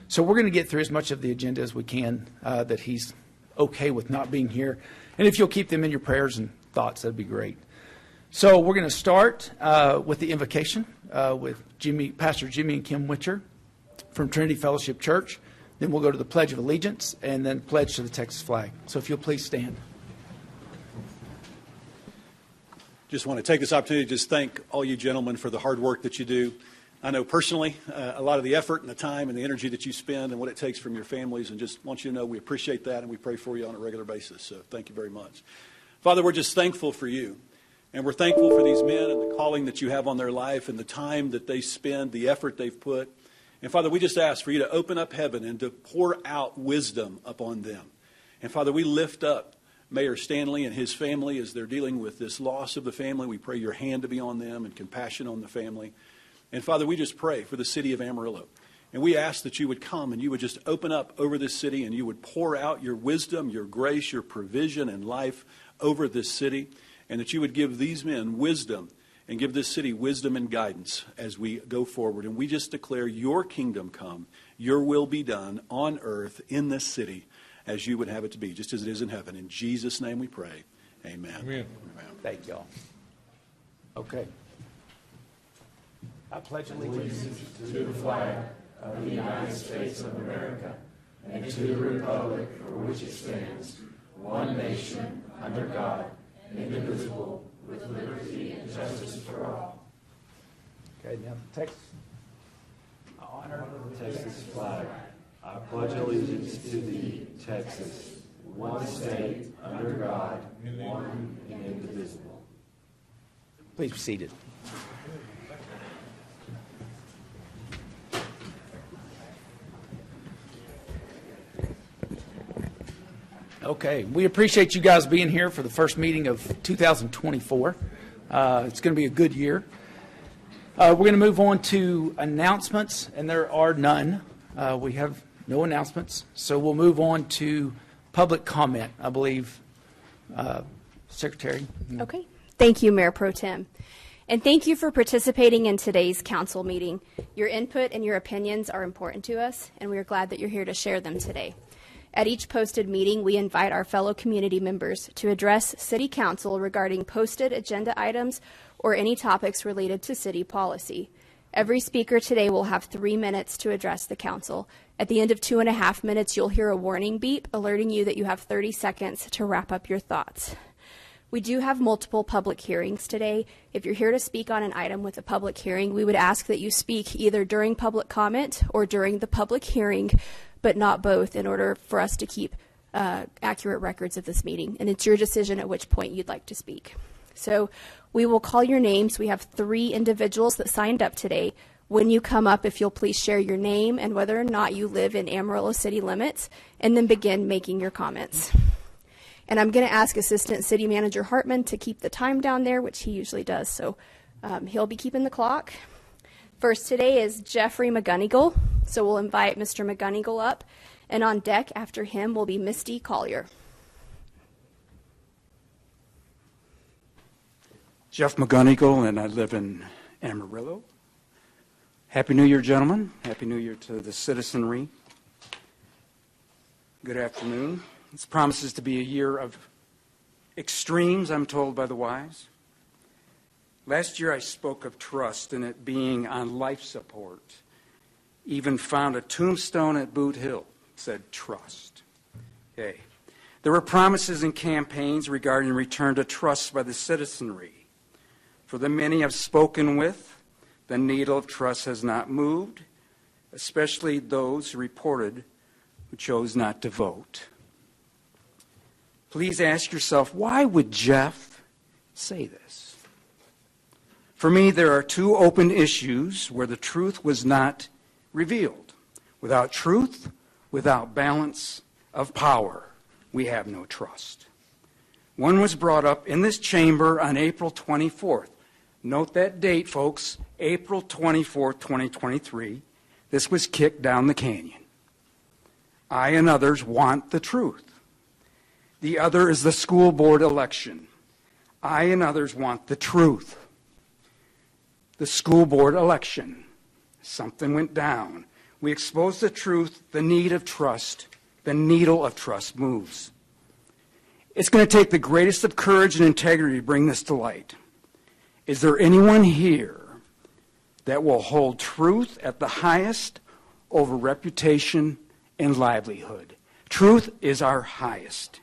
So we're going to get through as much of the agenda as we can that he's okay with not being here. And if you'll keep them in your prayers and thoughts, that'd be great. So we're going to start with the invocation with Pastor Jimmy and Kim Witcher from Trinity Fellowship Church. Then we'll go to the Pledge of Allegiance and then pledge to the Texas flag. So if you'll please stand. Just want to take this opportunity to just thank all you gentlemen for the hard work that you do. I know personally a lot of the effort and the time and the energy that you spend and what it takes from your families, and just want you to know we appreciate that and we pray for you on a regular basis. So thank you very much. Father, we're just thankful for you, and we're thankful for these men and the calling that you have on their life and the time that they spend, the effort they've put. And Father, we just ask for you to open up heaven and to pour out wisdom upon them. And Father, we lift up Mayor Stanley and his family as they're dealing with this loss of the family. We pray your hand to be on them and compassion on the family. And Father, we just pray for the city of Amarillo. And we ask that you would come and you would just open up over this city and you would pour out your wisdom, your grace, your provision and life over this city. And that you would give these men wisdom and give this city wisdom and guidance as we go forward. And we just declare your kingdom come, your will be done on earth in this city as you would have it to be, just as it is in heaven. In Jesus' name we pray. Amen. Amen. Thank y'all. Okay. I pledge allegiance to the flag of the United States of America and to the republic for which it stands, one nation, under God, indivisible, with liberty and justice for all. Okay, now the text. I honor the Texas flag. I pledge allegiance to thee, Texas, one state, under God, one and indivisible. Please be seated. Okay, we appreciate you guys being here for the first meeting of 2024. It's going to be a good year. We're going to move on to announcements, and there are none. We have no announcements, so we'll move on to public comment, I believe. Secretary? Okay. Thank you, Mayor Pro Tem. And thank you for participating in today's council meeting. Your input and your opinions are important to us, and we are glad that you're here to share them today. At each posted meeting, we invite our fellow community members to address City Council regarding posted agenda items or any topics related to city policy. Every speaker today will have 3 minutes to address the council. At the end of 2.5 minutes, you'll hear a warning beep alerting you that you have 30 seconds to wrap up your thoughts. We do have multiple public hearings today. If you're here to speak on an item with a public hearing, we would ask that you speak either during public comment or during the public hearing, but not both, in order for us to keep accurate records of this meeting. And it's your decision at which point you'd like to speak. So we will call your names. We have 3 individuals that signed up today. When you come up, if you'll please share your name and whether or not you live in Amarillo city limits, and then begin making your comments. And I'm going to ask Assistant City Manager Hartman to keep the time down there, which he usually does. So he'll be keeping the clock. First today is Jeffrey McGonigal. So we'll invite Mr. McGonigal up. And on deck after him will be Misty Collier. Jeff McGonigal, and I live in Amarillo. Happy New Year, gentlemen. Happy New Year to the citizenry. Good afternoon. This promises to be a year of extremes, I'm told by the wise. Last year I spoke of trust and it being on life support. Even found a tombstone at Boot Hill, said trust. Okay. There were promises and campaigns regarding return to trust by the citizenry. For the many I've spoken with, the needle of trust has not moved, especially those who reported who chose not to vote. Please ask yourself, why would Jeff say this? For me, there are 2 open issues where the truth was not revealed. Without truth, without balance of power, we have no trust. One was brought up in this chamber on April 24th. Note that date, folks, April 24th, 2023. This was kicked down the canyon. I and others want the truth. The other is the school board election. I and others want the truth. The school board election. Something went down. we expose the truth, the need of trust, the needle of trust moves. It's going to take the greatest of courage and integrity to bring this to light. Is there anyone here that will hold truth at the highest over reputation and livelihood? Truth is our highest.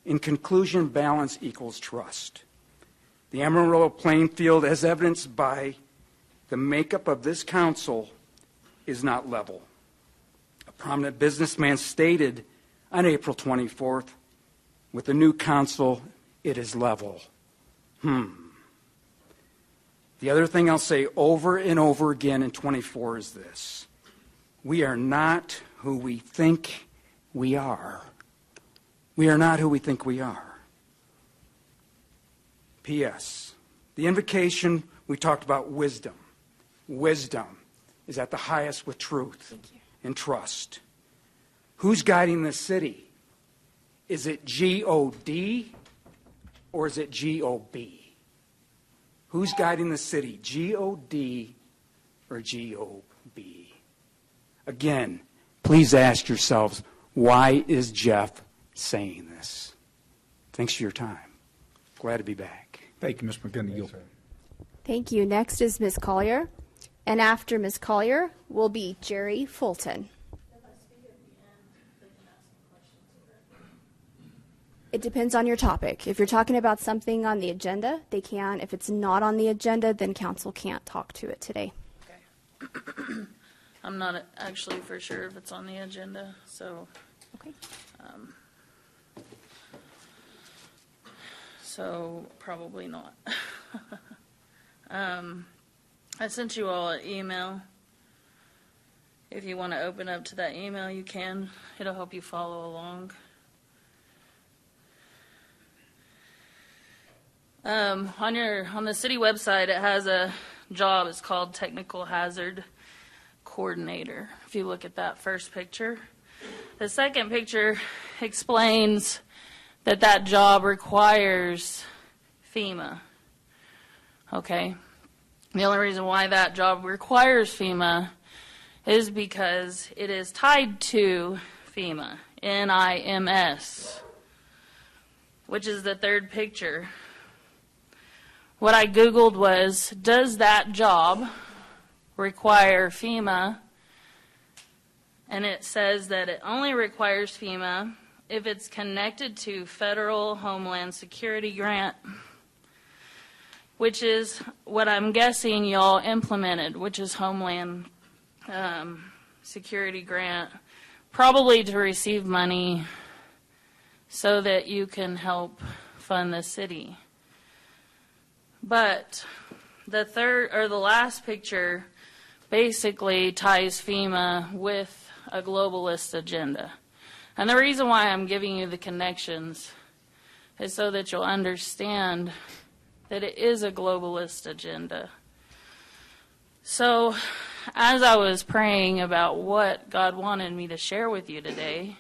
In conclusion, balance equals trust. The Amarillo playing field, as evidenced by the makeup of this council, is not level. A prominent businessman stated on April 24th, with the new council, it is level. The other thing I'll say over and over again in 24 is this. We are not who we think we are. We are not who we think we are. P.S. The invocation, we talked about wisdom. Wisdom is at the highest with truth and trust. Who's guiding the city? Is it G-O-D or is it G-O-B? Who's guiding the city? G-O-D or G-O-B? Again, please ask yourselves, why is Jeff saying this? Thanks for your time. Glad to be back. Thank you, Mr. McGonigal. Thank you. Next is Ms. Collier. And after Ms. Collier will be Jerry Fulton. It depends on your topic. If you're talking about something on the agenda, they can. If it's not on the agenda, then council can't talk to it today. Okay. I'm not actually for sure if it's on the agenda, so. Okay. So probably not. I sent you all an email. If you want to open up to that email, you can. It'll help you follow along. On the city website, it has a job. It's called Technical Hazard Coordinator. If you look at that first picture, the second picture explains that job requires FEMA. Okay. The only reason why that job requires FEMA is because it is tied to FEMA, NIMS, which is the third picture. What I Googled was, does that job require FEMA? And it says that it only requires FEMA if it's connected to federal Homeland Security grant, which is what I'm guessing y'all implemented, which is Homeland Security grant, probably to receive money so that you can help fund the city. But the last picture basically ties FEMA with a globalist agenda. And the reason why I'm giving you the connections is so that you'll understand that it is a globalist agenda. So as I was praying about what God wanted me to share with you today,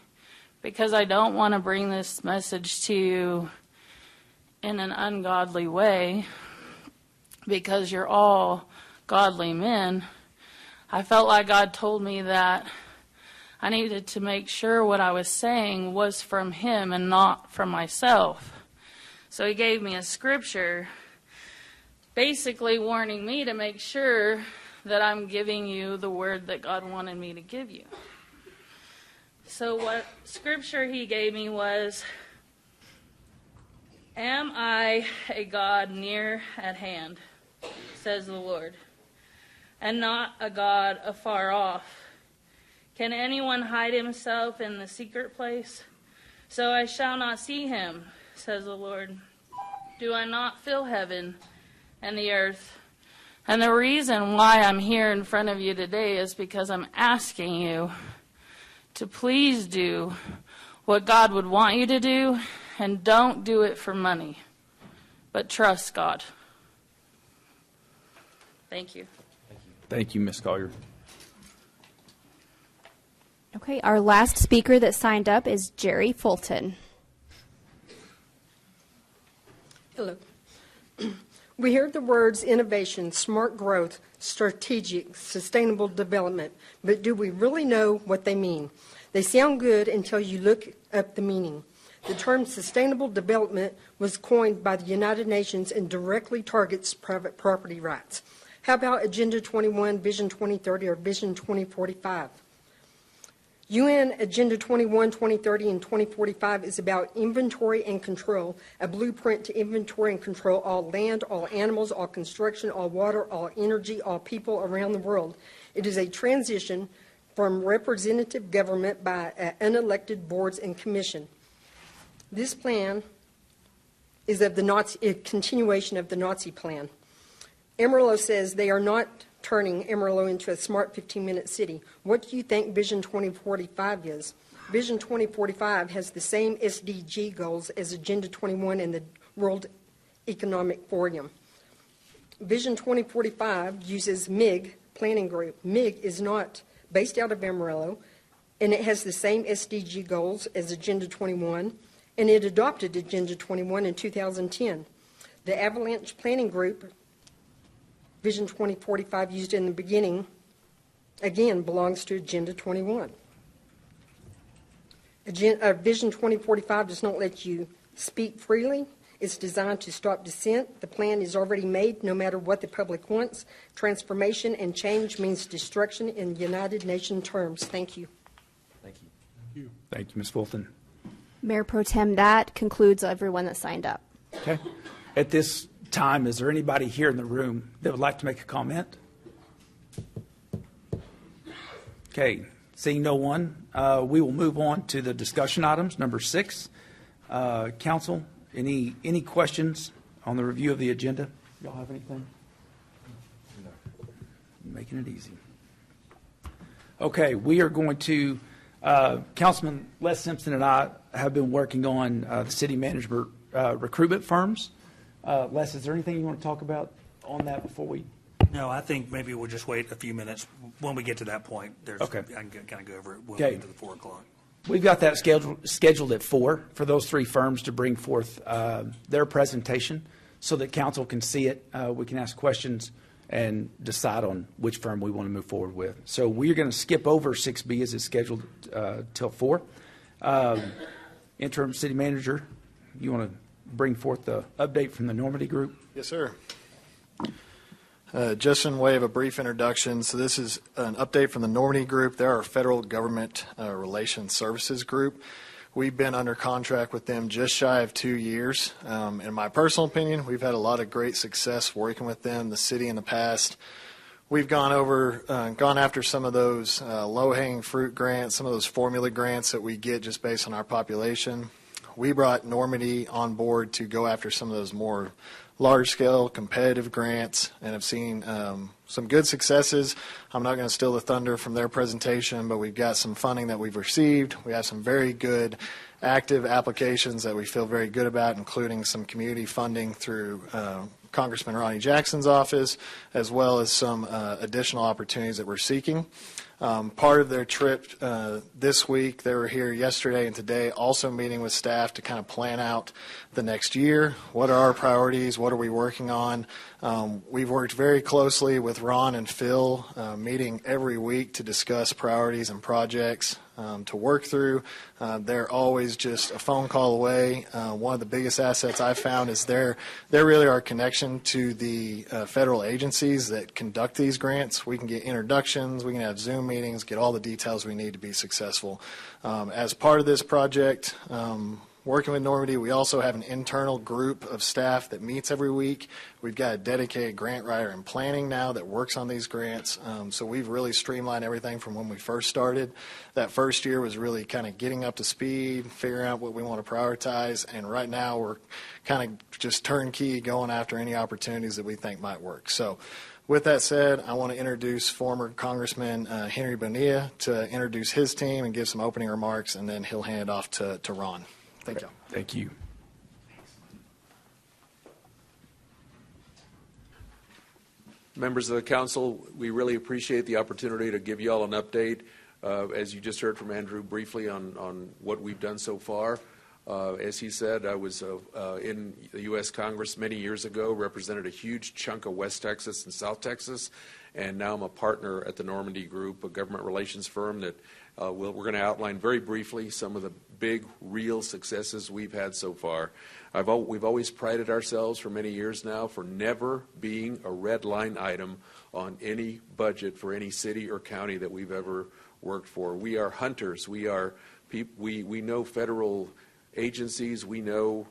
because I don't want to bring this message to you in an ungodly way, because you're all godly men, I felt like God told me that I needed to make sure what I was saying was from Him and not from myself. So He gave me a scripture basically warning me to make sure that I'm giving you the word that God wanted me to give you. So what scripture He gave me was, "Am I a God near at hand, says the Lord, and not a God afar off? Can anyone hide himself in the secret place? So I shall not see him, says the Lord. Do I not fill heaven and the earth?" And the reason why I'm here in front of you today is because I'm asking you to please do what God would want you to do, and don't do it for money, but trust God. Thank you. Thank you, Ms. Collier. Okay, our last speaker that signed up is Jerry Fulton. Hello. We hear the words innovation, smart growth, strategic, sustainable development, but do we really know what they mean? They sound good until you look up the meaning. The term sustainable development was coined by the United Nations and directly targets private property rights. How about Agenda 21, Vision 2030, or Vision 2045? UN Agenda 21, 2030, and 2045 is about inventory and control, a blueprint to inventory and control all land, all animals, all construction, all water, all energy, all people around the world. It is a transition from representative government by unelected boards and commission. This plan is of a continuation of the Nazi plan. Amarillo says they are not turning Amarillo into a smart 15-minute city. What do you think Vision 2045 is? Vision 2045 has the same SDG goals as Agenda 21 and the World Economic Forum. Vision 2045 uses MIG planning group. MIG is not based out of Amarillo, and it has the same SDG goals as Agenda 21, and it adopted Agenda 21 in 2010. The Avalanche Planning Group, Vision 2045 used in the beginning, again, belongs to Agenda 21. Vision 2045 does not let you speak freely. It's designed to stop dissent. The plan is already made no matter what the public wants. Transformation and change means destruction in United Nations terms. Thank you. Thank you. Thank you, Ms. Fulton. Mayor Pro Tem, that concludes everyone that signed up. Okay. At this time, is there anybody here in the room that would like to make a comment? Okay, seeing no one, we will move on to the discussion items. Number 6, council, any questions on the review of the agenda? Y'all have anything? Making it easy. Okay, we are going to, Councilman Les Simpson and I have been working on the city manager recruitment firms. Les, is there anything you want to talk about on that before we? No, I think maybe we'll just wait a few minutes. When we get to that point, Okay. I can kind of go over it when Okay. we get to the 4 o'clock. We've got that scheduled at 4 for those 3 firms to bring forth their presentation so that council can see it. We can ask questions and decide on which firm we want to move forward with. So we're going to skip over 6B as it's scheduled till 4. Interim city manager, you want to bring forth the update from the Normandy Group? Yes, sir. Just in way of a brief introduction, so this is an update from the Normandy Group. They're our federal government relations services group. We've been under contract with them just shy of 2 years. In my personal opinion, we've had a lot of great success working with them, the city in the past. We've gone after some of those low-hanging fruit grants, some of those formula grants that we get just based on our population. We brought Normandy on board to go after some of those more large-scale competitive grants and have seen some good successes. I'm not going to steal the thunder from their presentation, but we've got some funding that we've received. We have some very good active applications that we feel very good about, including some community funding through Congressman Ronnie Jackson's office, as well as some additional opportunities that we're seeking. Part of their trip this week, they were here yesterday and today also meeting with staff to kind of plan out the next year. What are our priorities? What are we working on? We've worked very closely with Ron and Phil, meeting every week to discuss priorities and projects to work through. They're always just a phone call away. One of the biggest assets I've found is they're really our connection to the federal agencies that conduct these grants. We can get introductions, we can have Zoom meetings, get all the details we need to be successful. As part of this project, working with Normandy, we also have an internal group of staff that meets every week. We've got a dedicated grant writer in planning now that works on these grants. So we've really streamlined everything from when we first started. That first year was really kind of getting up to speed, figuring out what we want to prioritize. And right now we're kind of just turnkey going after any opportunities that we think might work. So with that said, I want to introduce former Congressman Henry Bonilla to introduce his team and give some opening remarks, and then he'll hand it off to Ron. Thank you. Thank you. Members of the council, we really appreciate the opportunity to give you all an update. As you just heard from Andrew briefly on what we've done so far, As he said, I was in the U.S. Congress many years ago, represented a huge chunk of West Texas and South Texas, and now I'm a partner at the Normandy Group, a government relations firm that we're going to outline very briefly some of the big, real successes we've had so far. We've always prided ourselves for many years now for never being a red line item on any budget for any city or county that we've ever worked for. We are hunters. We know federal agencies. We know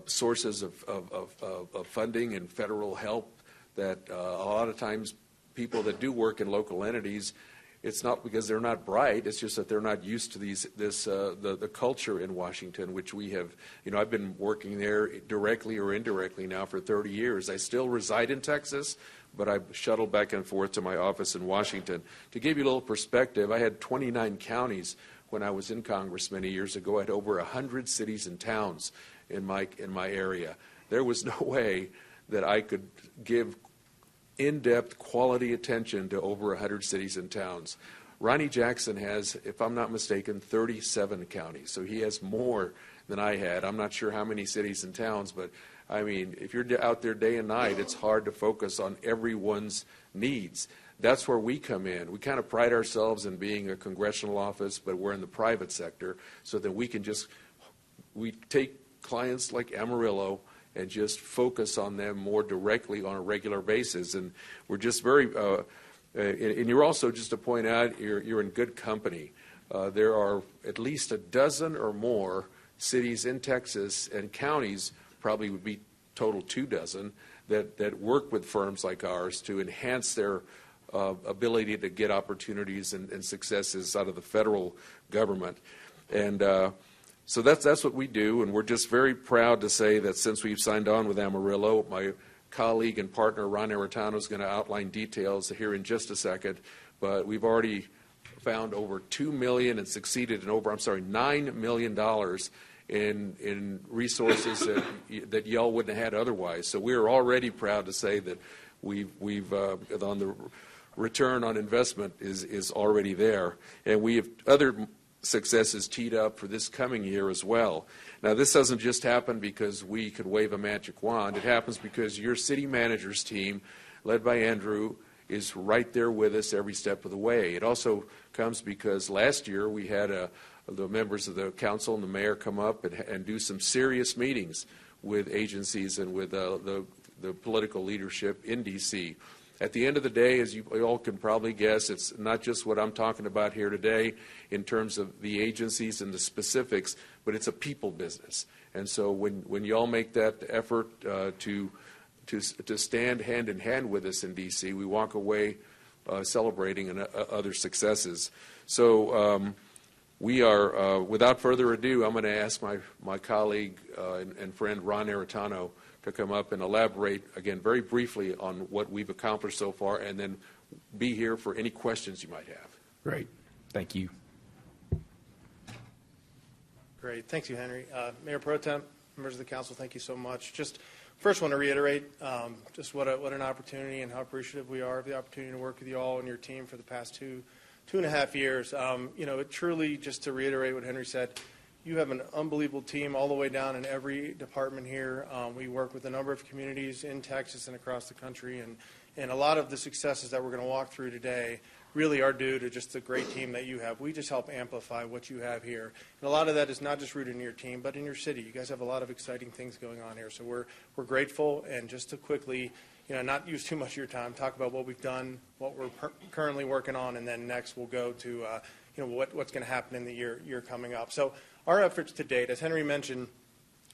sources of funding and federal help that a lot of times people that do work in local entities, it's not because they're not bright, it's just that they're not used to the culture in Washington, which we have. I've been working there directly or indirectly now for 30 years. I still reside in Texas, but I shuttle back and forth to my office in Washington. To give you a little perspective, I had 29 counties when I was in Congress many years ago. I had over 100 cities and towns in my area. There was no way that I could give in-depth quality attention to over 100 cities and towns. Ronnie Jackson has, if I'm not mistaken, 37 counties, so he has more than I had. I'm not sure how many cities and towns, but I mean, if you're out there day and night, it's hard to focus on everyone's needs. That's where we come in. We kind of pride ourselves in being a congressional office, but we're in the private sector, so that we take clients like Amarillo and just focus on them more directly on a regular basis. And we're just very, and you're also, just to point out, you're in good company. There are at least a dozen or more cities in Texas, and counties probably would be total 24, that work with firms like ours to enhance their ability to get opportunities and successes out of the federal government. And so that's what we do, and we're just very proud to say that since we've signed on with Amarillo, my colleague and partner Ron Aretano is going to outline details here in just a second, but we've already found over $2 million and succeeded in $9 million in resources that y'all wouldn't have had otherwise. So we're already proud to say that we've on the return on investment is already there, and we have other successes teed up for this coming year as well. Now, this doesn't just happen because we could wave a magic wand. It happens because your city manager's team, led by Andrew, is right there with us every step of the way. It also comes because last year we had the members of the council and the mayor come up and do some serious meetings with agencies and with the political leadership in D.C. At the end of the day, as you all can probably guess, it's not just what I'm talking about here today in terms of the agencies and the specifics, but it's a people business. And so when you all make that effort to stand hand in hand with us in D.C., we walk away celebrating other successes. So we are, without further ado, I'm going to ask my colleague and friend Ron Aretano to come up and elaborate, again, very briefly on what we've accomplished so far, and then be here for any questions you might have. Great. Thank you. Great. Thank you, Henry. Mayor Pro Tem, members of the council, thank you so much. Just first want to reiterate just what an opportunity and how appreciative we are of the opportunity to work with you all and your team for the past two and a half years. It truly, just to reiterate what Henry said, you have an unbelievable team all the way down in every department here. We work with a number of communities in Texas and across the country, and a lot of the successes that we're going to walk through today really are due to just the great team that you have. We just help amplify what you have here. And a lot of that is not just rooted in your team, but in your city. You guys have a lot of exciting things going on here. So we're grateful, and just to quickly, not use too much of your time, talk about what we've done, what we're currently working on, and then next we'll go to what's going to happen in the year coming up. So our efforts to date, as Henry mentioned,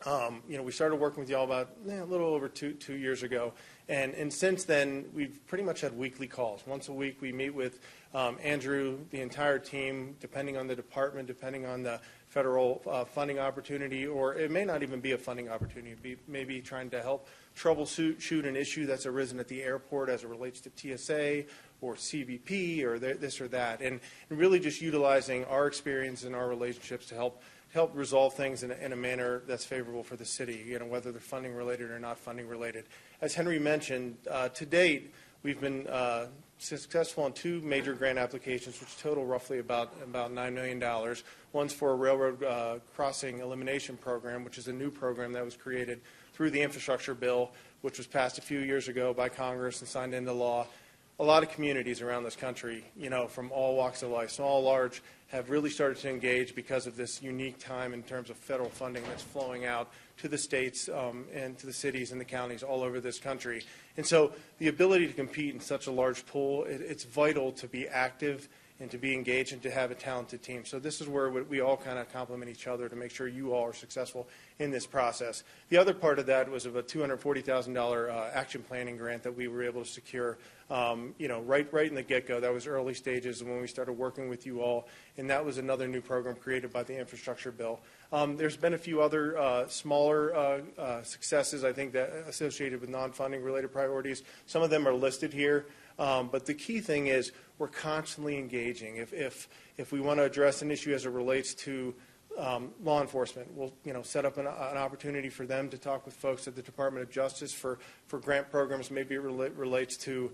we started working with y'all about a little over two years ago, and since then we've pretty much had weekly calls. Once a week we meet with Andrew, the entire team, depending on the department, depending on the federal funding opportunity, or it may not even be a funding opportunity. Maybe trying to help troubleshoot an issue that's arisen at the airport as it relates to TSA or CBP or this or that, and really just utilizing our experience and our relationships to help resolve things in a manner that's favorable for the city, whether they're funding related or not funding related. As Henry mentioned, to date, we've been successful on 2 major grant applications, which total roughly about $9 million. One's for a railroad crossing elimination program, which is a new program that was created through the infrastructure bill, which was passed a few years ago by Congress and signed into law. A lot of communities around this country, from all walks of life, small, large, have really started to engage because of this unique time in terms of federal funding that's flowing out to the states and to the cities and the counties all over this country. And so the ability to compete in such a large pool, it's vital to be active and to be engaged and to have a talented team. So this is where we all kind of complement each other to make sure you all are successful in this process. The other part of that was of a $240,000 action planning grant that we were able to secure, right in the get-go. That was early stages when we started working with you all, and that was another new program created by the infrastructure bill. There's been a few other smaller successes, I think, that associated with non-funding related priorities. Some of them are listed here. But the key thing is we're constantly engaging. If we want to address an issue as it relates to law enforcement, we'll set up an opportunity for them to talk with folks at the Department of Justice for grant programs. Maybe it relates to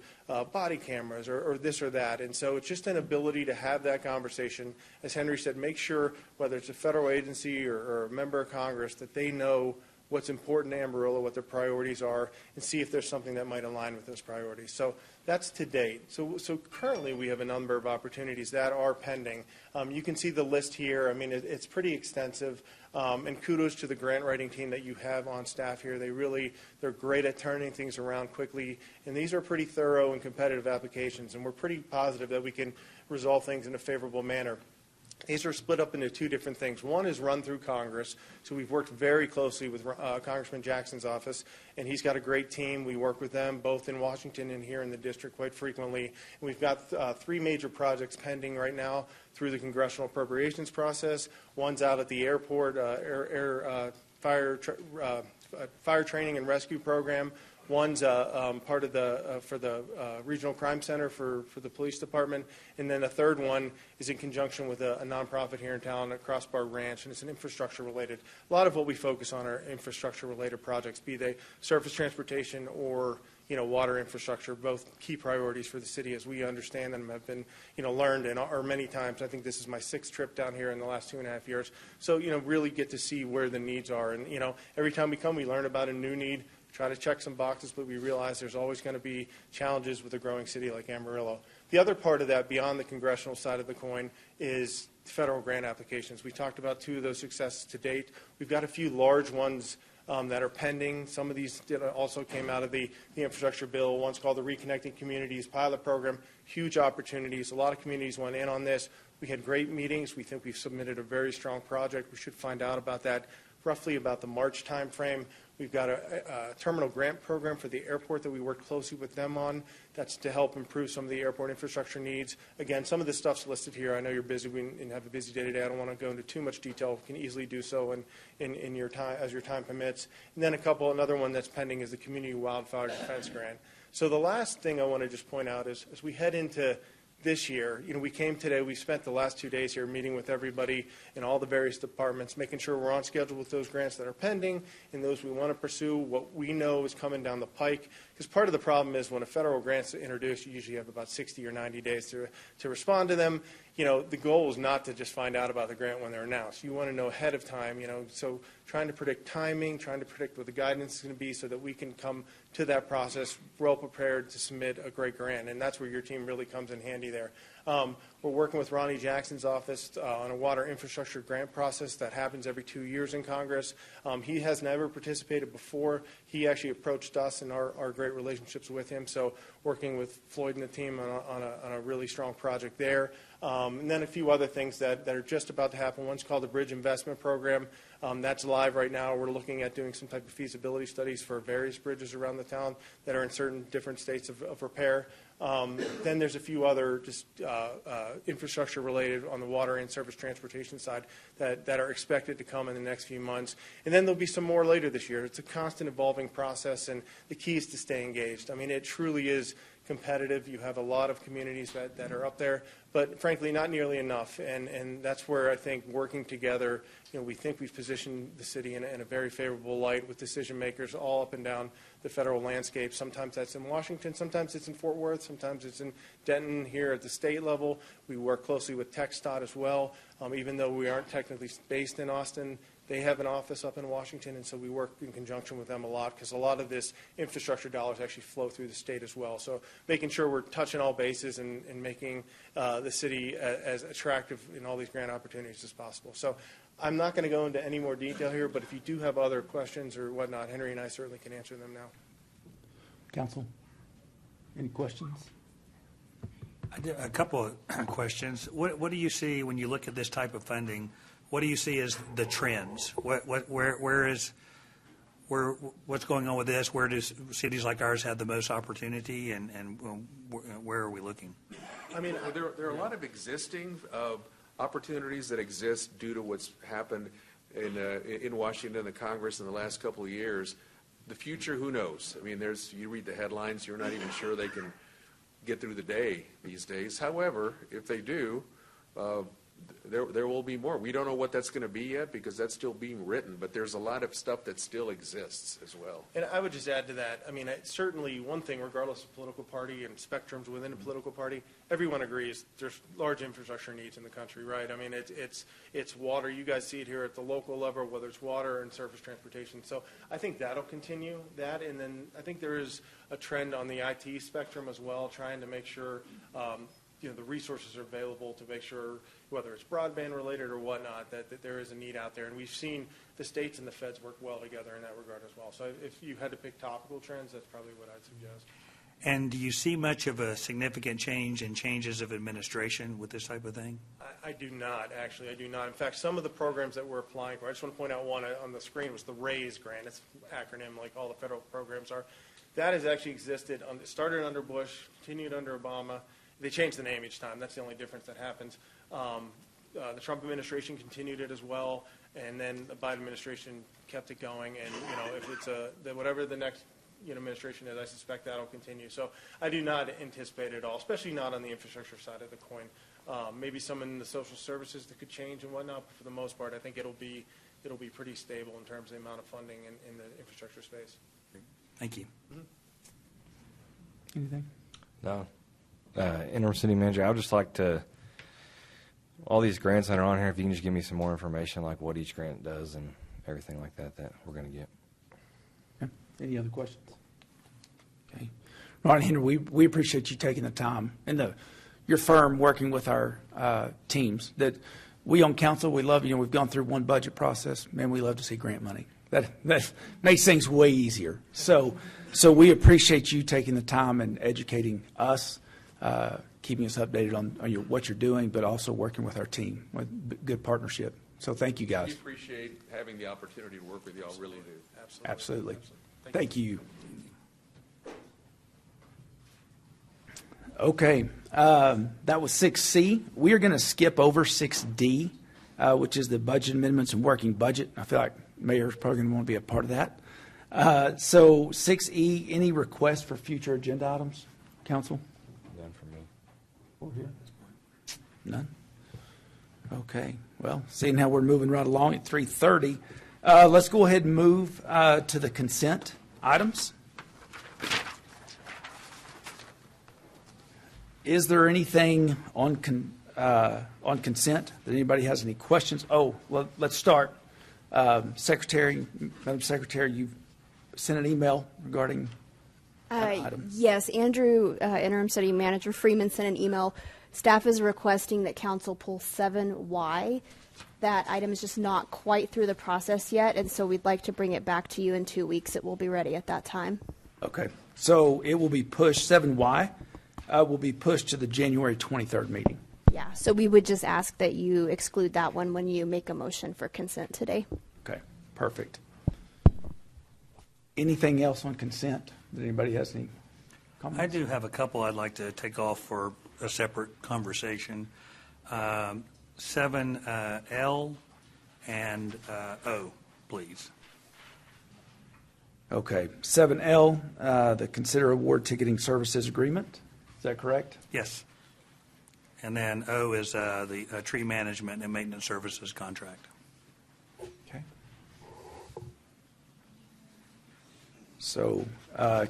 body cameras or this or that. And so it's just an ability to have that conversation. As Henry said, make sure whether it's a federal agency or a member of Congress that they know what's important to Amarillo, what their priorities are, and see if there's something that might align with those priorities. So that's to date. So currently we have a number of opportunities that are pending. You can see the list here. I mean, it's pretty extensive. And kudos to the grant writing team that you have on staff here. They're great at turning things around quickly. And these are pretty thorough and competitive applications. And we're pretty positive that we can resolve things in a favorable manner. These are split up into 2 different things. One is run through Congress. So we've worked very closely with Congressman Jackson's office, and he's got a great team. We work with them both in Washington and here in the district quite frequently. And we've got 3 major projects pending right now through the congressional appropriations process. One's out at the airport, fire training and rescue program. One's part of for the Regional Crime Center for the police department. And then a third one is in conjunction with a nonprofit here in town, a Crossbar Ranch, and it's an infrastructure related. A lot of what we focus on are infrastructure related projects, be they surface transportation or water infrastructure, both key priorities for the city as we understand them, have been learned and are many times. I think this is my 6th trip down here in the last 2.5 years. So really get to see where the needs are. And every time we come, we learn about a new need. Try to check some boxes, but we realize there's always going to be challenges with a growing city like Amarillo. The other part of that, beyond the congressional side of the coin, is federal grant applications. We talked about 2 of those successes to date. We've got a few large ones that are pending. Some of these also came out of the infrastructure bill. One's called the Reconnecting Communities Pilot Program. Huge opportunities. A lot of communities went in on this. We had great meetings. We think we've submitted a very strong project. We should find out about that roughly about the March time frame. We've got a terminal grant program for the airport that we work closely with them on. That's to help improve some of the airport infrastructure needs. Again, some of this stuff's listed here. I know you're busy and have a busy day today. I don't want to go into too much detail. You can easily do so in your time as your time permits. And then another one that's pending is the Community Wildfire Defense Grant. So the last thing I want to just point out is as we head into this year, we came today, we spent the last 2 days here meeting with everybody in all the various departments, making sure we're on schedule with those grants that are pending and those we want to pursue, what we know is coming down the pike. Because part of the problem is when a federal grant's introduced, you usually have about 60 or 90 days to respond to them. The goal is not to just find out about the grant when they're announced. You want to know ahead of time, so trying to predict timing, trying to predict what the guidance is going to be so that we can come to that process well prepared to submit a great grant. And that's where your team really comes in handy there. We're working with Ronnie Jackson's office on a water infrastructure grant process that happens every 2 years in Congress. He has never participated before. He actually approached us and our great relationships with him. So working with Floyd and the team on a really strong project there. And then a few other things that are just about to happen. One's called the Bridge Investment Program. That's live right now. We're looking at doing some type of feasibility studies for various bridges around the town that are in certain different states of repair. Then there's a few other just infrastructure related on the water and surface transportation side that are expected to come in the next few months. And then there'll be some more later this year. It's a constant evolving process, and the key is to stay engaged. I mean, it truly is competitive. You have a lot of communities that are up there, but frankly, not nearly enough. And that's where I think working together, we think we've positioned the city in a very favorable light with decision makers all up and down the federal landscape. Sometimes that's in Washington, sometimes it's in Fort Worth, sometimes it's in Denton here at the state level. We work closely with TxDOT as well. Even though we aren't technically based in Austin, they have an office up in Washington, and so we work in conjunction with them a lot because a lot of this infrastructure dollars actually flow through the state as well. So making sure we're touching all bases and making the city as attractive in all these grant opportunities as possible. So I'm not going to go into any more detail here, but if you do have other questions or whatnot, Henry and I certainly can answer them now. Council, any questions? A couple of questions. What do you see when you look at this type of funding? What do you see as the trends? What's going on with this? Where do cities like ours have the most opportunity, and where are we looking? I mean, there are a lot of existing opportunities that exist due to what's happened in Washington, the Congress in the last couple of years. The future, who knows? I mean, you read the headlines, you're not even sure they can get through the day these days. However, if they do, there will be more. We don't know what that's going to be yet because that's still being written, but there's a lot of stuff that still exists as well. And I would just add to that, I mean, certainly one thing, regardless of political party and spectrums within a political party, everyone agrees there's large infrastructure needs in the country, right? I mean, it's water. You guys see it here at the local level, whether it's water and surface transportation. So I think that'll continue, and then I think there is a trend on the IT spectrum as well, trying to make sure the resources are available to make sure, whether it's broadband related or whatnot, that there is a need out there. And we've seen the states and the feds work well together in that regard as well. So if you had to pick topical trends, that's probably what I'd suggest. And do you see much of a significant change in changes of administration with this type of thing? I do not, actually. I do not. In fact, some of the programs that we're applying for, I just want to point out one on the screen was the RAISE grant. It's an acronym like all the federal programs are. That has actually existed. It started under Bush, continued under Obama. They change the name each time. That's the only difference that happens. The Trump administration continued it as well, and then the Biden administration kept it going. And if it's whatever the next administration is, I suspect that'll continue. So I do not anticipate it at all, especially not on the infrastructure side of the coin. Maybe some in the social services that could change and whatnot, but for the most part, I think it'll be pretty stable in terms of the amount of funding in the infrastructure space. Thank you. Mm-hmm. Anything? No. Interim City Manager, I would just like to, all these grants that are on here, if you can just give me some more information, like what each grant does and everything like that we're going to get. Okay. Any other questions? Okay. Ron Henry, we appreciate you taking the time and your firm working with our teams. That we on council, we love, we've gone through one budget process. Man, we love to see grant money. That makes things way easier. So we appreciate you taking the time and educating us, keeping us updated on what you're doing, but also working with our team with good partnership. So thank you, guys. We appreciate having the opportunity to work with you all, really do. Absolutely. Thank you. Okay, that was 6C. We are going to skip over 6D, which is the budget amendments and working budget. I feel like Mayor's probably going to want to be a part of that. So 6E, any requests for future agenda items, Council? None for me. Over here? None? Okay. Well, seeing how we're moving right along at 3:30, let's go ahead and move to the consent items. Is there anything on consent that anybody has any questions? Oh, well, let's start. Madam Secretary, you've sent an email regarding an item. Yes, Andrew, Interim City Manager Freeman, sent an email. Staff is requesting that council pull 7Y. That item is just not quite through the process yet, and so we'd like to bring it back to you in 2 weeks. It will be ready at that time. Okay, so it will be pushed, 7Y will be pushed to the January 23rd meeting. Yeah, so we would just ask that you exclude that one when you make a motion for consent today. Okay, perfect. Anything else on consent? Did anybody has any comments? I do have a couple I'd like to take off for a separate conversation. 7L and O, please. Okay. 7L, the consider award ticketing services agreement. Is that correct? Yes. And then O is the tree management and maintenance services contract. Okay. So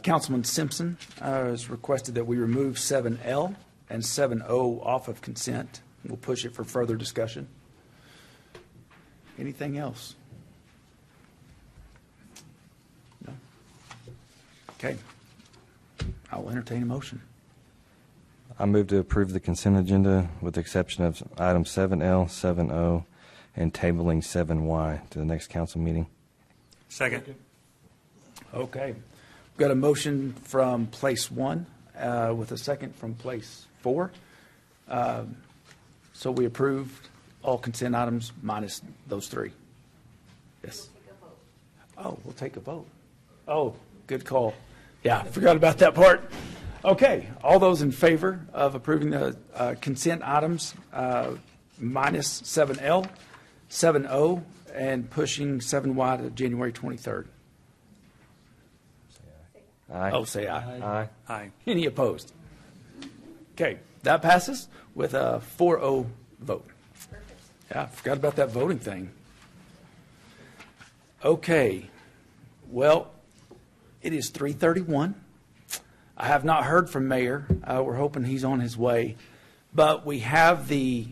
Councilman Simpson has requested that we remove 7L and 7O off of consent. We'll push it for further discussion. Anything else? No? Okay. I will entertain a motion. I move to approve the consent agenda with the exception of item 7L, 7O, and tabling 7Y to the next council meeting. Second. Okay. We've got a motion from place 1 with a second from place 4. So we approved all consent items minus those 3. Yes. Oh, we'll take a vote. Oh, good call. Yeah, forgot about that part. Okay, all those in favor of approving the consent items minus 7L, 7O, and pushing 7Y to January 23rd? Aye. Oh, say aye. Aye. Aye. Any opposed? Okay, that passes with a 4-0 vote. Yeah, I forgot about that voting thing. Okay, well, it is 3:31. I have not heard from Mayor. We're hoping he's on his way. But we have the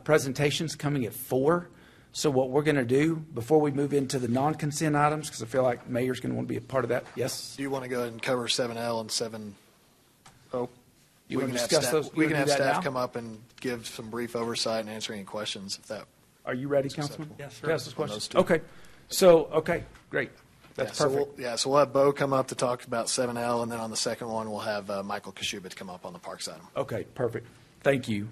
presentations coming at 4. So what we're going to do before we move into the non-consent items, because I feel like Mayor's going to want to be a part of that. Yes? Do you want to go ahead and cover 7L and 7O? You want to discuss those? We You can wanna have do that staff now? come up and give some brief oversight and answer any questions if that. Are you ready, Councilman? Yes, sir. To ask those On those questions? two. Okay. So, okay, great. That's perfect. So we'll have Bo come up to talk about 7L, and then on the second one, we'll have Michael Kashuba to come up on the parks item. Okay, perfect. Thank you.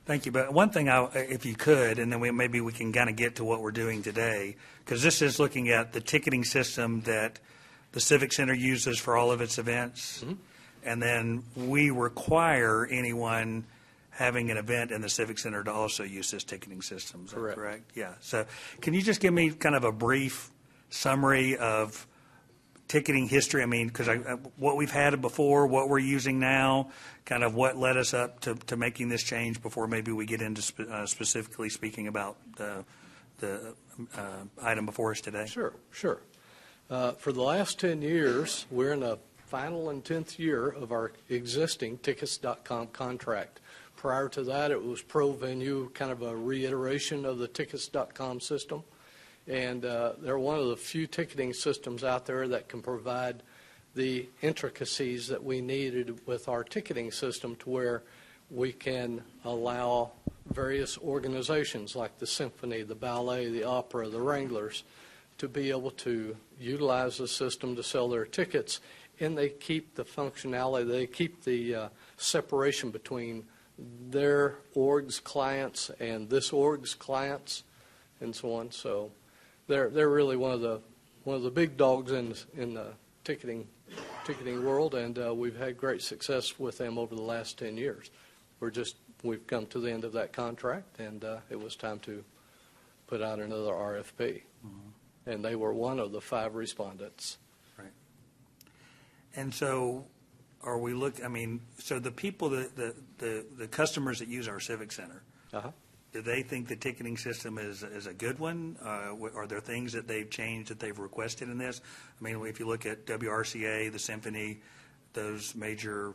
Thank you. But one thing, if you could, and then maybe we can kind of get to what we're doing today, because this is looking at the ticketing system that the Civic Center uses for all of its events. Mm-hmm. And then we require anyone having an event in the Civic Center to also use this ticketing system. Is that correct? Yeah. So can you just give me kind of a brief summary of ticketing history? I mean, because what we've had before, what we're using now, kind of what led us up to making this change before maybe we get into specifically speaking about the item before us today. Sure. For the last 10 years, we're in a final and 10th year of our existing Tickets.com contract. Prior to that, it was Pro Venue, kind of a reiteration of the Tickets.com system. And they're one of the few ticketing systems out there that can provide the intricacies that we needed with our ticketing system to where we can allow various organizations like the symphony, the ballet, the opera, the Wranglers to be able to utilize the system to sell their tickets, and they keep the functionality, they keep the separation between their org's clients and this org's clients and so on. So they're really one of the big dogs in the ticketing world, and we've had great success with them over the last 10 years. We've come to the end of that contract, and it was time to put out another RFP. Mm-hmm. And they were one of the 5 respondents. Right. And so are we so the people, the customers that use our Civic Center, do they think the ticketing system is a good one? Are there things that they've changed that they've requested in this? I mean, if you look at WRCA, the Symphony, those major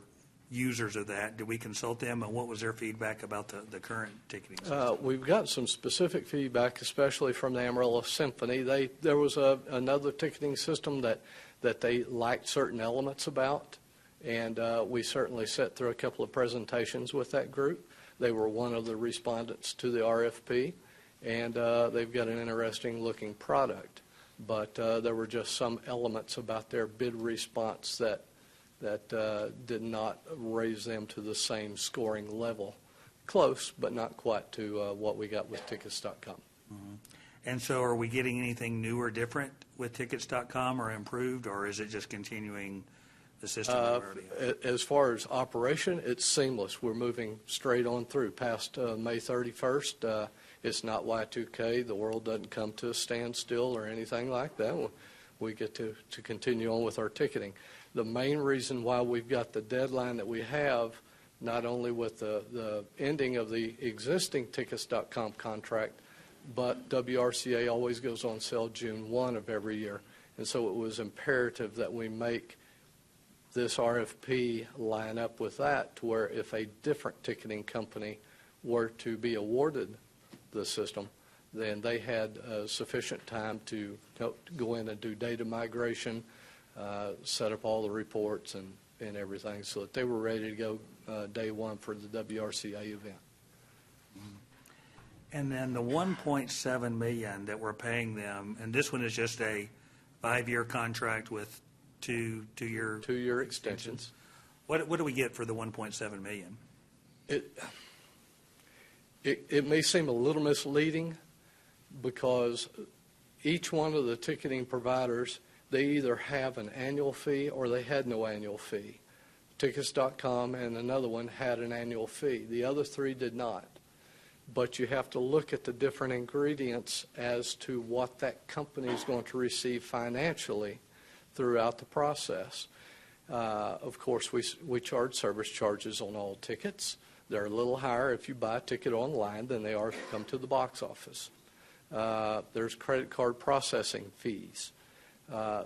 users of that, did we consult them, and what was their feedback about the current ticketing system? We've got some specific feedback, especially from the Amarillo Symphony. There was another ticketing system that they liked certain elements about, and we certainly sat through a couple of presentations with that group. They were one of the respondents to the RFP, and they've got an interesting looking product. But there were just some elements about their bid response that did not raise them to the same scoring level. Close, but not quite to what we got with Tickets.com. Mm-hmm. And so are we getting anything new or different with Tickets.com or improved, or is it just continuing the system that we already have? As far as operation, it's seamless. We're moving straight on through past May 31st. It's not Y2K. The world doesn't come to a standstill or anything like that. We get to continue on with our ticketing. The main reason why we've got the deadline that we have, not only with the ending of the existing tickets.com contract, but WRCA always goes on sale June 1 of every year. And so it was imperative that we make this RFP line up with that, to where if a different ticketing company were to be awarded the system, then they had sufficient time to go in and do data migration, set up all the reports and everything, so that they were ready to go day one for the WRCA event. And then the $1.7 million that we're paying them, and this one is just a 5-year contract with two-year extensions. What do we get for the $1.7 million? It may seem a little misleading, because each one of the ticketing providers, they either have an annual fee or they had no annual fee. Tickets.com and another one had an annual fee. The other three did not. But you have to look at the different ingredients as to what that company is going to receive financially throughout the process. Of course, we charge service charges on all tickets. They're a little higher if you buy a ticket online than they are if you come to the box office. There's credit card processing fees.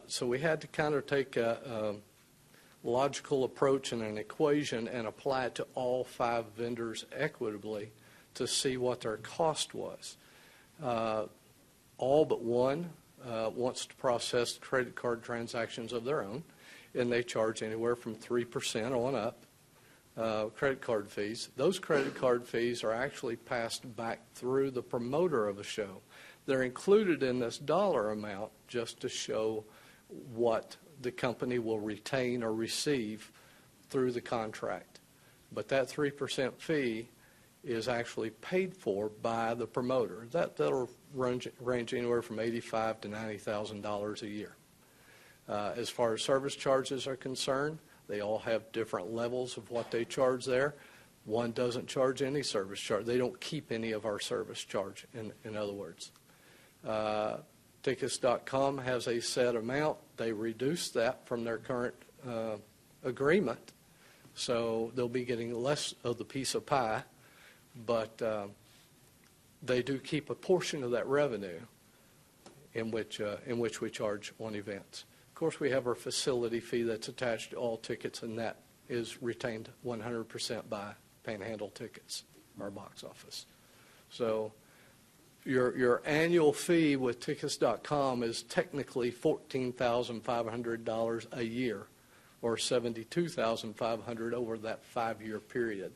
So we had to kind of take a logical approach and an equation and apply it to all 5 vendors equitably to see what their cost was. All but one wants to process credit card transactions of their own, and they charge anywhere from 3% on up credit card fees. Those credit card fees are actually passed back through the promoter of a show. They're included in this dollar amount just to show what the company will retain or receive through the contract. But that 3% fee is actually paid for by the promoter. That'll range anywhere from $85,000 to $90,000 a year. As far as service charges are concerned, they all have different levels of what they charge there. One doesn't charge any service charge. They don't keep any of our service charge, in other words. Tickets.com has a set amount. They reduce that from their current agreement, so they'll be getting less of the piece of pie, but they do keep a portion of that revenue in which we charge on events. Of course, we have our facility fee that's attached to all tickets, and that is retained 100% by Panhandle Tickets, our box office. So your annual fee with Tickets.com is technically $14,500 a year, or $72,500 over that 5-year period.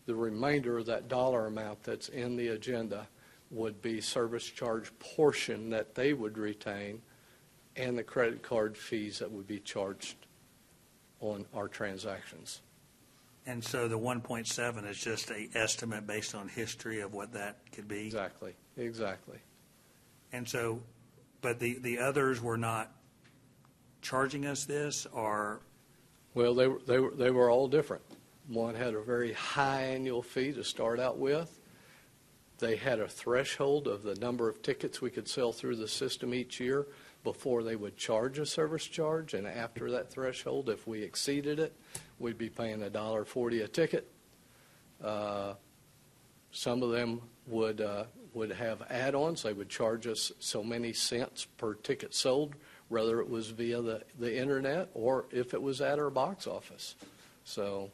The remainder of that dollar amount that's in the agenda would be service charge portion that they would retain, and the credit card fees that would be charged on our transactions. And so the 1.7 is just an estimate based on history of what that could be? Exactly. And so, but the others were not charging us this, or? Well, they were all different. One had a very high annual fee to start out with. They had a threshold of the number of tickets we could sell through the system each year before they would charge a service charge, and after that threshold, if we exceeded it, we'd be paying $1.40 a ticket. Some of them would have add-ons. They would charge us so many cents per ticket sold, whether it was via the internet or if it was at our box office. So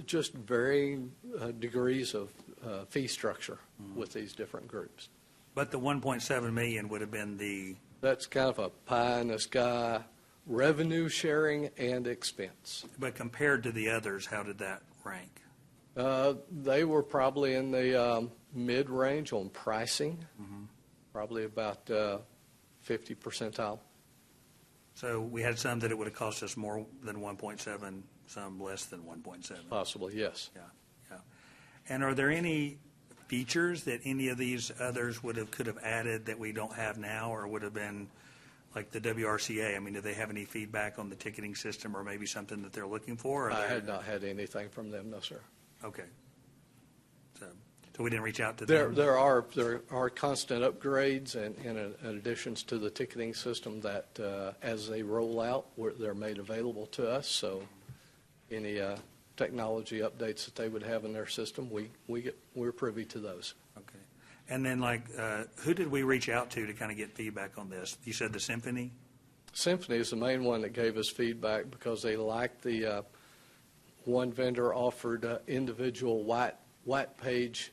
just varying degrees of fee structure with these different groups. But the 1.7 million would have been the? That's kind of a pie in the sky revenue sharing and expense. But compared to the others, how did that rank? They were probably in the mid-range on pricing, probably about 50 percentile. So we had some that it would have cost us more than 1.7, some less than 1.7. Possibly, yes. Yeah. And are there any features that any of these others could have added that we don't have now, or would have been like the WRCA? I mean, do they have any feedback on the ticketing system, or maybe something that they're looking for? I had not had anything from them, no, sir. Okay. So we didn't reach out to There, them? there are constant upgrades and additions to the ticketing system that, as they roll out, they're made available to us. So any technology updates that they would have in their system, we're privy to those. Okay. And then, like, who did we reach out to kind of get feedback on this? You said the Symphony? Symphony is the main one that gave us feedback because they liked the one vendor offered individual white page.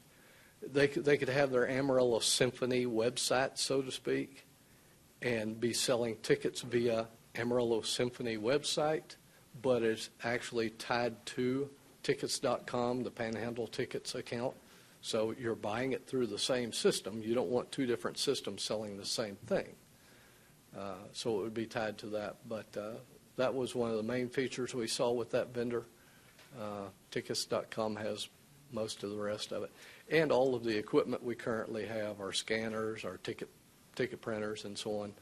They could have their Amarillo Symphony website, so to speak, and be selling tickets via Amarillo Symphony website, but it's actually tied to tickets.com, the Panhandle Tickets account. So you're buying it through the same system. You don't want two different systems selling the same thing. So it would be tied to that. But that was one of the main features we saw with that vendor. Tickets.com has most of the rest of it. And all of the equipment we currently have, our scanners, our ticket printers, and so on,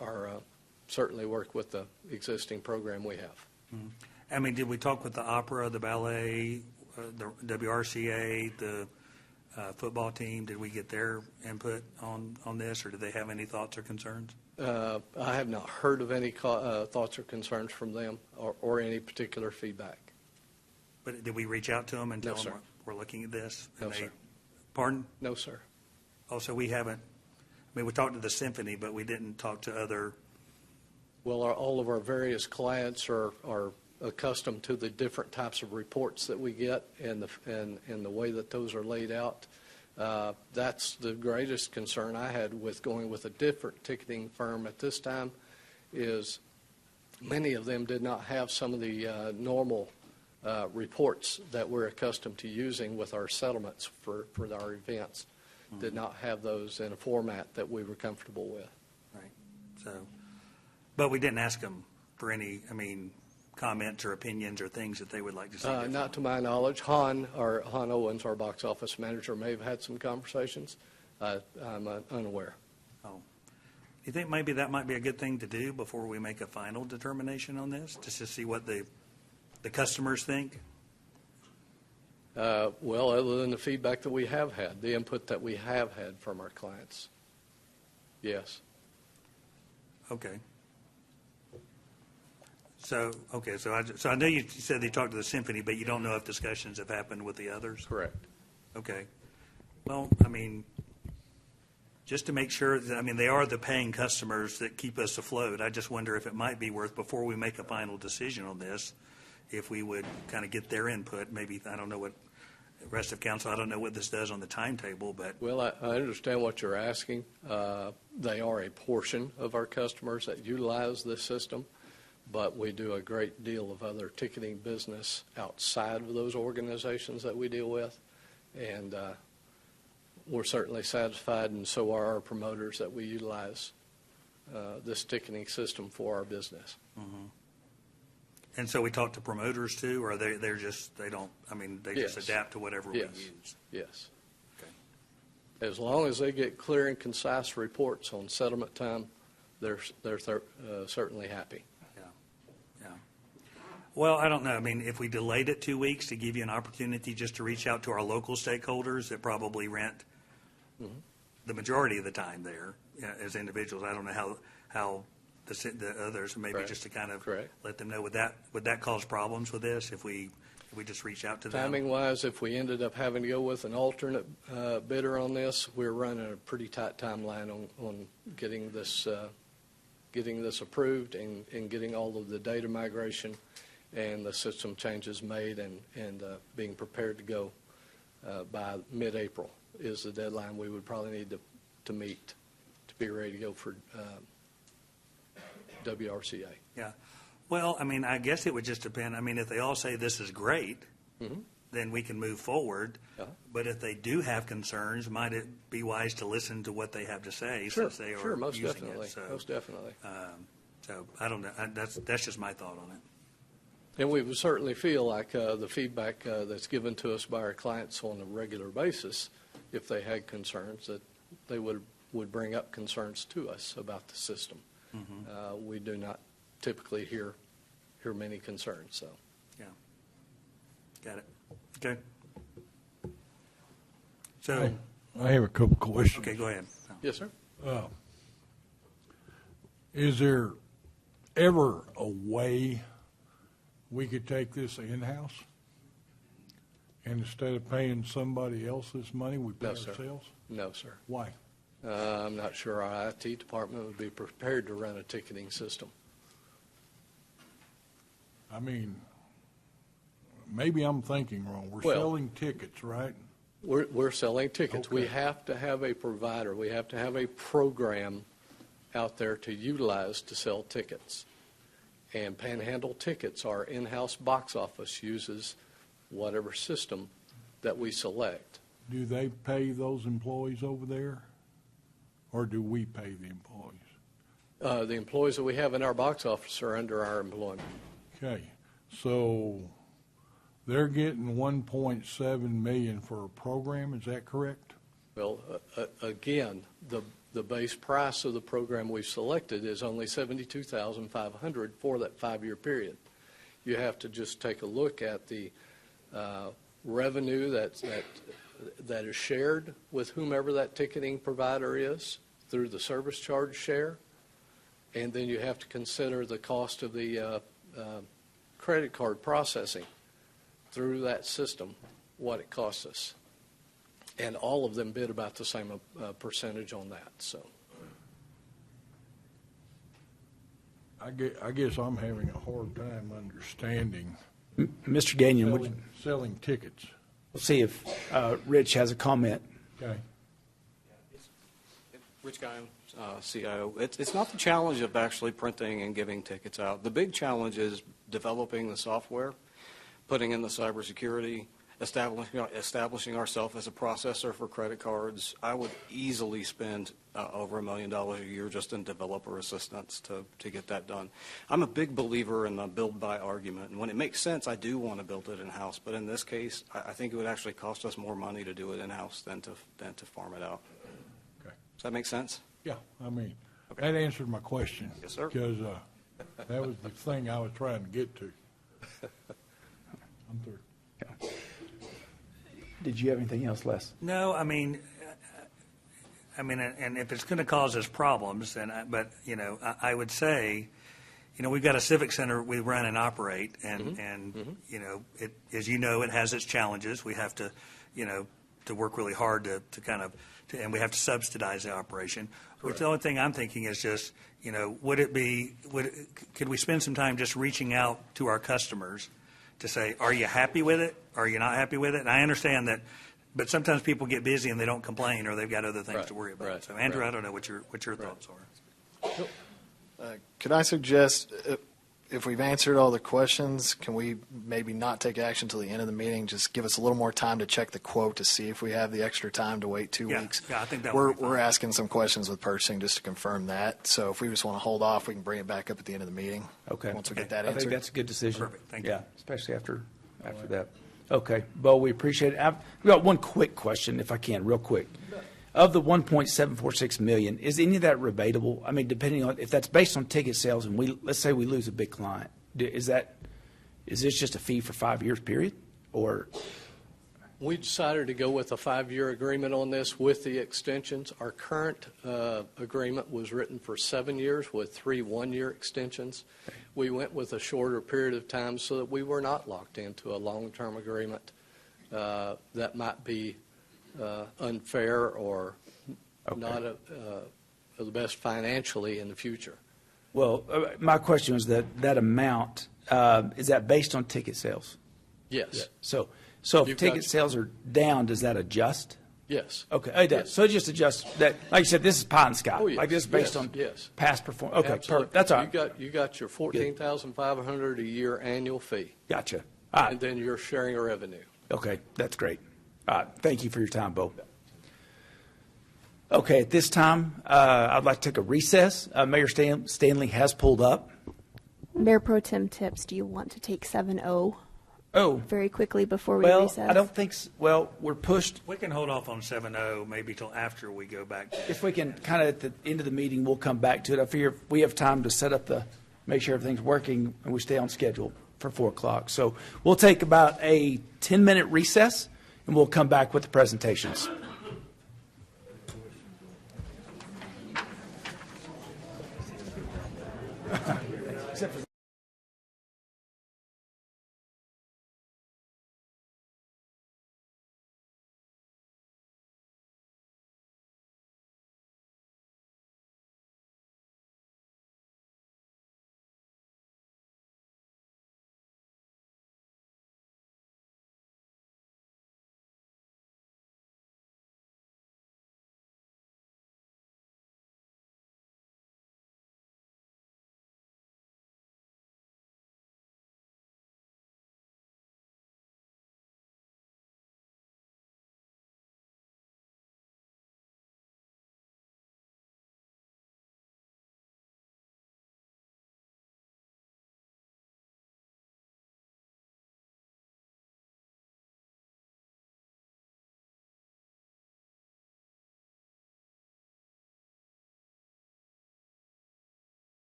are certainly work with the existing program we have. Mm-hmm. I mean, did we talk with the opera, the ballet, the WRCA, the football team? Did we get their input on this, or do they have any thoughts or concerns? I have not heard of any thoughts or concerns from them or any particular feedback. But did we reach out to them and tell No, them sir. we're looking at this? No, And sir. Pardon? No, sir. Oh, so we haven't, I mean, we talked to the Symphony, but we didn't talk to other, Well, all of our various clients are accustomed to the different types of reports that we get and the way that those are laid out. That's the greatest concern I had with going with a different ticketing firm at this time is many of them did not have some of the normal reports that we're accustomed to using with our settlements for our events. Did not have those in a format that we were comfortable with. right? So, but we didn't ask them for any, I mean, comments or opinions or things that they would like to see. Not to my knowledge. Han Owens, our box office manager, may have had some conversations. I'm unaware. Oh. You think maybe that might be a good thing to do before we make a final determination on this, just to see what the customers think? Well, other than the feedback that we have had, the input that we have had from our clients. Yes. Okay. So I know you said they talked to the Symphony, but you don't know if discussions have happened with the others? Correct. Okay. Well, I mean, just to make sure that, I mean, they are the paying customers that keep us afloat. I just wonder if it might be worth, before we make a final decision on this, if we would kind of get their input. Maybe, I don't know what, the rest of council, I don't know what this does on the timetable, but. Well, I understand what you're asking. They are a portion of our customers that utilize this system, but we do a great deal of other ticketing business outside of those organizations that we deal with. And we're certainly satisfied, and so are our promoters, that we utilize this ticketing system for our business. Mm-hmm. And so we talk to promoters too, or they're just, they don't, I mean, they Yes. just adapt to whatever we Yes. use? Yes. Okay. As long as they get clear and concise reports on settlement time, they're certainly happy. Yeah. Well, I don't know. I mean, if we delayed it 2 weeks to give you an opportunity just to reach out to our local stakeholders that probably rent the majority of the time there as individuals, I don't know how the others, maybe Correct. just to kind of Correct. let them know, would that cause problems with this if we just reach out to them? Timing-wise, if we ended up having to go with an alternate bidder on this, we're running a pretty tight timeline on getting this approved and getting all of the data migration and the system changes made and being prepared to go by mid-April is the deadline we would probably need to meet to be ready to go for WRCA. Yeah. Well, I mean, I guess it would just depend. I mean, if they all say this is great, then we can move forward. But if they do have concerns, might it be wise to listen to what they have to say since they are most using definitely. it? So, Most definitely. So I don't know. That's just my thought on it. And we would certainly feel like the feedback that's given to us by our clients on a regular basis, if they had concerns, that they would bring up concerns to us about the system. We do not typically hear many concerns. So, Yeah. Got it. Okay. So, I have a couple questions. okay, go ahead. Yes, sir. Is there ever a way we could take this in-house? And instead of paying somebody else's money, we pay No, sir. ourselves? No, sir. Why? I'm not sure our IT department would be prepared to run a ticketing system. I mean, maybe I'm thinking wrong. We're Well- selling tickets, right? We're selling tickets. We Okay. have to have a provider. We have to have a program out there to utilize to sell tickets. And Panhandle Tickets, our in-house box office, uses whatever system that we select. Do they pay those employees over there? Or do we pay the employees? The employees that we have in our box office are under our employment. Okay, so they're getting 1.7 million for a program, is that correct? Well, again, the base price of the program we've selected is only $72,500 for that 5-year period. You have to just take a look at the revenue that is shared with whomever that ticketing provider is through the service charge share, and then you have to consider the cost of the credit card processing through that system, what it costs us. And all of them bid about the same percentage on that. So, I guess I'm having a hard time understanding Mr. Gagnon, would you, selling tickets. we'll see if Rich has a comment. Okay. Rich Guyon, CIO. It's not the challenge of actually printing and giving tickets out. The big challenge is developing the software, putting in the cybersecurity, establishing ourselves as a processor for credit cards. I would easily spend over $1 million a year just in developer assistance to get that done. I'm a big believer in the build by argument, and when it makes sense, I do want to build it in-house. But in this case, I think it would actually cost us more money to do it in-house than to farm it out. Okay. Does that make sense? Yeah, I mean, that answered my question. Yes, sir. Because that was the thing I was trying to get to. I'm through. Yeah. Did you have anything else, Les? No, I mean, and if it's going to cause us problems, but I would say, we've got a civic center we run and operate, and it, as you know, it has its challenges. We have to, to work really hard to and we have to subsidize the operation. Which the only thing I'm thinking is just, could we spend some time just reaching out to our customers to say, are you happy with it? Are you not happy with it? And I understand that, but sometimes people get busy and they don't complain, or they've got other things to worry about. Right, So, Andrew, I don't know what your thoughts are. Could I suggest, if we've answered all the questions, can we maybe not take action till the end of the meeting? Just give us a little more time to check the quote to see if we have the extra time to wait 2 weeks. Yeah, I think that would be fine. We're asking some questions with purchasing just to confirm that. So if we just want to hold off, we can bring it back up at the end of the meeting. Okay. Once we get that I think answered. that's a good decision. Perfect. Thank you. Yeah, especially after that. Okay, Bo, we appreciate it. I've got one quick question, if I can, real quick. Of the 1.746 million, is any of that rebatable? I mean, depending on if that's based on ticket sales, and let's say we lose a big client, is this just a fee for 5 years period, or? We decided to go with a 5-year agreement on this with the extensions. Our current agreement was written for 7 years with 3 one-year extensions. We went with a shorter period of time so that we were not locked into a long-term agreement that might be unfair or not the best financially in the future. Well, my question was that amount, is that based on ticket sales? Yes. So if ticket sales are down, does that adjust? Yes. Okay, it does. Yes. So it just adjusts that, like you said, this is pie in the sky. Oh, yes. Like this is based Yes. on Yes. past performance. Okay, Absolutely. perfect. That's all right. You got your $14,500 a year annual fee. Gotcha. All right. And then you're sharing a revenue. Okay, that's great. All right, thank you for your time, Bo. Okay, at this time, I'd like to take a recess. Mayor Stanley has pulled up. Mayor Pro Tem Tips, do you want to take 7-0 very quickly before we Well, recess? I don't think, we're pushed. We can hold off on 7-0 maybe till after we go back. If we can, kind of at the end of the meeting, we'll come back to it. I figure we have time to set up make sure everything's working and we stay on schedule for 4 o'clock. So we'll take about a 10-minute recess and we'll come back with the presentations.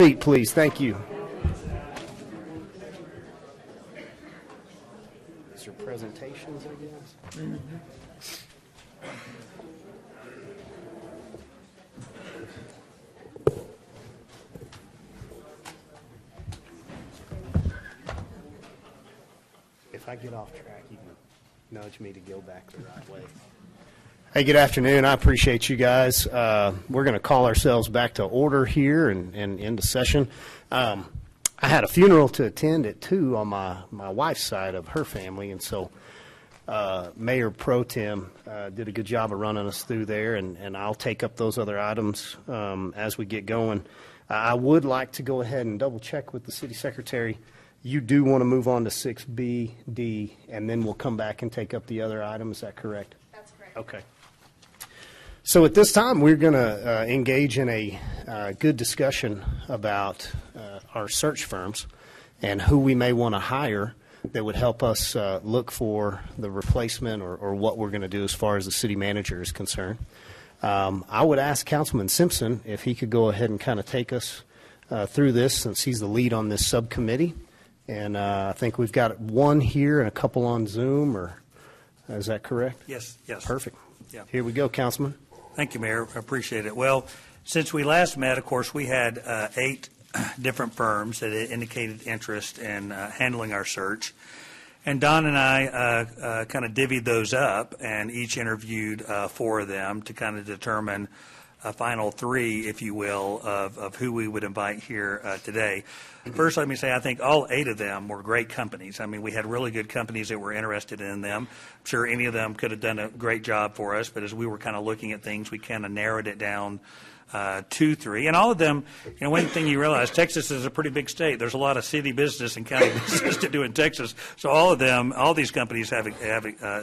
Please, thank you. These are presentations, I guess. Mm-hmm. If I get off track, you can nudge me to go back the right way. Hey, good afternoon. I appreciate you guys. We're going to call ourselves back to order here and into session. I had a funeral to attend at 2 on my wife's side of her family, and so Mayor Pro Tem did a good job of running us through there, and I'll take up those other items as we get going. I would like to go ahead and double check with the city secretary. You do want to move on to 6B, D, and then we'll come back and take up the other item. Is that correct? That's correct. Okay. So at this time, we're going to engage in a good discussion about our search firms and who we may want to hire that would help us look for the replacement or what we're going to do as far as the city manager is concerned. I would ask Councilman Simpson if he could go ahead and kind of take us through this, since he's the lead on this subcommittee. And I think we've got one here and a couple on Zoom, or is that correct? Yes. Perfect. Yeah. Here we go, Councilman. Thank you, Mayor. I appreciate it. Well, since we last met, of course, we had 8 different firms that indicated interest in handling our search. And Don and I kind of divvied those up and each interviewed 4 of them to kind of determine a final 3, if you will, of who we would invite here today. First, let me say I think all 8 of them were great companies. I mean, we had really good companies that were interested in them. I'm sure any of them could have done a great job for us, but as we were kind of looking at things, we kind of narrowed it down 2, 3. And all of them, one thing you realize, Texas is a pretty big state. There's a lot of city business and county business to do in Texas. So all these companies have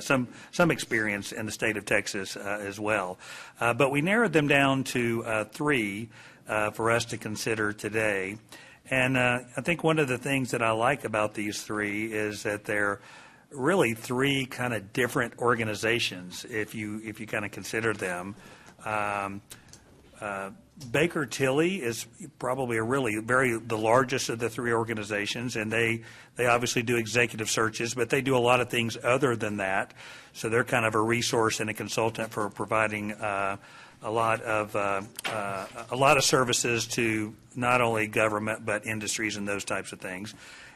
some experience in the state of Texas as well. But we narrowed them down to 3 for us to consider today. And I think one of the things that I like about these 3 is that they're really 3 kind of different organizations if you kind of consider them. Baker Tilly is probably the largest of the 3 organizations, and they obviously do executive searches, but they do a lot of things other than that. So they're kind of a resource and a consultant for providing a lot of services to not only government but industries and those types of things.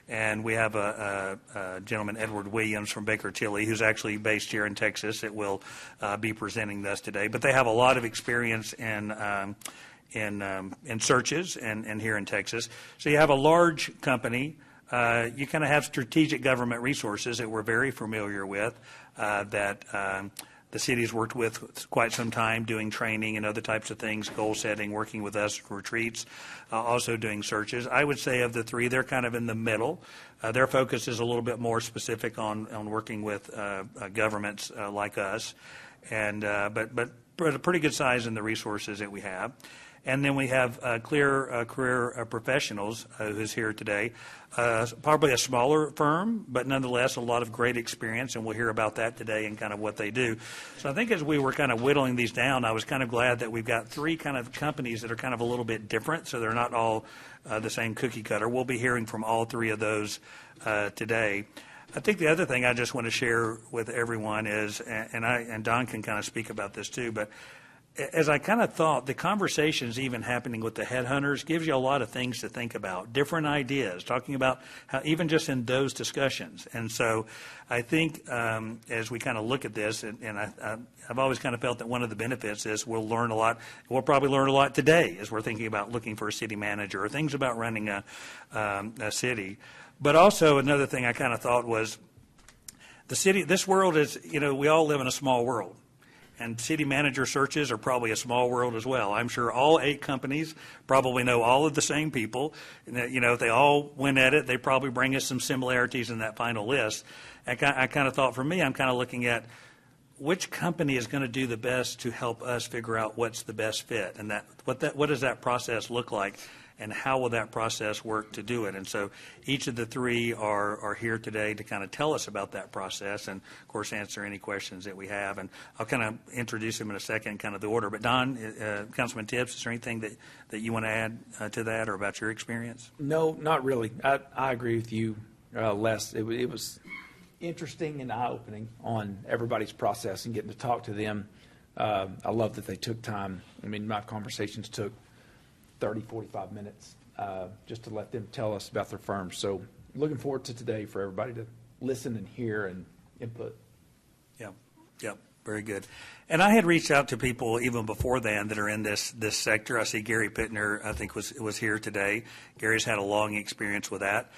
And we have a gentleman, Edward Williams from Baker Tilly, who's actually based here in Texas, that will be presenting this today. But they have a lot of experience in searches and here in Texas. So you have a large company. You kind of have strategic government resources that we're very familiar with that the city's worked with quite some time doing training and other types of things, goal setting, working with us, retreats, also doing searches. I would say of the 3, they're kind of in the middle. Their focus is a little bit more specific on working with governments like us, and but a pretty good size in the resources that we have. And then we have Clear Career Professionals, who's here today. Probably a smaller firm, but nonetheless a lot of great experience, and we'll hear about that today and kind of what they do. So I think as we were kind of whittling these down, I was kind of glad that we've got 3 kind of companies that are kind of a little bit different, so they're not all the same cookie cutter. We'll be hearing from all 3 of those today. I think the other thing I just want to share with everyone is, and Don can kind of speak about this too, but as I kind of thought, the conversations even happening with the headhunters gives you a lot of things to think about, different ideas, talking about how even just in those discussions. And so I think as we kind of look at this, and I've always kind of felt that one of the benefits is we'll learn a lot. We'll probably learn a lot today as we're thinking about looking for a city manager or things about running a city. But also another thing I kind of thought was the city, this world is, we all live in a small world. And city manager searches are probably a small world as well. I'm sure all 8 companies probably know all of the same people. If they all went at it, they probably bring us some similarities in that final list. I kind of thought, for me, I'm kind of looking at which company is going to do the best to help us figure out what's the best fit, and what does that process look like. and how will that process work to do it? And so each of the three are here today to kind of tell us about that process and, of course, answer any questions that we have. And I'll kind of introduce them in a second, kind of the order. But Don, Councilman Tibbs, is there anything that you want to add to that or about your experience? No, not really. I agree with you, Les. It was interesting and eye-opening on everybody's process and getting to talk to them. I love that they took time. I mean, my conversations took 30, 45 minutes just to let them tell us about their firms. So looking forward to today for everybody to listen and hear and input. Yep, very good. And I had reached out to people even before then that are in this sector. I see Gary Pittner, I think, was here today. Gary's had a long experience with that.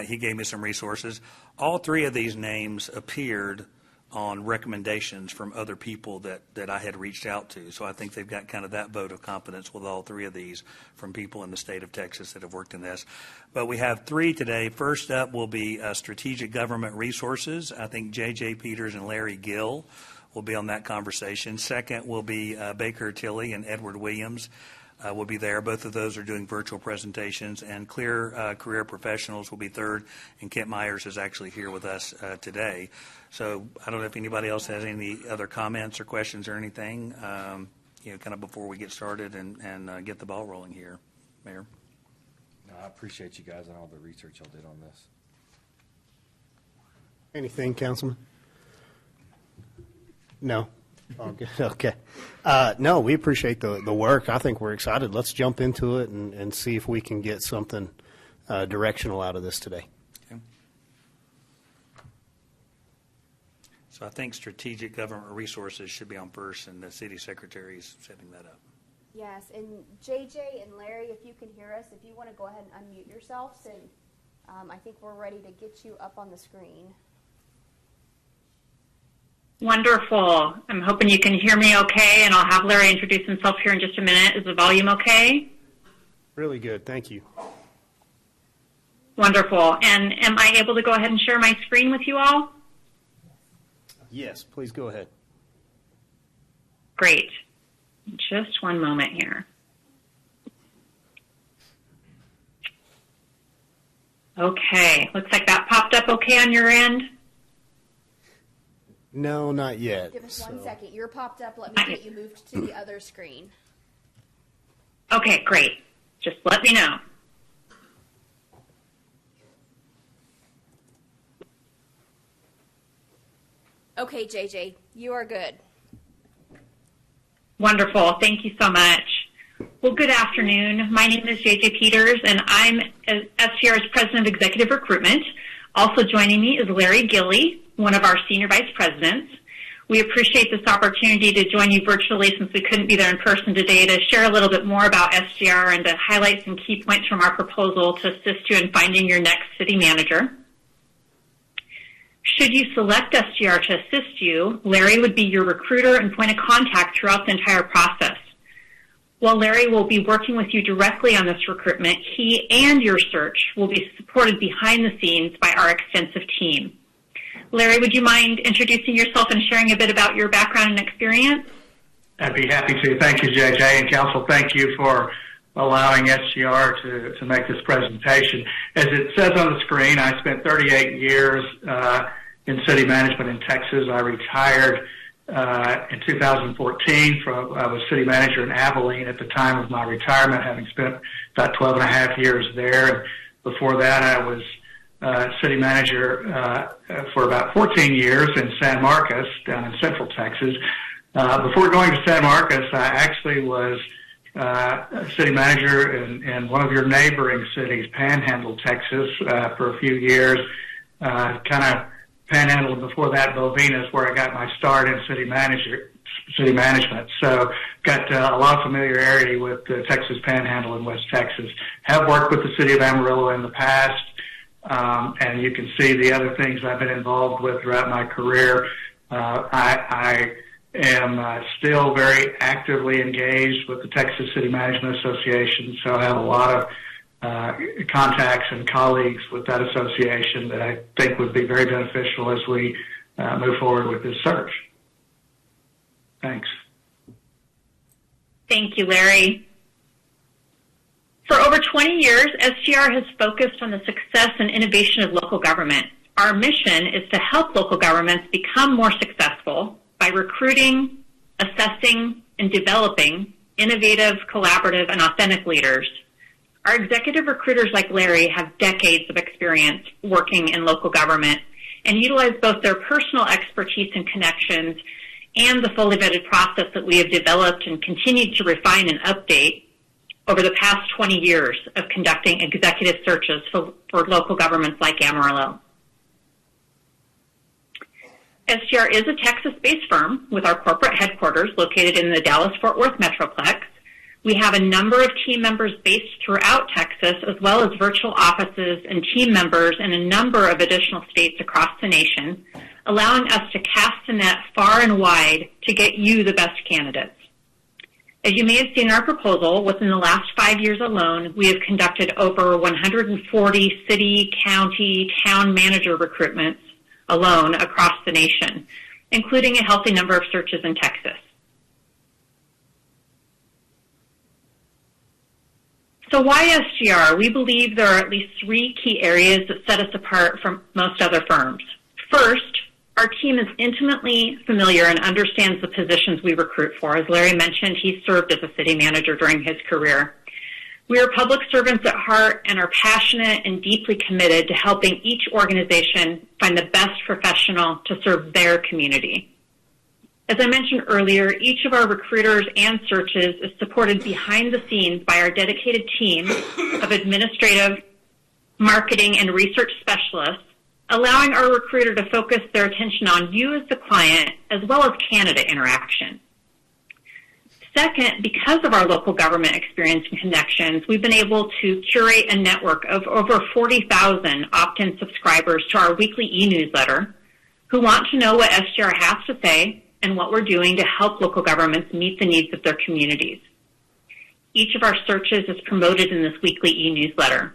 He gave me some resources. All three of these names appeared on recommendations from other people that I had reached out to. So I think they've got kind of that vote of confidence with all three of these from people in the state of Texas that have worked in this. But we have three today. First up will be Strategic Government Resources. I think J.J. Peters and Larry Gill will be on that conversation. Second will be Baker Tilley and Edward Williams. Will be there. Both of those are doing virtual presentations. And Clear Career Professionals will be third, and Kent Myers is actually here with us today. So I don't know if anybody else has any other comments or questions or anything, kind of before we get started and get the ball rolling here. Mayor? No, I appreciate you guys and all the research y'all did on this. Anything, Councilman? No? Oh, good. Okay. No, we appreciate the work. I think we're excited. Let's jump into it and see if we can get something directional out of this today. Okay. So I think Strategic Government Resources should be on first, and the city secretary is setting that up. Yes, and JJ and Larry, if you can hear us, if you want to go ahead and unmute yourselves, and I think we're ready to get you up on the screen. Wonderful. I'm hoping you can hear me okay, and I'll have Larry introduce himself here in just a minute. Is the volume okay? Really good. Thank you. Wonderful. And am I able to go ahead and share my screen with you all? Yes, please go ahead. Great. Just one moment here. Okay. Looks like that popped up okay on your end. No, not yet. Give us 1 second. You're popped up. Let me get you moved to the other screen. Okay, great. Just let me know. Okay, JJ, you are good. Wonderful. Thank you so much. Well, good afternoon. My name is JJ Peters, and I'm SGR's President of Executive Recruitment. Also joining me is Larry Gilley, one of our Senior Vice Presidents. We appreciate this opportunity to join you virtually since we couldn't be there in person today to share a little bit more about SGR and to highlight some key points from our proposal to assist you in finding your next city manager. Should you select SGR to assist you, Larry would be your recruiter and point of contact throughout the entire process. While Larry will be working with you directly on this recruitment, he and your search will be supported behind the scenes by our extensive team. Larry, would you mind introducing yourself and sharing a bit about your background and experience? I'd be happy to. Thank you, JJ, and Council. Thank you for allowing SGR to make this presentation. As it says on the screen, I spent 38 years in city management in Texas. I retired in 2014. I was city manager in Abilene at the time of my retirement, having spent about 12 and a half years there. And before that, I was city manager for about 14 years in San Marcos down in central Texas. Before going to San Marcos, I actually was city manager in one of your neighboring cities, Panhandle, Texas, for a few years. Kind of Panhandle before that, Bovina is where I got my start in city management. So got a lot of familiarity with the Texas Panhandle in West Texas. Have worked with the city of Amarillo in the past, and you can see the other things I've been involved with throughout my career. I am still very actively engaged with the Texas City Management Association, so I have a lot of contacts and colleagues with that association that I think would be very beneficial as we move forward with this search. Thanks. Thank you, Larry. For over 20 years, SGR has focused on the success and innovation of local government. Our mission is to help local governments become more successful by recruiting, assessing, and developing innovative, collaborative, and authentic leaders. Our executive recruiters like Larry have decades of experience working in local government and utilize both their personal expertise and connections and the fully vetted process that we have developed and continued to refine and update over the past 20 years of conducting executive searches for local governments like Amarillo. SGR is a Texas-based firm with our corporate headquarters located in the Dallas-Fort Worth Metroplex. We have a number of team members based throughout Texas, as well as virtual offices and team members in a number of additional states across the nation, allowing us to cast the net far and wide to get you the best candidates. As you may have seen in our proposal, within the last 5 years alone, we have conducted over 140 city, county, town manager recruitments alone across the nation, including a healthy number of searches in Texas. So why SGR? We believe there are at least 3 key areas that set us apart from most other firms. First, our team is intimately familiar and understands the positions we recruit for. As Larry mentioned, he served as a city manager during his career. We are public servants at heart and are passionate and deeply committed to helping each organization find the best professional to serve their community. As I mentioned earlier, each of our recruiters and searches is supported behind the scenes by our dedicated team of administrative, marketing, and research specialists, allowing our recruiter to focus their attention on you as the client as well as candidate interaction. Second, because of our local government experience and connections, we've been able to curate a network of over 40,000 opt-in subscribers to our weekly e-newsletter who want to know what SGR has to say and what we're doing to help local governments meet the needs of their communities. Each of our searches is promoted in this weekly e-newsletter.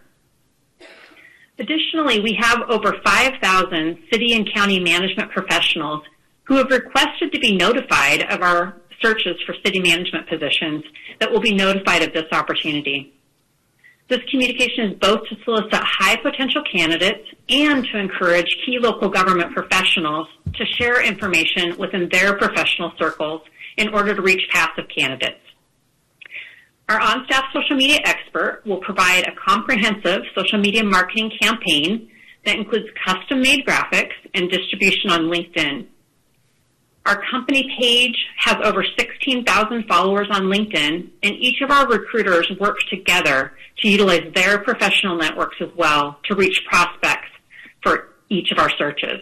Additionally, we have over 5,000 city and county management professionals who have requested to be notified of our searches for city management positions that will be notified of this opportunity. This communication is both to solicit high potential candidates and to encourage key local government professionals to share information within their professional circles in order to reach passive candidates. Our on-staff social media expert will provide a comprehensive social media marketing campaign that includes custom-made graphics and distribution on LinkedIn. Our company page has over 16,000 followers on LinkedIn, and each of our recruiters works together to utilize their professional networks as well to reach prospects for each of our searches.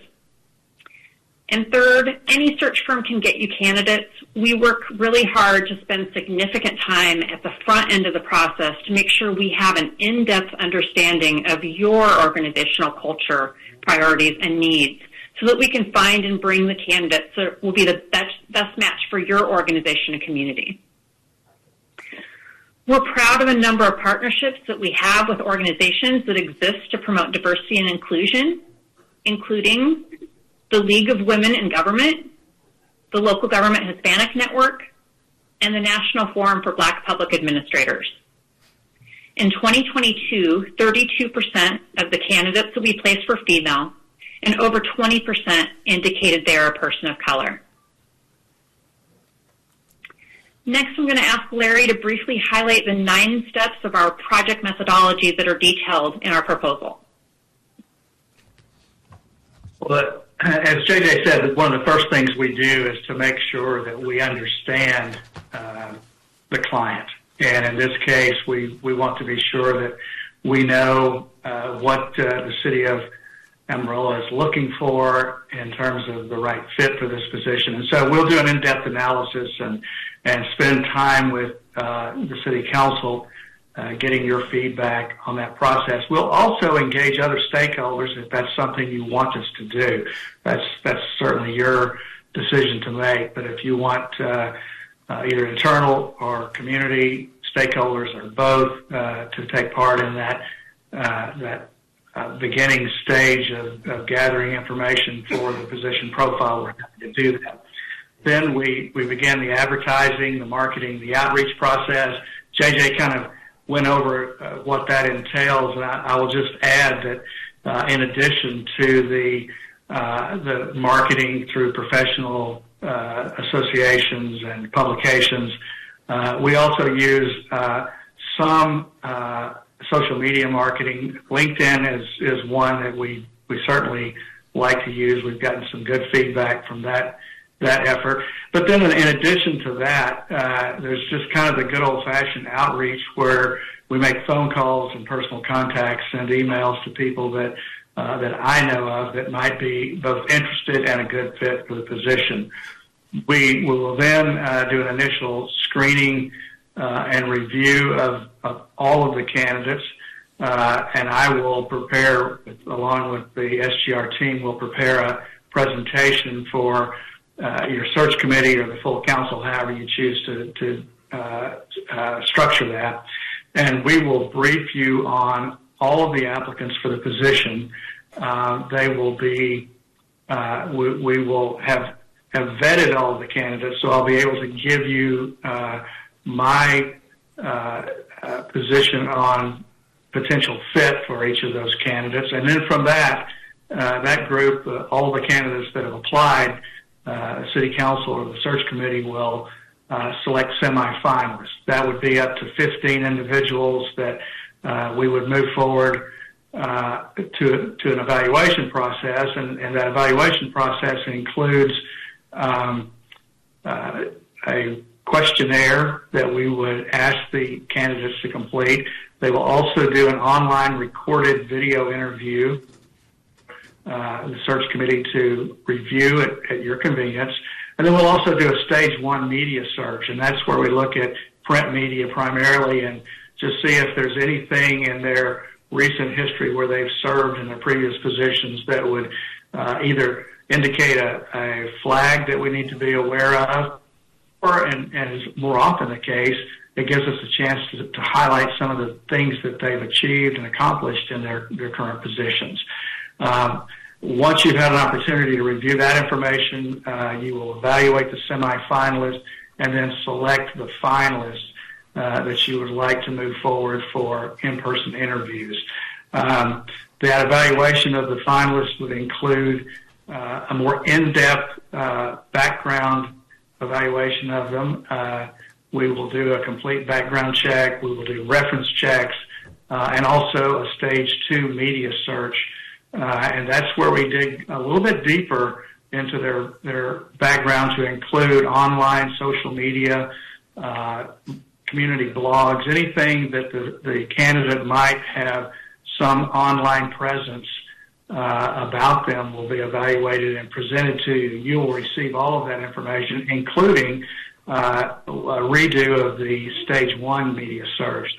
And third, any search firm can get you candidates. We work really hard to spend significant time at the front end of the process to make sure we have an in-depth understanding of your organizational culture, priorities, and needs, so that we can find and bring the candidates that will be the best match for your organization and community. We're proud of a number of partnerships that we have with organizations that exist to promote diversity and inclusion, including the League of Women in Government, the Local Government Hispanic Network, and the National Forum for Black Public Administrators. In 2022, 32% of the candidates that we placed were female, and over 20% indicated they are a person of color. Next, I'm going to ask Larry to briefly highlight the 9 steps of our project methodology that are detailed in our proposal. Well, as JJ said, one of the first things we do is to make sure that we understand the client. And in this case, we want to be sure that we know what the city of Amarillo is looking for in terms of the right fit for this position. And so we'll do an in-depth analysis and spend time with the city council getting your feedback on that process. We'll also engage other stakeholders if that's something you want us to do. That's certainly your decision to make. But if you want either internal or community stakeholders or both to take part in that beginning stage of gathering information for the position profile, we're happy to do that. Then we begin the advertising, the marketing, the outreach process. JJ kind of went over what that entails, and I will just add that in addition to the marketing through professional associations and publications, we also use some social media marketing. LinkedIn is one that we certainly like to use. We've gotten some good feedback from that effort. But then in addition to that, there's just kind of the good old-fashioned outreach where we make phone calls and personal contacts, send emails to people that I know of that might be both interested and a good fit for the position. We will then do an initial screening and review of all of the candidates, and I will prepare, along with the SGR team, will prepare a presentation for your search committee or the full council, however you choose to structure that. And we will brief you on all of the applicants for the position. They will be, we will have vetted all of the candidates, so I'll be able to give you my position on potential fit for each of those candidates. And then from that group, all the candidates that have applied, City Council or the search committee will select semifinalists. That would be up to 15 individuals that we would move forward to an evaluation process, and that evaluation process includes a questionnaire that we would ask the candidates to complete. They will also do an online recorded video interview, the search committee to review at your convenience. And then we'll also do a stage 1 media search, and that's where we look at print media primarily and just see if there's anything in their recent history where they've served in their previous positions that would either indicate a flag that we need to be aware of, or, and is more often the case, it gives us a chance to highlight some of the things that they've achieved and accomplished in their current positions. Once you've had an opportunity to review that information, you will evaluate the semifinalists and then select the finalists that you would like to move forward for in-person interviews. That evaluation of the finalists would include a more in-depth background evaluation of them. We will do a complete background check. We will do reference checks, and also a stage 2 media search. And that's where we dig a little bit deeper into their background to include online social media, community blogs, anything that the candidate might have some online presence about them will be evaluated and presented to you. You will receive all of that information, including a redo of the stage 1 media search.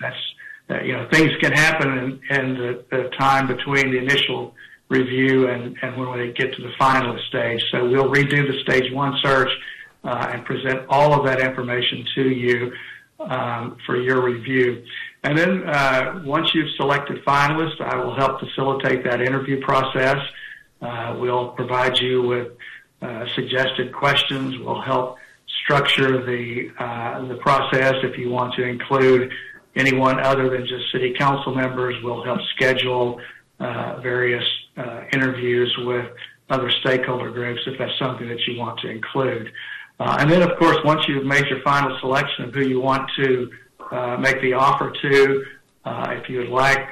Things can happen in the time between the initial review and when we get to the finalist stage. So we'll redo the stage 1 search and present all of that information to you for your review. And then once you've selected finalists, I will help facilitate that interview process. We'll provide you with suggested questions. We'll help structure the process. If you want to include anyone other than just city council members, we'll help schedule various interviews with other stakeholder groups if that's something that you want to include. And then, of course, once you've made your final selection of who you want to make the offer to, if you would like,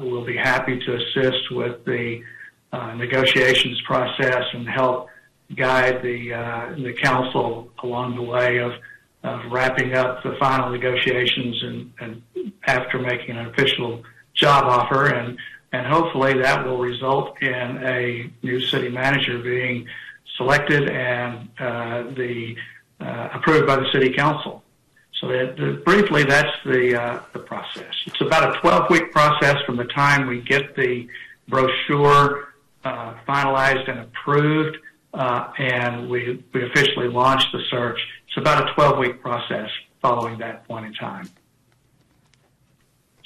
we'll be happy to assist with the negotiations process and help guide the council along the way of wrapping up the final negotiations and after making an official job offer. And hopefully that will result in a new city manager being selected and approved by the city council. So briefly, that's the process. It's about a 12-week process from the time we get the brochure finalized and approved, and we officially launch the search. It's about a 12-week process following that point in time.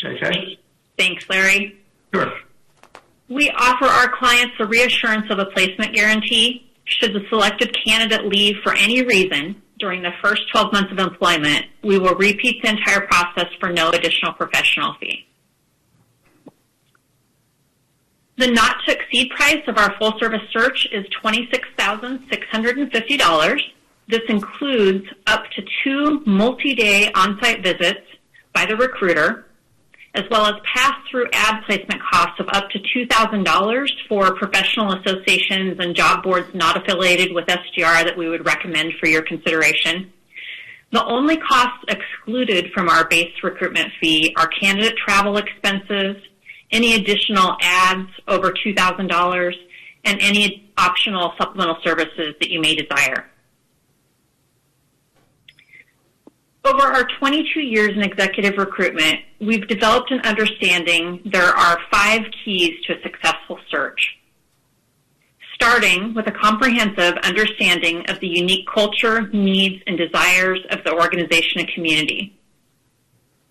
JJ? Thanks, Larry. Sure. We offer our clients the reassurance of a placement guarantee. Should the selected candidate leave for any reason during the first 12 months of employment, we will repeat the entire process for no additional professional fee. The not-to-exceed price of our full-service search is $26,650. This includes up to 2 multi-day on-site visits by the recruiter, as well as pass-through ad placement costs of up to $2,000 for professional associations and job boards not affiliated with SGR that we would recommend for your consideration. The only costs excluded from our base recruitment fee are candidate travel expenses, any additional ads over $2,000, and any optional supplemental services that you may desire. Over our 22 years in executive recruitment, we've developed an understanding there are 5 keys to a successful search. Starting with a comprehensive understanding of the unique culture, needs, and desires of the organization and community,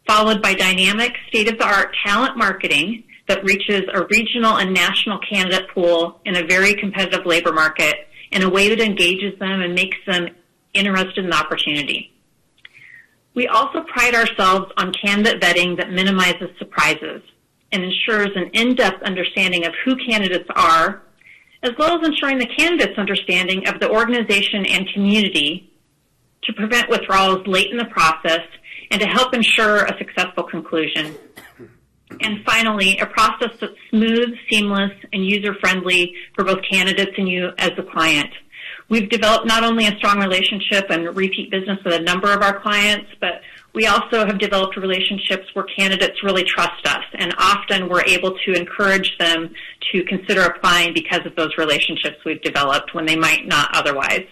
followed by dynamic, state-of-the-art talent marketing that reaches a regional and national candidate pool in a very competitive labor market in a way that engages them and makes them interested in the opportunity. We also pride ourselves on candidate vetting that minimizes surprises and ensures an in-depth understanding of who candidates are, as well as ensuring the candidate's understanding of the organization and community to prevent withdrawals late in the process and to help ensure a successful conclusion. And finally, a process that's smooth, seamless, and user-friendly for both candidates and you as the client. We've developed not only a strong relationship and repeat business with a number of our clients, but we also have developed relationships where candidates really trust us, and often we're able to encourage them to consider applying because of those relationships we've developed when they might not otherwise.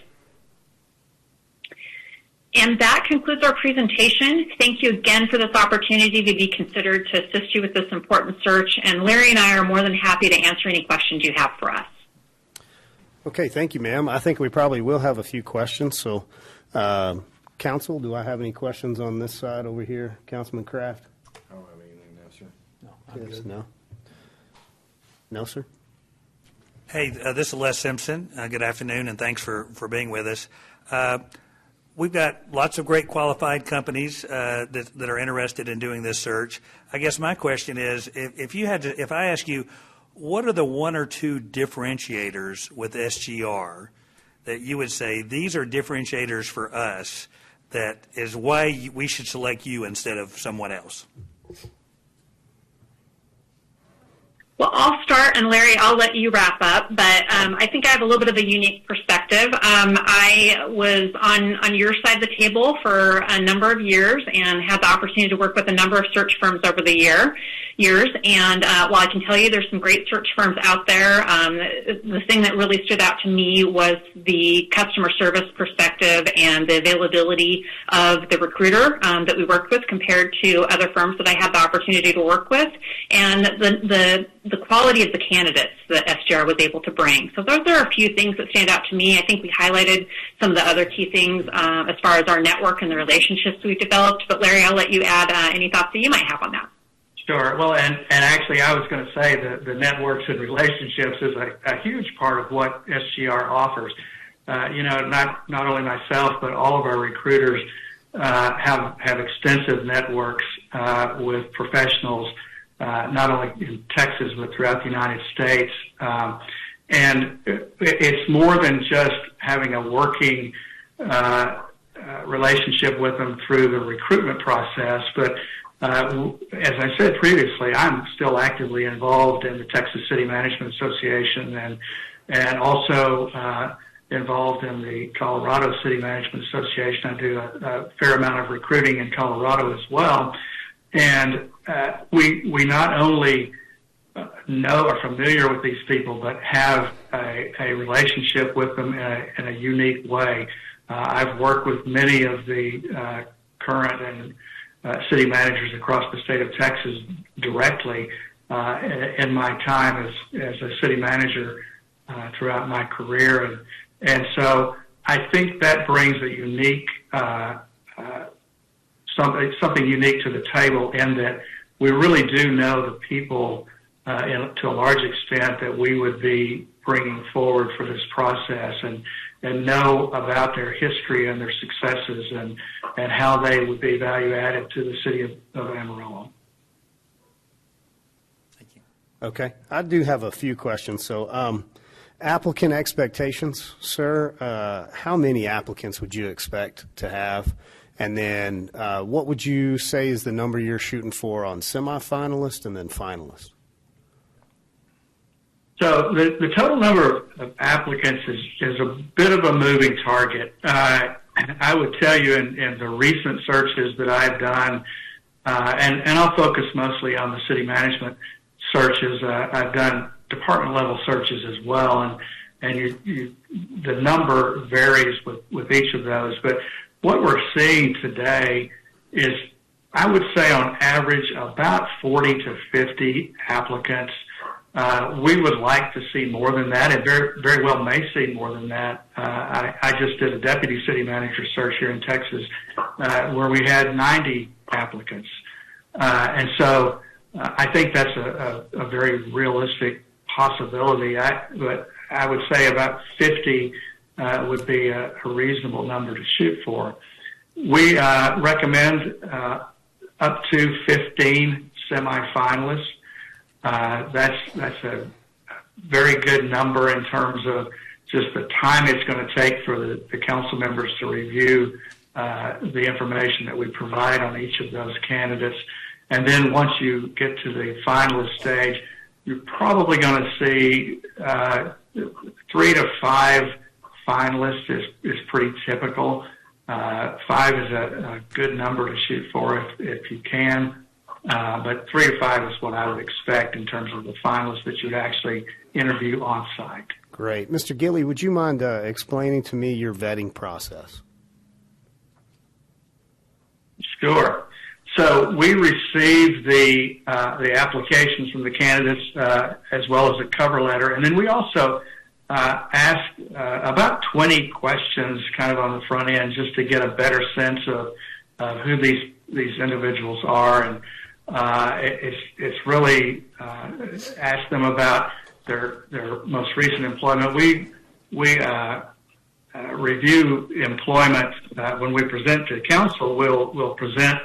And that concludes our presentation. Thank you again for this opportunity to be considered to assist you with this important search, and Larry and I are more than happy to answer any questions you have for us. Okay, thank you, ma'am. I think we probably will have a few questions. So, council, do I have any questions on this side over here? Councilman Kraft? I don't have anything, no, sir. No. Yes, no? No, sir? Hey, this is Les Simpson. Good afternoon, and thanks for being with us. We've got lots of great qualified companies that are interested in doing this search. I guess my question is, if I ask you, what are the 1 or 2 differentiators with SGR that you would say these are differentiators for us that is why we should select you instead of someone else? Well, I'll start, and Larry, I'll let you wrap up, but I think I have a little bit of a unique perspective. I was on your side of the table for a number of years and had the opportunity to work with a number of search firms over the years, and while I can tell you there's some great search firms out there, the thing that really stood out to me was the customer service perspective and the availability of the recruiter that we worked with compared to other firms that I had the opportunity to work with, and the quality of the candidates that SGR was able to bring. So those are a few things that stand out to me. I think we highlighted some of the other key things as far as our network and the relationships we've developed. But Larry, I'll let you add any thoughts that you might have on that. Sure. Well, and actually I was going to say that the networks and relationships is a huge part of what SGR offers. Not only myself, but all of our recruiters have extensive networks with professionals not only in Texas, but throughout the United States. And it's more than just having a working relationship with them through the recruitment process. But as I said previously, I'm still actively involved in the Texas City Management Association and also involved in the Colorado City Management Association. I do a fair amount of recruiting in Colorado as well. And we not only are familiar with these people, but have a relationship with them in a unique way. I've worked with many of the current and city managers across the state of Texas directly in my time as a city manager throughout my career. And so I think that brings a unique something unique to the table in that we really do know the people to a large extent that we would be bringing forward for this process. and know about their history and their successes and how they would be value added to the city of Amarillo. Okay. I do have a few questions. So applicant expectations, sir, how many applicants would you expect to have? And then what would you say is the number you're shooting for on semifinalists and then finalists? So the total number of applicants is a bit of a moving target. I would tell you in the recent searches that I've done, and I'll focus mostly on the city management searches. I've done department level searches as well, and the number varies with each of those. But what we're seeing today is, I would say on average, about 40 to 50 applicants. We would like to see more than that, and very well may see more than that. I just did a deputy city manager search here in Texas where we had 90 applicants. And so I think that's a very realistic possibility. But I would say about 50 would be a reasonable number to shoot for. We recommend up to 15 semifinalists. That's a very good number in terms of just the time it's going to take for the council members to review the information that we provide on each of those candidates. And then once you get to the finalist stage, you're probably going to see 3 to 5 finalists is pretty typical. 5 is a good number to shoot for if you can. But 3 to 5 is what I would expect in terms of the finalists that you'd actually interview on site. Great. Mr. Gilley, would you mind explaining to me your vetting process? Sure. So we receive the applications from the candidates as well as a cover letter, and then we also ask about 20 questions kind of on the front end just to get a better sense of who these individuals are, and it's really ask them about their most recent employment. We review employment when we present to council. We'll present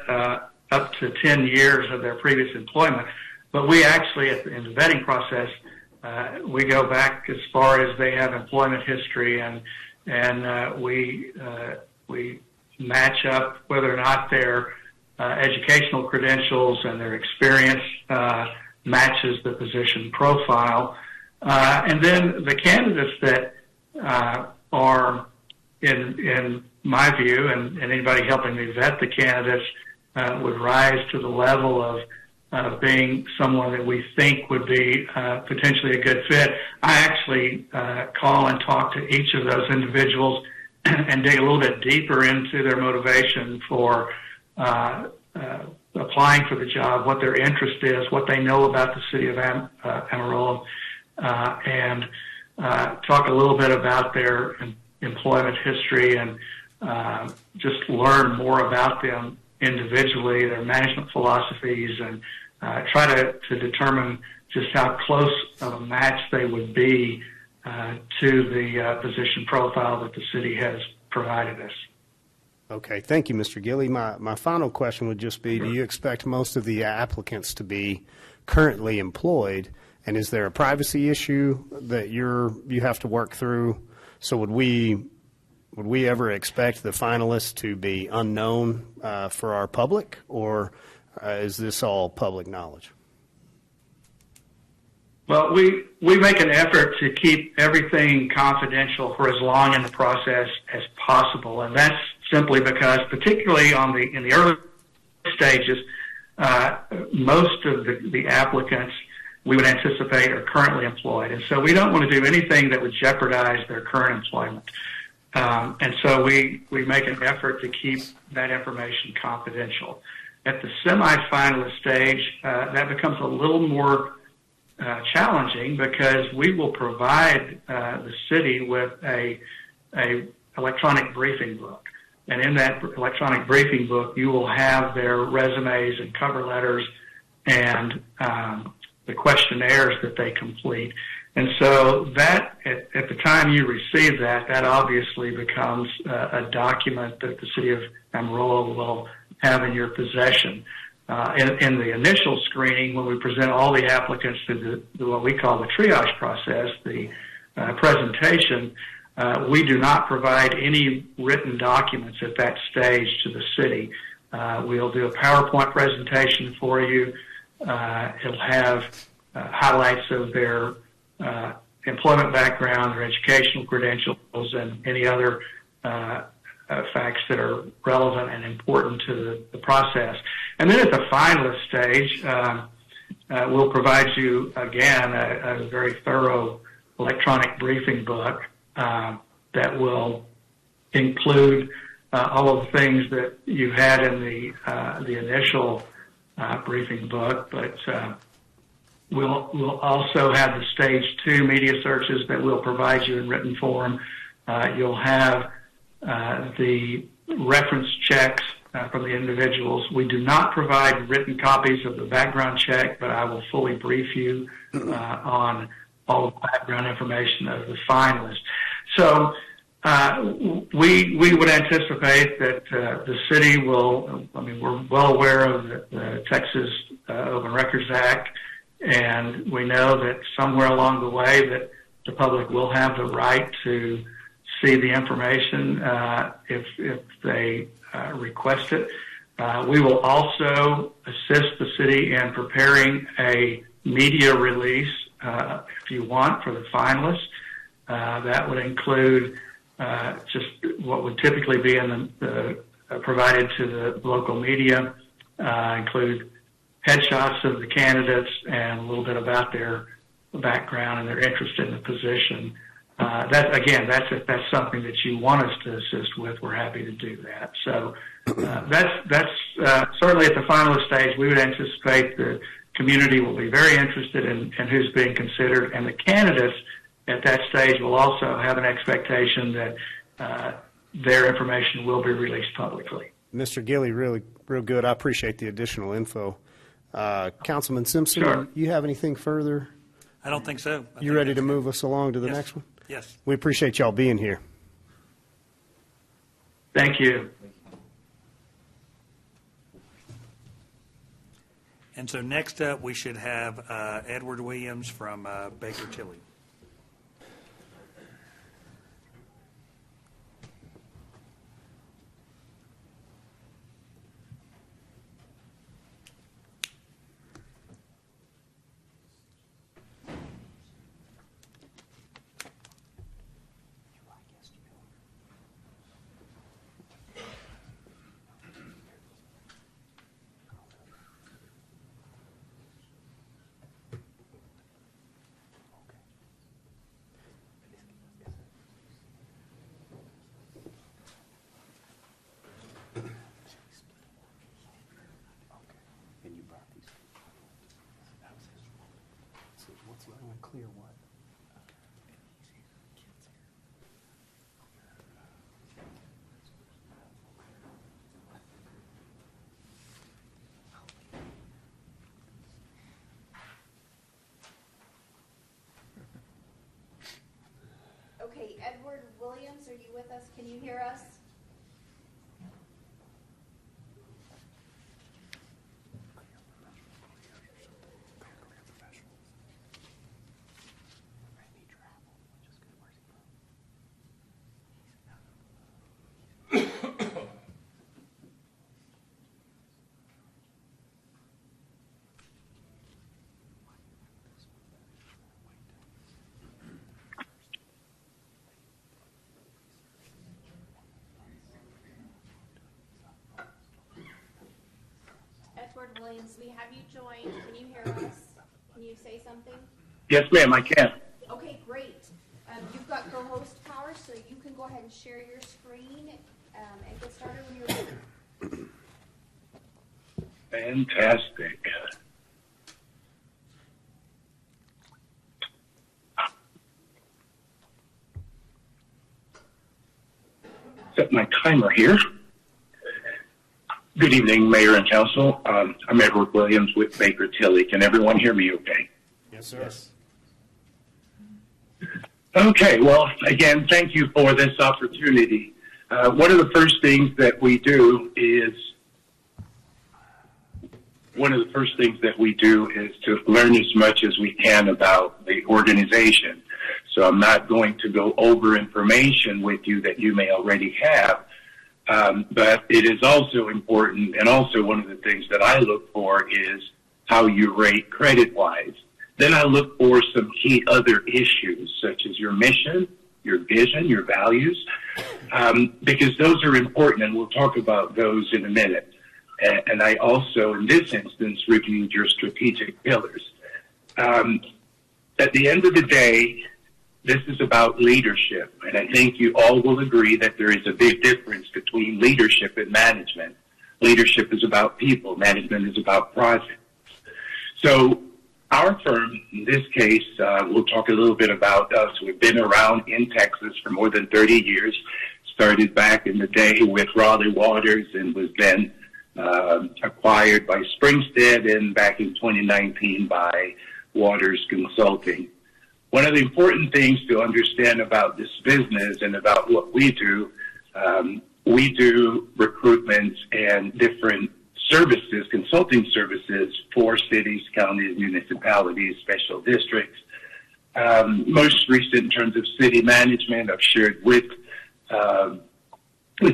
up to 10 years of their previous employment, but we actually in the vetting process we go back as far as they have employment history, and we match up whether or not their educational credentials and their experience matches the position profile. And then the candidates that are, in my view, and anybody helping me vet the candidates, would rise to the level of being someone that we think would be potentially a good fit. I actually call and talk to each of those individuals and dig a little bit deeper into their motivation for applying for the job, what their interest is, what they know about the city of Amarillo, and talk a little bit about their employment history and just learn more about them individually, their management philosophies, and try to determine just how close of a match they would be to the position profile that the city has provided us. Okay, thank you, Mr. Gilley. My final question would just be, do you expect most of the applicants to be currently employed, and is there a privacy issue that you have to work through? So would we ever expect the finalists to be unknown for our public, or is this all public knowledge? Well, we make an effort to keep everything confidential for as long in the process as possible, and that's simply because, particularly in the early stages, most of the applicants we would anticipate are currently employed, and so we don't want to do anything that would jeopardize their current employment. And so we make an effort to keep that information confidential. At the semifinalist stage, that becomes a little more challenging because we will provide the city with a electronic briefing book. And in that electronic briefing book, you will have their resumes and cover letters and the questionnaires that they complete. And so that, at the time you receive that, that obviously becomes a document that the City of Amarillo will have in your possession. In the initial screening, when we present all the applicants to what we call the triage process, the presentation, we do not provide any written documents at that stage to the city. We'll do a PowerPoint presentation for you. It'll have highlights of their employment background, their educational credentials, and any other facts that are relevant and important to the process. And then at the finalist stage, we'll provide you, again, a very thorough electronic briefing book that will include all of the things that you had in the initial briefing book, but we'll also have the stage 2 media searches that we'll provide you in written form. You'll have the reference checks from the individuals. We do not provide written copies of the background check, but I will fully brief you on all the background information of the finalists. So we would anticipate that the city will, we're well aware of the Texas Open Records Act, and we know that somewhere along the way that the public will have the right to see the information if they request it. We will also assist the city in preparing a media release, if you want, for the finalists. That would include just what would typically be in provided to the local media, include headshots of the candidates and a little bit about their background and their interest in the position. If that's something that you want us to assist with, we're happy to do that. So that's certainly at the finalist stage. We would anticipate the community will be very interested in who's being considered, and the candidates at that stage will also have an expectation that their information will be released publicly. Mr. Gilley, really real good. I appreciate the additional info. Councilman Simpson, Sure. You have anything further? I don't think so. You ready to move us along to the next one? Yes. We appreciate y'all being here. Thank you. And so next up, we should have Edward Williams from Baker Tilly. Okay, Edward Williams, are you with us? Can you hear us? Edward Williams, we have you joined. Can you hear us? Can you say something? Yes, ma'am, I can. Okay, great. You've got co-host power, so you can go ahead and share your screen and get started when you're ready. Fantastic. Set my timer here. Good evening, Mayor and Council. I'm Edward Williams with Baker Tilly. Can everyone hear me okay? Yes, sir. Yes. Okay, well, again, thank you for this opportunity. One of the first things that we do is to learn as much as we can about the organization. So I'm not going to go over information with you that you may already have, but it is also important, and also one of the things that I look for is how you rate credit-wise. Then I look for some key other issues, such as your mission, your vision, your values, because those are important, and we'll talk about those in a minute. And I also, in this instance, reviewed your strategic pillars. At the end of the day, this is about leadership, and I think you all will agree that there is a big difference between leadership and management. Leadership is about people. Management is about projects. So our firm, in this case, we'll talk a little bit about us. We've been around in Texas for more than 30 years, started back in the day with Raleigh Waters and was then acquired by Springstead and back in 2019 by Waters Consulting. One of the important things to understand about this business and about what we do recruitment and different services, consulting services for cities, counties, municipalities, special districts. Most recent in terms of city management, I've shared with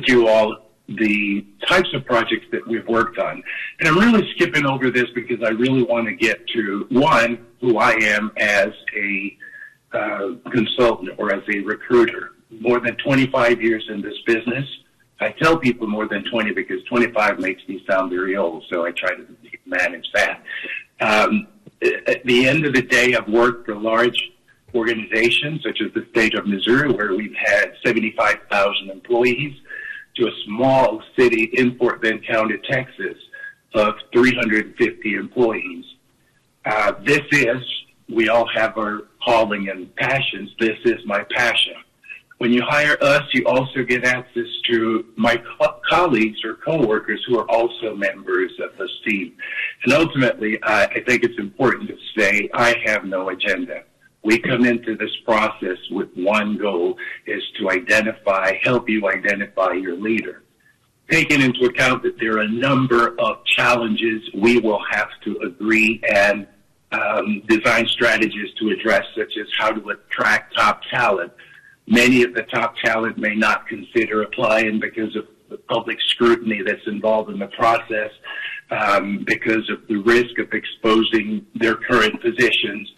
you all the types of projects that we've worked on. And I'm really skipping over this because I really want to get to, one, who I am as a consultant or as a recruiter. More than 25 years in this business. I tell people more than 20 because 25 makes me sound very old, so I try to manage that. At the end of the day, I've worked for large organizations such as the state of Missouri, where we've had 75,000 employees, to a small city in Fort Bend County, Texas, of 350 employees. We all have our calling and passions. This is my passion. When you hire us, you also get access to my colleagues or coworkers who are also members of this team. And ultimately, I think it's important to say I have no agenda. We come into this process with one goal, is to help you identify your leader. Taking into account that there are a number of challenges we will have to agree and design strategies to address, such as how to attract top talent. Many of the top talent may not consider applying because of the public scrutiny that's involved in the process, because of the risk of exposing their current positions.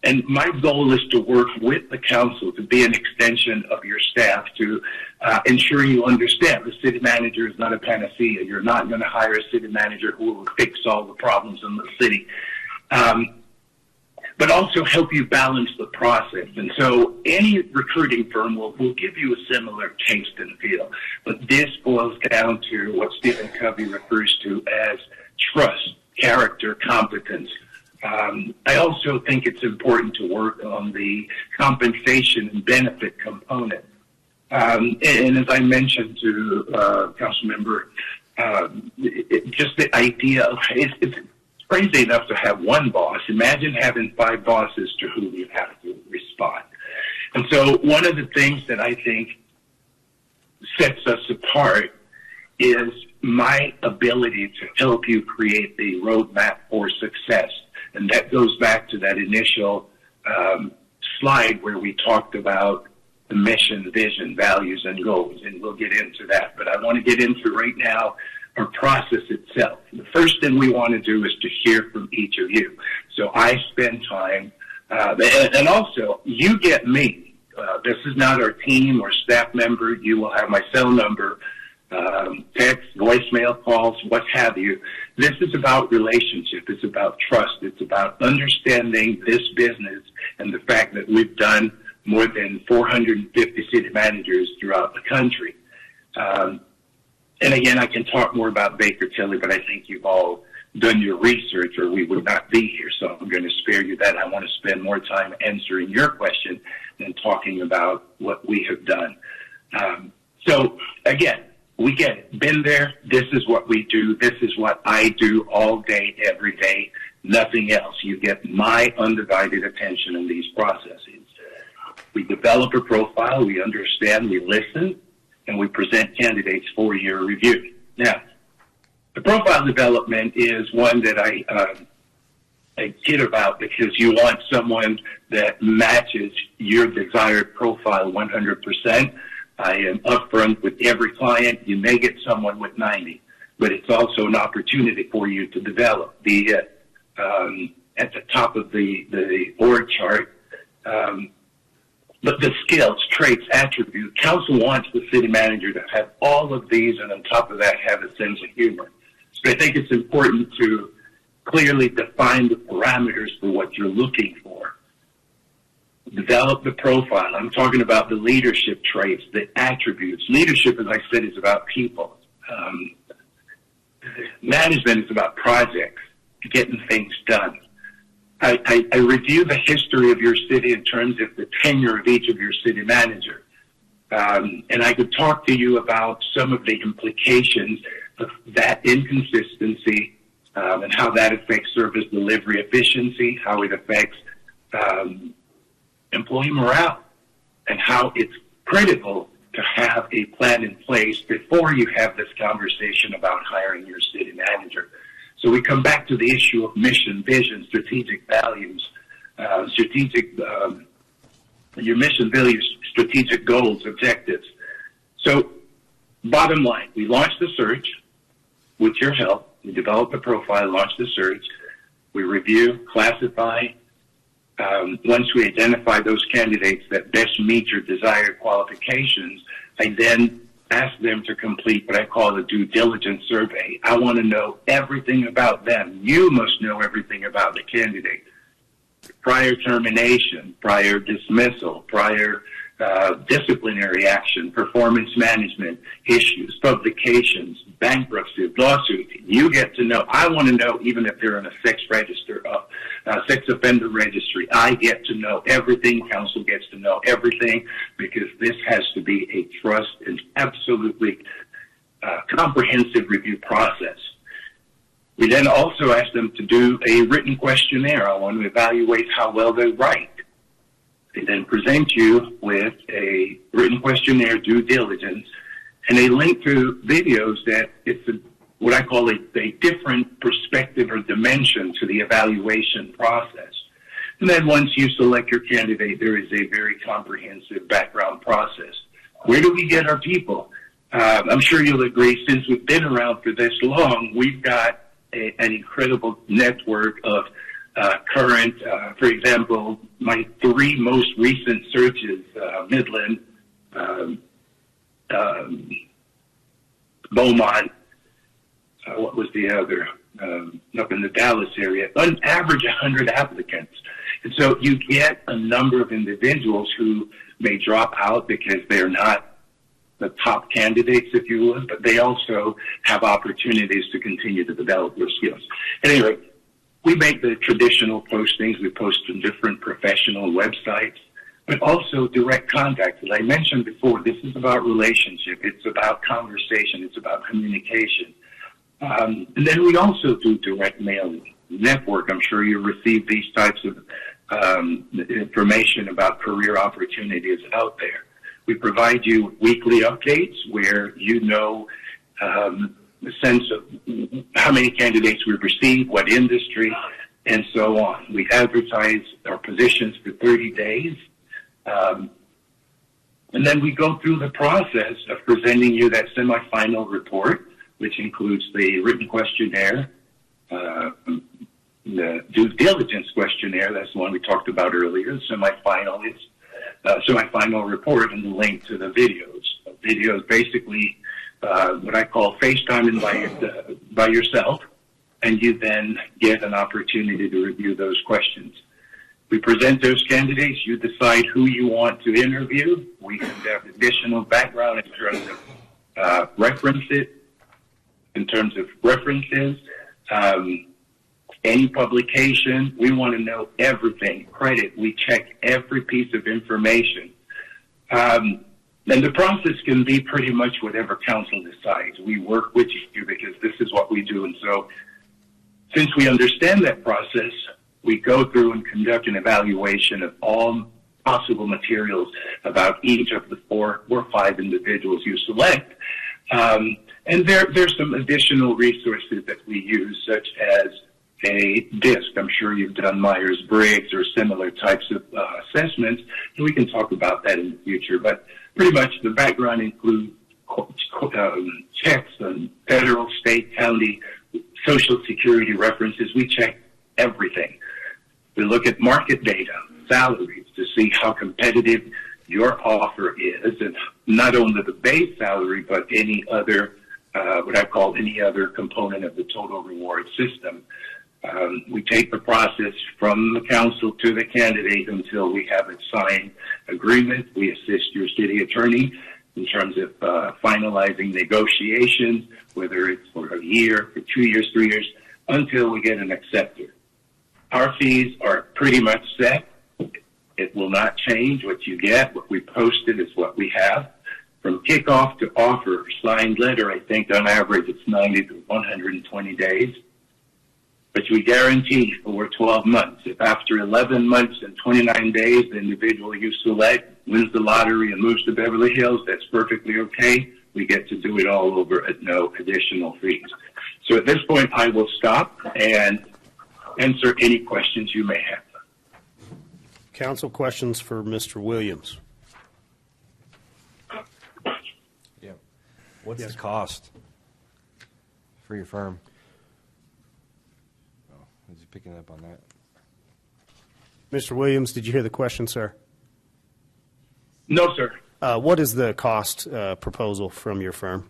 And my goal is to work with the council to be an extension of your staff to ensure you understand the city manager is not a panacea. You're not going to hire a city manager who will fix all the problems in the city. But also help you balance the process. And so any recruiting firm will give you a similar taste and feel. But this boils down to what Stephen Covey refers to as trust, character, competence. I also think it's important to work on the compensation and benefit component. And as I mentioned to Councilmember, just the idea of it's crazy enough to have one boss. Imagine having 5 bosses to whom you have to respond. And so one of the things that I think sets us apart is my ability to help you create the roadmap for success. And that goes back to that initial slide where we talked about the mission, vision, values, and goals. And we'll get into that. But I want to get into right now our process itself. The first thing we want to do is to hear from each of you. So I spend time, and also you get me. This is not our team or staff member. You will have my cell number, text, voicemail, calls, what have you. This is about relationship. It's about trust. It's about understanding this business and the fact that we've done more than 450 city managers throughout the country. And again, I can talk more about Baker Tilly, but I think you've all done your research or we would not be here. So I'm going to spare you that. I want to spend more time answering your question than talking about what we have done. So again, we get it. Been there. This is what we do. This is what I do all day, every day. nothing else. You get my undivided attention in these processes. We develop a profile, we understand, we listen, and we present candidates for your review. Now, the profile development is one that I kid about because you want someone that matches your desired profile 100%. I am upfront with every client. You may get someone with 90, but it's also an opportunity for you to develop. At the top of the org chart, but the skills, traits, attributes. Council wants the city manager to have all of these, and on top of that, have a sense of humor. So I think it's important to clearly define the parameters for what you're looking for. Develop the profile. I'm talking about the leadership traits, the attributes. Leadership, as I said, is about people. Management is about projects, getting things done. I review the history of your city in terms of the tenure of each of your city manager. And I could talk to you about some of the implications of that inconsistency and how that affects service delivery efficiency, how it affects employee morale, and how it's critical to have a plan in place before you have this conversation about hiring your city manager. So we come back to the issue of mission, vision, strategic values, your mission, values, strategic goals, objectives. So bottom line, we launched the search with your help. We developed a profile, launched the search. We review, classify. Once we identify those candidates that best meet your desired qualifications, I then ask them to complete what I call a due diligence survey. I want to know everything about them. You must know everything about the candidate. Prior termination, prior dismissal, prior disciplinary action, performance management issues, publications, bankruptcy, lawsuits. You get to know. I want to know even if they're in a sex offender registry. I get to know everything. Council gets to know everything because this has to be a trust and absolutely comprehensive review process. We then also ask them to do a written questionnaire. I want to evaluate how well they write. They then present you with a written questionnaire, due diligence, and a link to videos that it's what I call a different perspective or dimension to the evaluation process. And then once you select your candidate, there is a very comprehensive background process. Where do we get our people? I'm sure you'll agree, since we've been around for this long, we've got an incredible network of current, for example, my three most recent searches, Midland, Beaumont, what was the other, up in the Dallas area, on average 100 applicants. And so you get a number of individuals who may drop out because they're not the top candidates, if you would, but they also have opportunities to continue to develop their skills. Anyway, we make the traditional postings. We post to different professional websites, but also direct contact. As I mentioned before, this is about relationship. It's about conversation. It's about communication. And then we also do direct mailing, network. I'm sure you receive these types of information about career opportunities out there. We provide you weekly updates where you know the sense of how many candidates we've received, what industry, and so on. We advertise our positions for 30 days. And then we go through the process of presenting you that semifinal report, which includes the written questionnaire, the due diligence questionnaire, that's the one we talked about earlier. The semifinal report, and the link to the videos. Videos basically what I call FaceTiming by yourself, and you then get an opportunity to review those questions. We present those candidates. You decide who you want to interview. We conduct additional background in terms of references. Any publication, we want to know everything. Credit, we check every piece of information. And the process can be pretty much whatever council decides. We work with you because this is what we do. And so Since we understand that process, we go through and conduct an evaluation of all possible materials about each of the 4 or 5 individuals you select. And there's some additional resources that we use, such as a DISC. I'm sure you've done Myers-Briggs or similar types of assessments, and we can talk about that in the future. But pretty much the background includes checks on federal, state, county, Social Security references. We check everything. We look at market data, salaries, to see how competitive your offer is, and not only the base salary, but any other, what I call any other component of the total reward system. We take the process from the council to the candidate until we have a signed agreement. We assist your city attorney in terms of finalizing negotiations, whether it's for a year, for 2 years, 3 years, until we get an acceptor. Our fees are pretty much set. It will not change. What you get, what we posted is what we have. From kickoff to offer, signed letter, I think on average it's 90 to 120 days. But we guarantee for 12 months. If after 11 months and 29 days the individual you select wins the lottery and moves to Beverly Hills, that's perfectly okay. We get to do it all over at no additional fees. So at this point, I will stop and answer any questions you may have. Council, questions for Mr. Williams? Yeah. What's the cost for your firm? Oh, is he picking up on that? Mr. Williams, did you hear the question, sir? No, sir. What is the cost proposal from your firm?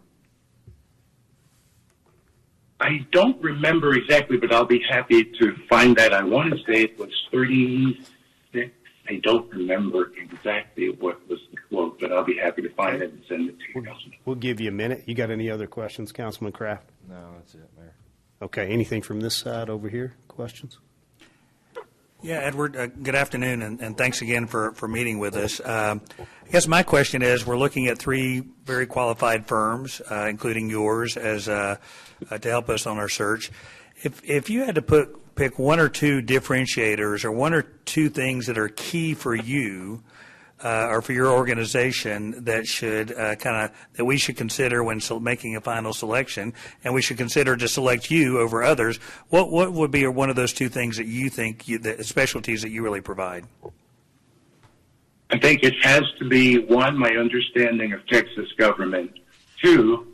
I don't remember exactly, but I'll be happy to find that. I want to say it was 36. I don't remember exactly what was the quote, but I'll be happy to find it and send it to you, Councilman. We'll give you a minute. You got any other questions, Councilman Kraft? No, that's it, Mayor. Okay. Anything from this side over here? Questions? Yeah, Edward, good afternoon, and thanks again for meeting with us. I guess my question is, we're looking at 3 very qualified firms, including yours, as to help us on our search. If you had to pick 1 or 2 differentiators or 1 or 2 things that are key for you or for your organization that should that we should consider when making a final selection, and we should consider to select you over others, what would be one of those 2 things that you think the specialties that you really provide? I think it has to be, 1, my understanding of Texas government, 2,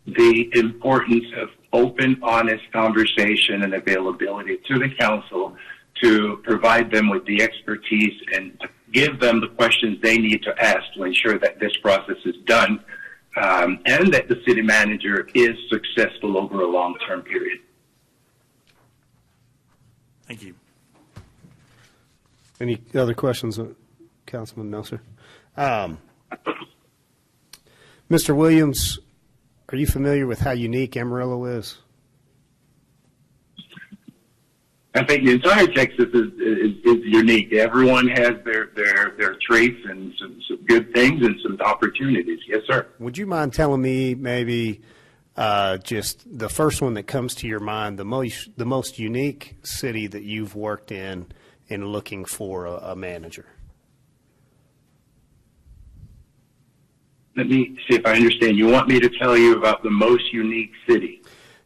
the importance of open, honest conversation and availability to the council to provide them with the expertise and give them the questions they need to ask to ensure that this process is done and that the city manager is successful over a long-term period. Thank you. Any other questions, Councilman? No, sir. Mr. Williams, are you familiar with how unique Amarillo is? I think the entire Texas is unique. Everyone has their traits and some good things and some opportunities. Yes, sir. Would you mind telling me maybe just the first one that comes to your mind, the most unique city that you've worked in looking for a manager? Let me see if I understand. You want me to tell you about the most unique city?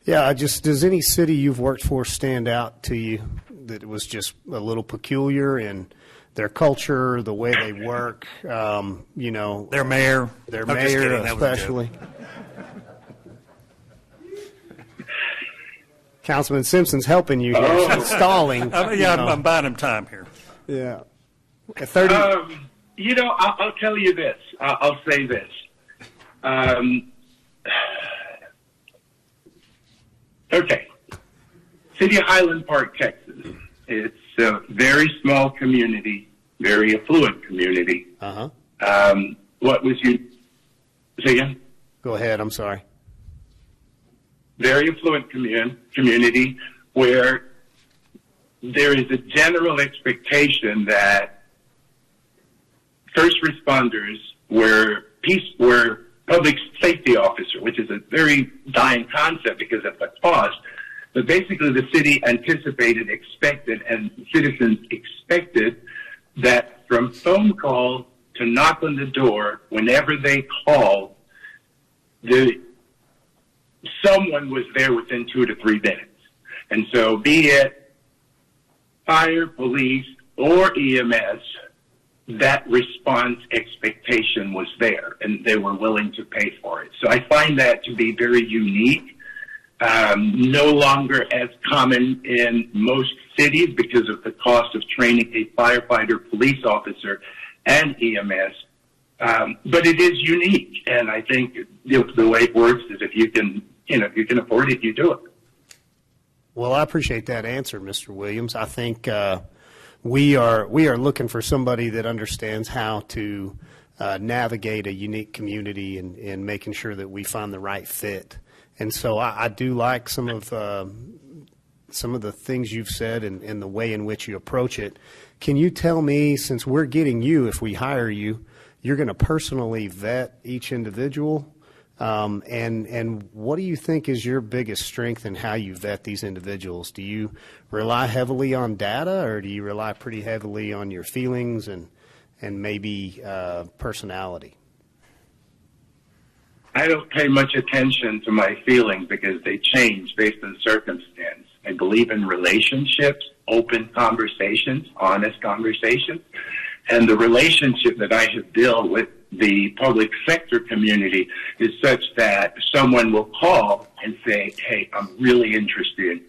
Yeah, does any city you've worked for stand out to you that it was just a little peculiar in their culture, the way they work, Their mayor. Their mayor especially. Councilman Simpson's helping you here. She's stalling. I'm buying him time here. Yeah. At 30. I'll tell you this. I'll say this. Okay. City of Highland Park, Texas. It's a very small community, very affluent community. Uh-huh. What was you? Say again? Go ahead. I'm sorry. Very affluent community where there is a general expectation that first responders were public safety officer, which is a very dying concept because of the cost, But basically the city anticipated, expected, and citizens expected that from phone call to knock on the door, whenever they call, someone was there within 2 to 3 minutes. And so be it fire, police, or EMS, that response expectation was there, and they were willing to pay for it. So I find that to be very unique, no longer as common in most cities because of the cost of training a firefighter, police officer, and EMS. But it is unique, and I think the way it works is if you can afford it, you do it. Well, I appreciate that answer, Mr. Williams. I think we are looking for somebody that understands how to navigate a unique community and making sure that we find the right fit. And so I do like some of the things you've said and the way in which you approach it. Can you tell me, since we're getting you, if we hire you, you're going to personally vet each individual? And what do you think is your biggest strength in how you vet these individuals? Do you rely heavily on data, or do you rely pretty heavily on your feelings and maybe personality? I don't pay much attention to my feelings because they change based on circumstance. I believe in relationships, open conversations, honest conversations, and the relationship that I have built with the public sector community is such that someone will call and say, hey, I'm really interested.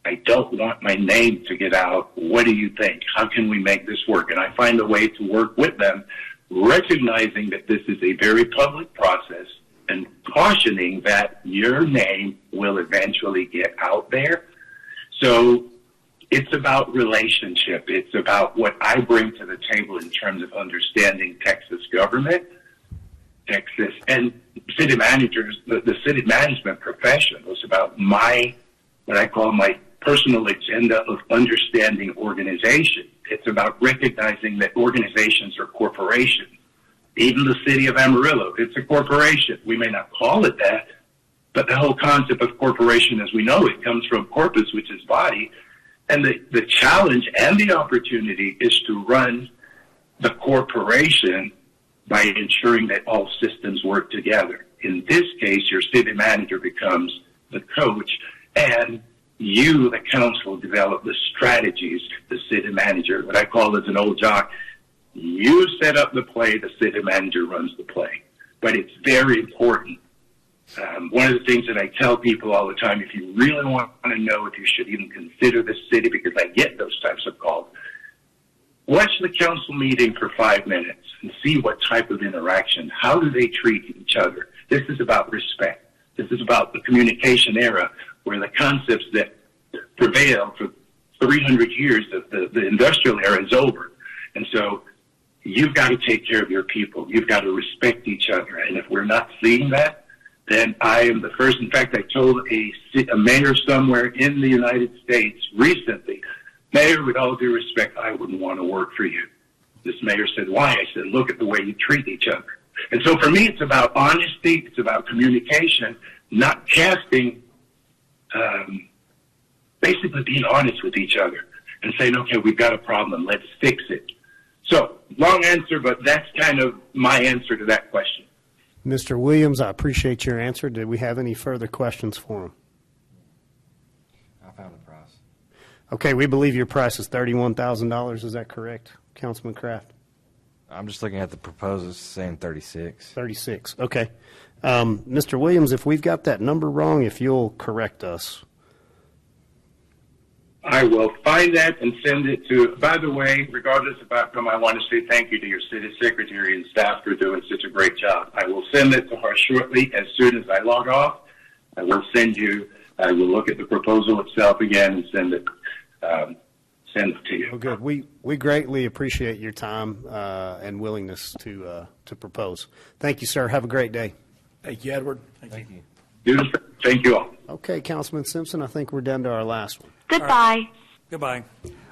I don't want my name to get out. What do you think? How can we make this work? And I find a way to work with them, recognizing that this is a very public process and cautioning that your name will eventually get out there. So it's about relationship. It's about what I bring to the table in terms of understanding Texas government, Texas, and city managers, the city management profession. It's about what I call my personal agenda of understanding organization. It's about recognizing that organizations are corporations. Even the city of Amarillo, it's a corporation. We may not call it that, but the whole concept of corporation as we know it comes from corpus, which is body. And the challenge and the opportunity is to run the corporation by ensuring that all systems work together. In this case, your city manager becomes the coach, and you, the council, develop the strategies. The city manager, what I call as an old jock, you set up the play, the city manager runs the play. But it's very important. One of the things that I tell people all the time, if you really want to know if you should even consider the city, because I get those types of calls, watch the council meeting for 5 minutes and see what type of interaction, how do they treat each other. This is about respect. This is about the communication era where the concepts that prevail for 300 years of the industrial era is over. And so you've got to take care of your people. You've got to respect each other. And if we're not seeing that, then I am the first. In fact, I told a mayor somewhere in the United States recently, Mayor, with all due respect, I wouldn't want to work for you. This mayor said, why? I said, look at the way you treat each other. And so for me, it's about honesty. It's about communication, not casting, basically being honest with each other and saying, okay, we've got a problem. Let's fix it. So long answer, but that's kind of my answer to that question. Mr. Williams, I appreciate your answer. Did we have any further questions for him? I found the price. Okay, we believe your price is $31,000. Is that correct, Councilman Kraft? I'm just looking at the proposal saying 36. 36, okay. Mr. Williams, if we've got that number wrong, if you'll correct us. I will find that and send it to, by the way, regardless of outcome, I want to say thank you to your city secretary and staff for doing such a great job. I will send it to her shortly as soon as I log off. I will look at the proposal itself again and send it to you. Well, good. We greatly appreciate your time and willingness to propose. Thank you, sir. Have a great day. Thank you, Edward. Thank you. Thank you all. Okay, Councilman Simpson, I think we're down to our last one. Goodbye. Goodbye.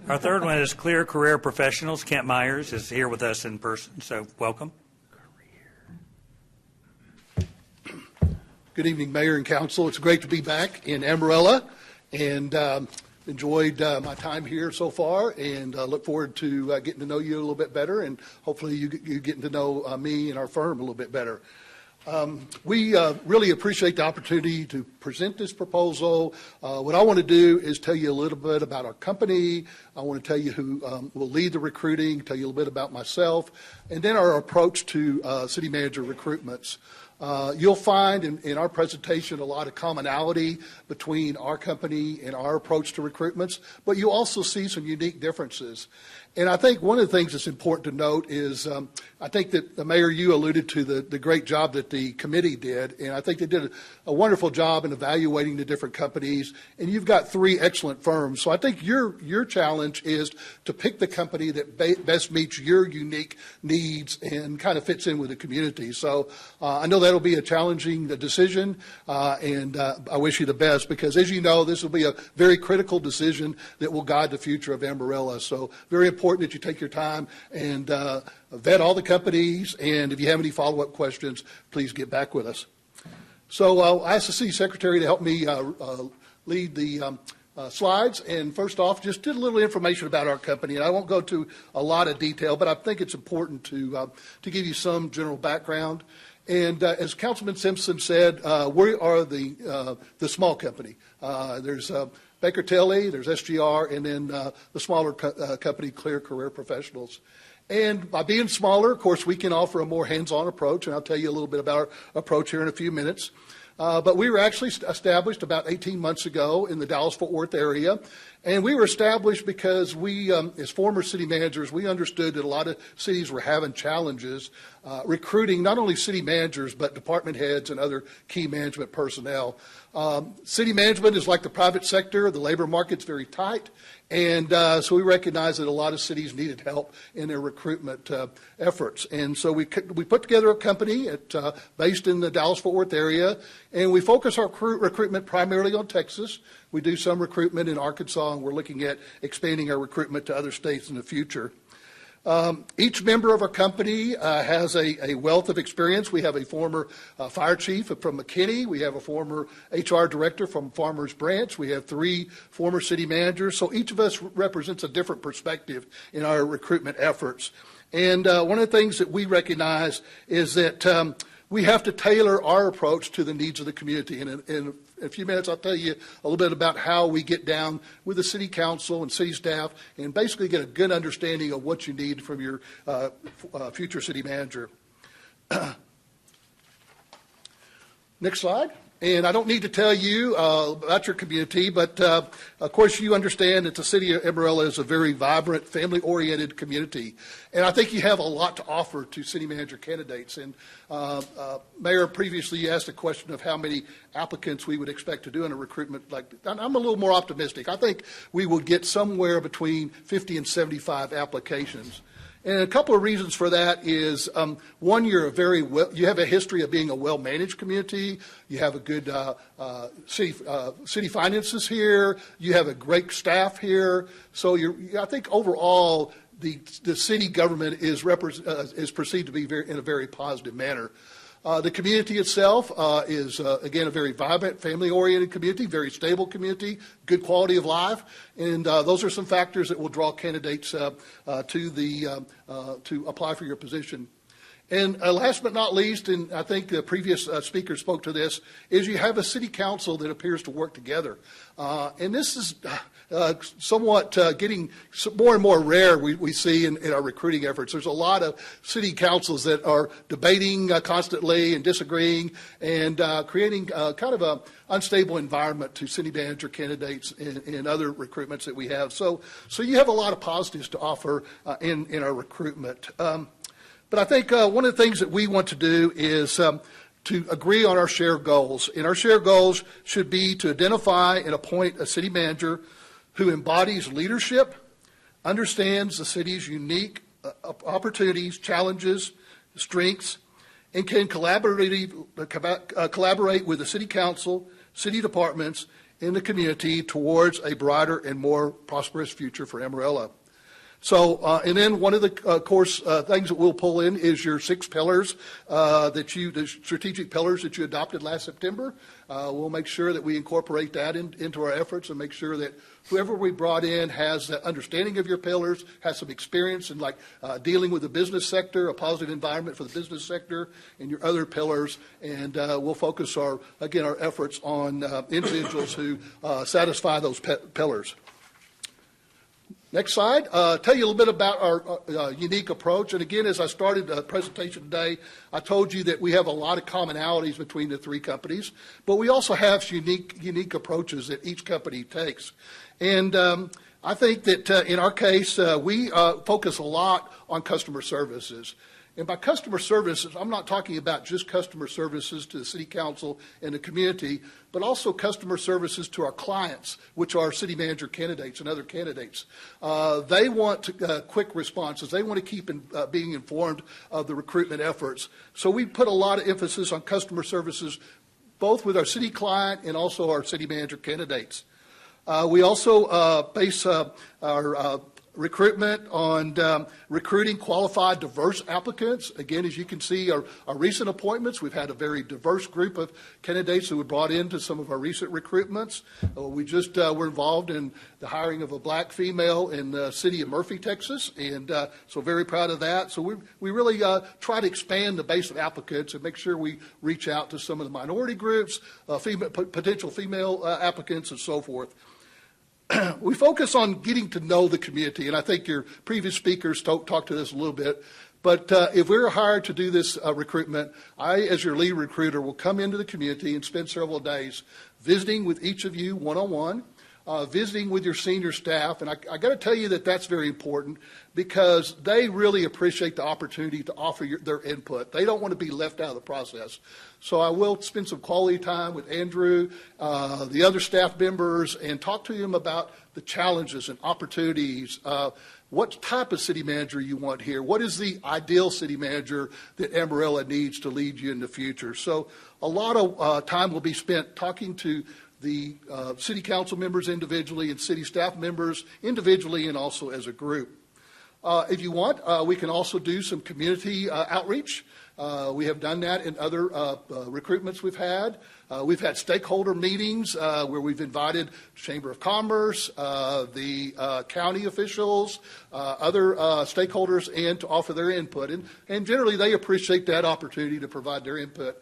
Our third one is Clear Career Professionals. Kent Myers is here with us in person, so welcome. Good evening, Mayor and Council. It's great to be back in Amarillo and enjoyed my time here so far, and look forward to getting to know you a little bit better, and hopefully you getting to know me and our firm a little bit better. We really appreciate the opportunity to present this proposal. What I want to do is tell you a little bit about our company. I want to tell you who will lead the recruiting, tell you a little bit about myself, and then our approach to city manager recruitments. You'll find in our presentation a lot of commonality between our company and our approach to recruitments, but you also see some unique differences. And I think one of the things that's important to note is I think that the Mayor, you alluded to the great job that the committee did, and I think they did a wonderful job in evaluating the different companies, and you've got 3 excellent firms. So I think your challenge is to pick the company that best meets your unique needs and kind of fits in with the community. So I know that'll be a challenging decision, and I wish you the best, because as you know, this will be a very critical decision that will guide the future of Amarillo. So very important that you take your time and vet all the companies, and if you have any follow-up questions, please get back with us. So I asked the City Secretary to help me lead the slides, and first off, just did a little information about our company, and I won't go to a lot of detail, but I think it's important to give you some general background. And as Councilman Simpson said, we are the small company. There's Baker Tilly, there's SGR, and then the smaller company, Clear Career Professionals. And by being smaller, of course, we can offer a more hands-on approach, and I'll tell you a little bit about our approach here in a few minutes. But we were actually established about 18 months ago in the Dallas-Fort Worth area. And we were established because we, as former city managers, we understood that a lot of cities were having challenges recruiting not only city managers, but department heads and other key management personnel. City management is like the private sector. The labor market's very tight. And so we recognize that a lot of cities needed help in their recruitment efforts. And so we put together a company based in the Dallas-Fort Worth area, and we focus our recruitment primarily on Texas. We do some recruitment in Arkansas, and we're looking at expanding our recruitment to other states in the future. Each member of our company has a wealth of experience. We have a former fire chief from McKinney. We have a former HR director from Farmers Branch. We have 3 former city managers. So each of us represents a different perspective in our recruitment efforts. And one of the things that we recognize is that we have to tailor our approach to the needs of the community. And in a few minutes, I'll tell you a little bit about how we get down with the city council and city staff and basically get a good understanding of what you need from your future city manager. Next slide. And I don't need to tell you about your community, but of course you understand that the city of Amarillo is a very vibrant, family-oriented community. And I think you have a lot to offer to city manager candidates. And Mayor, previously you asked a question of how many applicants we would expect to do in a recruitment. I'm a little more optimistic. I think we will get somewhere between 50 and 75 applications. And a couple of reasons for that is, one, you have a history of being a well-managed community. You have a good city finances here. You have a great staff here. So I think overall the city government is perceived to be in a very positive manner. The community itself is, again, a very vibrant, family-oriented community, very stable community, good quality of life, and those are some factors that will draw candidates to apply for your position. And last but not least, and I think the previous speaker spoke to this, is you have a city council that appears to work together. And this is somewhat getting more and more rare we see in our recruiting efforts. There's a lot of city councils that are debating constantly and disagreeing and creating kind of an unstable environment to city manager candidates and other recruitments that we have. So you have a lot of positives to offer in our recruitment. But I think one of the things that we want to do is to agree on our shared goals. And our shared goals should be to identify and appoint a city manager who embodies leadership, understands the city's unique opportunities, challenges, strengths, and can collaborate with the city council, city departments, and the community towards a brighter and more prosperous future for Amarillo. So, and then one of the, things that we'll pull in is your 6 pillars the strategic pillars that you adopted last September. We'll make sure that we incorporate that into our efforts and make sure that whoever we brought in has the understanding of your pillars, has some experience in dealing with the business sector, a positive environment for the business sector, and your other pillars. And we'll focus our efforts on individuals who satisfy those pillars. Next slide. Tell you a little bit about our unique approach. And again, as I started the presentation today, I told you that we have a lot of commonalities between the 3 companies, but we also have unique approaches that each company takes. And I think that in our case, we focus a lot on customer services. And by customer services, I'm not talking about just customer services to the city council and the community, but also customer services to our clients, which are city manager candidates and other candidates. They want quick responses. They want to keep being informed of the recruitment efforts. So we put a lot of emphasis on customer services, both with our city client and also our city manager candidates. We also base our recruitment on recruiting qualified, diverse applicants. Again, as you can see, our recent appointments, we've had a very diverse group of candidates that we brought into some of our recent recruitments. We just were involved in the hiring of a black female in the city of Murphy, Texas, and so very proud of that. So we really try to expand the base of applicants and make sure we reach out to some of the minority groups, potential female applicants, and so forth. We focus on getting to know the community, and I think your previous speakers talked to this a little bit. But if we're hired to do this recruitment, I, as your lead recruiter, will come into the community and spend several days visiting with each of you one-on-one, visiting with your senior staff. And I got to tell you that that's very important because they really appreciate the opportunity to offer their input. They don't want to be left out of the process. So I will spend some quality time with Andrew, the other staff members, and talk to them about the challenges and opportunities. What type of city manager you want here? What is the ideal city manager that Amarillo needs to lead you in the future? So a lot of time will be spent talking to the city council members individually and city staff members individually and also as a group. If you want, we can also do some community outreach. We have done that in other recruitments we've had. We've had stakeholder meetings where we've invited Chamber of Commerce, the county officials, other stakeholders in to offer their input. And generally they appreciate that opportunity to provide their input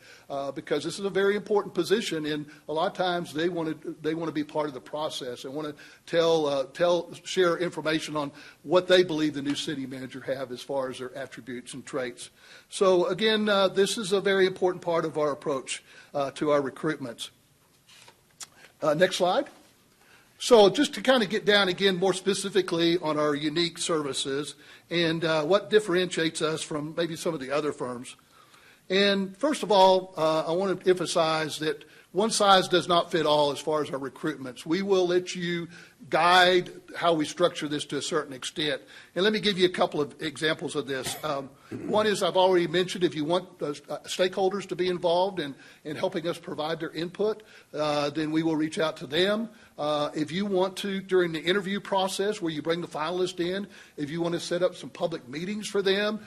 because this is a very important position, and a lot of times they want to be part of the process and want to share information on what they believe the new city manager have as far as their attributes and traits. So again, this is a very important part of our approach to our recruitments. Next slide. So just to kind of get down again more specifically on our unique services and what differentiates us from maybe some of the other firms. And first of all, I want to emphasize that one size does not fit all as far as our recruitments. We will let you guide how we structure this to a certain extent. And let me give you a couple of examples of this. One is I've already mentioned if you want stakeholders to be involved in helping us provide their input, then we will reach out to them. If you want to, during the interview process where you bring the finalist in, if you want to set up some public meetings for them,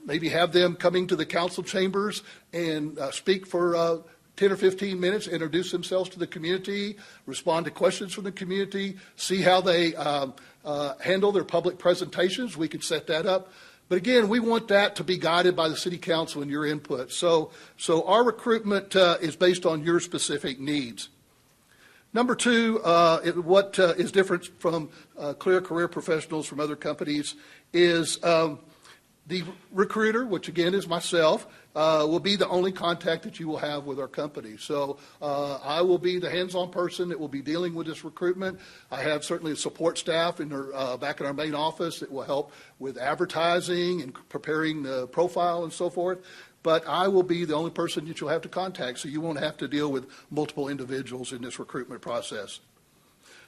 maybe have them coming to the council chambers and speak for 10 or 15 minutes, introduce themselves to the community, respond to questions from the community, see how they handle their public presentations. We could set that up. But again, we want that to be guided by the city council and your input. So our recruitment is based on your specific needs. Number two, what is different from Clear Career Professionals from other companies is the recruiter, which again is myself, will be the only contact that you will have with our company. So I will be the hands-on person that will be dealing with this recruitment. I have certainly a support staff back in our main office that will help with advertising and preparing the profile and so forth. But I will be the only person that you'll have to contact, so you won't have to deal with multiple individuals in this recruitment process.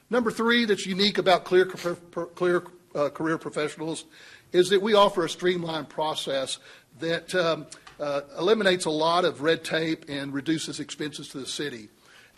Number three that's unique about Clear Career Professionals is that we offer a streamlined process that eliminates a lot of red tape and reduces expenses to the city.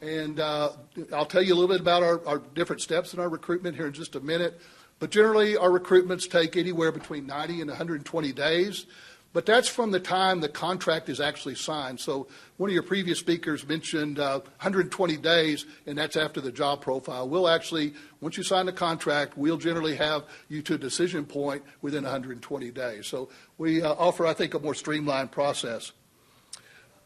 And I'll tell you a little bit about our different steps in our recruitment here in just a minute. But generally, our recruitments take anywhere between 90 and 120 days. But that's from the time the contract is actually signed. So one of your previous speakers mentioned 120 days, and that's after the job profile. We'll actually, once you sign the contract, we'll generally have you to a decision point within 120 days. So we offer, I think, a more streamlined process.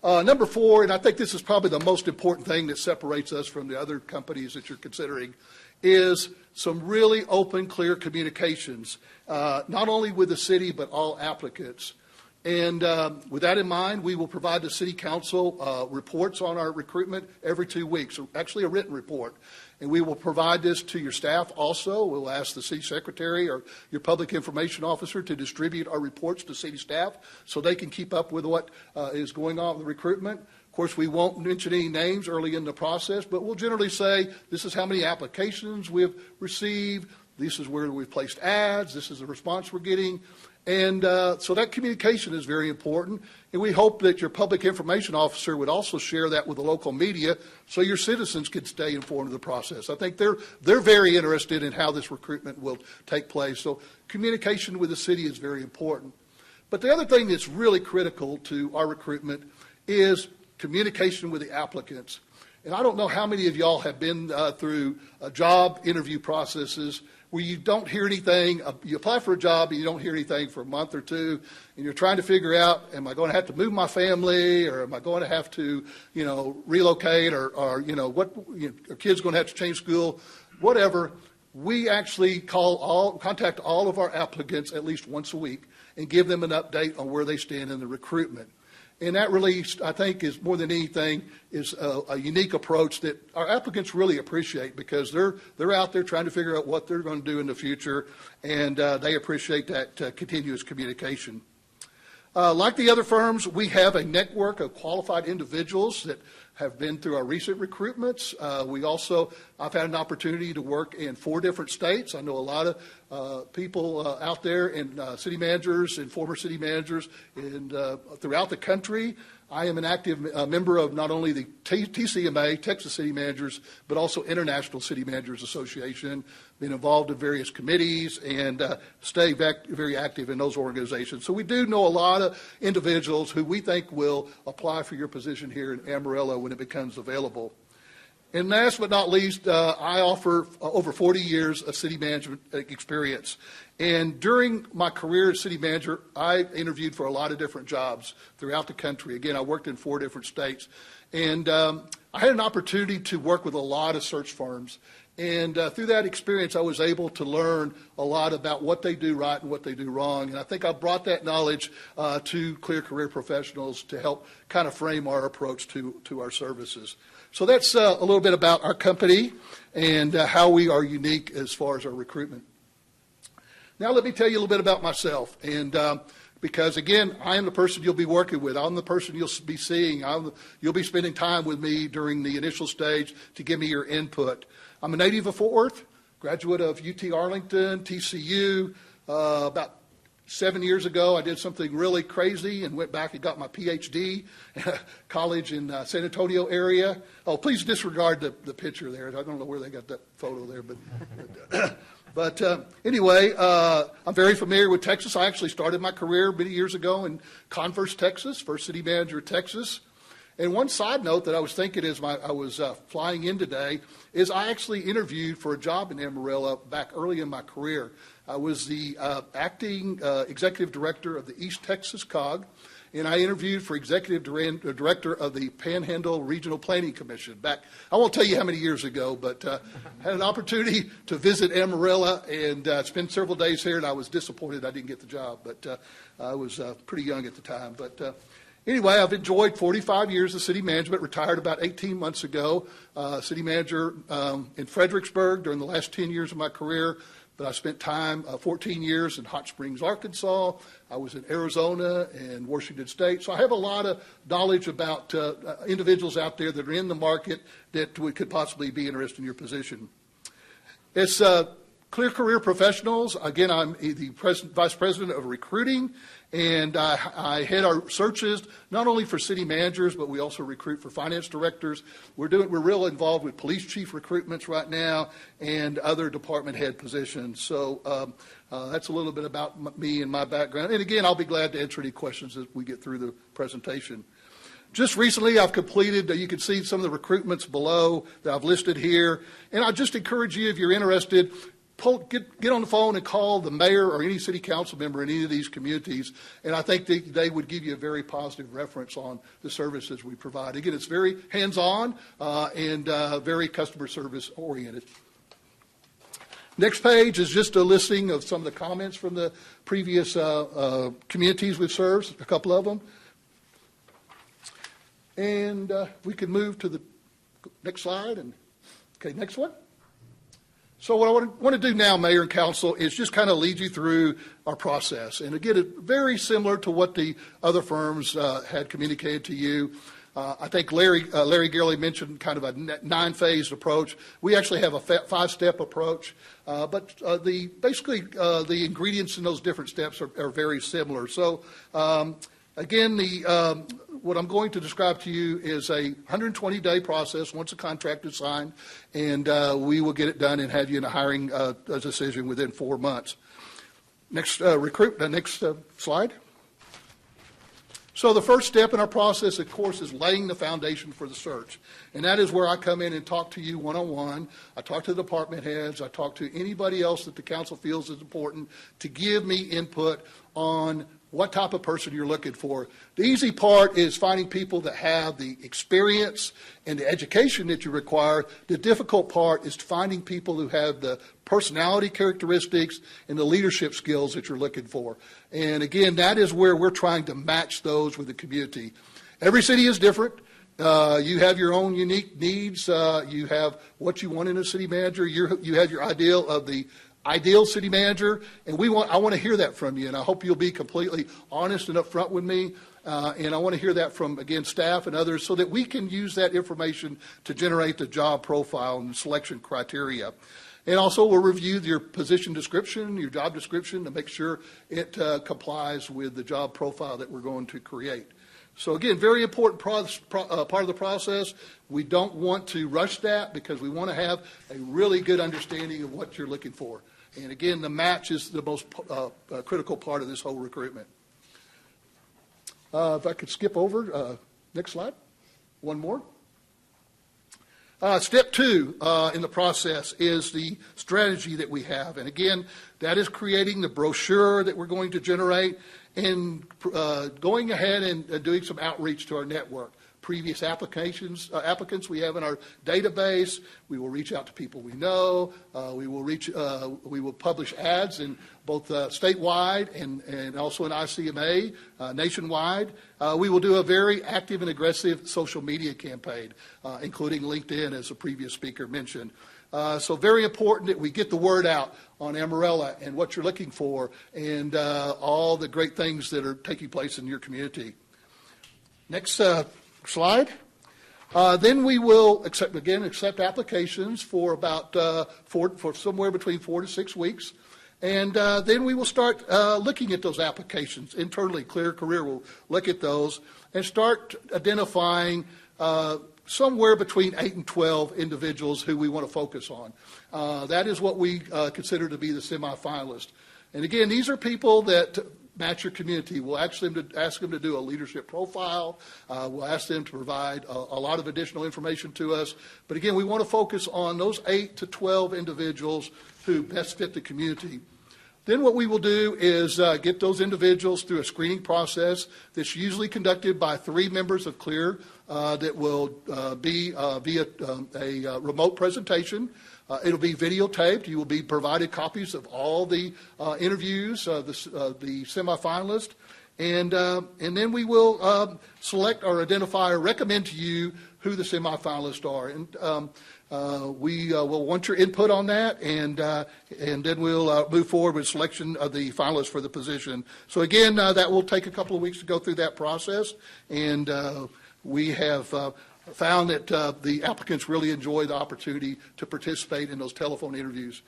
Number 4, and I think this is probably the most important thing that separates us from the other companies that you're considering, is some really open, clear communications, not only with the city, but all applicants. And with that in mind, we will provide the City Council reports on our recruitment every 2 weeks, actually a written report. And we will provide this to your staff also. We'll ask the City Secretary or your Public Information Officer to distribute our reports to City staff so they can keep up with what is going on with the recruitment. Of course, we won't mention any names early in the process, but we'll generally say this is how many applications we've received, this is where we've placed ads, this is the response we're getting. And so that communication is very important, and we hope that your Public Information Officer would also share that with the local media so your citizens can stay informed of the process. I think they're very interested in how this recruitment will take place. So communication with the city is very important. But the other thing that's really critical to our recruitment is communication with the applicants. And I don't know how many of y'all have been through job interview processes where you don't hear anything, you apply for a job and you don't hear anything for a month or two, and you're trying to figure out, am I going to have to move my family, or am I going to have to, relocate, or are kids going to have to change school, whatever. We actually contact all of our applicants at least once a week and give them an update on where they stand in the recruitment. And that really, I think, is more than anything, is a unique approach that our applicants really appreciate, because they're out there trying to figure out what they're going to do in the future, and they appreciate that continuous communication. Like the other firms, we have a network of qualified individuals that have been through our recent recruitments. I've had an opportunity to work in 4 different states. I know a lot of people out there, and city managers and former city managers throughout the country. I am an active member of not only the TCMA, Texas City Managers, but also International City Managers Association, been involved in various committees, and stay very active in those organizations. So we do know a lot of individuals who we think will apply for your position here in Amarillo when it becomes available. And last but not least, I offer over 40 years of city management experience. And during my career as city manager, I interviewed for a lot of different jobs throughout the country. Again, I worked in 4 different states. And I had an opportunity to work with a lot of search firms. And through that experience, I was able to learn a lot about what they do right and what they do wrong. And I think I brought that knowledge to Clear Career Professionals to help kind of frame our approach to our services. So that's a little bit about our company and how we are unique as far as our recruitment. Now let me tell you a little bit about myself. And because, again, I am the person you'll be working with. I'm the person you'll be seeing. You'll be spending time with me during the initial stage to give me your input. I'm a native of Fort Worth, graduate of UT Arlington, TCU. About 7 years ago, I did something really crazy and went back and got my PhD at a college in San Antonio area. Oh, please disregard the picture there. I don't know where they got that photo there, but anyway, I'm very familiar with Texas. I actually started my career many years ago in Converse, Texas, first city manager of Texas. And one side note that I was thinking as I was flying in today is I actually interviewed for a job in Amarillo back early in my career. I was the acting executive director of the East Texas COG, and I interviewed for executive director of the Panhandle Regional Planning Commission back, I won't tell you how many years ago, but had an opportunity to visit Amarillo and spend several days here, and I was disappointed I didn't get the job, but I was pretty young at the time. But anyway, I've enjoyed 45 years of city management, retired about 18 months ago, city manager in Fredericksburg during the last 10 years of my career. But I spent time, 14 years in Hot Springs, Arkansas. I was in Arizona and Washington State. So I have a lot of knowledge about individuals out there that are in the market that could possibly be interested in your position. It's Clear Career Professionals, again, I'm the Vice President of Recruiting, and I head our searches not only for city managers, but we also recruit for finance directors. We're real involved with police chief recruitments right now and other department head positions. So that's a little bit about me and my background. And again, I'll be glad to answer any questions as we get through the presentation. Just recently, I've completed, you can see some of the recruitments below that I've listed here. And I just encourage you, if you're interested, get on the phone and call the mayor or any city council member in any of these communities, and I think they would give you a very positive reference on the services we provide. Again, it's very hands-on and very customer service oriented. Next page is just a listing of some of the comments from the previous communities we've served, a couple of them. And we can move to the next slide. And okay, next one. So what I want to do now, Mayor and Council, is just kind of lead you through our process. And again, it's very similar to what the other firms had communicated to you. I think Larry Gilly mentioned kind of a 9-phased approach. We actually have a 5-step approach, but basically the ingredients in those different steps are very similar. So again, what I'm going to describe to you is a 120-day process once a contract is signed, and we will get it done and have you in a hiring decision within 4 months. Next slide. So the first step in our process, of course, is laying the foundation for the search. And that is where I come in and talk to you one-on-one. I talk to the department heads. I talk to anybody else that the council feels is important to give me input on what type of person you're looking for. The easy part is finding people that have the experience and the education that you require. The difficult part is finding people who have the personality characteristics and the leadership skills that you're looking for. And again, that is where we're trying to match those with the community. Every city is different. You have your own unique needs. You have what you want in a city manager. You have your ideal of the ideal city manager, and I want to hear that from you, and I hope you'll be completely honest and upfront with me, and I want to hear that from, again, staff and others so that we can use that information to generate the job profile and selection criteria. And also we'll review your position description, your job description, to make sure it complies with the job profile that we're going to create. So again, very important part of the process. We don't want to rush that because we want to have a really good understanding of what you're looking for. And again, the match is the most critical part of this whole recruitment. If I could skip over, next slide, one more. Step 2 in the process is the strategy that we have. And again, that is creating the brochure that we're going to generate and going ahead and doing some outreach to our network. Previous applicants we have in our database. We will reach out to people we know. We will publish ads in both statewide and also in ICMA nationwide. We will do a very active and aggressive social media campaign, including LinkedIn, as the previous speaker mentioned. So very important that we get the word out on Amarillo and what you're looking for and all the great things that are taking place in your community. Next slide. Then we will accept applications for about for somewhere between 4 to 6 weeks. And then we will start looking at those applications internally. Clear Career will look at those and start identifying somewhere between 8 and 12 individuals who we want to focus on. That is what we consider to be the semifinalists. And again, these are people that match your community. We'll ask them to do a leadership profile. We'll ask them to provide a lot of additional information to us. But again, we want to focus on those 8 to 12 individuals who best fit the community. Then what we will do is get those individuals through a screening process that's usually conducted by 3 members of CLEAR that will be via a remote presentation. It'll be videotaped. You will be provided copies of all the interviews, the semifinalists, and then we will select or identify or recommend to you who the semifinalists are. And we will want your input on that, and then we'll move forward with selection of the finalists for the position. So again, that will take a couple of weeks to go through that process, and we have found that the applicants really enjoy the opportunity to participate in those telephone interviews.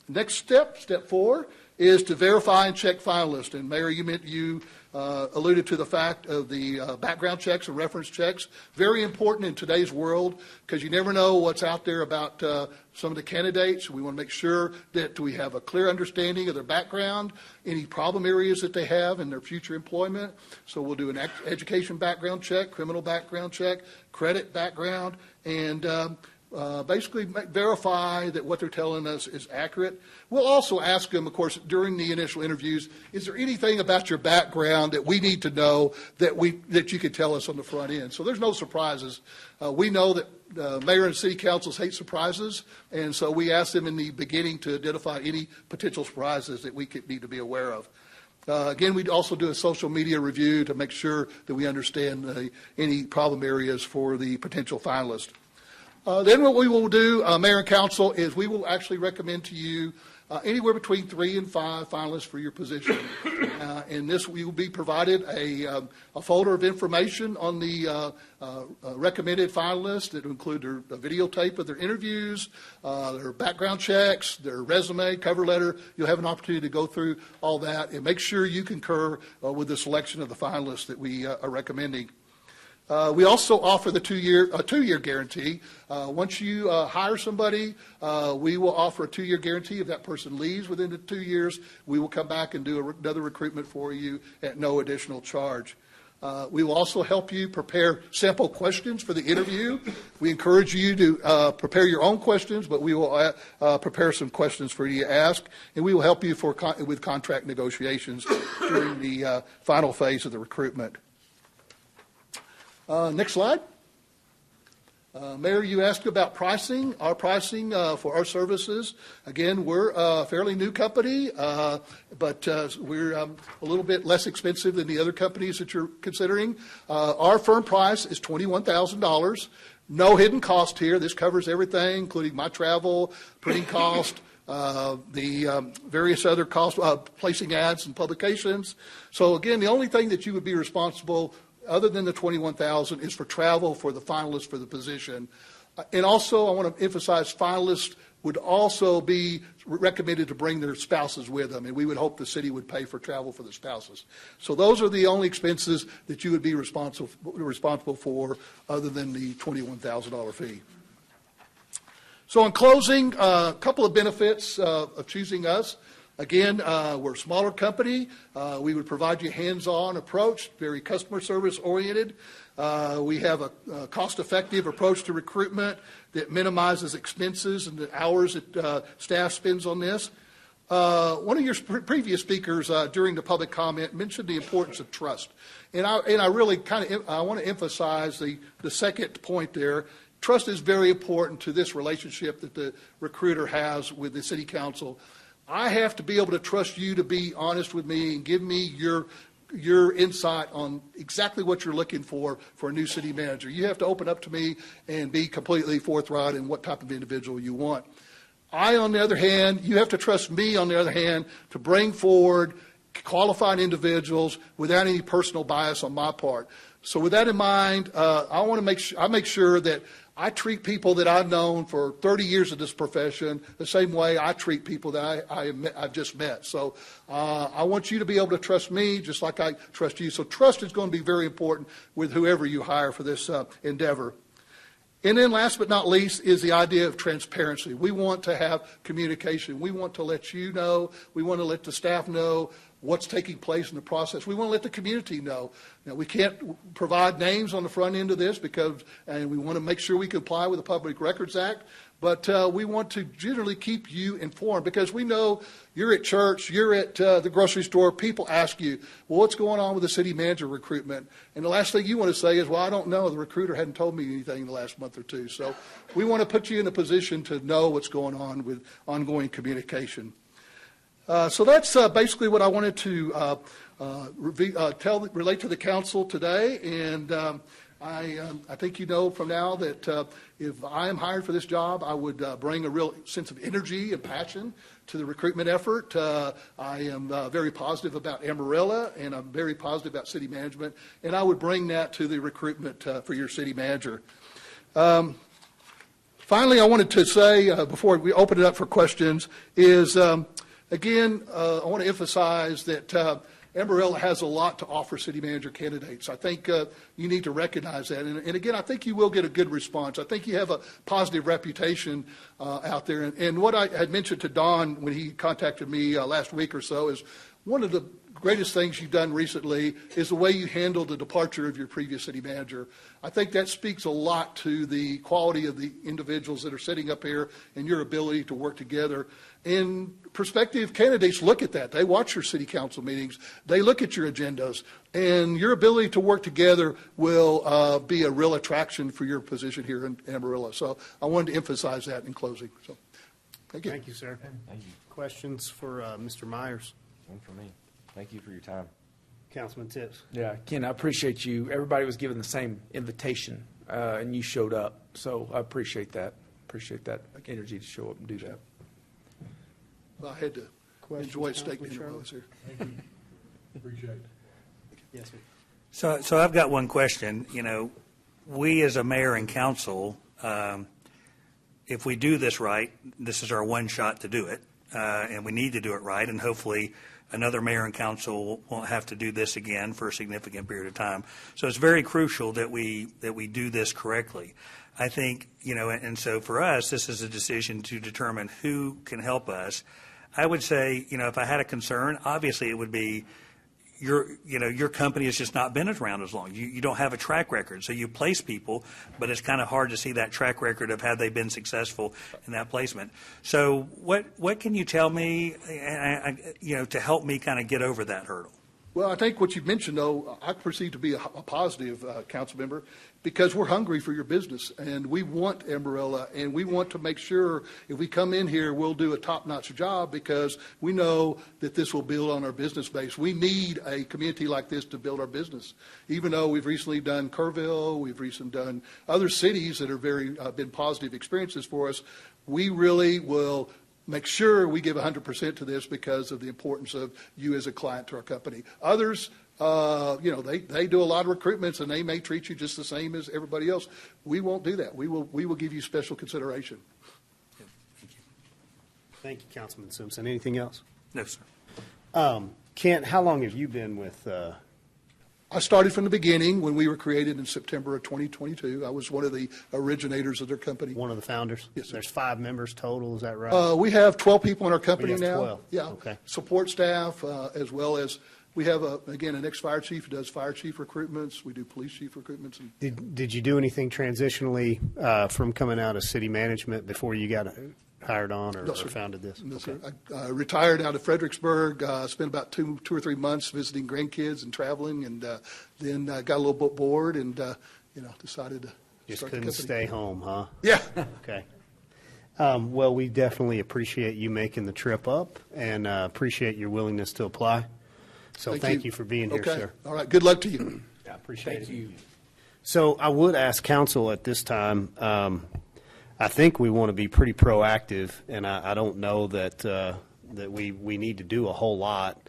Next step 4, is to verify and check finalists. And Mayor, you alluded to the fact of the background checks and reference checks. Very important in today's world because you never know what's out there about some of the candidates. We want to make sure that we have a clear understanding of their background, any problem areas that they have in their future employment. So we'll do an education background check, criminal background check, credit background, and basically verify that what they're telling us is accurate. We'll also ask them, of course, during the initial interviews, is there anything about your background that we need to know that you could tell us on the front end? So there's no surprises. We know that mayor and city councils hate surprises, and so we ask them in the beginning to identify any potential surprises that we could need to be aware of. Again, we'd also do a social media review to make sure that we understand any problem areas for the potential finalist. Then what we will do, Mayor and Council, is we will actually recommend to you anywhere between 3 and 5 finalists for your position. And this, we will be provided a folder of information on the recommended finalists that will include a videotape of their interviews, their background checks, their resume, cover letter. You'll have an opportunity to go through all that and make sure you concur with the selection of the finalists that we are recommending. We also offer the two-year guarantee. Once you hire somebody, we will offer a 2-year guarantee. If that person leaves within the 2 years, we will come back and do another recruitment for you at no additional charge. We will also help you prepare sample questions for the interview. We encourage you to prepare your own questions, but we will prepare some questions for you to ask, and we will help you with contract negotiations during the final phase of the recruitment. Next slide. Mayor, you asked about pricing. Our pricing for our services, again, we're a fairly new company, but we're a little bit less expensive than the other companies that you're considering. Our firm price is $21,000. No hidden cost here. This covers everything, including my travel, printing cost, the various other costs, placing ads and publications. So again, the only thing that you would be responsible other than the $21,000 is for travel for the finalists for the position. And also, I want to emphasize finalists would also be recommended to bring their spouses with them, and we would hope the city would pay for travel for the spouses. So those are the only expenses that you would be responsible for other than the $21,000 fee. So in closing, a couple of benefits of choosing us. Again, we're a smaller company. We would provide you a hands-on approach, very customer service oriented. We have a cost-effective approach to recruitment that minimizes expenses and the hours that staff spends on this. One of your previous speakers during the public comment mentioned the importance of trust. And I really I want to emphasize the second point there. Trust is very important to this relationship that the recruiter has with the city council. I have to be able to trust you to be honest with me and give me your insight on exactly what you're looking for a new city manager. You have to open up to me and be completely forthright in what type of individual you want. On the other hand, you have to trust me, on the other hand, to bring forward qualified individuals without any personal bias on my part. So with that in mind, I want to make sure that I treat people that I've known for 30 years of this profession the same way I treat people that I've just met. So I want you to be able to trust me just like I trust you. So trust is going to be very important with whoever you hire for this endeavor. And then last but not least is the idea of transparency. We want to have communication. We want to let you know. We want to let the staff know what's taking place in the process. We want to let the community know. Now, we can't provide names on the front end of this and we want to make sure we comply with the Public Records Act, but we want to generally keep you informed because we know you're at church, you're at the grocery store, people ask you, well, what's going on with the city manager recruitment? And the last thing you want to say is, well, I don't know. The recruiter hadn't told me anything in the last month or two. So we want to put you in a position to know what's going on with ongoing communication. So that's basically what I wanted to relate to the council today. And I think you know from now that if I am hired for this job, I would bring a real sense of energy and passion to the recruitment effort. I am very positive about Amarillo, and I'm very positive about city management. And I would bring that to the recruitment for your city manager. Finally, I wanted to say, before we open it up for questions, is, again, I want to emphasize that Amarillo has a lot to offer city manager candidates. I think you need to recognize that. And again, I think you will get a good response. I think you have a positive reputation out there. And what I had mentioned to Don when he contacted me last week or so is one of the greatest things you've done recently is the way you handled the departure of your previous city manager. I think that speaks a lot to the quality of the individuals that are sitting up here and your ability to work together. And prospective candidates look at that. They watch your city council meetings. They look at your agendas. And your ability to work together will be a real attraction for your position here in Amarillo. So I wanted to emphasize that in closing. So thank you. Thank you, sir. Thank you. Questions for Mr. Myers? One for me. Thank you for your time. Councilman Tips. Yeah, Ken, I appreciate you. Everybody was given the same invitation, and you showed up. So I appreciate that. Appreciate that energy to show up and do that. Well, I had to enjoy steak dinner while I was here. Thank you. Appreciate it. Yes, sir. So I've got one question. You know, we as a mayor and council, if we do this right, this is our one shot to do it, and we need to do it right, and hopefully another mayor and council won't have to do this again for a significant period of time. So it's very crucial that we do this correctly. I think, you know, and so for us, this is a decision to determine who can help us. I would say, you know, if I had a concern, obviously it would be your company has just not been around as long. You don't have a track record. So you place people, but it's kind of hard to see that track record of have they been successful in that placement. So what can you tell me, to help me kind of get over that hurdle? Well, I think what you mentioned, though, I perceive to be a positive, council member, because we're hungry for your business, and we want Amarillo, and we want to make sure if we come in here, we'll do a top-notch job because we know that this will build on our business base. We need a community like this to build our business. Even though we've recently done Kerrville, we've recently done other cities that are been positive experiences for us, we really will make sure we give 100% to this because of the importance of you as a client to our company. Others, they do a lot of recruitments and they may treat you just the same as everybody else. We won't do that. We will give you special consideration. Thank you, Councilman Simpson. Anything else? No, sir. Kent, how long have you been with I started from the beginning when we were created in September of 2022. I was one of the originators of their company. One of the founders? Yes, sir. There's 5 members total, is that right? We have 12 people in our company have now. 12. Yeah. Okay. Support staff, as well as we have, an ex-fire chief who does fire chief recruitments. We do police chief recruitments. Did you do anything transitionally from coming out of city management before you got hired on or founded this? No, okay. sir. I retired out of Fredericksburg, spent about two or 3 months visiting grandkids and traveling, and then got a little bit bored and, decided to Just start the couldn't company. stay home, huh? Yeah. Okay. Well, we definitely appreciate you making the trip up and appreciate your willingness to apply. So thank you for being here, Okay. sir. All right. Good luck to you. I appreciate it. Thank you. So I would ask council at this time, I think we want to be pretty proactive, and I don't know that we need to do a whole lot.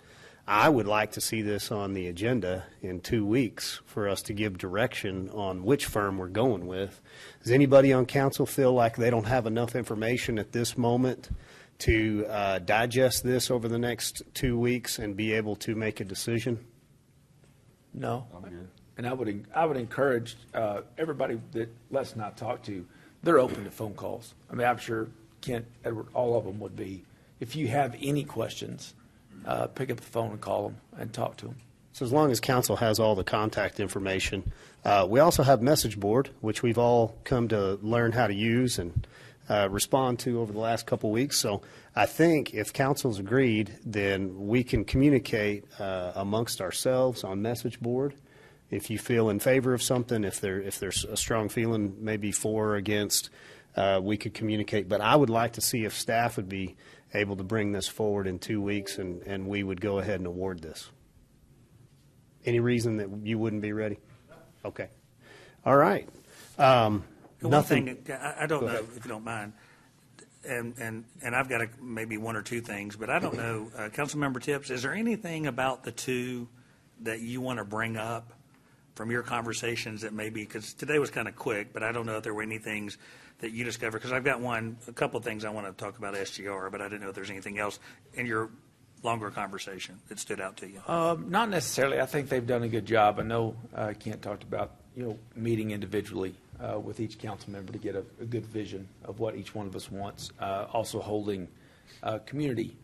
I would like to see this on the agenda in 2 weeks for us to give direction on which firm we're going with. Does anybody on council feel like they don't have enough information at this moment to digest this over the next 2 weeks and be able to make a decision? No. And I would encourage everybody that let's not talk to, they're open to phone calls. I mean, I'm sure Kent, Edward, all of them would be. If you have any questions, pick up the phone and call them and talk to them. So as long as council has all the contact information, we also have message board, which we've all come to learn how to use and respond to over the last couple weeks. So I think if council's agreed, then we can communicate amongst ourselves on message board. If you feel in favor of something, if there's a strong feeling, maybe for or against, we could communicate. But I would like to see if staff would be able to bring this forward in 2 weeks, and we would go ahead and award this. Any reason that you wouldn't be ready? Okay. All right. One Nothing. thing, I don't know if you don't mind, and I've got maybe 1 or 2 things, but I don't know. Councilmember Tips, is there anything about the 2 that you want to bring up from your conversations that maybe, because today was kind of quick, but I don't know if there were any things that you discovered, because I've got a couple of things I want to talk about SGR, but I didn't know if there's anything else in your longer conversation that stood out to you. Not necessarily. I think they've done a good job. I know Kent talked about meeting individually with each council member to get a good vision of what each one of us wants. Also holding community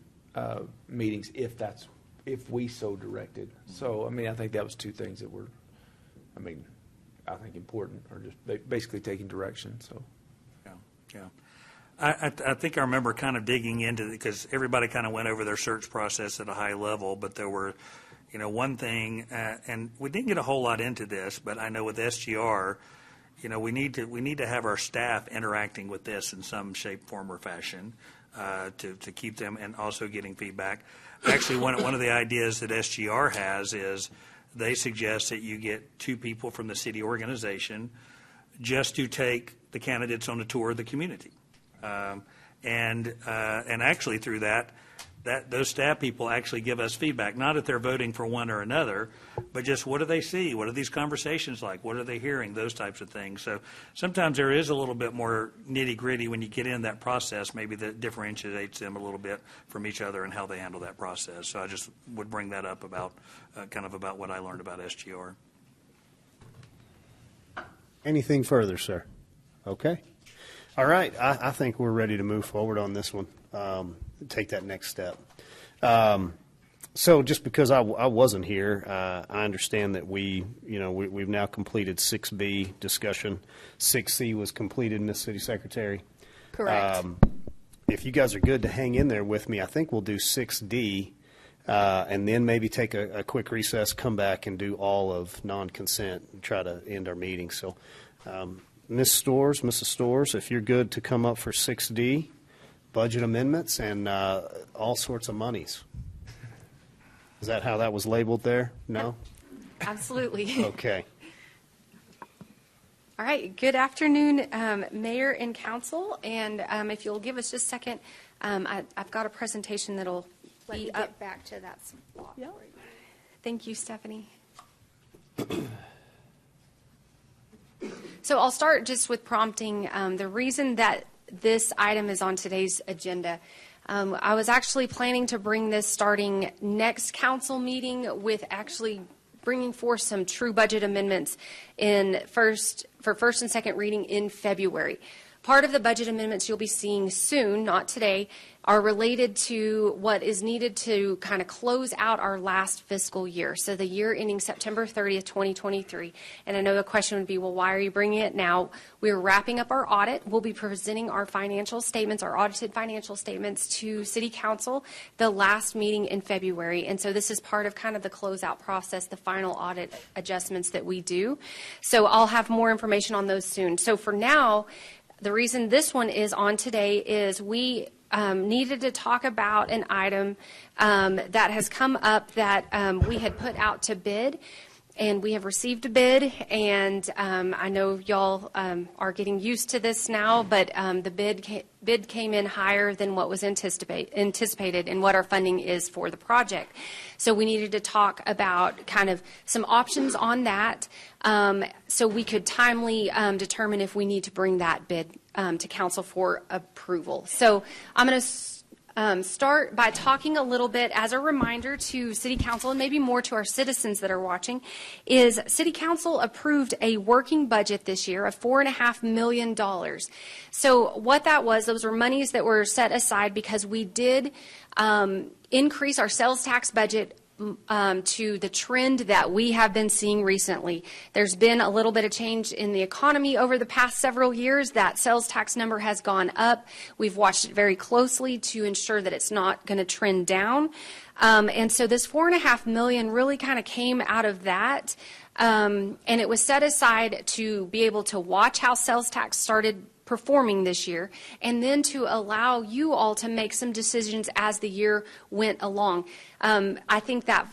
meetings if we so directed. So I think that was two things that were, I think important, or just basically taking direction. So. Yeah. I think I remember kind of digging into it, because everybody kind of went over their search process at a high level, but there were, one thing, and we didn't get a whole lot into this, but I know with SGR, we need to have our staff interacting with this in some shape, form, or fashion to keep them, and also getting feedback. Actually, one of the ideas that SGR has is they suggest that you get 2 people from the city organization just to take the candidates on a tour of the community. And actually through that those staff people actually give us feedback, not that they're voting for one or another, but just what do they see? What are these conversations like? What are they hearing? Those types of things. So sometimes there is a little bit more nitty gritty when you get in that process, maybe that differentiates them a little bit from each other and how they handle that process. So I just would bring that up about about what I learned about SGR. Anything further, sir? Okay. All right. I think we're ready to move forward on this one, take that next step. So just because I wasn't here, I understand that we've now completed 6B discussion. 6C was completed, Ms. City Secretary. Correct. If you guys are good to hang in there with me, I think we'll do 6D and then maybe take a quick recess, come back and do all of non-consent and try to end our meeting. So Mrs. Storrs, if you're good to come up for 6D, budget amendments and all sorts of monies. Is that how that was labeled there? No? Absolutely. Okay. All right. Good afternoon, Mayor and Council. And if you'll give us just a second, I've got a presentation that'll Let me be get up. back to that spot. Yep. Thank you, Stephanie. So I'll start just with prompting the reason that this item is on today's agenda. I was actually planning to bring this starting next council meeting with actually bringing forth some true budget amendments for first and second reading in February. Part of the budget amendments you'll be seeing soon, not today, are related to what is needed to kind of close out our last fiscal year. So the year ending September 30th, 2023. And I know the question would be, well, why are you bringing it now? We're wrapping up our audit. We'll be presenting our financial statements, our audited financial statements to City Council the last meeting in February. And so this is part of kind of the closeout process, the final audit adjustments that we do. So I'll have more information on those soon. So for now, the reason this one is on today is we needed to talk about an item that has come up that we had put out to bid, and we have received a bid, and I know y'all are getting used to this now, but the bid came in higher than what was anticipated and what our funding is for the project. So we needed to talk about kind of some options on that so we could timely determine if we need to bring that bid to council for approval. So I'm going to start by talking a little bit as a reminder to City Council and maybe more to our citizens that are watching, is City Council approved a working budget this year of $4.5 million. So what that was, those were monies that were set aside because we did increase our sales tax budget to the trend that we have been seeing recently. There's been a little bit of change in the economy over the past several years. That sales tax number has gone up. We've watched it very closely to ensure that it's not going to trend down. And so this $4.5 million really kind of came out of that. And it was set aside to be able to watch how sales tax started performing this year, and then to allow you all to make some decisions as the year went along. I think that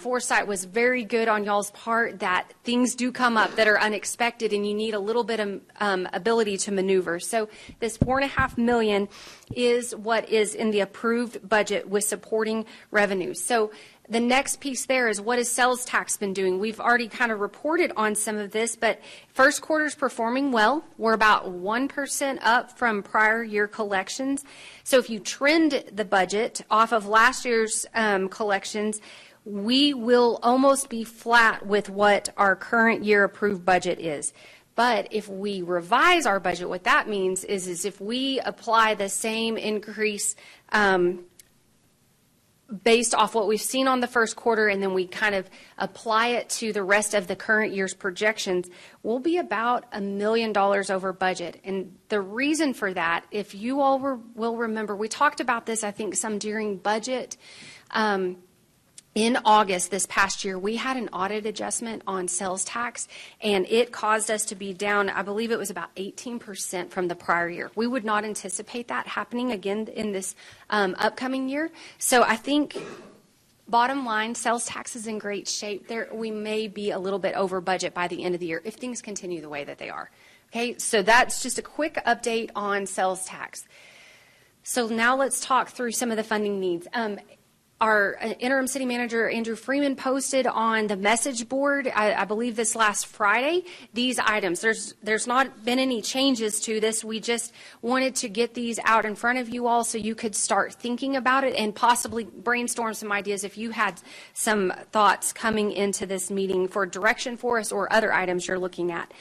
foresight was very good on y'all's part, that things do come up that are unexpected and you need a little bit of ability to maneuver. So this $4.5 million is what is in the approved budget with supporting revenues. So The next piece there is what has sales tax been doing? We've already kind of reported on some of this, but first quarter's performing well. We're about 1% up from prior year collections. So if you trend the budget off of last year's collections, we will almost be flat with what our current year approved budget is. But if we revise our budget, what that means is if we apply the same increase based off what we've seen on the first quarter, and then we kind of apply it to the rest of the current year's projections, we'll be about $1 million over budget. And the reason for that, if you all will remember, we talked about this, I think, some during budget. In August this past year, we had an audit adjustment on sales tax, and it caused us to be down, I believe it was about 18% from the prior year. We would not anticipate that happening again in this upcoming year. So I think, bottom line, sales tax is in great shape. We may be a little bit over budget by the end of the year if things continue the way that they are. Okay, so that's just a quick update on sales tax. So now let's talk through some of the funding needs. Our interim city manager, Andrew Freeman, posted on the message board, I believe this last Friday, these items. There's not been any changes to this. We just wanted to get these out in front of you all so you could start thinking about it and possibly brainstorm some ideas if you had some thoughts coming into this meeting for direction for us or other items you're looking at.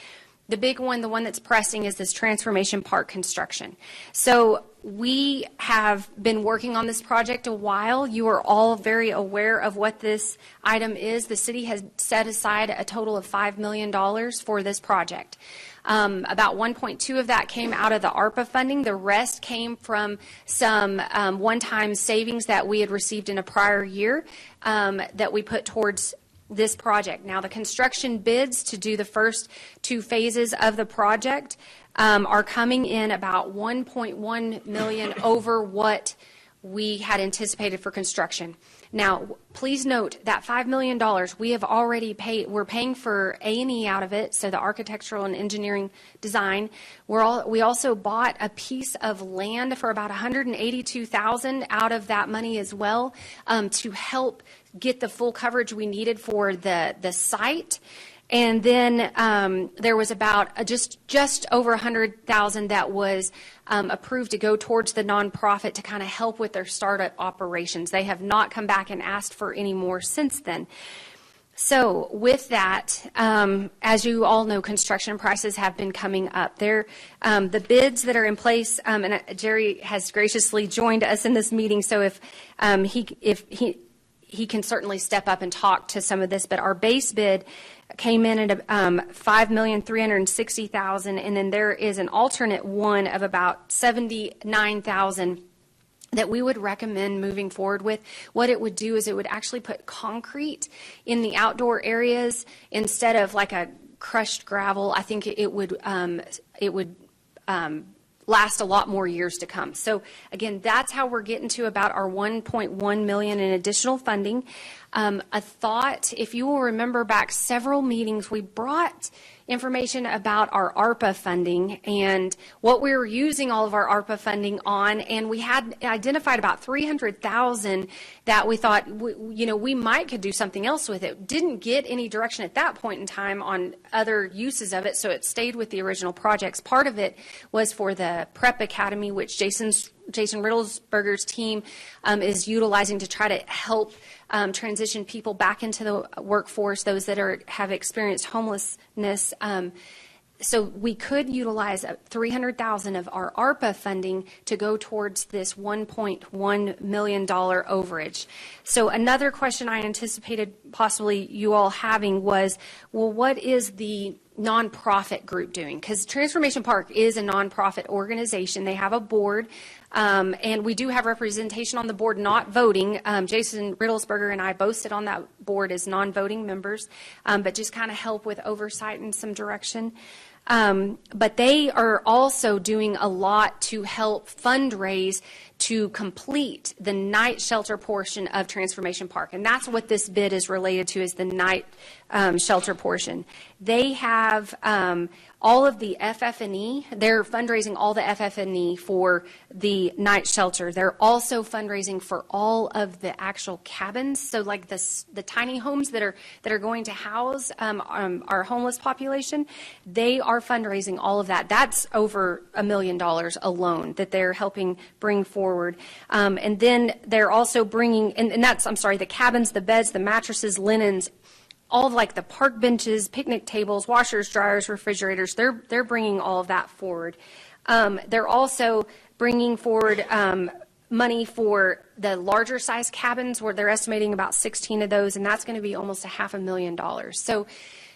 The big one, the one that's pressing, is this Transformation Park construction. So we have been working on this project a while. You are all very aware of what this item is. The city has set aside a total of $5 million for this project. About 1.2 of that came out of the ARPA funding. The rest came from some one-time savings that we had received in a prior year that we put towards this project. Now, the construction bids to do the first two phases of the project are coming in about $1.1 million over what we had anticipated for construction. Now, please note that $5 million we have already paid. We're paying for A&E out of it, so the architectural and engineering design. We also bought a piece of land for about $182,000 out of that money as well to help get the full coverage we needed for the site. And then there was about just over $100,000 that was approved to go towards the nonprofit to kind of help with their startup operations. They have not come back and asked for any more since then. So with that, as you all know, construction prices have been coming up. The bids that are in place, and Jerry has graciously joined us in this meeting, so if he can certainly step up and talk to some of this, but our base bid came in at $5,360,000, and then there is an alternate one of about $79,000 that we would recommend moving forward with. What it would do is it would actually put concrete in the outdoor areas instead of like a crushed gravel. I think it would last a lot more years to come. So again, that's how we're getting to about our $1.1 million in additional funding. A thought, if you will remember back several meetings, we brought information about our ARPA funding and what we were using all of our ARPA funding on, and we had identified about $300,000 that we thought we might could do something else with it. Didn't get any direction at that point in time on other uses of it, so it stayed with the original projects. Part of it was for the Prep Academy, which Jason Riddlesberger's team is utilizing to try to help transition people back into the workforce, those that have experienced homelessness. So we could utilize $300,000 of our ARPA funding to go towards this $1.1 million overage. So another question I anticipated possibly you all having was, well, what is the nonprofit group doing? Because Transformation Park is a nonprofit organization. They have a board, and we do have representation on the board, not voting. Jason Riddlesberger and I both sit on that board as non-voting members, but just kind of help with oversight and some direction. But they are also doing a lot to help fundraise to complete the night shelter portion of Transformation Park. And that's what this bid is related to, is the night shelter portion. They have all of the FF&E. They're fundraising all the FF&E for the night shelter. They're also fundraising for all of the actual cabins. So like the tiny homes that are going to house our homeless population, they are fundraising all of that. That's over $1 million alone that they're helping bring forward. And then they're also bringing, and that's, I'm sorry, the cabins, the beds, the mattresses, linens, all of like the park benches, picnic tables, washers, dryers, refrigerators, they're bringing all of that forward. They're also bringing forward money for the larger size cabins, where they're estimating about 16 of those, and that's going to be almost $500,000. So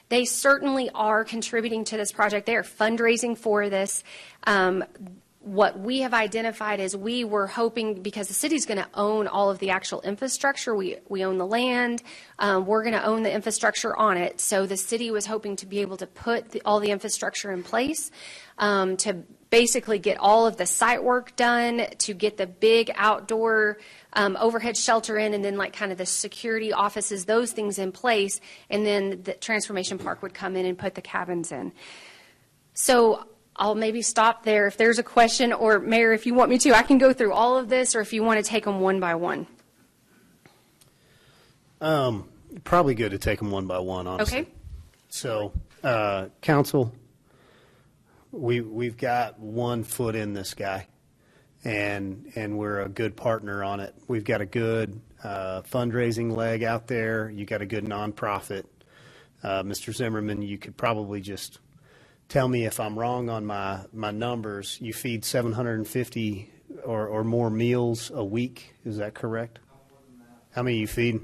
they certainly are contributing to this project. They are fundraising for this. What we have identified is we were hoping, because the city's going to own all of the actual infrastructure, we own the land, we're going to own the infrastructure on it. So the city was hoping to be able to put all the infrastructure in place to basically get all of the site work done, to get the big outdoor overhead shelter in, and then like kind of the security offices, those things in place, and then the Transformation Park would come in and put the cabins in. So I'll maybe stop there. If there's a question, or Mayor, if you want me to, I can go through all of this, or if you want to take them one by one. Probably good to take them one by one, honestly. Okay. So, council, we've got 1 foot in this guy, and we're a good partner on it. We've got a good fundraising leg out there. You got a good nonprofit. Mr. Zimmerman, you could probably just tell me if I'm wrong on my numbers. You feed 750 or more meals a week. Is that correct? How many you feed?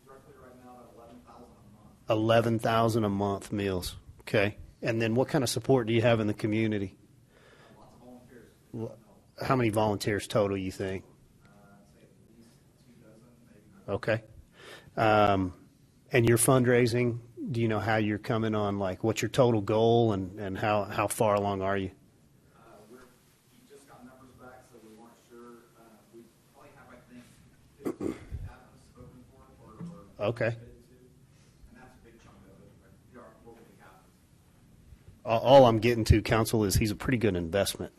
Roughly right now, 11,000 a month. 11,000 a month meals. Okay. And then what kind of support do you have in the community? Lots of volunteers. How many volunteers total, you think? I'd say at least 2 dozen, maybe. Okay. And your fundraising, do you know how you're coming on, like what's your total goal, and how far along are you? We just got numbers back, so we weren't sure. We probably have, I think, 50 cabins spoken for or Okay. committed to, and that's a big chunk of it. We are locally cabins. All I'm getting to, council, is he's a pretty good investment.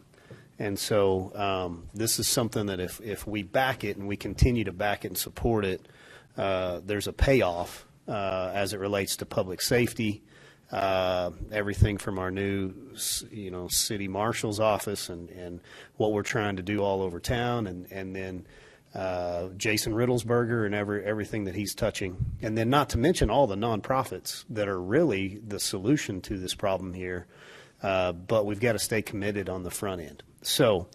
And so this is something that if we back it and we continue to back it and support it, there's a payoff as it relates to public safety, everything from our new, city marshal's office and what we're trying to do all over town, and then Jason Riddlesberger and everything that he's touching. And then not to mention all the nonprofits that are really the solution to this problem here. But we've got to stay committed on the front end. So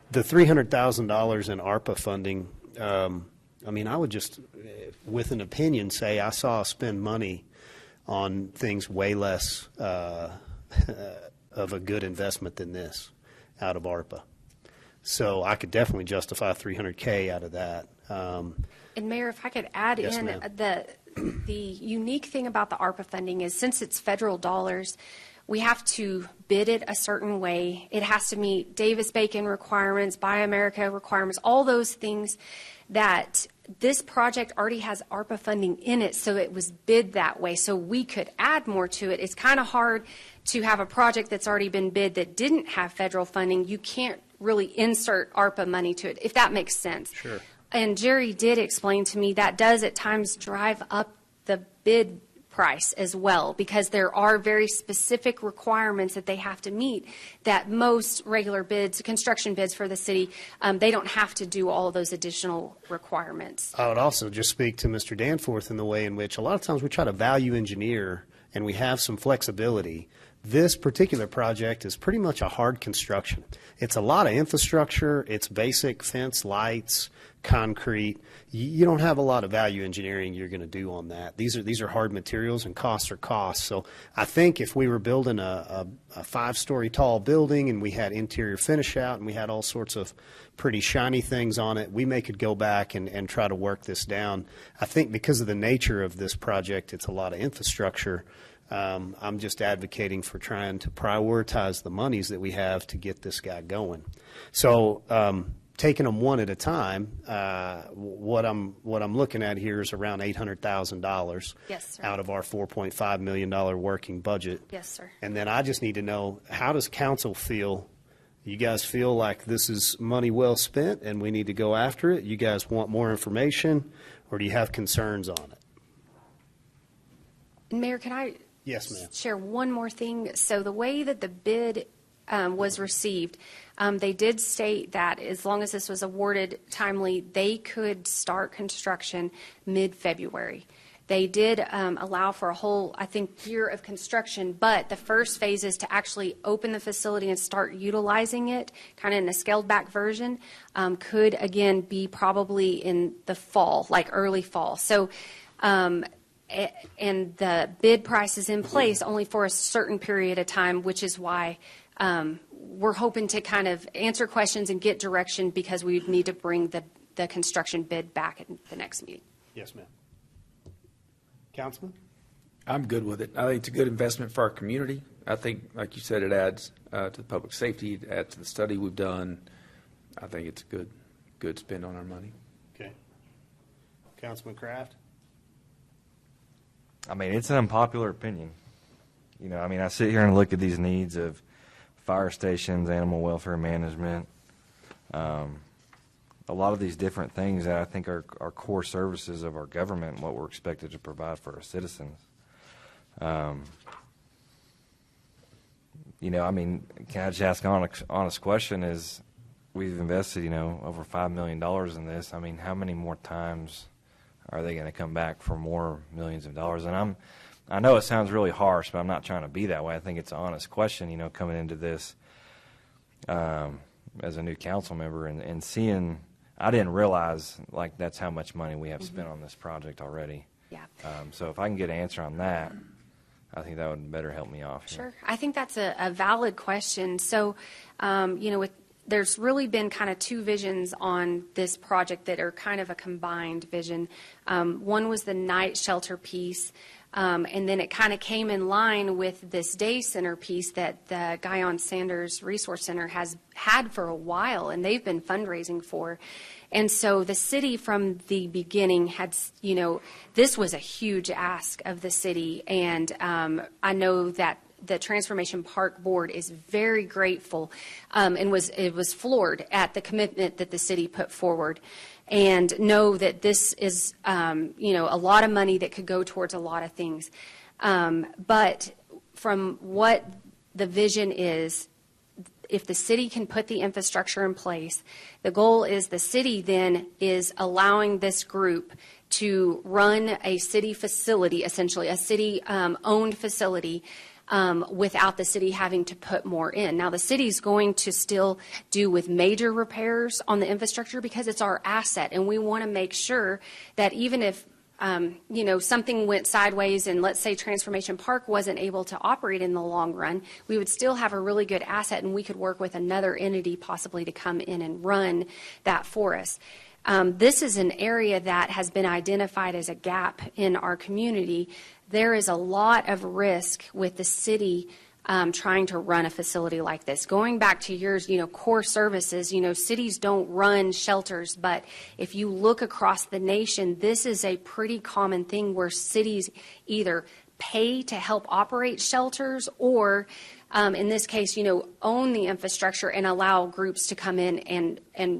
the $300,000 in ARPA funding, I would just, with an opinion, say I saw us spend money on things way less of a good investment than this out of ARPA. So I could definitely justify $300K out of that. And Mayor, if I could add Yes, in, ma'am. the unique thing about the ARPA funding is, since it's federal dollars, we have to bid it a certain way. It has to meet Davis-Bacon requirements, Buy America requirements, all those things that this project already has ARPA funding in it, so it was bid that way, so we could add more to it. It's kind of hard to have a project that's already been bid that didn't have federal funding. You can't really insert ARPA money to it, if that makes sense. Sure. And Jerry did explain to me that does at times drive up the bid price as well, because there are very specific requirements that they have to meet that most regular bids, construction bids for the city, they don't have to do all of those additional requirements. I would also just speak to Mr. Danforth in the way in which a lot of times we try to value engineer and we have some flexibility. This particular project is pretty much a hard construction. It's a lot of infrastructure. It's basic fence, lights, concrete. You don't have a lot of value engineering you're going to do on that. These are hard materials, and costs are costs. So I think if we were building a 5-story tall building and we had interior finish out and we had all sorts of pretty shiny things on it, we may could go back and try to work this down. I think because of the nature of this project, it's a lot of infrastructure. I'm just advocating for trying to prioritize the monies that we have to get this guy going. So taking them one at a time, what I'm looking at here is around $800,000 Yes, sir. out of our $4.5 million working budget. Yes, sir. And then I just need to know, how does council feel? You guys feel like this is money well spent and we need to go after it? You guys want more information, or do you have concerns on it? Mayor, can I Yes, ma'am. share one more thing? So the way that the bid was received, they did state that as long as this was awarded timely, they could start construction mid-February. They did allow for a whole, I think, year of construction, but the first phase is to actually open the facility and start utilizing it, kind of in a scaled-back version, could, again, be probably in the fall, like early fall. So, and the bid price is in place only for a certain period of time, which is why we're hoping to kind of answer questions and get direction, because we need to bring the construction bid back at the next meeting. Yes, ma'am. Councilman? I'm good with it. I think it's a good investment for our community. I think, like you said, it adds to the public safety, it adds to the study we've done. I think it's a good spend on our money. Okay. Councilman Kraft? I mean, it's an unpopular opinion. You know, I mean, I sit here and look at these needs of fire stations, animal welfare management, a lot of these different things that I think are core services of our government and what we're expected to provide for our citizens. You know, I mean, can I just ask an honest question? Is we've invested, you know, over $5 million in this. I mean, how many more times are they going to come back for more millions of dollars? And I know it sounds really harsh, but I'm not trying to be that way. I think it's an honest question, you know, coming into this as a new council member and seeing. I didn't realize, like, that's how much money we have spent on this project already. Yeah. So if I can get an answer on that, I think that would better help me off. Sure. I think that's a valid question. So, you know, there's really been kind of two visions on this project that are kind of a combined vision. One was the night shelter piece, and then it kind of came in line with this day center piece that the Guyon Sanders Resource Center has had for a while, and they've been fundraising for. And so the city from the beginning had, you know, this was a huge ask of the city, and I know that the Transformation Park Board is very grateful and it was floored at the commitment that the city put forward, and know that this is, you know, a lot of money that could go towards a lot of things. But from what the vision is, if the city can put the infrastructure in place, the goal is the city then is allowing this group to run a city facility, essentially a city-owned facility, without the city having to put more in. Now, the city's going to still do with major repairs on the infrastructure because it's our asset, and we want to make sure that even if you know, something went sideways and let's say Transformation Park wasn't able to operate in the long run, we would still have a really good asset, and we could work with another entity possibly to come in and run that for us. This is an area that has been identified as a gap in our community. There is a lot of risk with the city trying to run a facility like this. Going back to yours, you know, core services, you know, cities don't run shelters, but if you look across the nation, this is a pretty common thing where cities either pay to help operate shelters or, in this case, you know, own the infrastructure and allow groups to come in and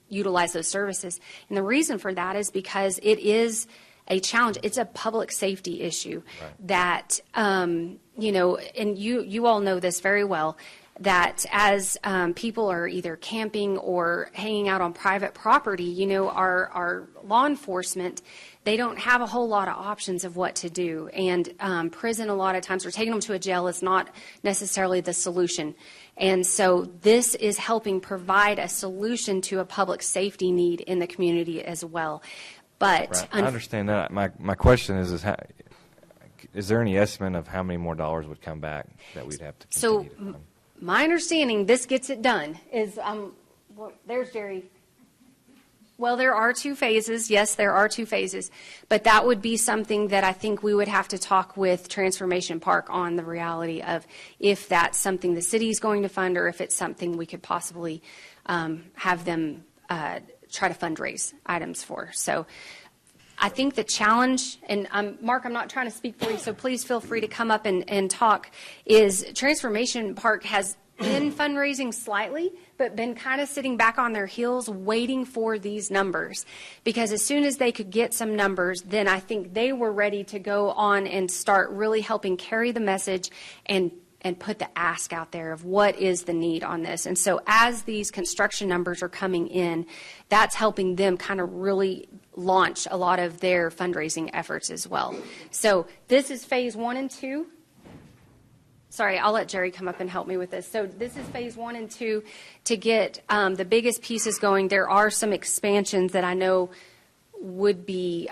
utilize those services. And the reason for that is because it is a challenge. It's a public safety issue that, you know, and you all know this very well, that as people are either camping or hanging out on private property, you know, our law enforcement, they don't have a whole lot of options of what to do. And prison a lot of times, or taking them to a jail, is not necessarily the solution. And so this is helping provide a solution to a public safety need in the community as well. But I understand that. My question is there any estimate of how many more dollars would come back that we'd have to continue to fund? My understanding, this gets it done, is, well, there's Jerry. Well, there are 2 phases. Yes, there are 2 phases. But that would be something that I think we would have to talk with Transformation Park on, the reality of if that's something the city is going to fund or if it's something we could possibly have them try to fundraise items for. So I think the challenge, and Mark, I'm not trying to speak for you, so please feel free to come up and talk, is Transformation Park has been fundraising slightly, but been kind of sitting back on their heels waiting for these numbers. Because as soon as they could get some numbers, then I think they were ready to go on and start really helping carry the message and put the ask out there of what is the need on this. And so as these construction numbers are coming in, that's helping them kind of really launch a lot of their fundraising efforts as well. So this is phase 1 and 2. Sorry, I'll let Jerry come up and help me with this. So this is phase 1 and 2 to get the biggest pieces going. There are some expansions that I know would be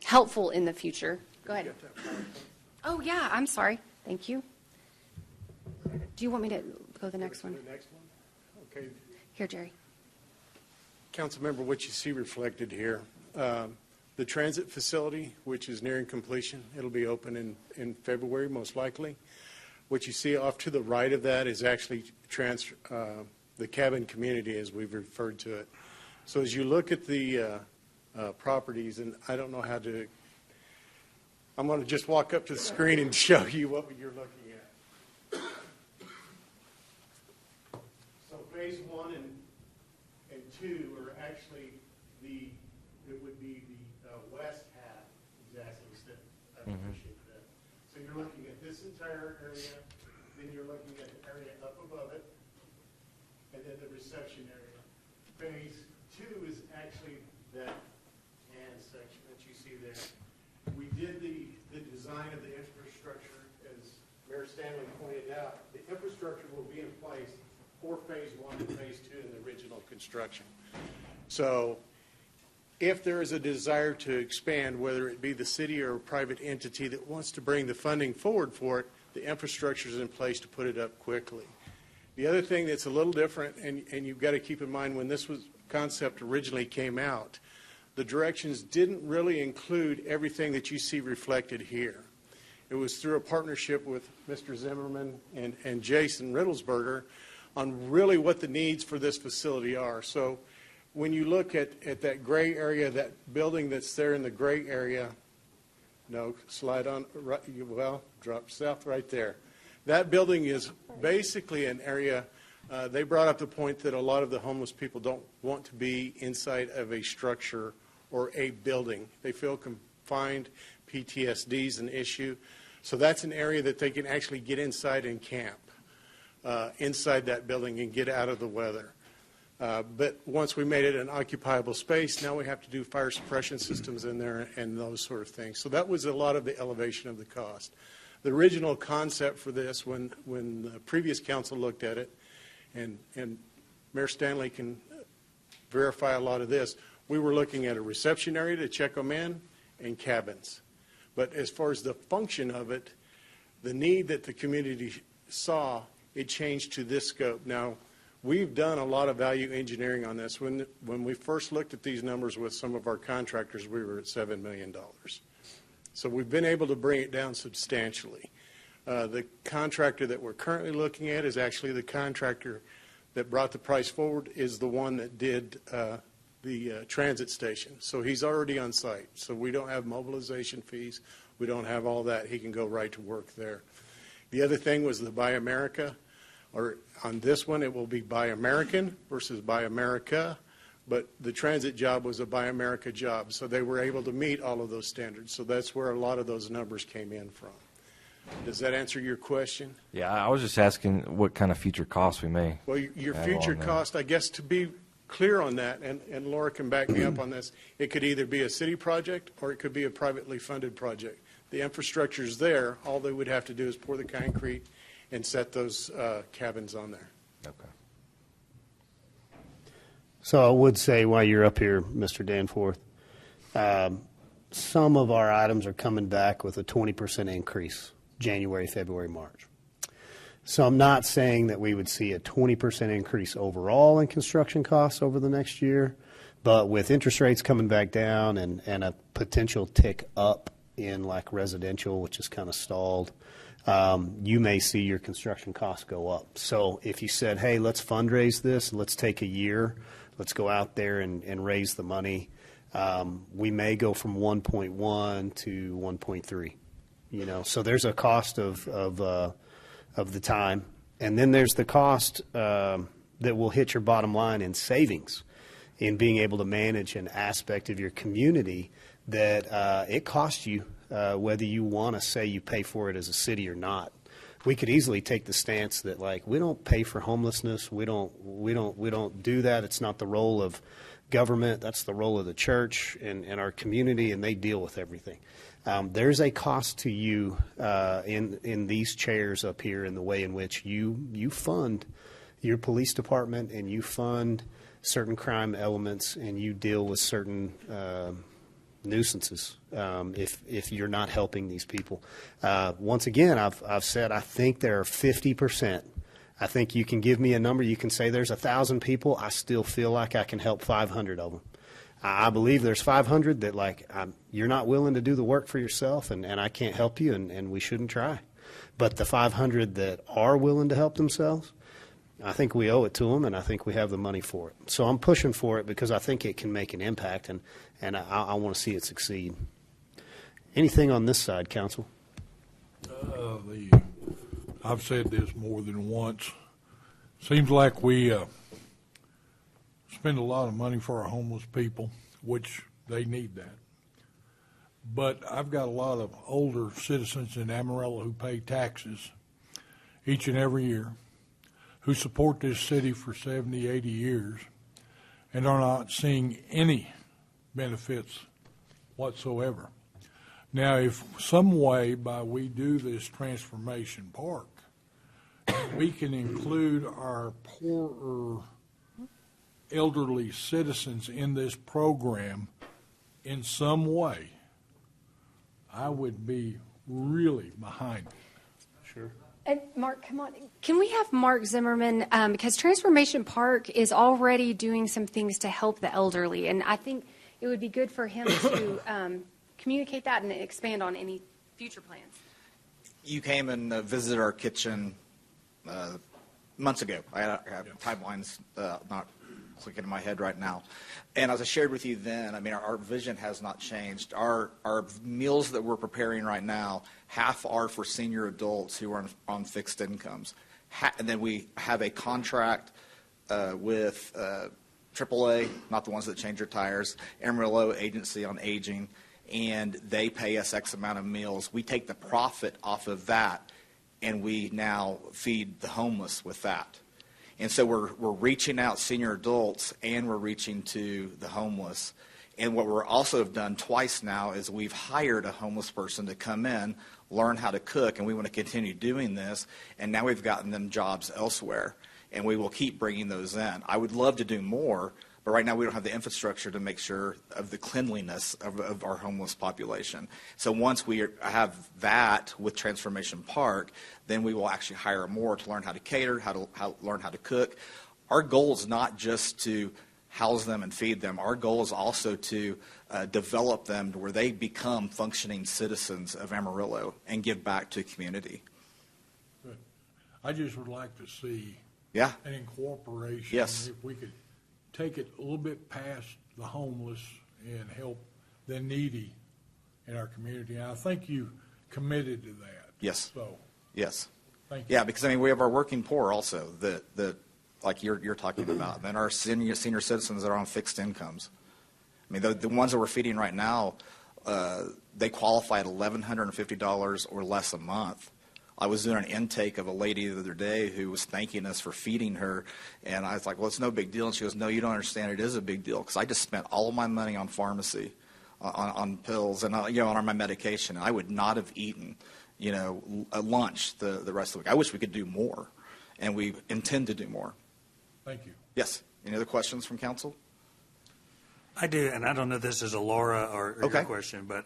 helpful in the future. Go ahead. Oh, yeah, I'm sorry. Thank you. Do you want me to go to the next one? The next one? Okay. Here, Jerry. Councilmember, what you see reflected here, the transit facility, which is nearing completion, it'll be open in February, most likely. What you see off to the right of that is actually the cabin community, as we've referred to it. So as you look at the properties, and I don't know how to, I'm going to just walk up to the screen and show you what you're looking at. So phase 1 and 2 are actually it would be the west half, exactly. I appreciate that. So you're looking at this entire area, then you're looking at the area up above it, and then the reception area. Phase 2 is actually that hand section that you see there. We did the design of the infrastructure, as Mayor Stanley pointed out. The infrastructure will be in place for phase 1 and phase 2 in the original construction. So if there is a desire to expand, whether it be the city or a private entity that wants to bring the funding forward for it, the infrastructure is in place to put it up quickly. The other thing that's a little different, and you've got to keep in mind when this concept originally came out, the directions didn't really include everything that you see reflected here. It was through a partnership with Mr. Zimmerman and Jason Riddlesberger on really what the needs for this facility are. So when you look at that gray area, that building that's there in the gray area, no, slide on, right, well, drop south right there. That building is basically an area, they brought up the point that a lot of the homeless people don't want to be inside of a structure or a building. They feel confined. PTSD is an issue. So that's an area that they can actually get inside and camp inside that building and get out of the weather. But once we made it an occupiable space, now we have to do fire suppression systems in there and those sort of things. So that was a lot of the elevation of the cost. The original concept for this, when the previous council looked at it, and Mayor Stanley can verify a lot of this, we were looking at a reception area to check them in and cabins. But as far as the function of it, the need that the community saw, it changed to this scope. Now, we've done a lot of value engineering on this. When we first looked at these numbers with some of our contractors, we were at $7 million. So we've been able to bring it down substantially. The contractor that we're currently looking at is actually the contractor that brought the price forward, is the one that did the transit station. So he's already on site. So we don't have mobilization fees. We don't have all that. He can go right to work there. The other thing was the Buy America, or on this one it will be Buy American versus Buy America, but the transit job was a Buy America job. So they were able to meet all of those standards. So that's where a lot of those numbers came in from. Does that answer your question? Yeah, I was just asking what kind of future costs we may. Well, your future cost, I guess, to be clear on that, and Laura can back me up on this, it could either be a city project or it could be a privately funded project. The infrastructure's there. All they would have to do is pour the concrete and set those cabins on there. Okay. So I would say while you're up here, Mr. Danforth, some of our items are coming back with a 20% increase, January, February, March. So I'm not saying that we would see a 20% increase overall in construction costs over the next year, But with interest rates coming back down and a potential tick up in like residential, which is kind of stalled, you may see your construction costs go up. So if you said, hey, let's fundraise this, let's take a year, let's go out there and raise the money, we may go from 1.1 to 1.3. You know, so there's a cost of the time, and then there's the cost that will hit your bottom line in savings, in being able to manage an aspect of your community that it costs you, whether you want to say you pay for it as a city or not. We could easily take the stance that, like, we don't pay for homelessness. We don't do that. It's not the role of government. That's the role of the church and our community, and they deal with everything. There's a cost to you in these chairs up here in the way in which you fund your police department and you fund certain crime elements and you deal with certain nuisances if you're not helping these people. Once again, I've said I think there are 50%. I think you can give me a number. You can say there's 1,000 people. I still feel like I can help 500 of them. I believe there's 500 that, like, you're not willing to do the work for yourself, and I can't help you, and we shouldn't try. But the 500 that are willing to help themselves, I think we owe it to them, and I think we have the money for it. So I'm pushing for it because I think it can make an impact, and I want to see it succeed. Anything on this side, Council? I've said this more than once. Seems like we spend a lot of money for our homeless people, which they need that. But I've got a lot of older citizens in Amarillo who pay taxes each and every year, who support this city for 70, 80 years, and are not seeing any benefits whatsoever. Now, if some way by we do this transformation park, we can include our poorer elderly citizens in this program in some way, I would be really behind it. Sure. And Mark, come on. Can we have Mark Zimmerman, because Transformation Park is already doing some things to help the elderly, and I think it would be good for him to communicate that and expand on any future plans. You came and visited our kitchen months ago. I have timelines not clicking in my head right now. And as I shared with you then, I mean, our vision has not changed. Our meals that we're preparing right now, half are for senior adults who are on fixed incomes. And then we have a contract with AAA, not the ones that change your tires, Amarillo Agency on Aging, and they pay us X amount of meals. We take the profit off of that, and we now feed the homeless with that. And so we're reaching out senior adults and we're reaching to the homeless. And what we're also have done twice now is we've hired a homeless person to come in, learn how to cook, and we want to continue doing this. And now we've gotten them jobs elsewhere, and we will keep bringing those in. I would love to do more, but right now we don't have the infrastructure to make sure of the cleanliness of our homeless population. So once we have that with Transformation Park, then we will actually hire more to learn how to cater, learn how to cook. Our goal is not just to house them and feed them. Our goal is also to develop them to where they become functioning citizens of Amarillo and give back to the community. Good. I just would like to see an incorporation. Yes. If we could take it a little bit past the homeless and help the needy in our community. And I think you committed to that. Yes. So. Yes. Thank you. Yeah, because I mean we have our working poor also that like you're talking about, and then our senior citizens that are on fixed incomes. I mean the ones that we're feeding right now, they qualify at $1,150 or less a month. I was doing an intake of a lady the other day who was thanking us for feeding her, and I was like, well, it's no big deal. And she goes, no, you don't understand. It is a big deal because I just spent all of my money on pharmacy, on pills, and on my medication. And I would not have eaten, a lunch the rest of the week. I wish we could do more, and we intend to do more. Thank you. Yes. Any other questions from council? I do, and I don't know if this is a Laura or your question, but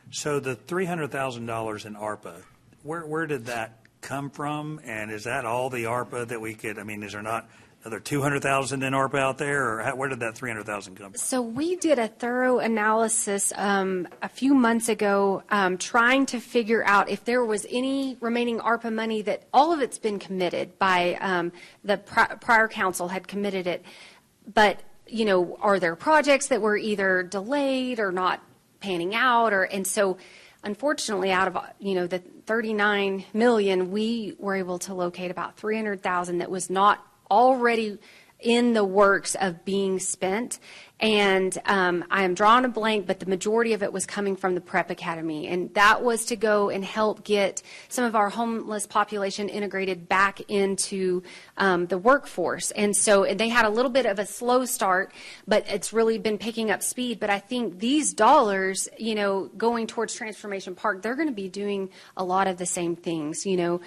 so the $300,000 in ARPA, where did that come from? And is that all the ARPA that we could, I mean, is there not another 200,000 in ARPA out there, or where did that 300,000 come from? So we did a thorough analysis a few months ago, trying to figure out if there was any remaining ARPA money. That all of it's been committed by the prior council had committed it, but are there projects that were either delayed or not panning out, and so unfortunately, out of the 39 million, we were able to locate about 300,000 that was not already in the works of being spent. And I am drawing a blank, but the majority of it was coming from the Prep Academy. And that was to go and help get some of our homeless population integrated back into the workforce. And so they had a little bit of a slow start, but it's really been picking up speed. But I think these dollars, going towards Transformation Park, they're going to be doing a lot of the same things, and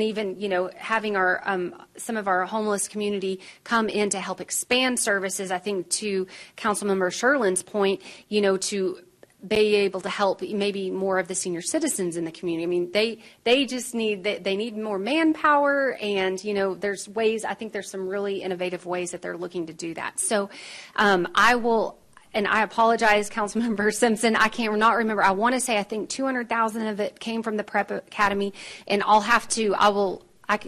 even, having our some of our homeless community come in to help expand services. I think to Councilmember Sherlin's point, to be able to help maybe more of the senior citizens in the community. I mean, they just they need more manpower, and there's ways. I think there's some really innovative ways that they're looking to do that. So I will. And I apologize, Councilmember Simpson. I cannot remember. I want to say I think 200,000 of it came from the Prep Academy, and I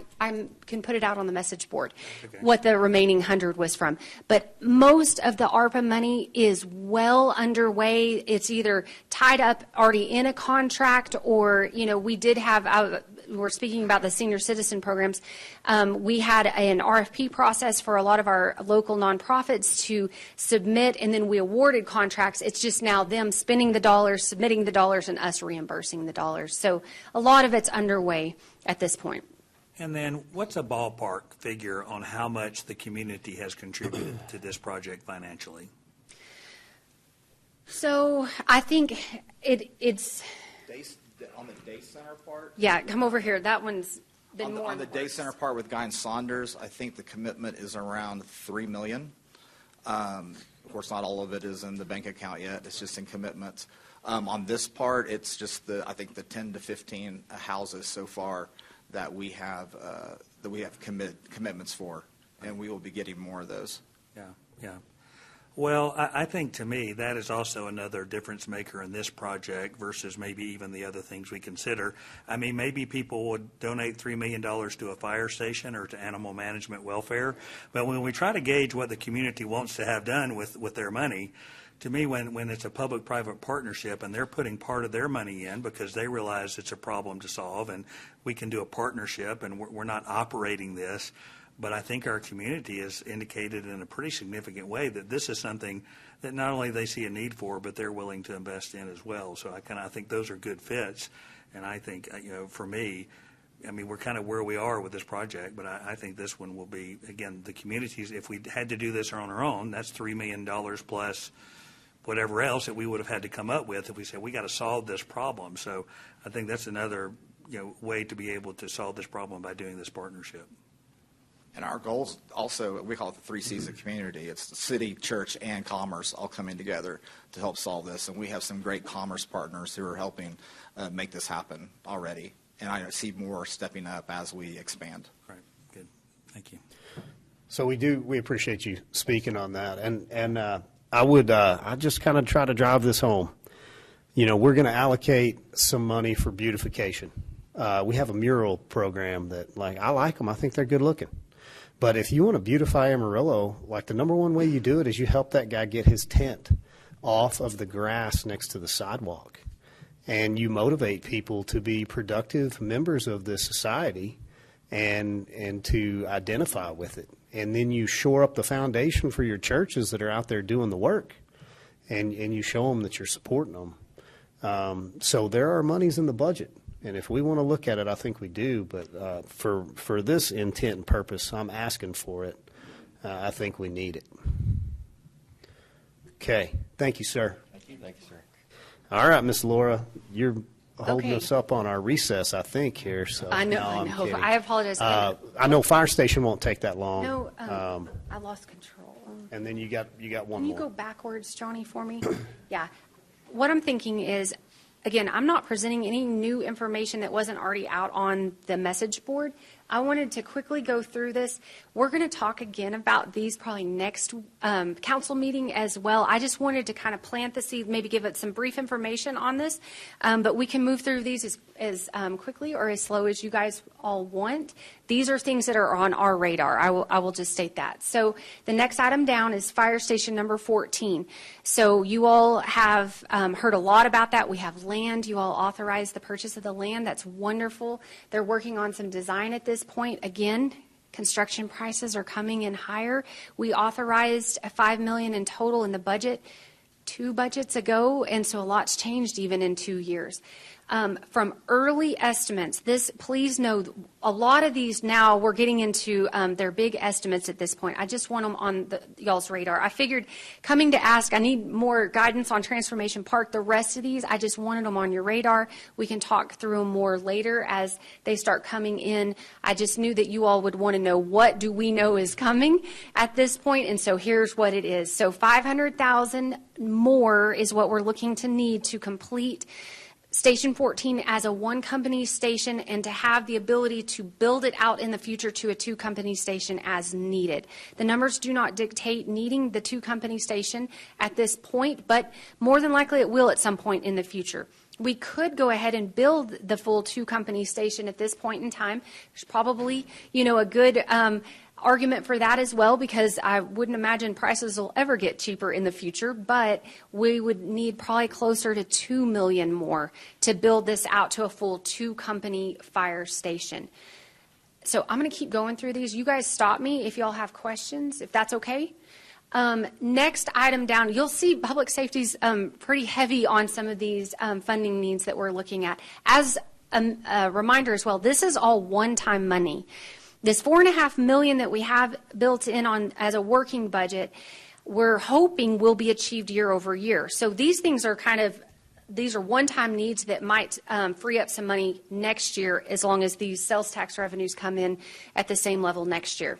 can put it out on the message board, what the remaining 100 was from. But most of the ARPA money is well underway. It's either tied up already in a contract, or, we did have, we're speaking about the senior citizen programs. We had an RFP process for a lot of our local nonprofits to submit, and then we awarded contracts. It's just now them spending the dollars, submitting the dollars, and us reimbursing the dollars. So a lot of it's underway at this point. And then what's a ballpark figure on how much the community has contributed to this project financially? So I think it's... On the day center part? Yeah, come over here. That one's been more on the day center part with Guy and Saunders, I think the commitment is around $3 million. Of course, not all of it is in the bank account yet. It's just in commitments. On this part, it's just I think the 10 to 15 houses so far that we have commitments for, and we will be getting more of those. Yeah. Well, I think to me that is also another difference maker in this project versus maybe even the other things we consider. I mean, maybe people would donate $3 million to a fire station or to animal management welfare, but when we try to gauge what the community wants to have done with their money, to me, when it's a public-private partnership and they're putting part of their money in because they realize it's a problem to solve, and we can do a partnership, and we're not operating this, but I think our community has indicated in a pretty significant way that this is something that not only they see a need for, but they're willing to invest in as well. So I think those are good fits, and I think for me, I mean, we're kind of where we are with this project, but I think this one will be, again, the communities. If we had to do this on our own, that's $3 million plus whatever else that we would have had to come up with if we said we got to solve this problem. So I think that's another way to be able to solve this problem by doing this partnership. And our goals also, we call it the 3 C's of community. It's the city, church, and commerce all coming together to help solve this. And we have some great commerce partners who are helping make this happen already. And I see more stepping up as we expand. Right. Good. Thank you. So we appreciate you speaking on that. And I just kind of try to drive this home. We're going to allocate some money for beautification. We have a mural program that, I like them. I think they're good looking. But if you want to beautify Amarillo, the number one way you do it is you help that guy get his tent off of the grass next to the sidewalk. And you motivate people to be productive members of this society and to identify with it. And then you shore up the foundation for your churches that are out there doing the work. And you show them that you're supporting them. So there are monies in the budget. And if we want to look at it, I think we do. But for this intent and purpose, I'm asking for it. I think we need it. Okay. Thank you, sir. Thank you, sir. All right, Miss Laura, you're holding us up on our recess, I think, here. So I know. I'm kidding. I apologize. I know fire station won't take that long. No, I lost control. And then you got one Can you more. go backwards, Johnny, for me? Yeah. What I'm thinking is, again, I'm not presenting any new information that wasn't already out on the message board. I wanted to quickly go through this. We're going to talk again about these probably next council meeting as well. I just wanted to kind of plant the seed, maybe give it some brief information on this, but we can move through these as quickly or as slow as you guys all want. These are things that are on our radar. I will just state that. So the next item down is fire station number 14. So you all have heard a lot about that. We have land. You all authorized the purchase of the land. That's wonderful. They're working on some design at this point. Again, construction prices are coming in higher. We authorized $5 million in total in the budget 2 budgets ago, and so a lot's changed even in 2 years. From early estimates, please know, a lot of these now, we're getting into their big estimates at this point. I just want them on y'all's radar. I figured coming to ask, I need more guidance on Transformation Park. The rest of these, I just wanted them on your radar. We can talk through them more later as they start coming in. I just knew that you all would want to know, what do we know is coming at this point, and so here's what it is. So $500,000 more is what we're looking to need to complete Station 14 as a one-company station and to have the ability to build it out in the future to a 2-company station as needed. The numbers do not dictate needing the 2-company station at this point, but more than likely it will at some point in the future. We could go ahead and build the full 2-company station at this point in time. There's probably, a good argument for that as well, because I wouldn't imagine prices will ever get cheaper in the future, but we would need probably closer to $2 million more to build this out to a full 2-company fire station. So I'm going to keep going through these. You guys stop me if y'all have questions, if that's okay. Next item down, you'll see public safety's pretty heavy on some of these funding needs that we're looking at. As a reminder as well, this is all one-time money. This $4.5 million that we have built in on as a working budget, we're hoping will be achieved year over year. So these things are these are one-time needs that might free up some money next year, as long as these sales tax revenues come in at the same level next year.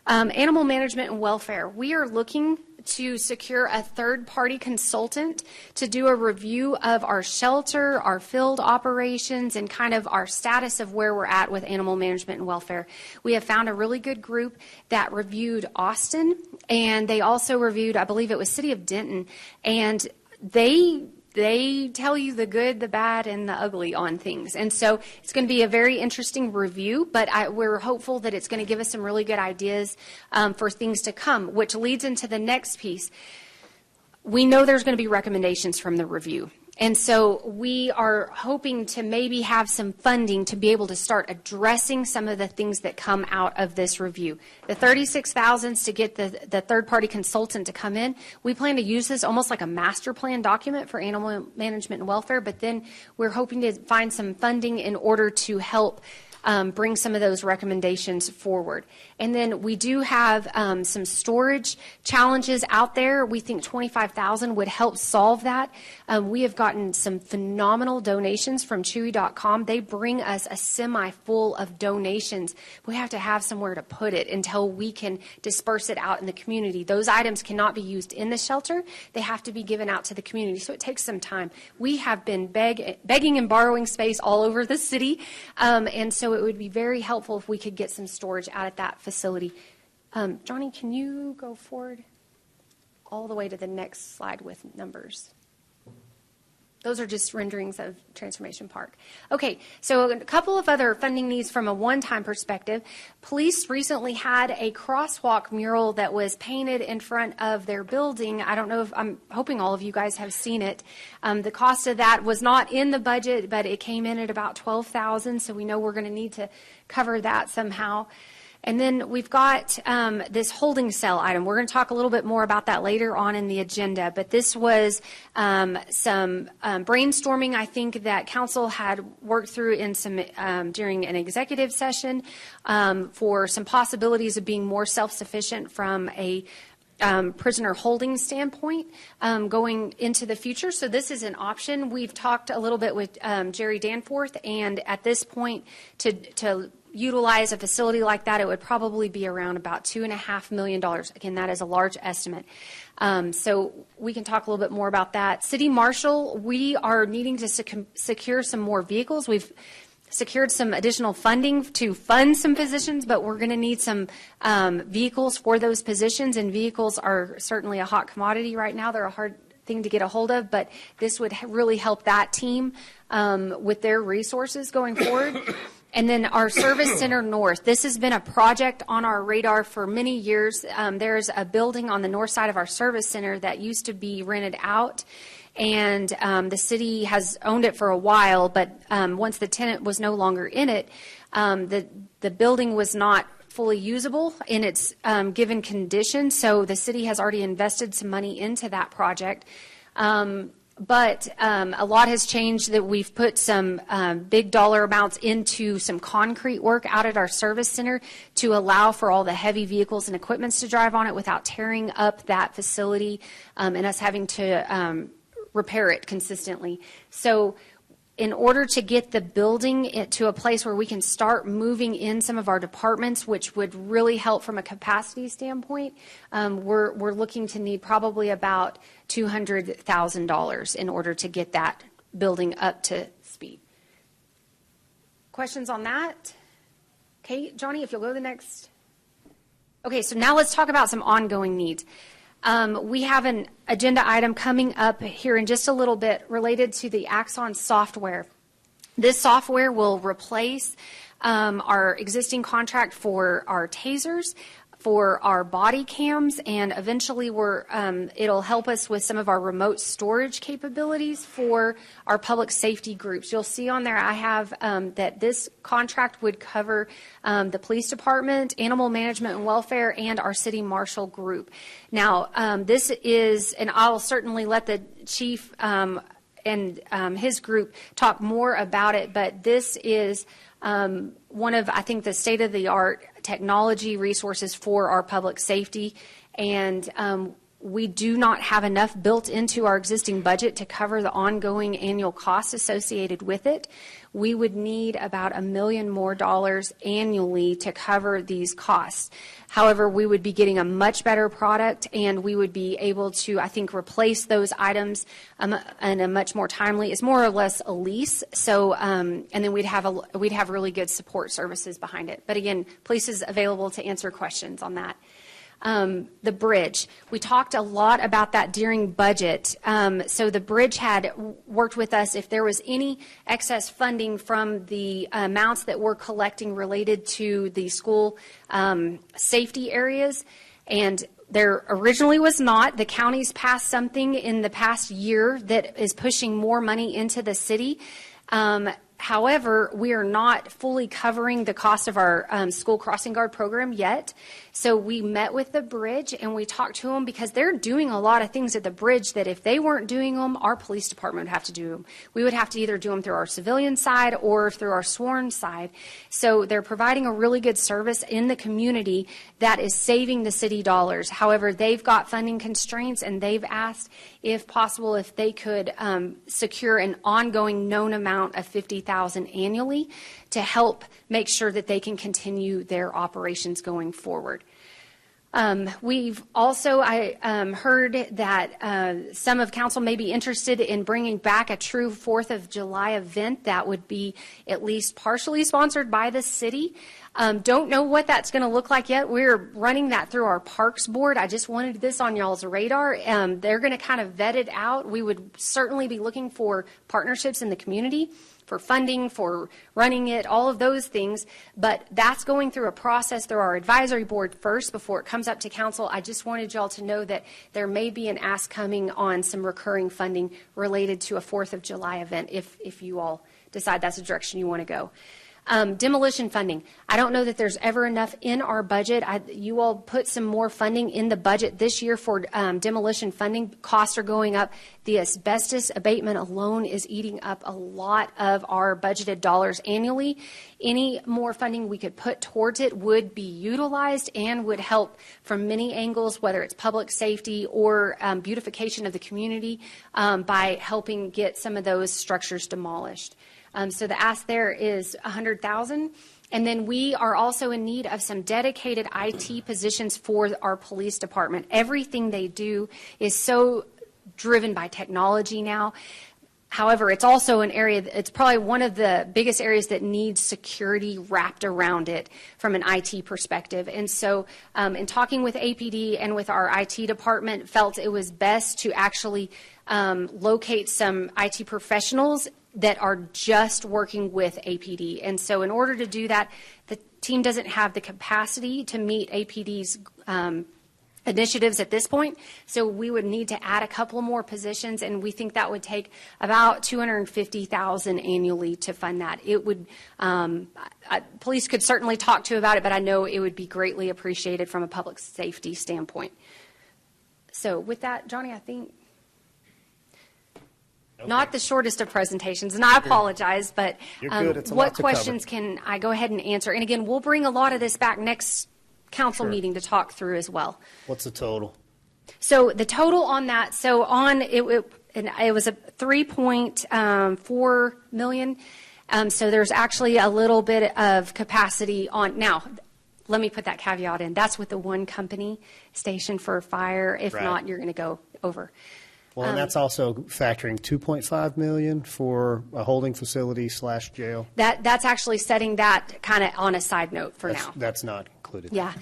Animal management and welfare. We are looking to secure a third-party consultant to do a review of our shelter, our field operations, and kind of our status of where we're at with animal management and welfare. We have found a really good group that reviewed Austin, and they also reviewed, I believe it was City of Denton, and they tell you the good, the bad, and the ugly on things. And so it's going to be a very interesting review, but we're hopeful that it's going to give us some really good ideas for things to come, which leads into the next piece. We know there's going to be recommendations from the review. And so we are hoping to maybe have some funding to be able to start addressing some of the things that come out of this review. The $36,000 to get the third-party consultant to come in, we plan to use this almost like a master plan document for animal management and welfare, but then we're hoping to find some funding in order to help bring some of those recommendations forward. And then we do have some storage challenges out there. We think $25,000 would help solve that. We have gotten some phenomenal donations from Chewy.com. They bring us a semi-full of donations. We have to have somewhere to put it until we can disperse it out in the community. Those items cannot be used in the shelter. They have to be given out to the community, so it takes some time. We have been begging and borrowing space all over the city, and so it would be very helpful if we could get some storage out at that facility. Johnny, can you go forward all the way to the next slide with numbers? Those are just renderings of Transformation Park. Okay, so a couple of other funding needs from a one-time perspective. Police recently had a crosswalk mural that was painted in front of their building. I don't know if, I'm hoping all of you guys have seen it. The cost of that was not in the budget, but it came in at about $12,000, so we know we're going to need to cover that somehow. And then we've got this holding cell item. We're going to talk a little bit more about that later on in the agenda, but this was some brainstorming, I think, that council had worked through in some during an executive session for some possibilities of being more self-sufficient from a prisoner holding standpoint going into the future. So this is an option. We've talked a little bit with Jerry Danforth, and at this point to utilize a facility like that, it would probably be around about $2.5 million. Again, that is a large estimate. So we can talk a little bit more about that. City Marshal, we are needing to secure some more vehicles. We've secured some additional funding to fund some positions, but we're going to need some vehicles for those positions, and vehicles are certainly a hot commodity right now. They're a hard thing to get a hold of, but this would really help that team with their resources going forward. And then our Service Center North. This has been a project on our radar for many years. There's a building on the north side of our service center that used to be rented out, and the city has owned it for a while, but once the tenant was no longer in it, the building was not fully usable in its given condition, so the city has already invested some money into that project. But a lot has changed, that we've put some big dollar amounts into some concrete work out at our service center to allow for all the heavy vehicles and equipments to drive on it without tearing up that facility and us having to repair it consistently. So in order to get the building to a place where we can start moving in some of our departments, which would really help from a capacity standpoint, we're looking to need probably about $200,000 in order to get that building up to speed. Questions on that? Okay, Johnny, if you'll go to the next. Okay, so now let's talk about some ongoing needs. We have an agenda item coming up here in just a little bit related to the Axon software. This software will replace our existing contract for our tasers, for our body cams, and eventually it'll help us with some of our remote storage capabilities for our public safety groups. You'll see on there I have that this contract would cover the police department, animal management and welfare, and our city marshal group. Now, this is, and I'll certainly let the chief and his group talk more about it, but this is one of, I think, the state-of-the-art technology resources for our public safety, and we do not have enough built into our existing budget to cover the ongoing annual costs associated with it. We would need about $1 million more annually to cover these costs. However, we would be getting a much better product, and we would be able to, I think, replace those items in a much more timely. It's more or less a lease. So, and then we'd have really good support services behind it. But again, police is available to answer questions on that. The bridge. We talked a lot about that during budget. So the bridge had worked with us if there was any excess funding from the amounts that we're collecting related to the school safety areas. And there originally was not. The county's passed something in the past year that is pushing more money into the city. However, we are not fully covering the cost of our school crossing guard program yet. So we met with the bridge and we talked to them because they're doing a lot of things at the bridge that if they weren't doing them, our police department would have to do them. We would have to either do them through our civilian side or through our sworn side. So they're providing a really good service in the community that is saving the city dollars. However, they've got funding constraints and they've asked, if possible, if they could secure an ongoing known amount of $50,000 annually to help make sure that they can continue their operations going forward. We've also heard that some of council may be interested in bringing back a true 4th of July event that would be at least partially sponsored by the city. Don't know what that's going to look like yet. We're running that through our Parks Board. I just wanted this on y'all's radar. They're going to kind of vet it out. We would certainly be looking for partnerships in the community, for funding, for running it, all of those things. But that's going through a process through our advisory board first before it comes up to council. I just wanted y'all to know that there may be an ask coming on some recurring funding related to a 4th of July event if you all decide that's the direction you want to go. Demolition funding. I don't know that there's ever enough in our budget. You all put some more funding in the budget this year for demolition funding. Costs are going up. The asbestos abatement alone is eating up a lot of our budgeted dollars annually. Any more funding we could put towards it would be utilized and would help from many angles, whether it's public safety or beautification of the community, by helping get some of those structures demolished. So the ask there is $100,000. And then we are also in need of some dedicated IT positions for our police department. Everything they do is so driven by technology now. However, it's also an area, it's probably one of the biggest areas that needs security wrapped around it from an IT perspective. And so in talking with APD and with our IT department, felt it was best to actually locate some IT professionals that are just working with APD. And so in order to do that, the team doesn't have the capacity to meet APD's initiatives at this point, so we would need to add a couple more positions, and we think that would take about $250,000 annually to fund that. It would, police could certainly talk to you about it, but I know it would be greatly appreciated from a public safety standpoint. So with that, Johnny, I think not the shortest of presentations, and I apologize, but what questions can I go ahead and answer? And again, we'll bring a lot of this back next council meeting to talk through as well. What's the total? So the total on that, so on it was a 3.4 million. So there's actually a little bit of capacity on now. Let me put that caveat in. That's with the one company station for fire. If not, you're going to go over. Well, and that's also factoring 2.5 million for a holding facility / jail. That's actually setting that kind of on a side note for now. That's not included. Yeah.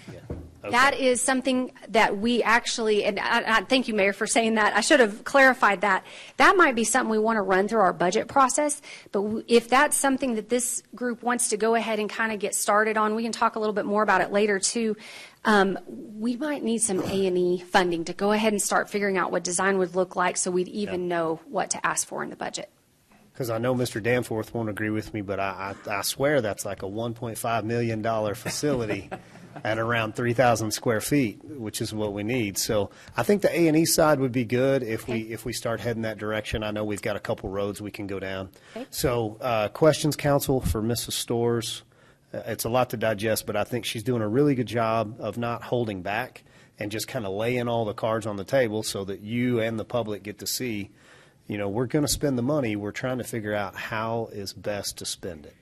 Okay. That is something that we actually, and I thank you, Mayor, for saying that. I should have clarified that. That might be something we want to run through our budget process, but if that's something that this group wants to go ahead and kind of get started on, we can talk a little bit more about it later too. We might need some A&E funding to go ahead and start figuring out what design would look like so we'd even know what to ask for in the budget. Because I know Mr. Danforth won't agree with me, but I swear that's like a $1.5 million facility at around 3,000 square feet, which is what we need. So I think the A&E side would be good if we start heading that direction. I know we've got a couple roads we can go down. Okay. So questions, council, for Mrs. Storrs? It's a lot to digest, but I think she's doing a really good job of not holding back and just kind of laying all the cards on the table so that you and the public get to see, you know, we're going to spend the money. We're trying to figure out how is best to spend it.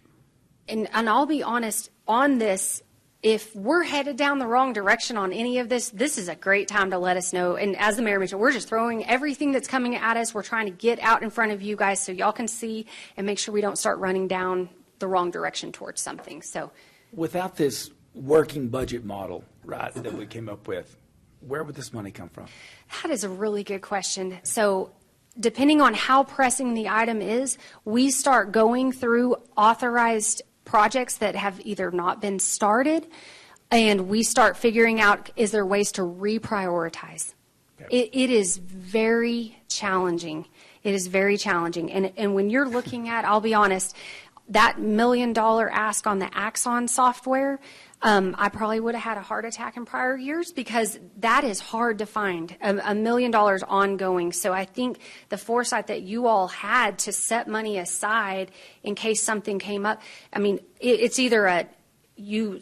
And I'll be honest on this. If we're headed down the wrong direction on any of this, this is a great time to let us know. And as the mayor mentioned, we're just throwing everything that's coming at us. We're trying to get out in front of you guys so y'all can see and make sure we don't start running down the wrong direction towards something. So without this working budget model, right, that we came up with, where would this money come from? That is a really good question. So depending on how pressing the item is, we start going through authorized projects that have either not been started, and we start figuring out, is there ways to reprioritize? Okay. It is very challenging. It is very challenging. And when you're looking at, I'll be honest, that $1 million ask on the Axon software, I probably would have had a heart attack in prior years because that is hard to find, $1 million ongoing. So I think the foresight that you all had to set money aside in case something came up, I mean, it's either you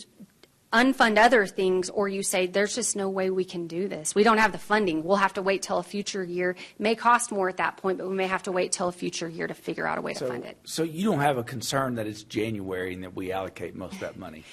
unfund other things or you say there's just no way we can do this. We don't have the funding. We'll have to wait till a future year. It may cost more at that point, but we may have to wait till a future year to figure out a way to fund it. So you don't have a concern that it's January and that we allocate most of that money?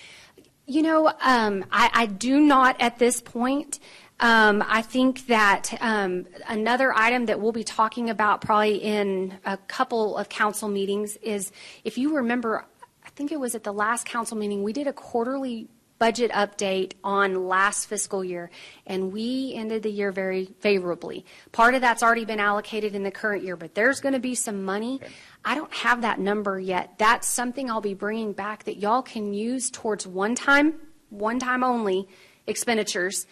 You know, I do not at this point. I think that another item that we'll be talking about probably in a couple of council meetings is, if you remember, I think it was at the last council meeting, we did a quarterly budget update on last fiscal year, and we ended the year very favorably. Part of that's already been allocated in the current year, but there's going to be some money. Okay. I don't have that number yet. That's something I'll be bringing back that y'all can use towards one-time only expenditures.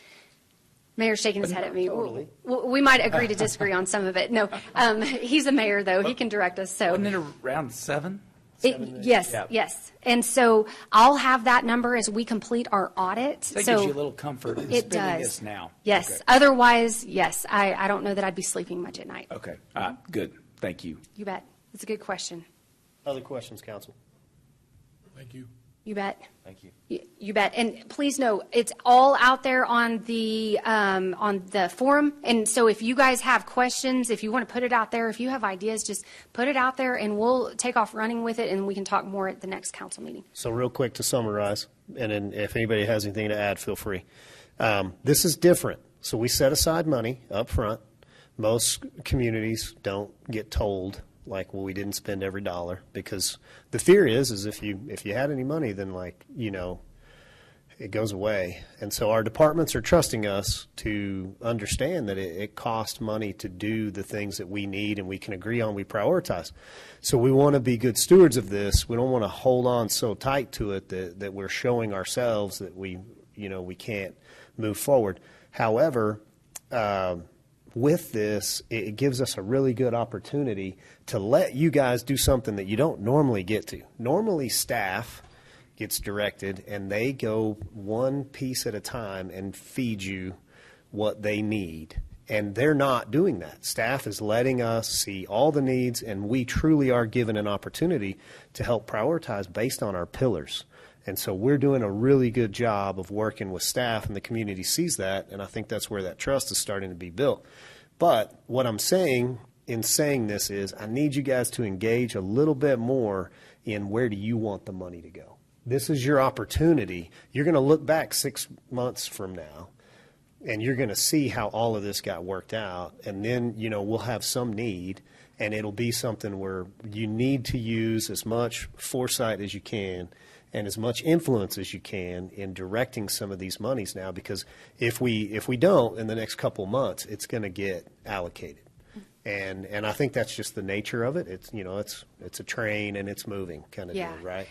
Mayor's shaking his head at me. Totally. We might agree to disagree on some of it. No, he's a mayor, though. He can direct us. So wasn't it around 7? Yes, yeah. Yes. And so I'll have that number as we complete our audit. That gives you a little comfort in it spending does. this now. Yes. Okay. Otherwise, yes, I don't know that I'd be sleeping much at night. Okay. Good. Thank you. You bet. It's a good question. Other questions, council? Thank you. You bet. Thank you. You bet. And please know, it's all out there on the forum. And so if you guys have questions, if you want to put it out there, if you have ideas, just put it out there and we'll take off running with it and we can talk more at the next council meeting. So real quick to summarize, and then if anybody has anything to add, feel free. This is different. So we set aside money up front. Most communities don't get told like, well, we didn't spend every dollar, because the fear is if you had any money, then, like, it goes away. And so our departments are trusting us to understand that it costs money to do the things that we need and we can agree on, we prioritize. So we want to be good stewards of this. We don't want to hold on so tight to it that we're showing ourselves that we can't move forward. However, with this, it gives us a really good opportunity to let you guys do something that you don't normally get to. Normally, staff gets directed, and they go one piece at a time and feed you what they need. And they're not doing that. Staff is letting us see all the needs, and we truly are given an opportunity to help prioritize based on our pillars. And so we're doing a really good job of working with staff, and the community sees that, and I think that's where that trust is starting to be built. But what I'm saying in saying this is I need you guys to engage a little bit more in where do you want the money to go. This is your opportunity. You're going to look back 6 months from now, and you're going to see how all of this got worked out, and then, we'll have some need, and it'll be something where you need to use as much foresight as you can and as much influence as you can in directing some of these monies now, because if we don't in the next couple of months, it's going to get allocated. And I think that's just the nature of it. It's it's a train and it's moving kind of deal, right?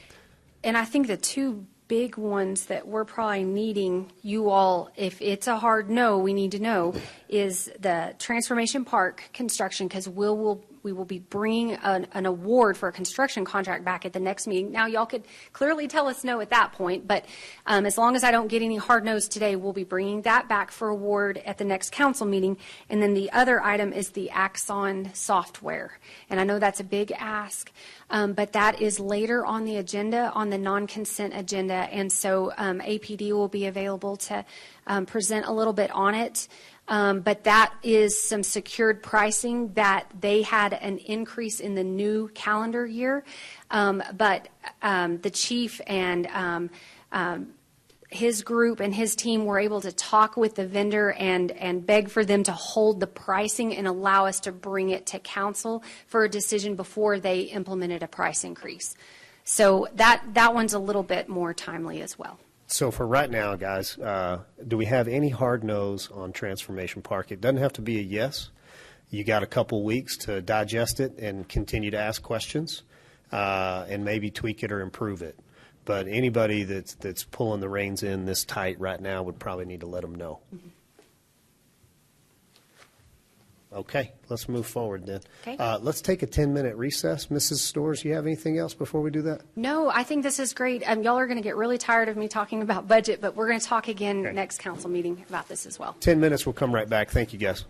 And I think the two big ones that we're probably needing you all, if it's a hard no, we need to know, is the Transformation Park construction, because we will be bringing an award for a construction contract back at the next meeting. Now, y'all could clearly tell us no at that point, but as long as I don't get any hard no's today, we'll be bringing that back for award at the next council meeting. And then the other item is the Axon software. And I know that's a big ask, but that is later on the agenda, on the non-consent agenda. And so APD will be available to present a little bit on it. But that is some secured pricing that they had an increase in the new calendar year. But the chief and his group and his team were able to talk with the vendor and beg for them to hold the pricing and allow us to bring it to council for a decision before they implemented a price increase. So that one's a little bit more timely as well. So for right now, guys, do we have any hard no's on Transformation Park? It doesn't have to be a yes. You got a couple weeks to digest it and continue to ask questions and maybe tweak it or improve it. But anybody that's pulling the reins in this tight right now would probably need to let them know. Mm-hmm. Okay, let's move forward then. Okay. Let's take a 10-minute recess. Mrs. Storrs, you have anything else before we do that? No, I think this is great. Y'all are going to get really tired of me talking about budget, but we're going to talk again next council meeting about this as well. 10 minutes, we'll come right back. Thank you, guys.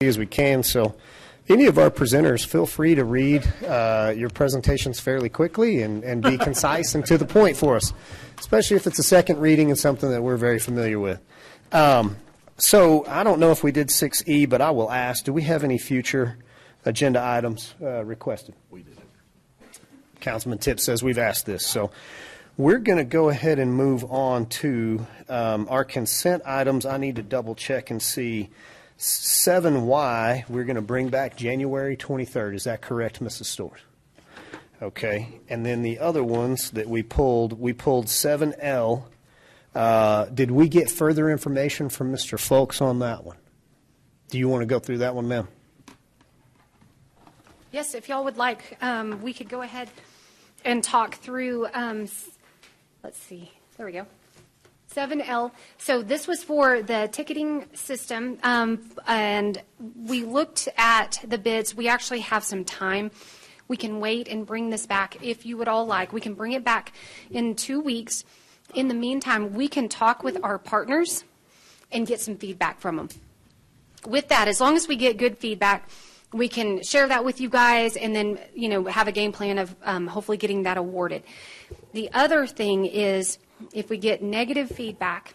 as we can. So any of our presenters, feel free to read your presentations fairly quickly and be concise and to the point for us, especially if it's a second reading and something that we're very familiar with. So I don't know if we did 6E, but I will ask, do we have any future agenda items requested? We did. Councilman Tipp says we've asked this. So we're going to go ahead and move on to our consent items. I need to double check and see. 7Y, we're going to bring back January 23rd. Is that correct, Mrs. Stewart? Okay. And then the other ones that we pulled 7L. Did we get further information from Mr. Folks on that one? Do you want to go through that one, ma'am? Yes, if y'all would like, we could go ahead and talk through, let's see, there we go. 7L. So this was for the ticketing system, and we looked at the bids. We actually have some time. We can wait and bring this back if you would all like. We can bring it back in 2 weeks. In the meantime, we can talk with our partners and get some feedback from them. With that, as long as we get good feedback, we can share that with you guys and then, have a game plan of hopefully getting that awarded. The other thing is, if we get negative feedback,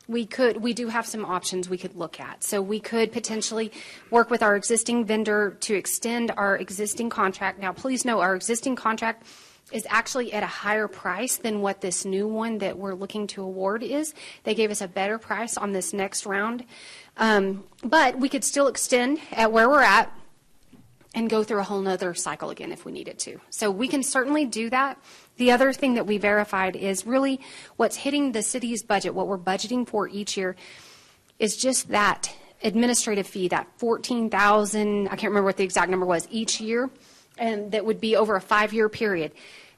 we do have some options we could look at. So we could potentially work with our existing vendor to extend our existing contract. Now, please know our existing contract is actually at a higher price than what this new one that we're looking to award is. They gave us a better price on this next round. But we could still extend at where we're at and go through a whole nother cycle again if we needed to. So we can certainly do that. The other thing that we verified is really what's hitting the city's budget, what we're budgeting for each year, is just that administrative fee, that $14,000, I can't remember what the exact number was, each year, and that would be over a 5-year period.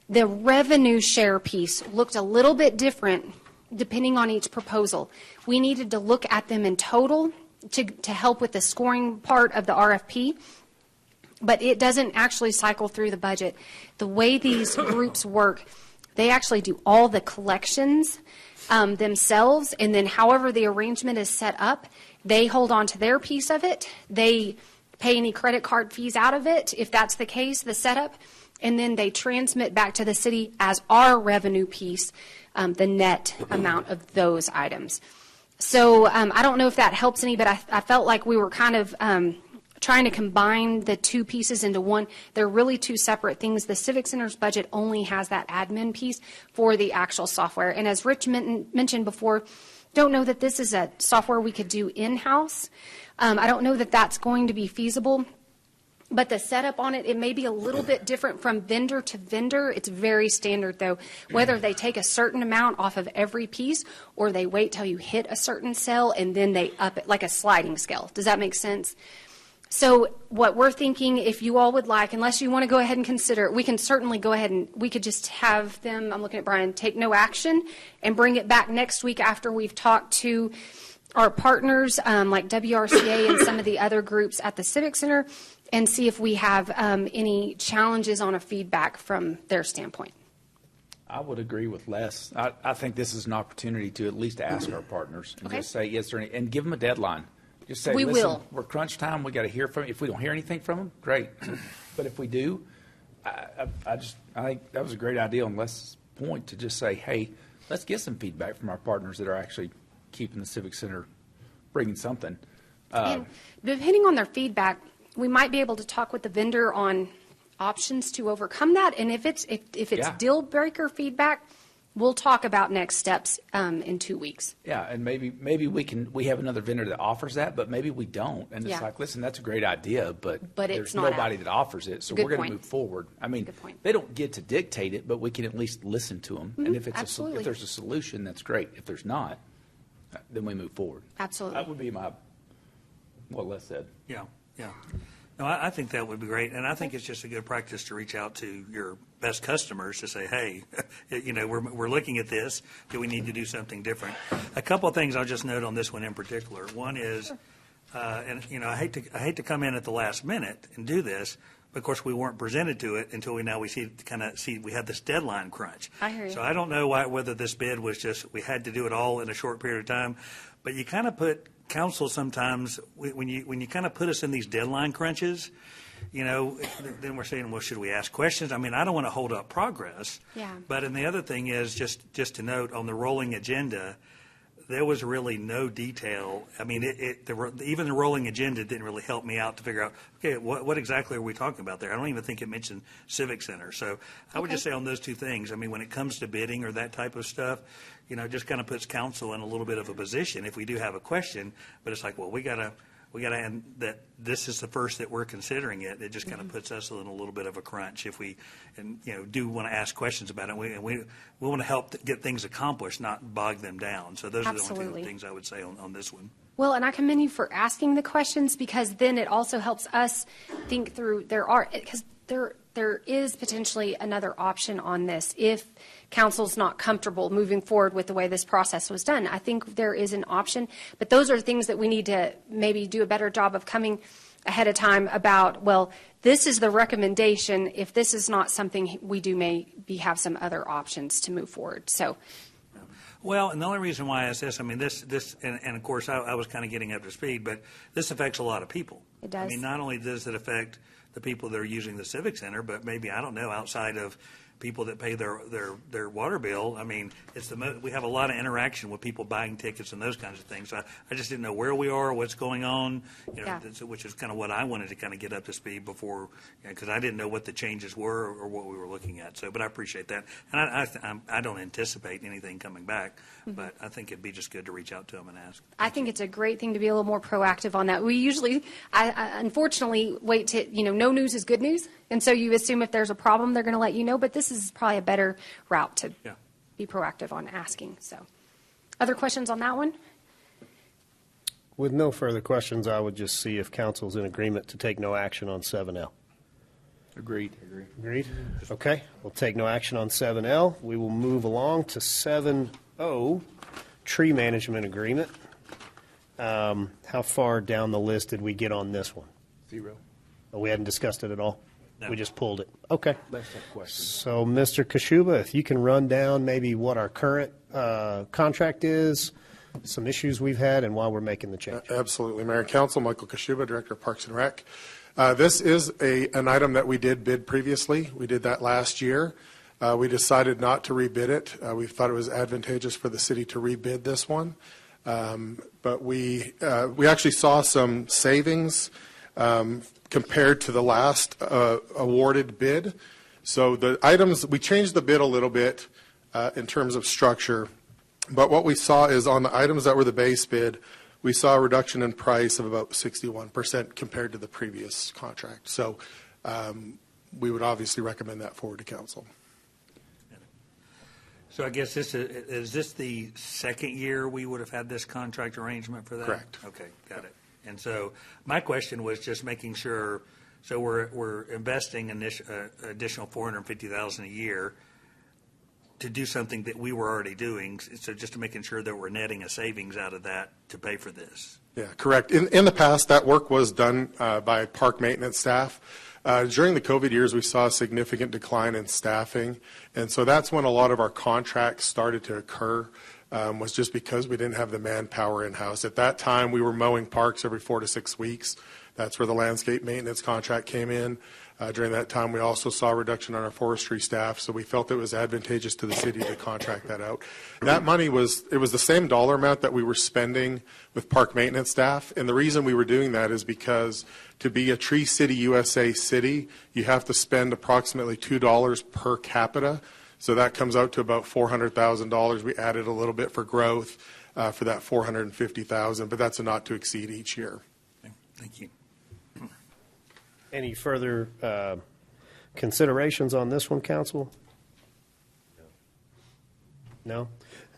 The revenue share piece looked a little bit different depending on each proposal. We needed to look at them in total to help with the scoring part of the RFP. But it doesn't actually cycle through the budget. The way these groups work, they actually do all the collections themselves, and then however the arrangement is set up, they hold on to their piece of it. They pay any credit card fees out of it, if that's the case, the setup, and then they transmit back to the city as our revenue piece, the net amount of those items. So I don't know if that helps any, but I felt like we were kind of trying to combine the two pieces into one. They're really two separate things. The Civic Center's budget only has that admin piece for the actual software. And as Rich mentioned before, don't know that this is a software we could do in-house. I don't know that that's going to be feasible. But the setup on it, it may be a little bit different from vendor to vendor. It's very standard, though, whether they take a certain amount off of every piece or they wait till you hit a certain cell and then they up it like a sliding scale. Does that make sense? So what we're thinking, if you all would like, unless you want to go ahead and consider it, we can certainly go ahead and we could just have them, I'm looking at Brian, take no action and bring it back next week after we've talked to our partners like WRCA and some of the other groups at the Civic Center and see if we have any challenges on a feedback from their standpoint. I would agree with Les. I think this is an opportunity to at least ask our partners and just say yes or no, and give them a deadline. Just say, listen, we're crunch time. We got to hear from you. If we don't hear anything from them, great. But if we do, I think that was a great idea on Les' point to just say, hey, let's get some feedback from our partners that are actually keeping the Civic Center, bringing something. And depending on their feedback, we might be able to talk with the vendor on options to overcome that. And if it's deal breaker feedback, we'll talk about next steps in 2 weeks. Yeah, and maybe we have another vendor that offers that, but maybe we don't. And it's like, listen, that's a great idea, but there's nobody that offers it, so we're going to move forward. I mean, they don't get to dictate it, but we can at least listen to them. And if there's a solution, that's great. If there's not, then we move forward. Absolutely. That would be what Les said. Yeah. No, I think that would be great, and I think it's just a good practice to reach out to your best customers to say, hey, we're looking at this. Do we need to do something different? A couple of things I'll just note on this one in particular. One is, and I hate to come in at the last minute and do this, but of course we weren't presented to it until we see we had this deadline crunch. I hear you. So I don't know whether this bid was just we had to do it all in a short period of time, but you kind of put council sometimes, when you kind of put us in these deadline crunches, then we're saying, well, should we ask questions? I mean, I don't want to hold up progress. Yeah. But and the other thing is, just to note, on the rolling agenda, there was really no detail. I mean, even the rolling agenda didn't really help me out to figure out, okay, what exactly are we talking about there? I don't even think it mentioned Civic Center. So I would just say on those two things, I mean, when it comes to bidding or that type of stuff, it just kind of puts council in a little bit of a position if we do have a question. But it's like, well, we got to and that this is the first that we're considering it. It just kind of puts us in a little bit of a crunch if we do want to ask questions about it. We want to help get things accomplished, not bog them down. So those are the only two things I would say on this one. Well, and I commend you for asking the questions, because then it also helps us think through because there is potentially another option on this if council's not comfortable moving forward with the way this process was done. I think there is an option, but those are things that we need to maybe do a better job of coming ahead of time about, well, this is the recommendation. If this is not something we do, maybe have some other options to move forward. So. Well, and the only reason why I ask this, I mean, this, and of course, I was kind of getting up to speed, but this affects a lot of people. It does. I mean, not only does it affect the people that are using the Civic Center, but maybe, I don't know, outside of people that pay their water bill. I mean, we have a lot of interaction with people buying tickets and those kinds of things. So I just didn't know where we are, what's going on, which is kind of what I wanted to kind of get up to speed before, because I didn't know what the changes were or what we were looking at. So, but I appreciate that, and I don't anticipate anything coming back, but I think it'd be just good to reach out to them and ask. I think it's a great thing to be a little more proactive on that. We usually, I unfortunately, wait to, no news is good news. And so you assume if there's a problem, they're going to let you know. But this is probably a better route to be proactive on asking. So other questions on that one? With no further questions, I would just see if council's in agreement to take no action on 7L. Agreed. Agreed? Okay. We'll take no action on 7L. We will move along to 7O, tree management agreement. How far down the list did we get on this one? 0. Oh, we hadn't discussed it at all? No. We just pulled it. Okay. Let's have questions. So, Mr. Kashuba, if you can run down maybe what our current contract is, some issues we've had, and why we're making the change. Absolutely. Mayor and Council, Michael Kashuba, Director of Parks and Rec. This is an item that we did bid previously. We did that last year. We decided not to rebid it. We thought it was advantageous for the city to rebid this one. But we actually saw some savings compared to the last awarded bid. So the items, we changed the bid a little bit in terms of structure, but what we saw is on the items that were the base bid, we saw a reduction in price of about 61% compared to the previous contract. So we would obviously recommend that forward to council. So I guess is this the second year we would have had this contract arrangement for that? Correct. Okay, got it. And so my question was just making sure, so we're investing additional $450,000 a year to do something that we were already doing. So just making sure that we're netting a savings out of that to pay for this. Yeah, correct. In the past, that work was done by park maintenance staff. During the COVID years, we saw a significant decline in staffing. And so that's when a lot of our contracts started to occur. Was just because we didn't have the manpower in-house. At that time, we were mowing parks every 4 to 6 weeks. That's where the landscape maintenance contract came in. During that time, we also saw a reduction on our forestry staff, so we felt it was advantageous to the city to contract that out. That money it was the same dollar amount that we were spending with park maintenance staff, and the reason we were doing that is because to be a Tree City USA city, you have to spend approximately $2 per capita. So that comes out to about $400,000. We added a little bit for growth for that $450,000, but that's a not to exceed each year. Okay, thank you. Any further considerations on this one, council? No?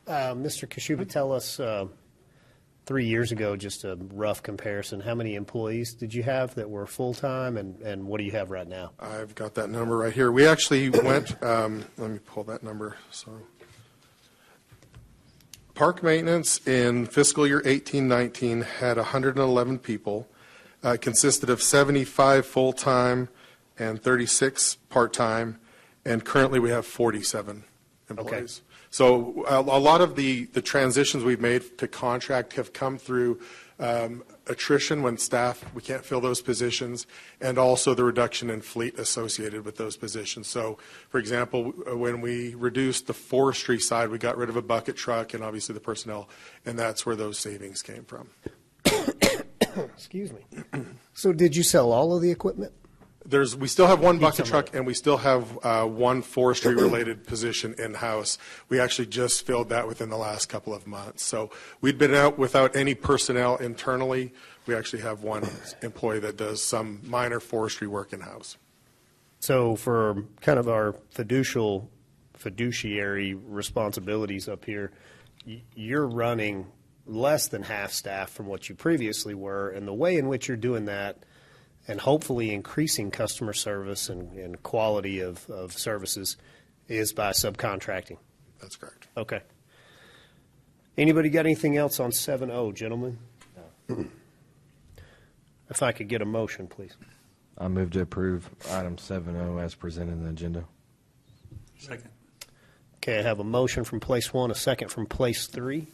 Mr. Kashuba, tell us 3 years ago, just a rough comparison, how many employees did you have that were full-time, and what do you have right now? I've got that number right here. We actually went, let me pull that number. So, park maintenance in fiscal year 18-19 had 111 people. Consisted of 75 full-time and 36 part-time, and currently we have 47 employees. Okay. So a lot of the transitions we've made to contract have come through attrition when staff, we can't fill those positions, and also the reduction in fleet associated with those positions. So, for example, when we reduced the forestry side, we got rid of a bucket truck and obviously the personnel, and that's where those savings came from. Excuse me. So did you sell all of the equipment? We still have one bucket truck, and we still have one forestry-related position in-house. We actually just filled that within the last couple of months. So we'd been out without any personnel internally. We actually have one employee that does some minor forestry work in-house. So for kind of our fiduciary responsibilities up here, you're running less than half staff from what you previously were, and the way in which you're doing that and hopefully increasing customer service and quality of services is by subcontracting. That's correct. Okay. Anybody got anything else on 7.0, gentlemen? No. If I could get a motion, please. I move to approve item 7.0 as presented in the agenda. Second. Okay, I have a motion from place 1, a second from place 3.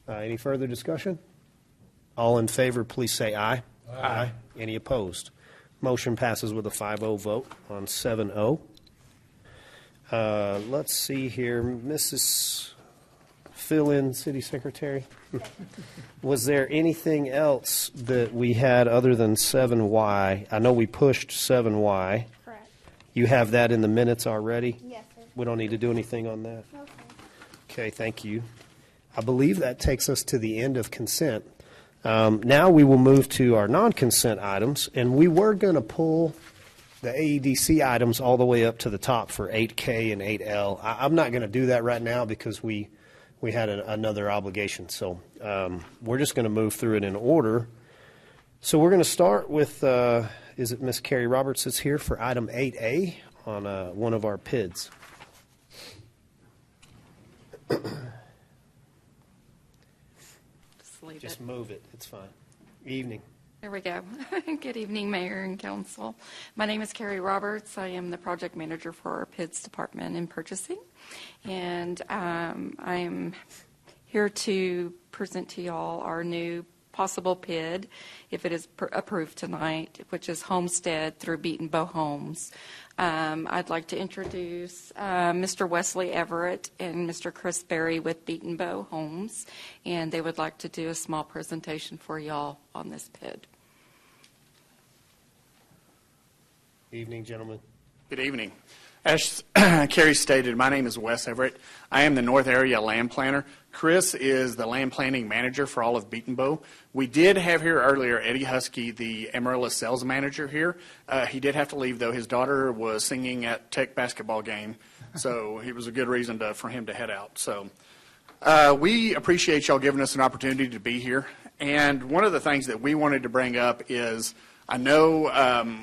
Any further discussion? All in favor, please say aye. Aye. Any opposed? Motion passes with a 5-0 vote on 7.0. Let's see here, Mrs. Fill-in City Secretary. Was there anything else that we had other than 7Y? I know we pushed 7Y. Correct. You have that in the minutes already? Yes, sir. We don't need to do anything on that? Okay. Okay, thank you. I believe that takes us to the end of consent. Now we will move to our non-consent items, and we were going to pull the AEDC items all the way up to the top for 8K and 8L. I'm not going to do that right now because we had another obligation. So we're just going to move through it in order. So we're going to start with, is it Miss Carrie Roberts that's here for item 8A on one of our PIDs? Just move it. It's fine. Evening. There we go. Good evening, Mayor and Council. My name is Carrie Roberts. I am the project manager for our PIDS department in purchasing. And I am here to present to y'all our new possible PID, if it is approved tonight, which is Homestead through Beaton Bow Homes. I'd like to introduce Mr. Wesley Everett and Mr. Chris Berry with Beaton Bow Homes, and they would like to do a small presentation for y'all on this PID. Evening, gentlemen. Good evening. As Carrie stated, my name is Wes Everett. I am the North Area Land Planner. Chris is the Land Planning Manager for all of Beaton Bow. We did have here earlier Eddie Husky, the Amarillo Sales Manager here. He did have to leave, though. His daughter was singing at Tech basketball game, so it was a good reason for him to head out. So we appreciate y'all giving us an opportunity to be here. And one of the things that we wanted to bring up is, I know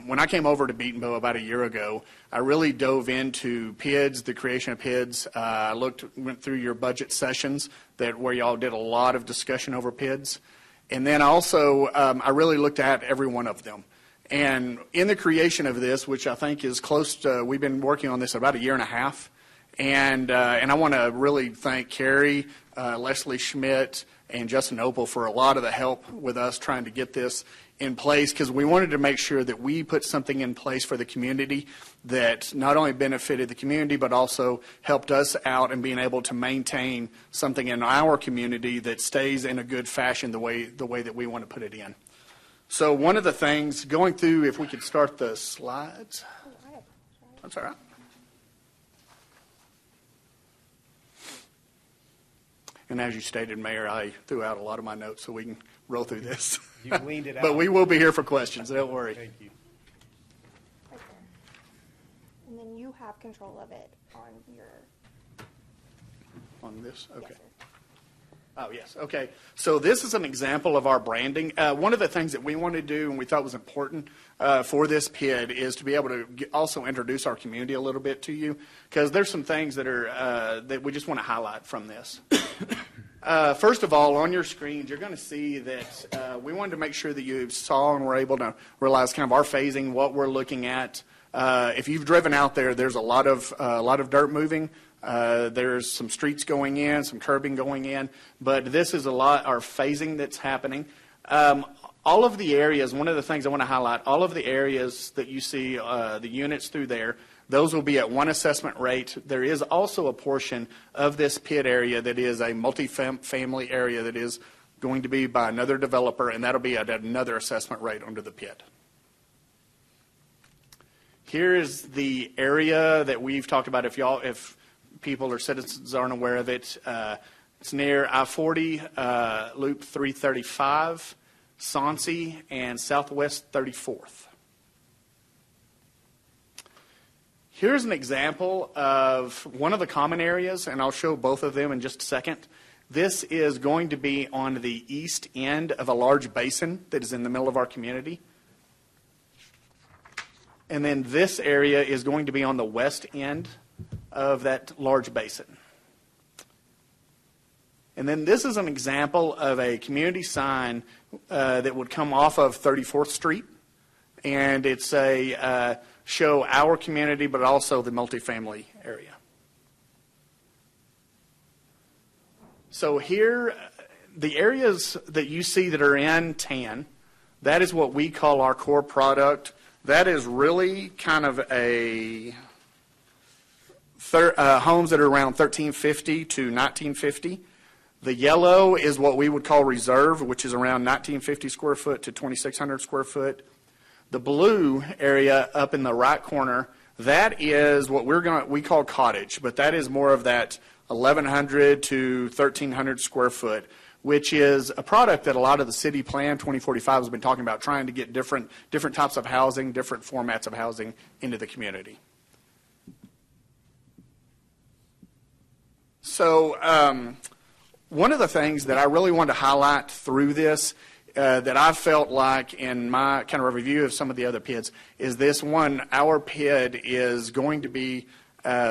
when I came over to Beaton Bow about a year ago, I really dove into PIDs, the creation of PIDs. I went through your budget sessions where y'all did a lot of discussion over PIDs. And then also, I really looked at every one of them. And in the creation of this, which I think is close to, we've been working on this about a year and a half. And I want to really thank Carrie, Leslie Schmidt, and Justin Opal for a lot of the help with us trying to get this in place, because we wanted to make sure that we put something in place for the community that not only benefited the community but also helped us out in being able to maintain something in our community that stays in a good fashion the way that we want to put it in. So one of the things, going through, if we could start the slides. That's all right. And as you stated, Mayor, I threw out a lot of my notes so we can roll through this. You weaned it out. But we will be here for questions. Don't worry. Thank you. Right there. And then you have control of it on your... On this? Okay. Yes, sir. Oh, yes. Okay. So this is an example of our branding. One of the things that we want to do and we thought was important for this PID is to be able to also introduce our community a little bit to you, because there's some things that are that we just want to highlight from this. First of all, on your screens, you're going to see that we wanted to make sure that you saw and were able to realize kind of our phasing, what we're looking at. If you've driven out there, there's a lot of dirt moving. There's some streets going in, some curbing going in, but this is a lot, our phasing that's happening. All of the areas, one of the things I want to highlight, all of the areas that you see, the units through there, those will be at one assessment rate. There is also a portion of this PID area that is a multi-family area that is going to be by another developer, and that'll be at another assessment rate under the PID. Here is the area that we've talked about. If people or citizens aren't aware of it, it's near I-40, Loop 335, Soncy, and Southwest 34th. Here's an example of one of the common areas, and I'll show both of them in just a second. This is going to be on the east end of a large basin that is in the middle of our community. And then this area is going to be on the west end of that large basin. And then this is an example of a community sign that would come off of 34th Street. And it's a show our community, but also the multifamily area. So here, the areas that you see that are in tan, that is what we call our core product. That is really kind of a homes that are around 1350 to 1950. The yellow is what we would call reserve, which is around 1950 square foot to 2600 square foot. The blue area up in the right corner, that is what we call cottage, but that is more of that 1100 to 1300 square foot, which is a product that a lot of the city plan 2045 has been talking about, trying to get different types of housing, different formats of housing into the community. So one of the things that I really want to highlight through this that I felt like in my kind of a review of some of the other PIDs is this one. Our PID is going to be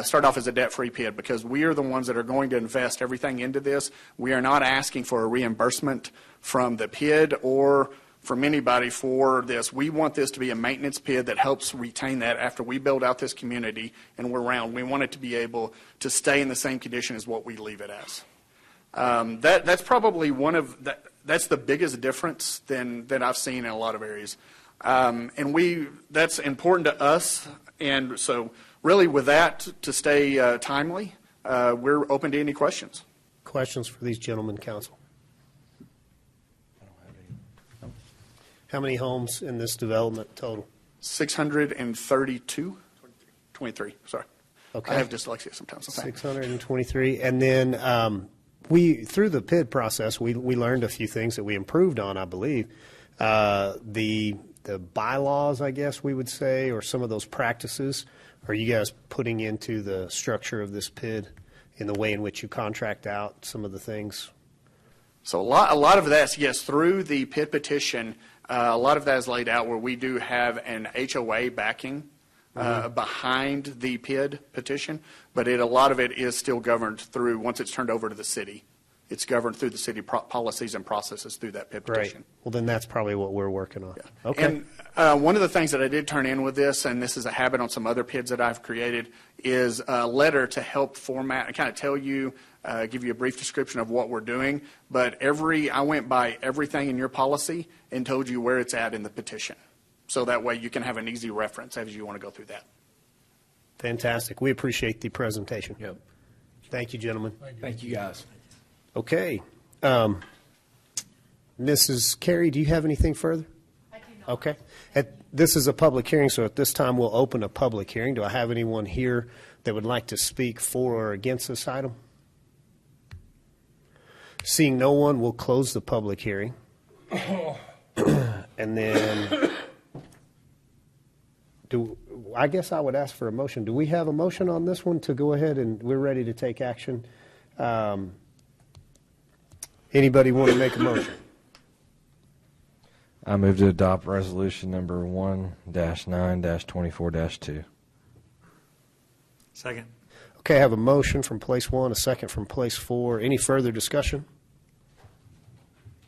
start off as a debt-free PID because we are the ones that are going to invest everything into this. We are not asking for a reimbursement from the PID or from anybody for this. We want this to be a maintenance PID that helps retain that after we build out this community and we're around. We want it to be able to stay in the same condition as what we leave it as. That's probably that's the biggest difference that I've seen in a lot of areas. And that's important to us. And so really with that, to stay timely, we're open to any questions. Questions for these gentlemen, council? How many homes in this development total? 632? 23, sorry. Okay. I have dyslexia sometimes. 623. And then through the PID process, we learned a few things that we improved on, I believe. The bylaws, I guess we would say, or some of those practices, are you guys putting into the structure of this PID in the way in which you contract out some of the things? So a lot of that, yes, through the PID petition, a lot of that is laid out where we do have an HOA backing behind the PID petition, but a lot of it is still governed through, once it's turned over to the city, it's governed through the city policies and processes through that PID petition. Great. Well, then that's probably what we're working on. Yeah. Okay. And one of the things that I did turn in with this, and this is a habit on some other PIDs that I've created, is a letter to help format and kind of tell you, give you a brief description of what we're doing. But I went by everything in your policy and told you where it's at in the petition. So that way you can have an easy reference as you want to go through that. Fantastic. We appreciate the presentation. Yep. Thank you, gentlemen. Thank you, guys. Okay. Mrs. Carey, do you have anything further? I do not. Okay. This is a public hearing, so at this time we'll open a public hearing. Do I have anyone here that would like to speak for or against this item? Seeing no one, we'll close the public hearing. And then I guess I would ask for a motion. Do we have a motion on this one to go ahead and we're ready to take action? Anybody want to make a motion? I move to adopt resolution number 1-9-24-2. Second. Okay, I have a motion from place 1, a second from place 4. Any further discussion?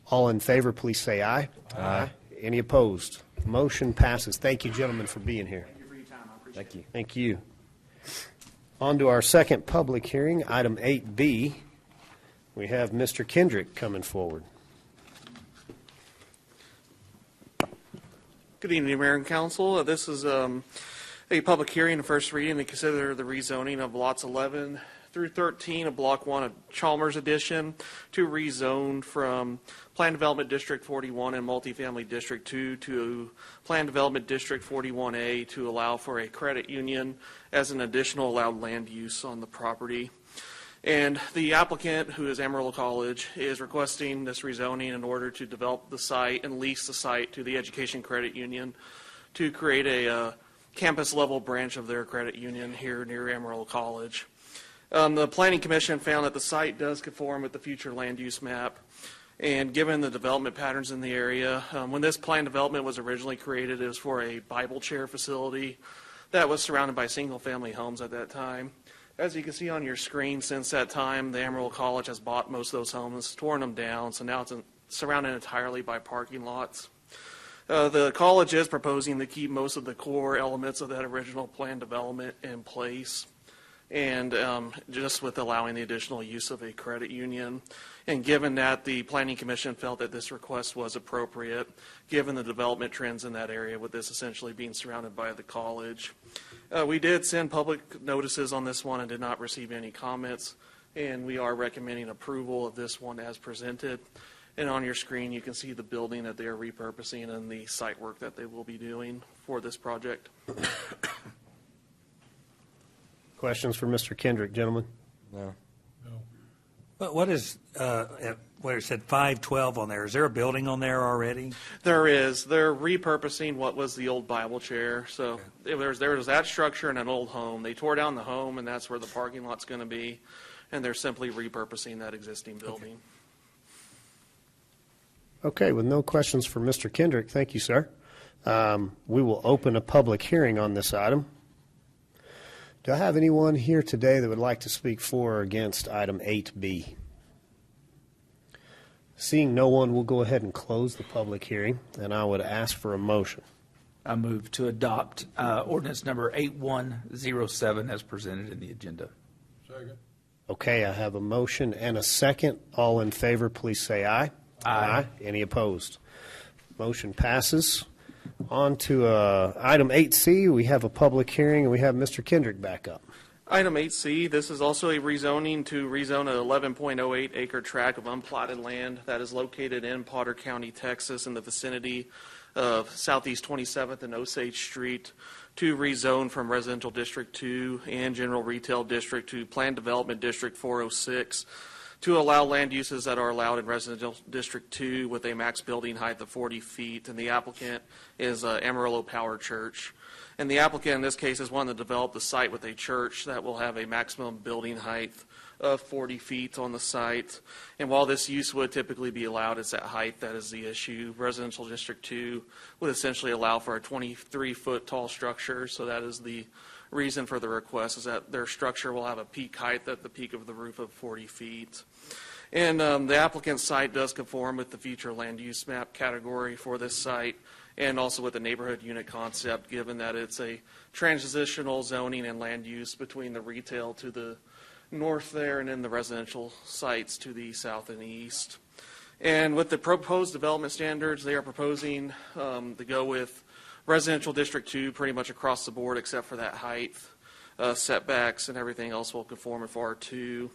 All in favor, please say aye. Aye. Any opposed? Motion passes. Thank you, gentlemen, for being here. Thank you for your time. I appreciate it. Thank you. Thank you. On to our second public hearing, item 8B. We have Mr. Kendrick coming forward. Good evening, Mayor and Council. This is a public hearing and first reading to consider the rezoning of lots 11 through 13 of Block 1 of Chalmers Edition to rezone from Plan Development District 41 and Multifamily District 2 to Plan Development District 41A to allow for a credit union as an additional allowed land use on the property. And the applicant, who is Amarillo College, is requesting this rezoning in order to develop the site and lease the site to the Education Credit Union to create a campus-level branch of their credit union here near Amarillo College. The Planning Commission found that the site does conform with the future land use map, and given the development patterns in the area, when this plan development was originally created, it was for a Bible chair facility that was surrounded by single-family homes at that time. As you can see on your screen, since that time, the Amarillo College has bought most of those homes, torn them down, so now it's surrounded entirely by parking lots. The college is proposing to keep most of the core elements of that original plan development in place, and just with allowing the additional use of a credit union. And given that the Planning Commission felt that this request was appropriate, given the development trends in that area with this essentially being surrounded by the college. We did send public notices on this one and did not receive any comments, and we are recommending approval of this one as presented. And on your screen, you can see the building that they are repurposing and the site work that they will be doing for this project. Questions for Mr. Kendrick, gentlemen? No. What is, what it said 512 on there? Is there a building on there already? There is. They're repurposing what was the old Bible chair. So there was that structure in an old home. They tore down the home, and that's where the parking lot's going to be. And they're simply repurposing that existing building. Okay, with no questions for Mr. Kendrick, thank you, sir. We will open a public hearing on this item. Do I have anyone here today that would like to speak for or against item 8B? Seeing no one, we'll go ahead and close the public hearing, and I would ask for a motion. I move to adopt ordinance number 8107 as presented in the agenda. Second. Okay, I have a motion and a second. All in favor, please say aye. Aye. Any opposed? Motion passes. On to item 8C, we have a public hearing, and we have Mr. Kendrick back up. Item 8C, this is also a rezoning to rezone an 11.08 acre tract of unplotted land that is located in Potter County, Texas, in the vicinity of Southeast 27th and Osage Street, to rezone from Residential District 2 and General Retail District to Planned Development District 406, to allow land uses that are allowed in Residential District 2 with a max building height of 40 feet. And the applicant is Amarillo Power Church. And the applicant in this case is wanting to develop the site with a church that will have a maximum building height of 40 feet on the site. And while this use would typically be allowed, it's that height that is the issue. Residential District 2 would essentially allow for a 23-foot tall structure, so that is the reason for the request, is that their structure will have a peak height at the peak of the roof of 40 feet. And the applicant's site does conform with the future land use map category for this site, and also with the neighborhood unit concept, given that it's a transitional zoning and land use between the retail to the north there and then the residential sites to the south and east. And with the proposed development standards, they are proposing to go with Residential District 2 pretty much across the board except for that height, setbacks, and everything else will conform with R2.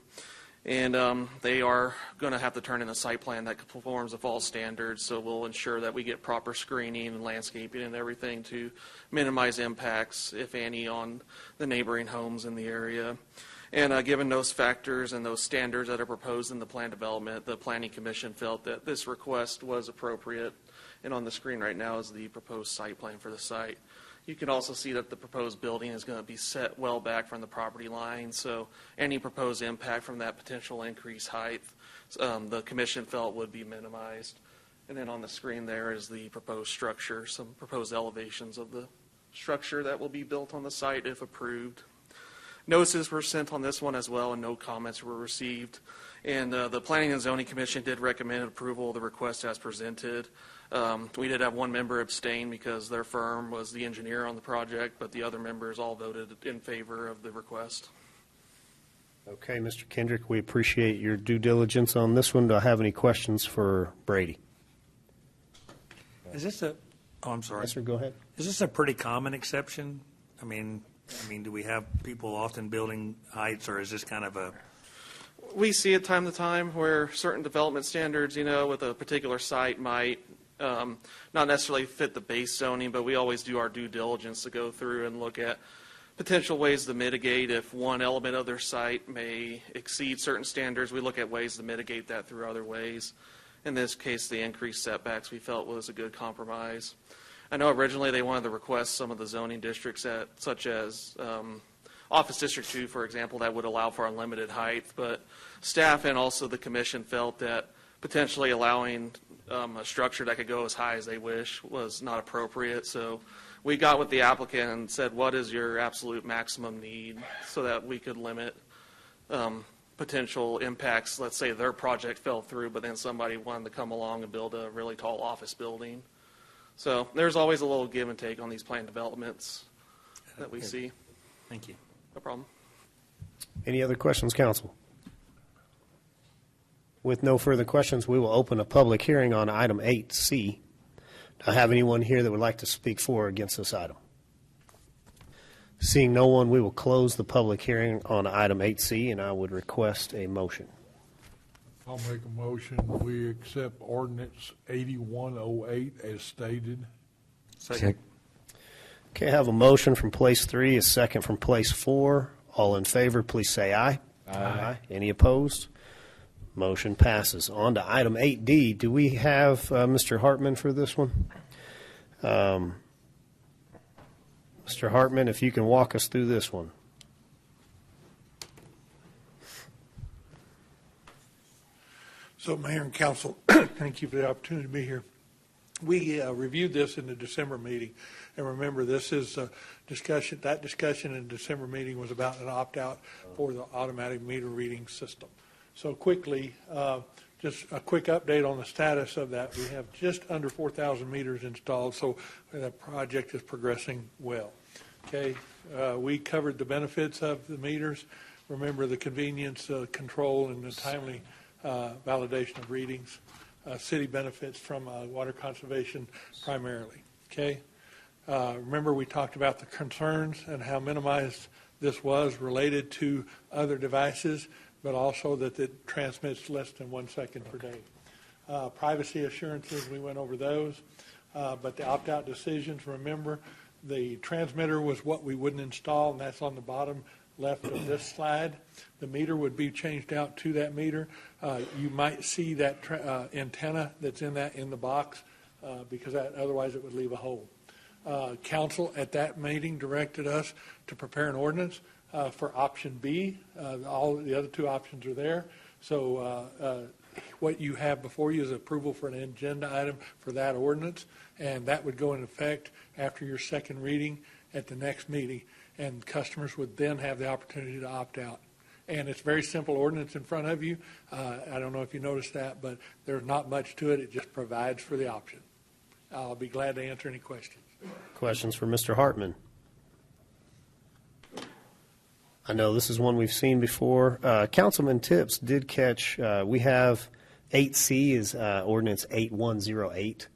And they are going to have to turn in a site plan that conforms with all standards, so we'll ensure that we get proper screening and landscaping and everything to minimize impacts, if any, on the neighboring homes in the area. And given those factors and those standards that are proposed in the plan development, the Planning Commission felt that this request was appropriate. And on the screen right now is the proposed site plan for the site. You can also see that the proposed building is going to be set well back from the property line, so any proposed impact from that potential increased height, the commission felt would be minimized. And then on the screen there is the proposed structure, some proposed elevations of the structure that will be built on the site if approved. Notices were sent on this one as well, and no comments were received. And the Planning and Zoning Commission did recommend approval of the request as presented. We did have one member abstain because their firm was the engineer on the project, but the other members all voted in favor of the request. Okay, Mr. Kendrick, we appreciate your due diligence on this one. Do I have any questions for Brady? Is this a, oh, I'm sorry. Yes, sir, go ahead. Is this a pretty common exception? I mean, do we have people often building heights, or is this kind of a? We see it time to time where certain development standards, with a particular site might not necessarily fit the base zoning, but we always do our due diligence to go through and look at potential ways to mitigate. If one element of their site may exceed certain standards, we look at ways to mitigate that through other ways. In this case, the increased setbacks we felt was a good compromise. I know originally they wanted to request some of the zoning districts, such as Office District 2, for example, that would allow for unlimited height, but staff and also the commission felt that potentially allowing a structure that could go as high as they wish was not appropriate. So we got with the applicant and said, what is your absolute maximum need, so that we could limit potential impacts. Let's say their project fell through, but then somebody wanted to come along and build a really tall office building. So there's always a little give and take on these planned developments that we see. Thank you. No problem. Any other questions, council? With no further questions, we will open a public hearing on item 8C. Do I have anyone here that would like to speak for or against this item? Seeing no one, we will close the public hearing on item 8C, and I would request a motion. I'll make a motion. We accept ordinance 8108 as stated. Second. Okay, I have a motion from place 3, a second from place 4. All in favor, please say aye. Aye. Any opposed? Motion passes. On to item 8D. Do we have Mr. Hartman for this one? Mr. Hartman, if you can walk us through this one. So, Mayor and Council, thank you for the opportunity to be here. We reviewed this in the December meeting, and remember, this is a discussion. That discussion in the December meeting was about an opt-out for the automatic meter reading system. So quickly, just a quick update on the status of that. We have just under 4,000 meters installed, so that project is progressing well. Okay, we covered the benefits of the meters. Remember the convenience, control, and the timely validation of readings. City benefits from water conservation primarily. Okay, remember we talked about the concerns and how minimized this was related to other devices, but also that it transmits less than 1 second per day. Privacy assurances, we went over those, but the opt-out decisions, remember, the transmitter was what we wouldn't install, and that's on the bottom left of this slide. The meter would be changed out to that meter. You might see that antenna that's in the box because otherwise it would leave a hole. Council at that meeting directed us to prepare an ordinance for option B. All the other two options are there. So what you have before you is approval for an agenda item for that ordinance, and that would go into effect after your second reading at the next meeting, and customers would then have the opportunity to opt out. And it's very simple ordinance in front of you. I don't know if you noticed that, but there's not much to it. It just provides for the option. I'll be glad to answer any questions. Questions for Mr. Hartman? I know this is one we've seen before. Councilman Tips did catch, we have 8C is ordinance 8108.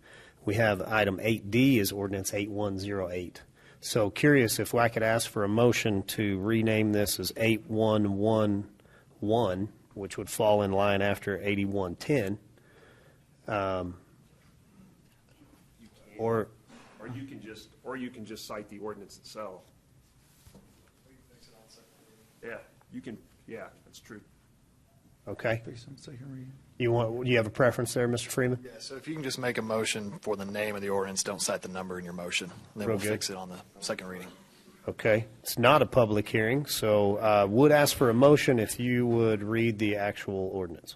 We have item 8D is ordinance 8108. So curious if I could ask for a motion to rename this as 8111, which would fall in line after 8110. Or you can just cite the ordinance itself. Yeah, you can. Yeah, that's true. Okay. You have a preference there, Mr. Freeman? Yeah, so if you can just make a motion for the name of the ordinance, don't cite the number in your motion, and then Real we'll good. fix it on the second reading. Okay. It's not a public hearing, so would ask for a motion if you would read the actual ordinance.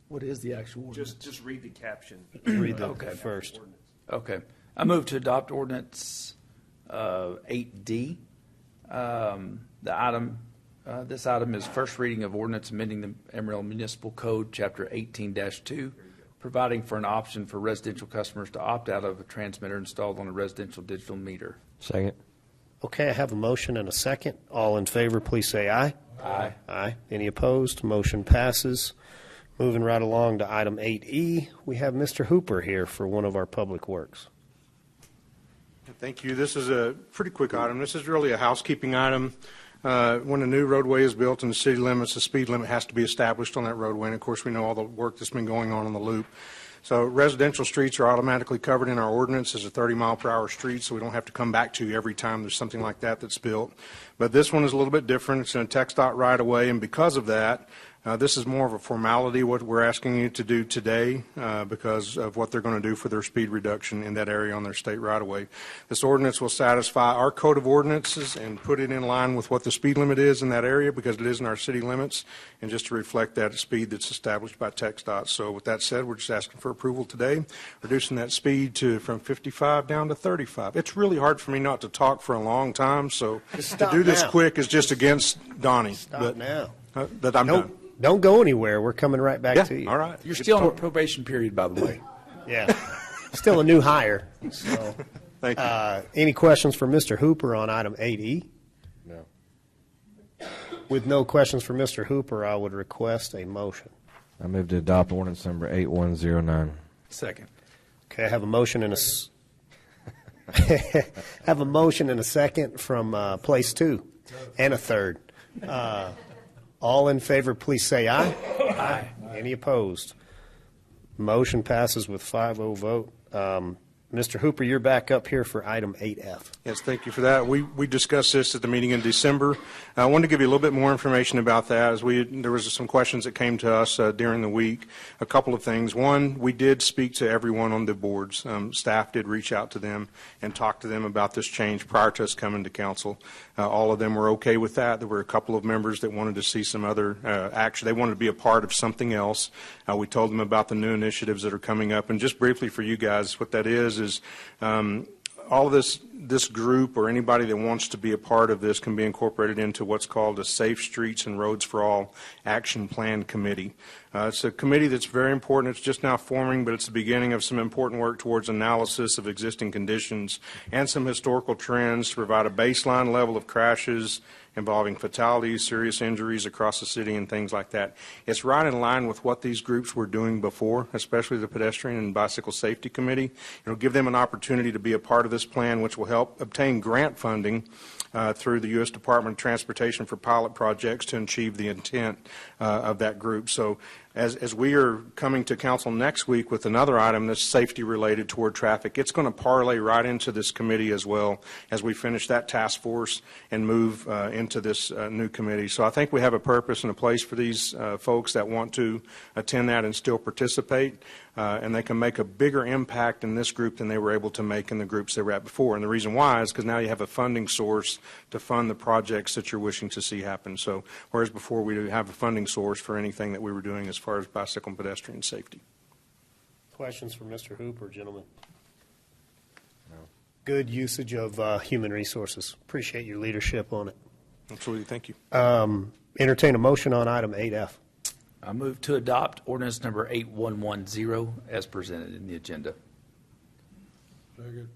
What is the actual ordinance? Just read the caption. Read the Okay. first. Okay. I move to adopt ordinance 8D. This item is first reading of ordinance amending the Amarillo Municipal Code, Chapter 18-2, providing for an option for residential customers to opt out of a transmitter installed on a residential digital meter. Second. Okay, I have a motion and a second. All in favor, please say aye. Aye. Aye. Any opposed? Motion passes. Moving right along to item 8E, we have Mr. Hooper here for one of our public works. Thank you. This is a pretty quick item. This is really a housekeeping item. When a new roadway is built in the city limits, the speed limit has to be established on that roadway. And of course, we know all the work that's been going on the loop. So residential streets are automatically covered in our ordinance as a 30-mile-per-hour street, so we don't have to come back to you every time there's something like that that's built. But this one is a little bit different. It's in a TxDOT right-of-way, and because of that, this is more of a formality, what we're asking you to do today, because of what they're going to do for their speed reduction in that area on their state right-of-way. This ordinance will satisfy our code of ordinances and put it in line with what the speed limit is in that area, because it is in our city limits, and just to reflect that speed that's established by TxDOT. So with that said, we're just asking for approval today, reducing that speed from 55 down to 35. It's really hard for me not to talk for a long time, so to do this quick is just against Donnie. Stop now. But I'm done. Don't go anywhere. We're coming right back to you. All right. You're still on a probation period, by the way. Yeah. Still a new hire. So, thank you. Any questions for Mr. Hooper on item 8E? No. With no questions for Mr. Hooper, I would request a motion. I move to adopt ordinance number 8109. Second. Okay, I have a motion and have a motion and a second from place 2 and a third. All in favor, please say aye. Aye. Any opposed? Motion passes with 5-0 vote. Mr. Hooper, you're back up here for item 8F. Yes, thank you for that. We discussed this at the meeting in December. I wanted to give you a little bit more information about that, as there was some questions that came to us during the week. A couple of things. One, we did speak to everyone on the boards. Staff did reach out to them and talk to them about this change prior to us coming to council. All of them were okay with that. There were a couple of members that wanted to see some other action. They wanted to be a part of something else. We told them about the new initiatives that are coming up. And just briefly for you guys, what that is all of this group or anybody that wants to be a part of this can be incorporated into what's called a Safe Streets and Roads for All Action Plan Committee. It's a committee that's very important. It's just now forming, but it's the beginning of some important work towards analysis of existing conditions and some historical trends to provide a baseline level of crashes involving fatalities, serious injuries across the city, and things like that. It's right in line with what these groups were doing before, especially the Pedestrian and Bicycle Safety Committee. It'll give them an opportunity to be a part of this plan, which will help obtain grant funding through the U.S. Department of Transportation for pilot projects to achieve the intent of that group. So as we are coming to council next week with another item that's safety related toward traffic, it's going to parlay right into this committee as well as we finish that task force and move into this new committee. So I think we have a purpose and a place for these folks that want to attend that and still participate. And they can make a bigger impact in this group than they were able to make in the groups they were at before. And the reason why is because now you have a funding source to fund the projects that you're wishing to see happen. So whereas before we didn't have a funding source for anything that we were doing as far as bicycle and pedestrian safety. Questions for Mr. Hooper, gentlemen? No. Good usage of human resources. Appreciate your leadership on it. Absolutely. Thank you. Entertain a motion on item 8F. I move to adopt ordinance number 8110 as presented in the agenda. Second.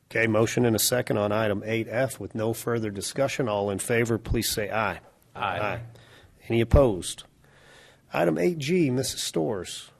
Okay, motion and a second on item 8F with no further discussion. All in favor, please say aye. Aye. Any opposed? Item 8G, Mrs. Storrs.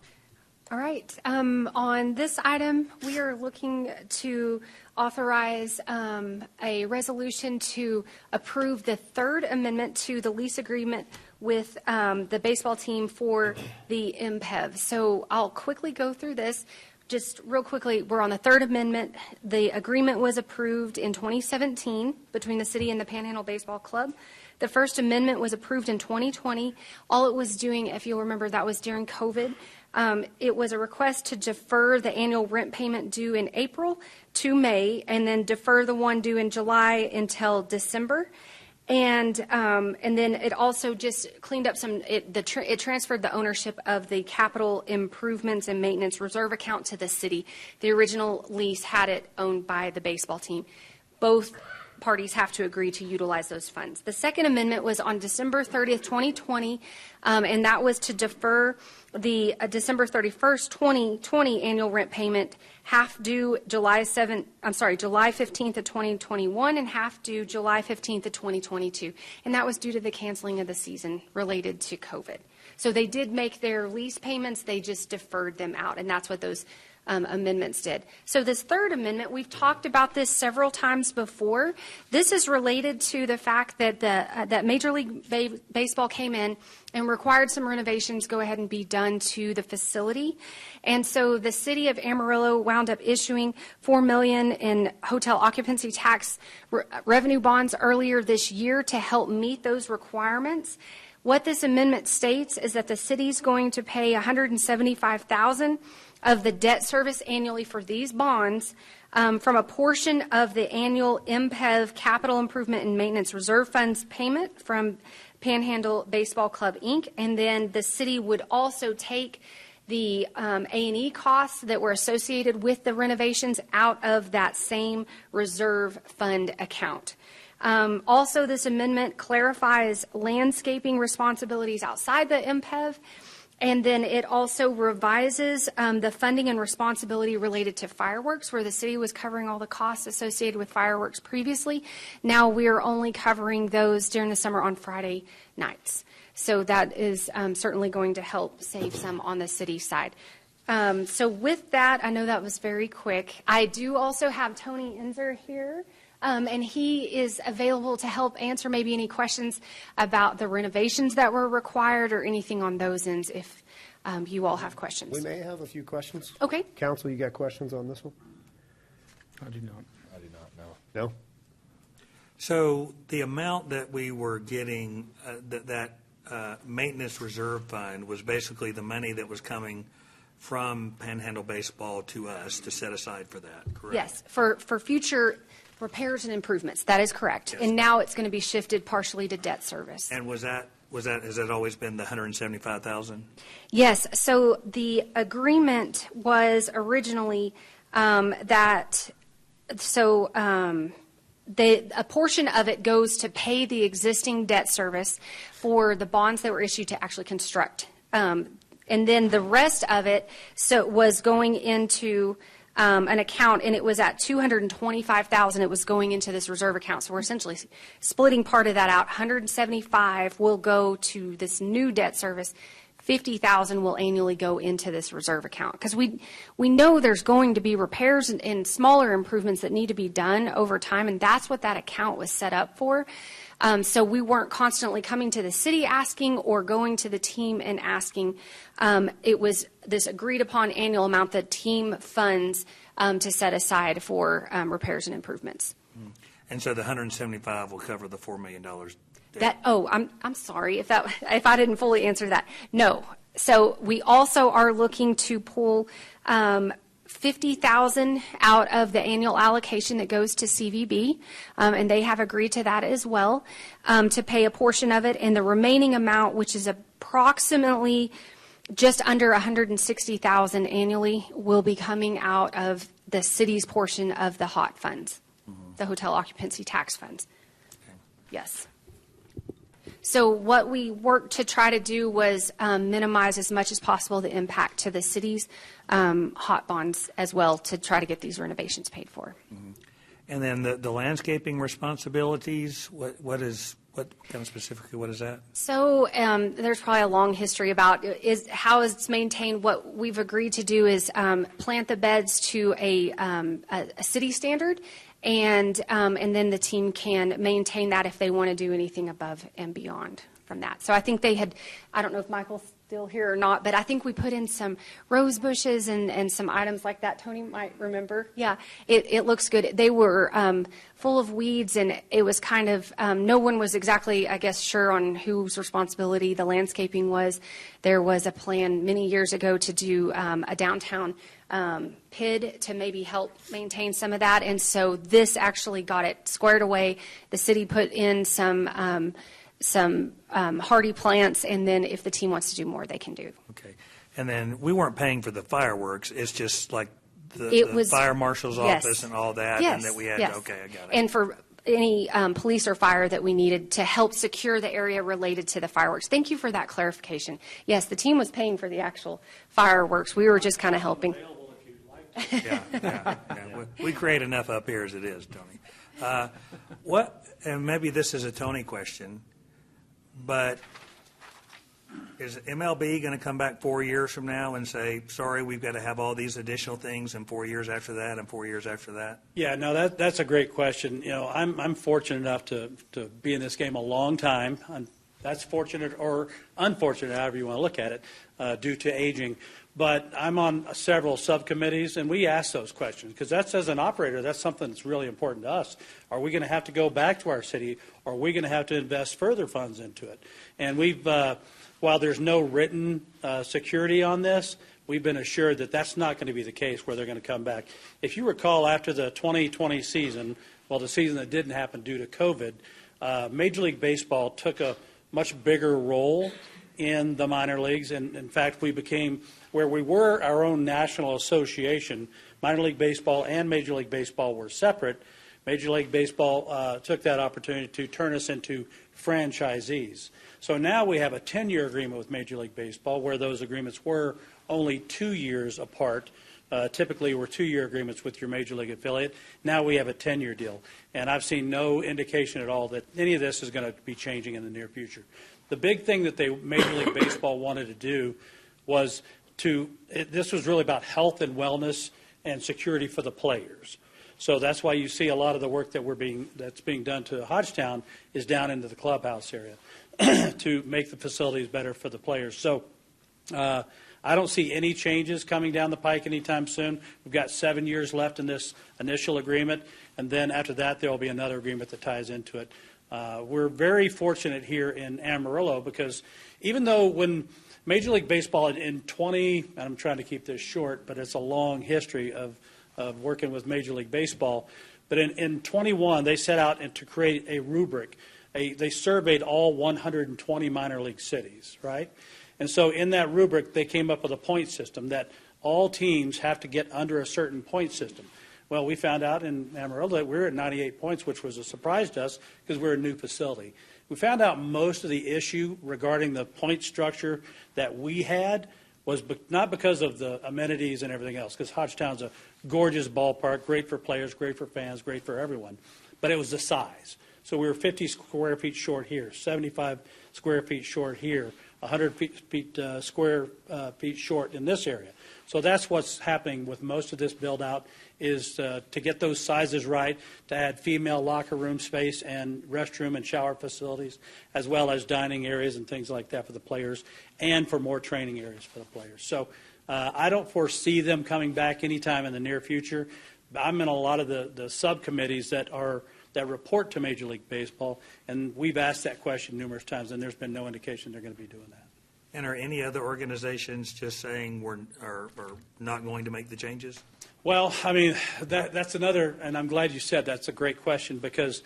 All right. On this item, we are looking to authorize a resolution to approve the third amendment to the lease agreement with the baseball team for the MPEV. So I'll quickly go through this. Just real quickly, we're on the third amendment. The agreement was approved in 2017 between the city and the Panhandle Baseball Club. The first amendment was approved in 2020. All it was doing, if you'll remember, that was during COVID. It was a request to defer the annual rent payment due in April to May, and then defer the one due in July until December. And then it also just cleaned up it transferred the ownership of the capital improvements and maintenance reserve account to the city. The original lease had it owned by the baseball team. Both parties have to agree to utilize those funds. The second amendment was on December 30th, 2020, and that was to defer the December 31st, 2020 annual rent payment, half due July 15th of 2021 and half due July 15th of 2022. And that was due to the canceling of the season related to COVID. So they did make their lease payments, they just deferred them out, and that's what those amendments did. So this third amendment, we've talked about this several times before. This is related to the fact that that Major League Baseball came in and required some renovations go ahead and be done to the facility. And so the city of Amarillo wound up issuing $4 million in hotel occupancy tax revenue bonds earlier this year to help meet those requirements. What this amendment states is that the city's going to pay $175,000 of the debt service annually for these bonds from a portion of the annual MPEV Capital Improvement and Maintenance Reserve Funds payment from Panhandle Baseball Club, Inc. And then the city would also take the A&E costs that were associated with the renovations out of that same reserve fund account. Also, this amendment clarifies landscaping responsibilities outside the MPEV, and then it also revises the funding and responsibility related to fireworks, where the city was covering all the costs associated with fireworks previously. Now we're only covering those during the summer on Friday nights. So that is certainly going to help save some on the city side. So with that, I know that was very quick. I do also have Tony Enzer here. And he is available to help answer maybe any questions about the renovations that were required or anything on those ends if you all have questions. We may have a few questions. Okay. Council, you got questions on this one? I do not. I do not know. No? So the amount that we were getting, that maintenance reserve fund was basically the money that was coming from Panhandle Baseball to us to set aside for that, correct? Yes, for future repairs and improvements. That is correct. Yes. And now it's going to be shifted partially to debt service. And has that always been the $175,000? Yes. So the agreement was originally a portion of it goes to pay the existing debt service for the bonds that were issued to actually construct. And then the rest of it was going into an account, and it was at $225,000. It was going into this reserve account. So we're essentially splitting part of that out. $175,000 will go to this new debt service. $50,000 will annually go into this reserve account because we know there's going to be repairs and smaller improvements that need to be done over time, and that's what that account was set up for. So we weren't constantly coming to the city asking or going to the team and asking. It was this agreed upon annual amount that team funds to set aside for repairs and improvements. And so the $175 will cover the $4 million. I'm sorry if I didn't fully answer that. No. So we also are looking to pull $50,000 out of the annual allocation that goes to CVB, and they have agreed to that as well, to pay a portion of it, and the remaining amount, which is approximately just under $160,000 annually, will be coming out of the city's portion of the HOT funds, the hotel occupancy tax funds. Okay. Yes. So what we worked to try to do was minimize as much as possible the impact to the city's hot bonds as well to try to get these renovations paid for. Mm-hmm. And then the landscaping responsibilities, what kind of specifically, what is that? So there's probably a long history about how it's maintained. What we've agreed to do is plant the beds to a city standard, and then the team can maintain that if they want to do anything above and beyond from that. So I think they had, I don't know if Michael's still here or not, but I think we put in some rose bushes and some items like that. Tony might remember. Yeah, it looks good. They were full of weeds, and it was kind of, no one was exactly, I guess, sure on whose responsibility the landscaping was. There was a plan many years ago to do a downtown PID to maybe help maintain some of that, and so this actually got it squared away. The city put in some hardy plants, and then if the team wants to do more, they can do. Okay. And then we weren't paying for the fireworks. It's just like the fire marshal's office and all that, yes, and that we had, yes. Okay, I got it. And for police or fire that we needed to help secure the area related to the fireworks. Thank you for that clarification. Yes, the team was paying for the actual fireworks. We were just kind of helping. Yeah. We create enough up here as it is, Tony. And maybe this is a Tony question, but is MLB going to come back 4 years from now and say, sorry, we've got to have all these additional things, and 4 years after that, and 4 years after that? Yeah, no, that's a great question. You know, I'm fortunate enough to be in this game a long time. That's fortunate or unfortunate, however you want to look at it, due to aging. But I'm on several subcommittees, and we ask those questions because that's, as an operator, that's something that's really important to us. Are we going to have to go back to our city, or are we going to have to invest further funds into it? And we've, while there's no written security on this, we've been assured that that's not going to be the case where they're going to come back. If you recall, after the 2020 season, well, the season that didn't happen due to COVID, Major League Baseball took a much bigger role in the minor leagues. And in fact, we became, where we were our own national association, minor league baseball and Major League Baseball were separate. Major League Baseball took that opportunity to turn us into franchisees. So now we have a 10-year agreement with Major League Baseball, where those agreements were only 2 years apart. Typically, were 2-year agreements with your Major League affiliate. Now we have a 10-year deal. And I've seen no indication at all that any of this is going to be changing in the near future. The big thing that Major League Baseball wanted to do was this was really about health and wellness and security for the players. So that's why you see a lot of the work that's being done to Hodgetown is down into the clubhouse area to make the facilities better for the players. So I don't see any changes coming down the pike anytime soon. We've got 7 years left in this initial agreement, and then after that there will be another agreement that ties into it. We're very fortunate here in Amarillo because even though when Major League Baseball in 20, and I'm trying to keep this short, but it's a long history of working with Major League Baseball, but in 21 they set out to create a rubric. They surveyed all 120 minor league cities, right? And so in that rubric they came up with a point system that all teams have to get under a certain point system. Well, we found out in Amarillo that we were at 98 points, which was a surprise to us because we're a new facility. We found out most of the issue regarding the point structure that we had was not because of the amenities and everything else, because Hodgetown's a gorgeous ballpark, great for players, great for fans, great for everyone, but it was the size. So we were 50 square feet short here, 75 square feet short here, 100 square feet short in this area. So that's what's happening with most of this build-out is to get those sizes right, to add female locker room space and restroom and shower facilities, as well as dining areas and things like that for the players, and for more training areas for the players. So I don't foresee them coming back anytime in the near future. I'm in a lot of the subcommittees that report to Major League Baseball, and we've asked that question numerous times, and there's been no indication they're going to be doing that. And are any other organizations just saying we're not going to make the changes? Well, I mean, that's another, and I'm glad you said that's a great question because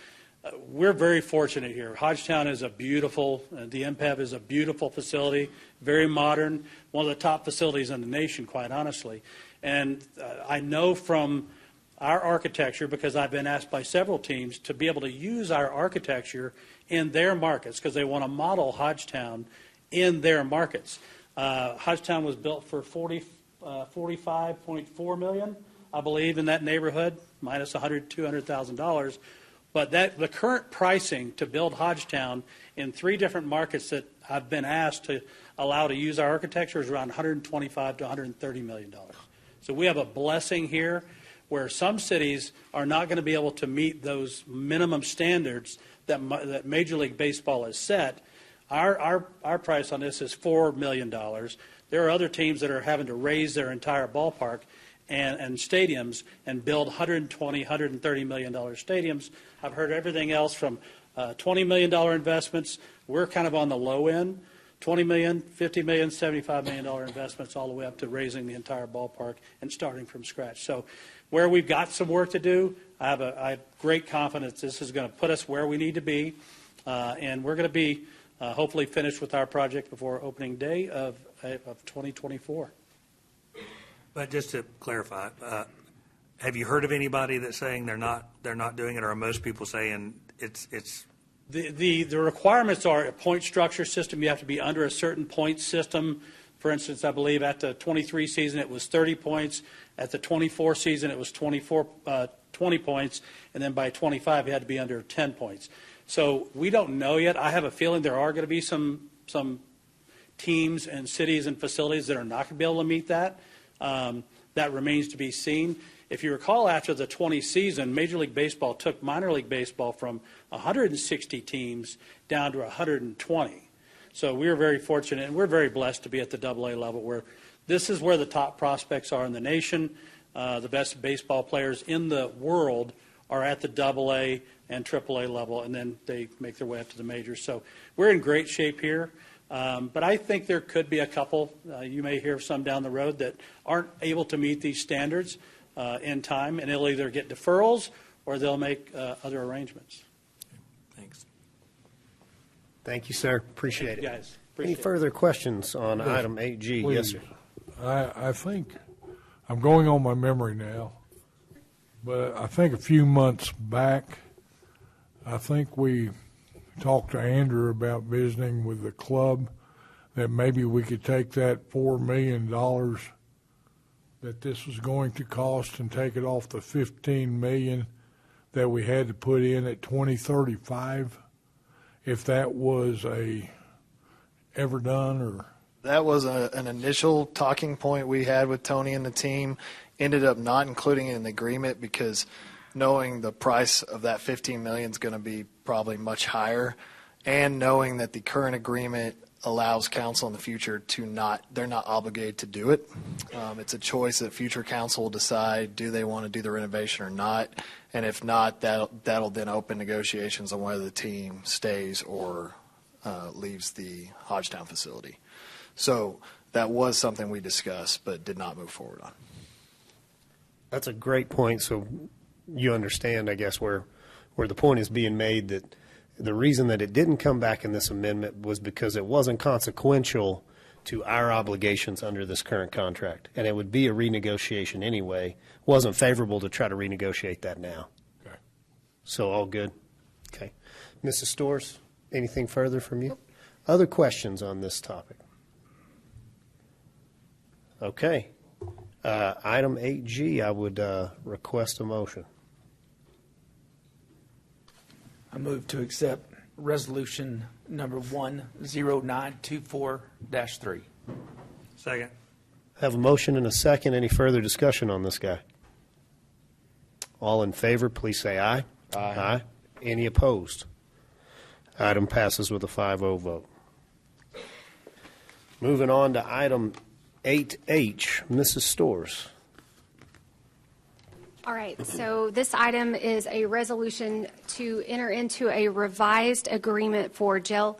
we're very fortunate here. Hodgetown is a beautiful, the MPEV is a beautiful facility, very modern, one of the top facilities in the nation, quite honestly. And I know from our architecture, because I've been asked by several teams to be able to use our architecture in their markets because they want to model Hodgetown in their markets. Hodgetown was built for $45.4 million, I believe, in that neighborhood, minus $200,000. But the current pricing to build Hodgetown in 3 different markets that I've been asked to allow to use our architecture is around $125 to $130 million. So we have a blessing here where some cities are not going to be able to meet those minimum standards that Major League Baseball has set. Our price on this is $4 million. There are other teams that are having to raise their entire ballpark and stadiums and build $120, $130 million stadiums. I've heard everything else from $20 million investments. We're kind of on the low end, $20 million, $50 million, $75 million investments, all the way up to raising the entire ballpark and starting from scratch. So where we've got some work to do, I have great confidence this is going to put us where we need to be, and we're going to be hopefully finished with our project before opening day of 2024. But just to clarify, Have you heard of anybody that's saying they're not doing it, or are most people saying it's? The requirements are a point structure system. You have to be under a certain point system. For instance, I believe at the 23 season it was 30 points. At the 24 season it was 20 points, and then by 25 you had to be under 10 points. So we don't know yet. I have a feeling there are going to be some teams and cities and facilities that are not going to be able to meet that. That remains to be seen. If you recall, after the 20 season, Major League Baseball took minor league baseball from 160 teams down to 120. So we are very fortunate, and we're very blessed to be at the AA level, where this is where the top prospects are in the nation. The best baseball players in the world are at the AA and AAA level, and then they make their way up to the majors. So we're in great shape here. But I think there could be a couple, you may hear of some down the road, that aren't able to meet these standards in time, and they'll either get deferrals or they'll make other arrangements. Thanks. Thank you, sir. Appreciate Thank you, it. guys. Any Appreciate it. further questions on Yes, item 8G? please. Yes, sir. I think, I'm going on my memory now, but I think a few months back, I think we talked to Andrew about visiting with the club, that maybe we could take that $4 million that this was going to cost and take it off the $15 million that we had to put in at 2035, if that was ever done, or? That was an initial talking point we had with Tony and the team. Ended up not including it in the agreement because knowing the price of that $15 million is going to be probably much higher, and knowing that the current agreement allows council in the future they're not obligated to do it. It's a choice that future council will decide, do they want to do the renovation or not? And if not, that'll then open negotiations on whether the team stays or leaves the Hodgetown facility. So that was something we discussed but did not move forward on. That's a great point. So you understand, I guess, where the point is being made, that the reason that it didn't come back in this amendment was because it wasn't consequential to our obligations under this current contract, and it would be a renegotiation anyway. Wasn't favorable to try to renegotiate that now. Okay. So all good. Okay. Mrs. Storrs, anything further from you? Other questions on this topic? Okay. Item 8G, I would request a motion. I move to accept resolution number 10924-3. Second. Have a motion and a second. Any further discussion on this guy? All in favor, please say aye. Aye. Any opposed? Item passes with a 5-0 vote. Moving on to item 8H, Mrs. Storrs. All right, so this item is a resolution to enter into a revised agreement for jail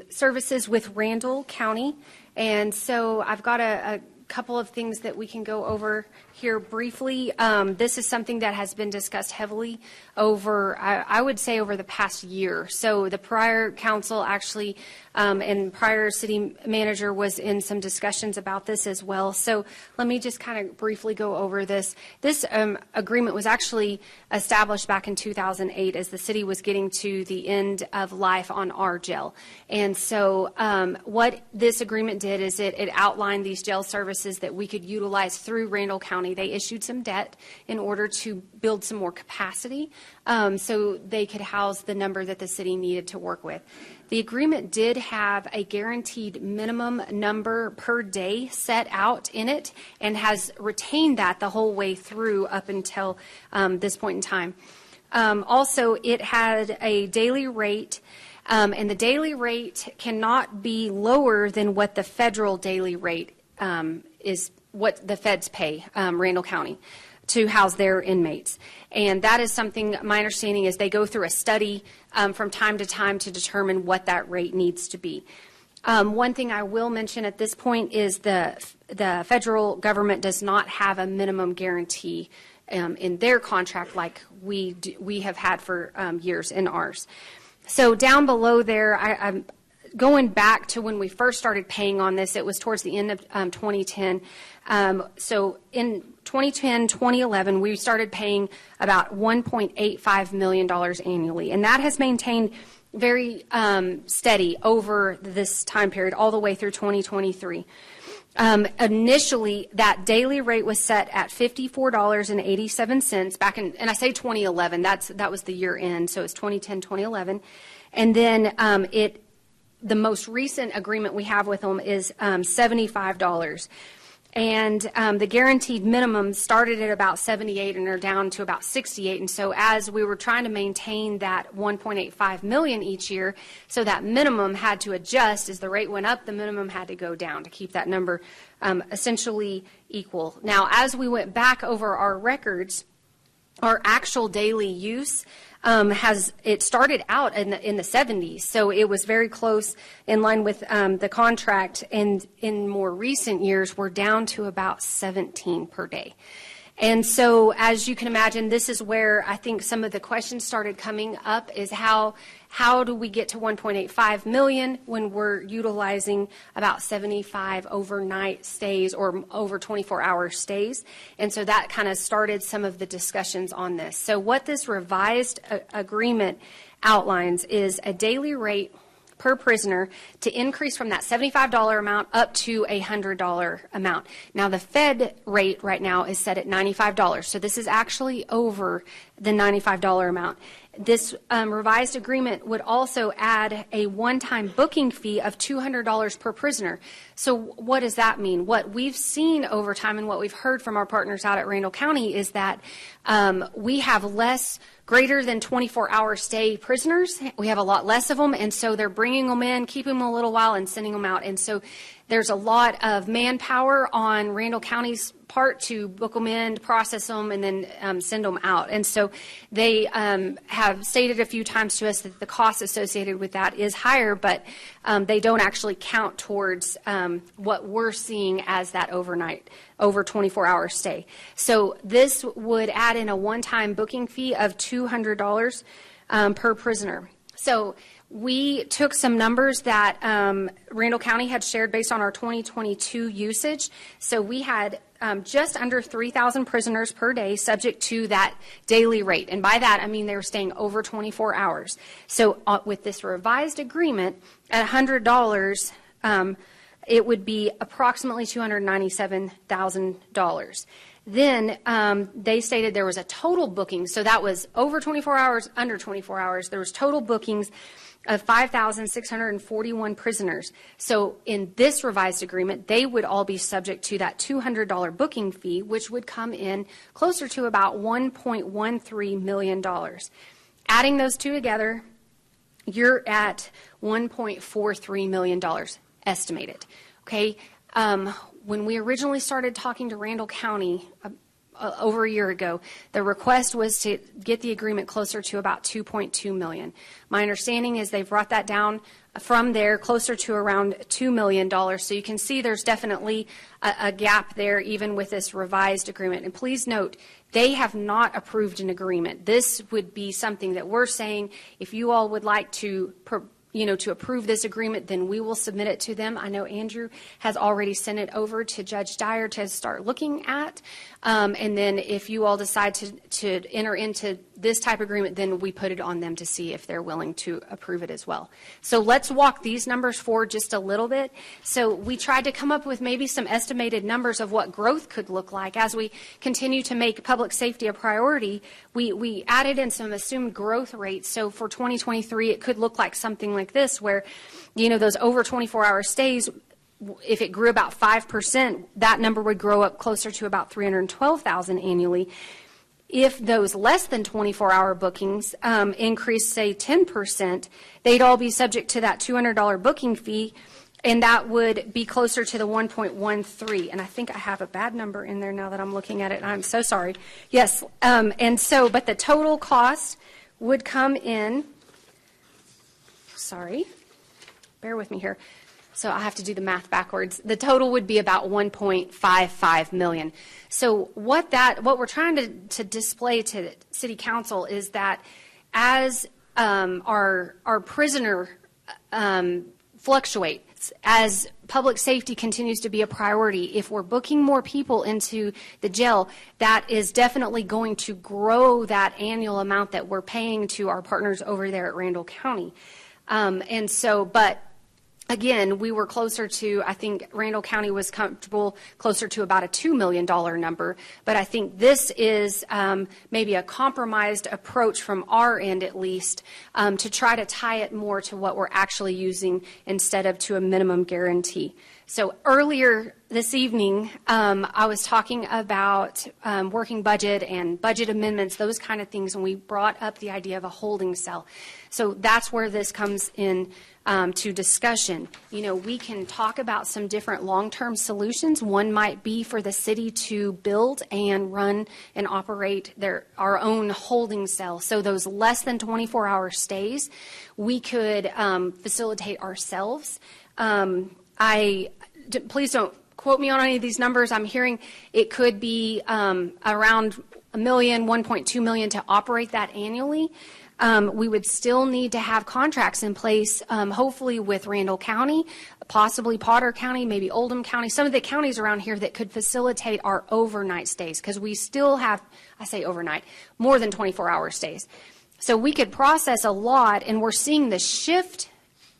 services with Randall County. And so I've got a couple of things that we can go over here briefly. This is something that has been discussed heavily over, I would say, over the past year. So the prior council actually and prior city manager was in some discussions about this as well. So let me just kind of briefly go over this. This agreement was actually established back in 2008 as the city was getting to the end of life on our jail. And so what this agreement did is it outlined these jail services that we could utilize through Randall County. They issued some debt in order to build some more capacity so they could house the number that the city needed to work with. The agreement did have a guaranteed minimum number per day set out in it and has retained that the whole way through up until this point in time. Also, it had a daily rate, and the daily rate cannot be lower than what the federal daily rate is, what the feds pay Randall County to house their inmates. And that is something, my understanding is they go through a study from time to time to determine what that rate needs to be. One thing I will mention at this point is the federal government does not have a minimum guarantee in their contract like we have had for years in ours. So down below there, going back to when we first started paying on this, it was towards the end of 2010. So in 2010, 2011, we started paying about $1.85 million annually, and that has maintained very steady over this time period all the way through 2023. Initially, that daily rate was set at $54.87 back in, and I say 2011, that was the year end, so it's 2010, 2011. And then the most recent agreement we have with them is $75. And the guaranteed minimum started at about 78 and are down to about 68. And so as we were trying to maintain that 1.85 million each year, so that minimum had to adjust. As the rate went up, the minimum had to go down to keep that number essentially equal. Now, as we went back over our records, our actual daily use it started out in the 70s, so it was very close in line with the contract, and in more recent years we're down to about 17 per day. And so, as you can imagine, this is where I think some of the questions started coming up, is how do we get to 1.85 million when we're utilizing about 75 overnight stays or over 24-hour stays? And so that kind of started some of the discussions on this. So what this revised agreement outlines is a daily rate per prisoner to increase from that $75 amount up to a $100 amount. Now, the Fed rate right now is set at $95, so this is actually over the $95 amount. This revised agreement would also add a one-time booking fee of $200 per prisoner. So what does that mean? What we've seen over time and what we've heard from our partners out at Randall County is that we have less greater than 24-hour stay prisoners. We have a lot less of them, and so they're bringing them in, keeping them a little while, and sending them out. And so there's a lot of manpower on Randall County's part to book them in, process them, and then send them out. And so they have stated a few times to us that the cost associated with that is higher, but they don't actually count towards what we're seeing as that overnight, over 24-hour stay. So this would add in a one-time booking fee of $200 per prisoner. So we took some numbers that Randall County had shared based on our 2022 usage. So we had just under 3,000 prisoners per day subject to that daily rate. And by that, I mean they were staying over 24 hours. So with this revised agreement at $100, it would be approximately $297,000. Then they stated there was a total booking, so that was over 24 hours, under 24 hours. There was total bookings of 5,641 prisoners. So in this revised agreement, they would all be subject to that $200 booking fee, which would come in closer to about $1.13 million. Adding those two together, you're at $1.43 million estimated. Okay. When we originally started talking to Randall County over a year ago, the request was to get the agreement closer to about $2.2 million. My understanding is they've brought that down from there closer to around $2 million. So you can see there's definitely a gap there even with this revised agreement. And please note, they have not approved an agreement. This would be something that we're saying, if you all would like to to approve this agreement, then we will submit it to them. I know Andrew has already sent it over to Judge Dyer to start looking at. And then if you all decide to enter into this type of agreement, then we put it on them to see if they're willing to approve it as well. So let's walk these numbers forward just a little bit. So we tried to come up with maybe some estimated numbers of what growth could look like as we continue to make public safety a priority. We added in some assumed growth rates. So for 2023, it could look like something like this, where, those over 24-hour stays, if it grew about 5%, that number would grow up closer to about 312,000 annually. If those less than 24-hour bookings increase, say, 10%, they'd all be subject to that $200 booking fee, and that would be closer to the 1.13. And I think I have a bad number in there now that I'm looking at it. I'm so sorry. Yes, but the total cost would come in, bear with me here. So I have to do the math backwards. The total would be about $1.55 million. So what we're trying to display to City Council is that as our prisoner fluctuate as public safety continues to be a priority. If we're booking more people into the jail, that is definitely going to grow that annual amount that we're paying to our partners over there at Randall County. But again, we were closer to, I think Randall County was comfortable closer to about a $2 million number. But I think this is maybe a compromised approach from our end, at least, to try to tie it more to what we're actually using instead of to a minimum guarantee. So earlier this evening, I was talking about working budget and budget amendments, those kind of things, and we brought up the idea of a holding cell. So that's where this comes in to discussion. You know, we can talk about some different long-term solutions. One might be for the city to build and run and operate our own holding cell. So those less than 24-hour stays, we could facilitate ourselves. Please don't quote me on any of these numbers. I'm hearing it could be around $1 million, $1.2 million to operate that annually. We would still need to have contracts in place, hopefully with Randall County, possibly Potter County, maybe Oldham County, some of the counties around here that could facilitate our overnight stays, because we still have, I say overnight, more than 24-hour stays. So we could process a lot, and we're seeing the shift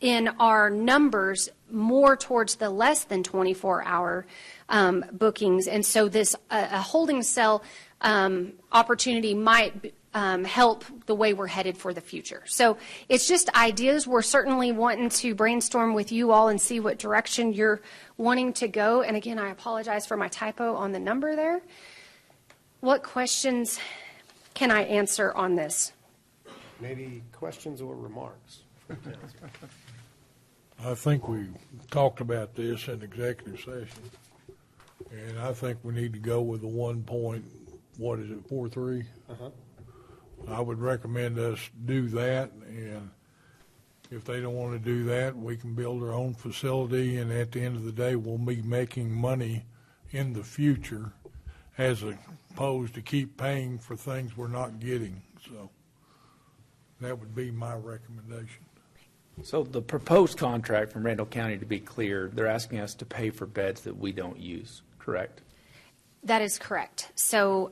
in our numbers more towards the less than 24-hour bookings. And so this a holding cell opportunity might help the way we're headed for the future. So it's just ideas. We're certainly wanting to brainstorm with you all and see what direction you're wanting to go. And again, I apologize for my typo on the number there. What questions can I answer on this? Maybe questions or remarks from council. I think we talked about this in executive session, and I think we need to go with the 1.43? I would recommend us do that, and if they don't want to do that, we can build our own facility, and at the end of the day, we'll be making money in the future as opposed to keep paying for things we're not getting. So that would be my recommendation. So the proposed contract from Randall County, to be clear, they're asking us to pay for beds that we don't use, correct? That is correct. So,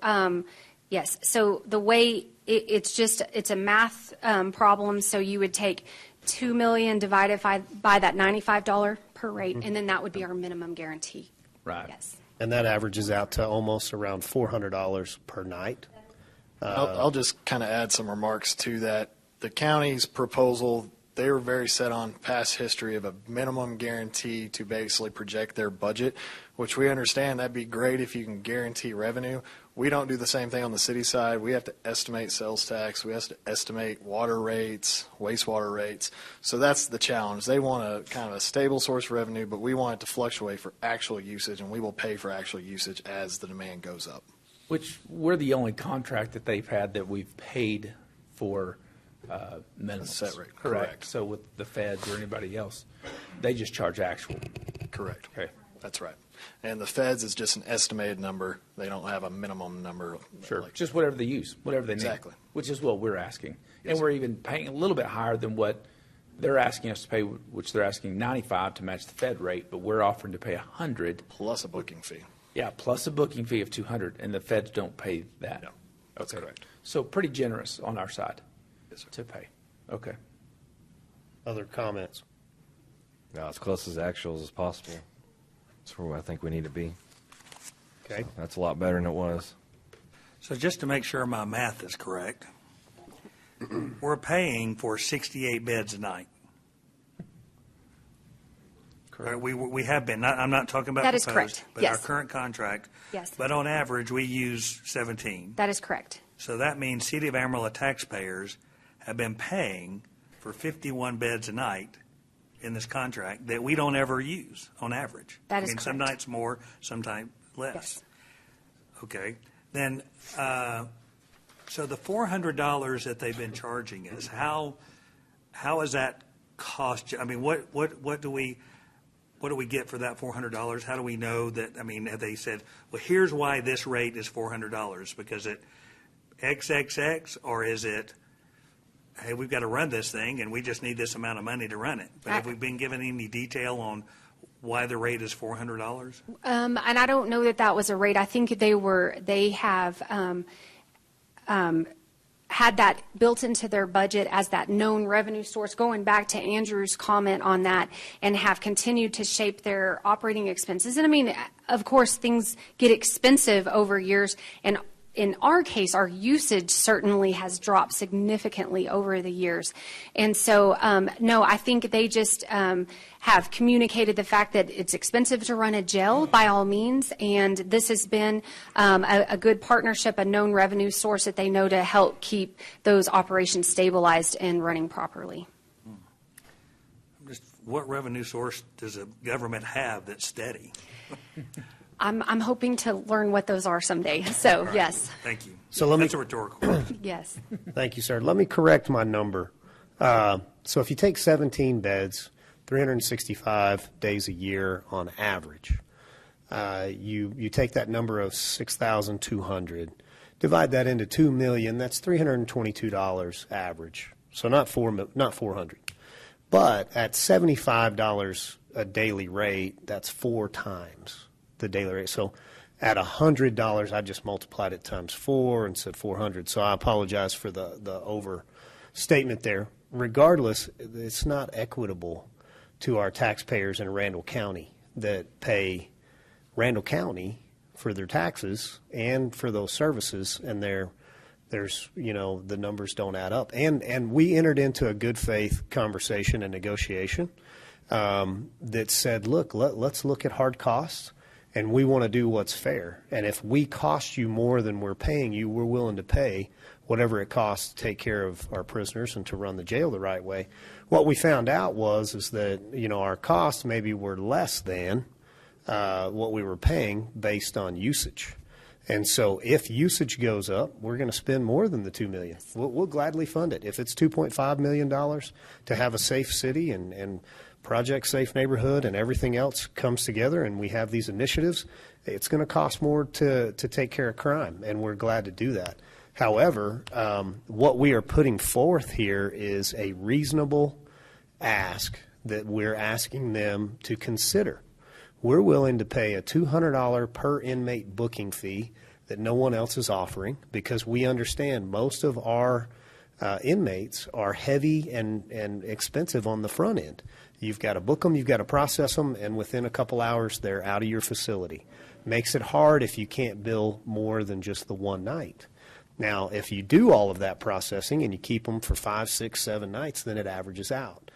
yes. So the way it's a math problem. So you would take $2 million divided by that $95 per rate, and then that would be our minimum guarantee. Right. Yes. And that averages out to almost around $400 per night. I'll just kind of add some remarks to that. The county's proposal, they were very set on past history of a minimum guarantee to basically project their budget, which we understand that'd be great if you can guarantee revenue. We don't do the same thing on the city side. We have to estimate sales tax. We have to estimate water rates, wastewater rates. So that's the challenge. They want a kind of a stable source of revenue, but we want it to fluctuate for actual usage, and we will pay for actual usage as the demand goes up. Which we're the only contract that they've had that we've paid for minimums. Set rate. Correct. So with the feds or anybody else, they just charge actual. Correct. Okay. That's right. And the feds is just an estimated number. They don't have a minimum number. Sure. Just whatever they use, whatever they need. Exactly. Which is what we're asking. Yes, and we're even paying a little bit higher than what they're asking us to pay, which they're asking $95 to match the Fed rate, but we're offering to pay $100 plus a booking fee. Yeah, plus a booking fee of $200, and the feds don't pay that. No, that's correct. So pretty generous on our side. Yes, sir. To pay. Okay. Other comments? No, as close as actuals as possible. That's where I think we need to be. Okay. That's a lot better than it was. So just to make sure my math is correct, we're paying for 68 beds a night. Correct. We have been. I'm not talking about that is proposed, correct. But Yes. our current contract. Yes. But on average, we use 17. That is correct. So that means City of Amarillo taxpayers have been paying for 51 beds a night in this contract that we don't ever use on average. That is Some correct. nights more, sometimes less. Yes. Okay. Then, so the $400 that they've been charging us, how is that cost? I mean, what do we get for that $400? How do we know that? I mean, have they said, well, here's why this rate is $400 because it XXX, or is it hey, we've got to run this thing, and we just need this amount of money to run it. But have we been given any detail on why the rate is $400? And I don't know that was a rate. I think they have had that built into their budget as that known revenue source, going back to Andrew's comment on that, and have continued to shape their operating expenses. And I mean, of course, things get expensive over years, and in our case, our usage certainly has dropped significantly over the years. And so, no, I think they just have communicated the fact that it's expensive to run a jail by all means, and this has been a good partnership, a known revenue source that they know to help keep those operations stabilized and running properly. Just what revenue source does a government have that's steady? I'm hoping to learn what those are someday. So, right. Yes. Thank you. So That's a rhetorical question. Yes. Thank you, sir. Let me correct my number. So if you take 17 beds, 365 days a year on average, you take that number of 6,200, divide that into 2 million, that's $322 average. So not 400. But at $75 a daily rate, that's 4 times the daily rate. So at $100, I just multiplied it times 4 and said 400. So I apologize for the overstatement there. Regardless, it's not equitable to our taxpayers in Randall County that pay Randall County for their taxes and for those services, and there's the numbers don't add up. And we entered into a good faith conversation and negotiation that said, look, let's look at hard costs. And we want to do what's fair. And if we cost you more than we're paying you, we're willing to pay whatever it costs to take care of our prisoners and to run the jail the right way. What we found out is that our costs maybe were less than what we were paying based on usage. And so if usage goes up, we're going to spend more than the $2 million. We'll gladly fund it. If it's $2.5 million to have a safe city and Project Safe Neighborhood and everything else comes together and we have these initiatives, it's going to cost more to take care of crime, and we're glad to do that. However, what we are putting forth here is a reasonable ask that we're asking them to consider. We're willing to pay a $200 per inmate booking fee that no one else is offering, because we understand most of our inmates are heavy and expensive on the front end. You've got to book them, you've got to process them, and within a couple hours, they're out of your facility. Makes it hard if you can't bill more than just the one night. Now, if you do all of that processing and you keep them for 5, 6, 7 nights, then it averages out.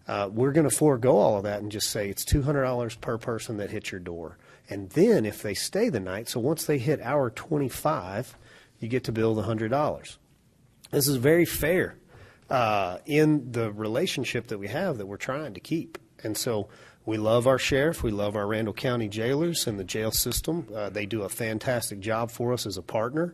We're going to forego all of that and just say it's $200 per person that hits your door. And then if they stay the night, so once they hit hour 25, you get to bill the $100. This is very fair in the relationship that we have that we're trying to keep. And so we love our sheriff. We love our Randall County jailers and the jail system. They do a fantastic job for us as a partner.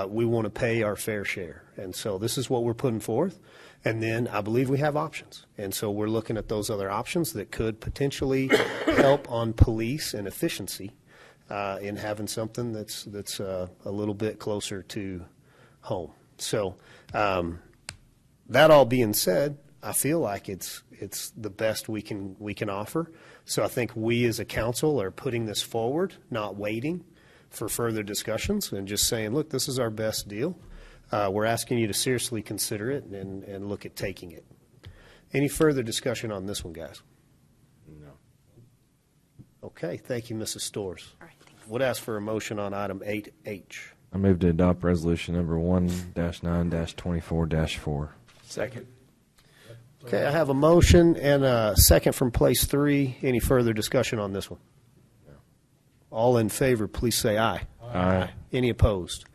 We want to pay our fair share. And so this is what we're putting forth. And then I believe we have options. And so we're looking at those other options that could potentially help on police and efficiency in having something that's a little bit closer to home. So that all being said, I feel like it's the best we can offer. So I think we as a council are putting this forward, not waiting for further discussions, and just saying, look, this is our best deal. We're asking you to seriously consider it and look at taking it. Any further discussion on this one, guys? No. Okay, thank you, Mrs. Storrs. All right, would ask for a motion on item 8H. I move to adopt resolution number 1-9-24-4. Second. Okay, I have a motion and a second from place 3. Any further discussion on this one? No. All in favor, please say aye. Aye. Any opposed?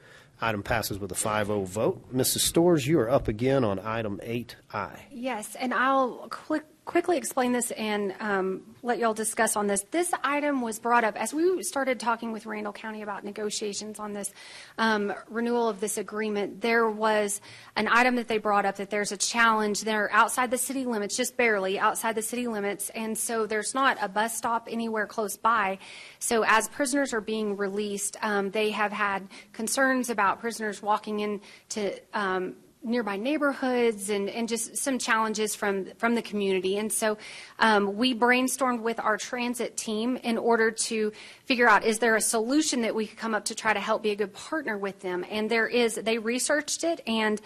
Item passes with a 5-0 vote. Mrs. Storrs, you are up again on item 8I. Yes, and I'll quickly explain this and let y'all discuss on this. This item was brought up as we started talking with Randall County about negotiations on this renewal of this agreement. There was an item that they brought up that there's a challenge. They're outside the city limits, just barely outside the city limits, and so there's not a bus stop anywhere close by. So as prisoners are being released, they have had concerns about prisoners walking in to nearby neighborhoods and just some challenges from the community. And so we brainstormed with our transit team in order to figure out, is there a solution that we could come up to try to help be a good partner with them? And they researched it, and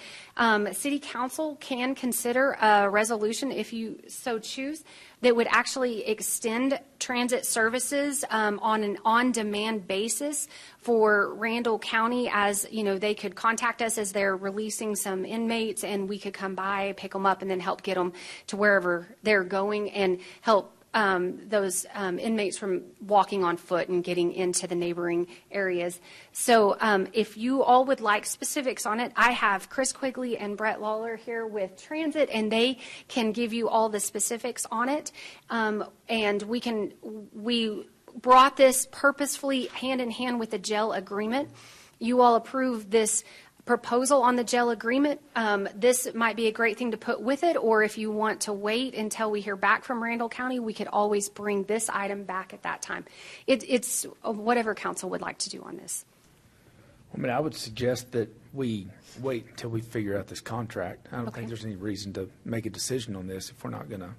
City Council can consider a resolution, if you so choose, that would actually extend transit services on an on-demand basis for Randall County. As you know, they could contact us as they're releasing some inmates, and we could come by, pick them up, and then help get them to wherever they're going and help those inmates from walking on foot and getting into the neighboring areas. So if you all would like specifics on it, I have Chris Quigley and Brett Lawler here with Transit, and they can give you all the specifics on it. And we brought this purposefully hand in hand with the jail agreement. You all approved this proposal on the jail agreement. This might be a great thing to put with it, or if you want to wait until we hear back from Randall County, we could always bring this item back at that time. It's whatever council would like to do on this. I mean, I would suggest that we wait until we figure out this contract. I don't Okay. think there's any reason to make a decision on this if we're not going to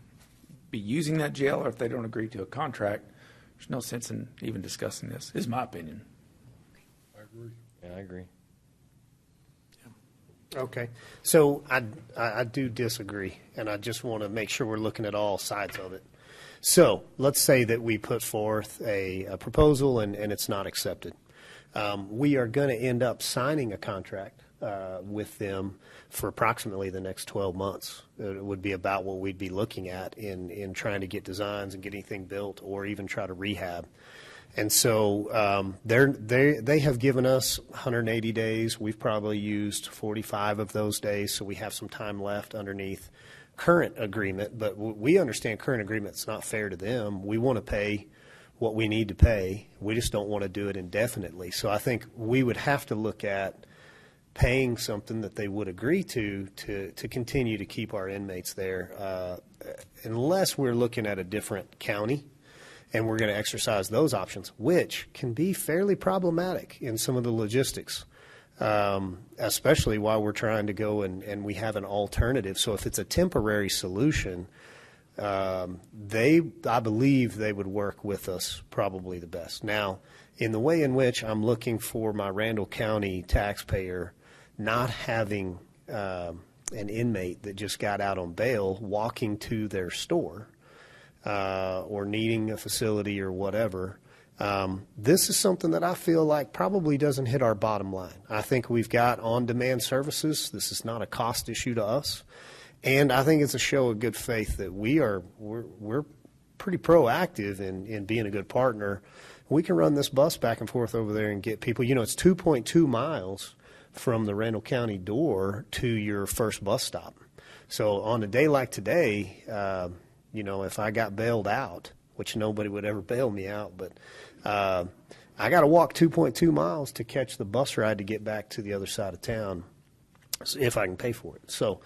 be using that jail, or if they don't agree to a contract. There's no sense in even discussing this, is my opinion. I agree. Yeah, I agree. Okay, so I do disagree, and I just want to make sure we're looking at all sides of it. So let's say that we put forth a proposal and it's not accepted. We are going to end up signing a contract with them for approximately the next 12 months. It would be about what we'd be looking at in trying to get designs and get anything built, or even try to rehab. And so they have given us 180 days. We've probably used 45 of those days, so we have some time left underneath current agreement. But we understand current agreement's not fair to them. We want to pay what we need to pay. We just don't want to do it indefinitely. So I think we would have to look at paying something that they would agree to continue to keep our inmates there, unless we're looking at a different county. And we're going to exercise those options, which can be fairly problematic in some of the logistics, especially while we're trying to go and we have an alternative. So if it's a temporary solution, I believe they would work with us probably the best. Now, in the way in which I'm looking for my Randall County taxpayer not having an inmate that just got out on bail walking to their store, or needing a facility or whatever, this is something that I feel like probably doesn't hit our bottom line. I think we've got on-demand services. This is not a cost issue to us. And I think it's a show of good faith that we're pretty proactive in being a good partner. We can run this bus back and forth over there and get people. You know, it's 2.2 miles from the Randall County door to your first bus stop. So on a day like today, you know, if I got bailed out, which nobody would ever bail me out, but I got to walk 2.2 miles to catch the bus ride to get back to the other side of town, if I can pay for it. So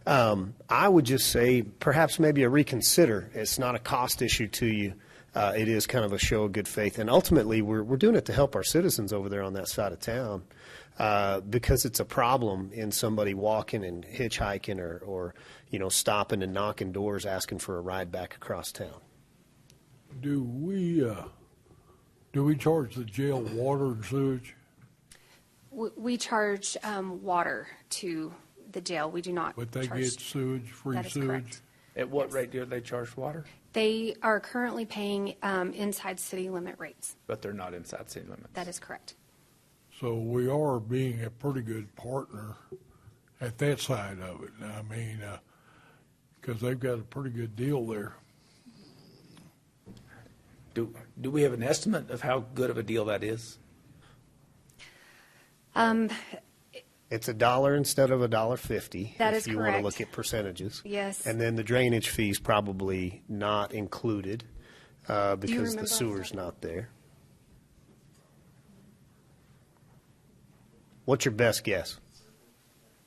I would just say perhaps maybe a reconsider. It's not a cost issue to you. It is kind of a show of good faith. And ultimately, we're doing it to help our citizens over there on that side of town, because it's a problem in somebody walking and hitchhiking or you know, stopping and knocking doors asking for a ride back across town. Do we charge the jail water and sewage? We charge water to the jail. We do not. But they charge, get sewage, free that is sewage? correct. At what rate do they charge water? They are currently paying inside city limit rates. But they're not inside city limits. That is correct. So we are being a pretty good partner at that side of it. I mean, because they've got a pretty good deal there. Do we have an estimate of how good of a deal that is? It's $1 instead of $1.50. That if is you correct. want to look at percentages. Yes. And then the drainage fee's probably not included because remember the off sewer's not there. What's your best guess?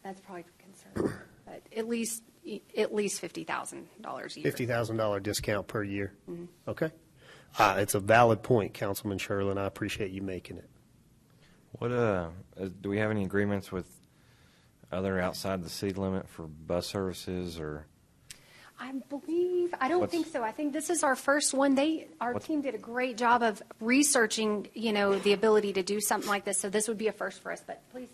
That's probably conservative, but at least $50,000 a year. $50,000 discount per year. Mhm. Okay. It's a valid point, Councilman Sherlin. I appreciate you making it. What do we have any agreements with other outside the city limit for bus services, or? I don't think so. I think this is our first one. Our team did a great job of researching, the ability to do something like this. So this would be a first for us, but please.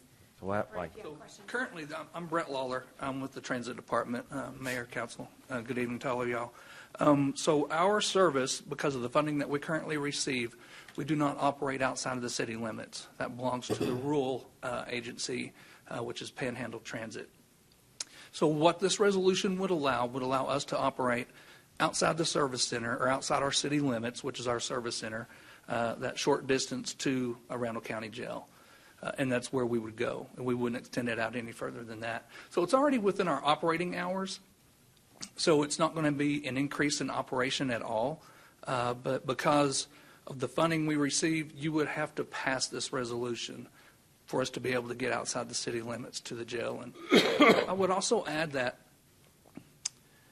Currently, I'm Brent Lawler. I'm with the Transit Department, Mayor, Council. Good evening to all of y'all. So our service, because of the funding that we currently receive, we do not operate outside of the city limits. That belongs to the rural agency, which is Panhandle Transit. So what this resolution would allow us to operate outside the service center or outside our city limits, which is our service center, that short distance to a Randall County Jail. And that's where we would go, and we wouldn't extend it out any further than that. So it's already within our operating hours, so it's not going to be an increase in operation at all. But because of the funding we receive, you would have to pass this resolution for us to be able to get outside the city limits to the jail. And I would also add that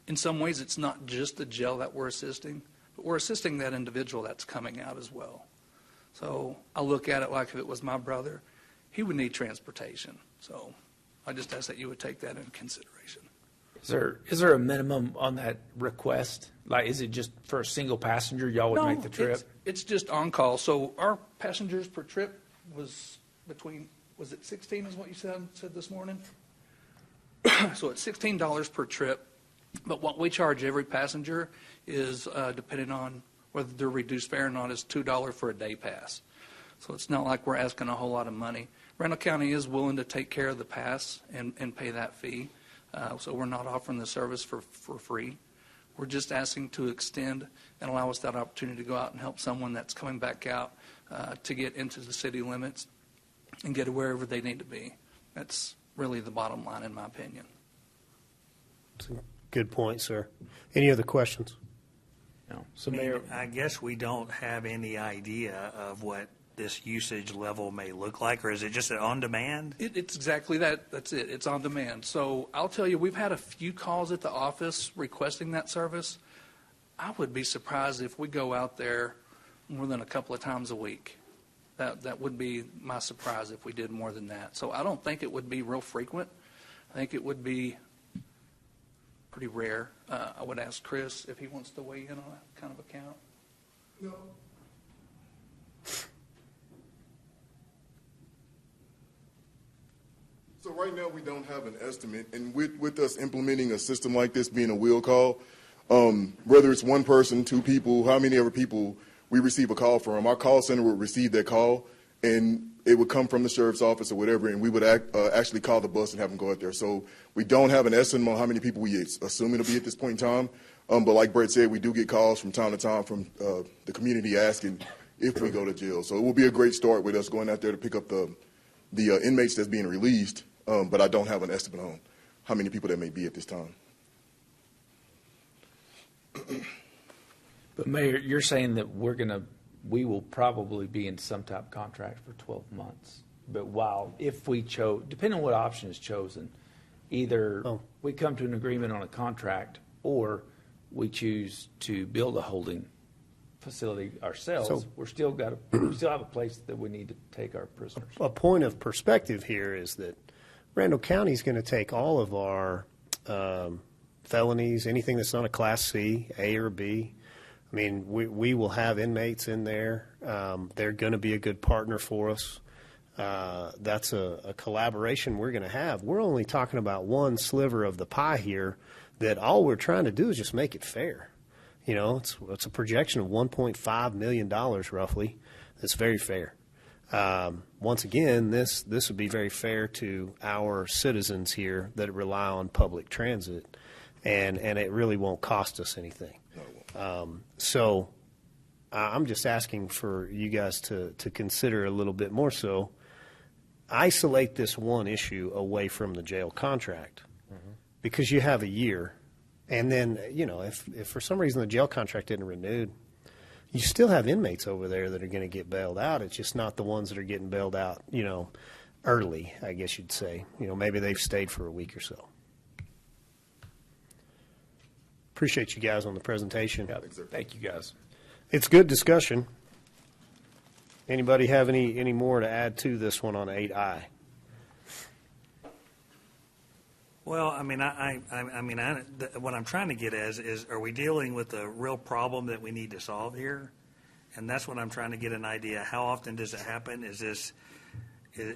in some ways it's not just the jail that we're assisting, but we're assisting that individual that's coming out as well. So I look at it like if it was my brother, he would need transportation. So I just ask that you would take that into consideration. Is there a minimum on that request? Like, is it just for a single passenger, y'all would make the trip? It's just on call. So our passengers per trip was was it 16 is what you said this morning? So it's $16 per trip. But what we charge every passenger is, depending on whether they're reduced fare or not, is $2 for a day pass. So it's not like we're asking a whole lot of money. Randall County is willing to take care of the pass and pay that fee. So we're not offering the service for free. We're just asking to extend and allow us that opportunity to go out and help someone that's coming back out to get into the city limits and get to wherever they need to be. That's really the bottom line, in my opinion. Good point, sir. Any other questions? No. So, Mayor, I guess we don't have any idea of what this usage level may look like, or is it just on demand? It's exactly that. That's it. It's on demand. So I'll tell you, we've had a few calls at the office requesting that service. I would be surprised if we go out there more than a couple of times a week. That would be my surprise if we did more than that. So I don't think it would be real frequent. I think it would be pretty rare. I would ask Chris if he wants to weigh in on that kind of account. No. So right now we don't have an estimate, and with us implementing a system like this being a will call, whether it's one person, two people, how many other people we receive a call from, our call center would receive that call, and it would come from the sheriff's office or whatever, and we would actually call the bus and have them go out there. So we don't have an estimate on how many people we assume it'll be at this point in time. But like Brett said, we do get calls from time to time from the community asking if we go to jail. So it will be a great start with us going out there to pick up the inmates that's being released. But I don't have an estimate on how many people there may be at this time. But Mayor, you're saying that we will probably be in some type of contract for 12 months. But if we chose, depending on what option is chosen, either we come to an agreement on a contract or we choose to build a holding facility ourselves, we still have a place that we need to take our prisoners. A point of perspective here is that Randall County is going to take all of our felonies, anything that's not a Class C, A or B. I mean, we will have inmates in there. They're going to be a good partner for us. That's a collaboration we're going to have. We're only talking about one sliver of the pie here, that all we're trying to do is just make it fair. You know, it's a projection of $1.5 million roughly. It's very fair. Once again, this would be very fair to our citizens here that rely on public transit, and it really won't cost us anything. So I'm just asking for you guys to consider a little bit more so. Isolate this one issue away from the jail contract, because you have a year, and then, you know, if for some reason the jail contract isn't renewed, you still have inmates over there that are going to get bailed out. It's just not the ones that are getting bailed out, you know, early, I guess you'd say. You know, maybe they've stayed for a week or so. Appreciate you guys on the presentation. Yeah, thank you guys. It's good discussion. Anybody have any more to add to this one on 8I? Well, I mean, what I'm trying to get at is, are we dealing with a real problem that we need to solve here? And that's what I'm trying to get an idea. How often does it happen? Is this, I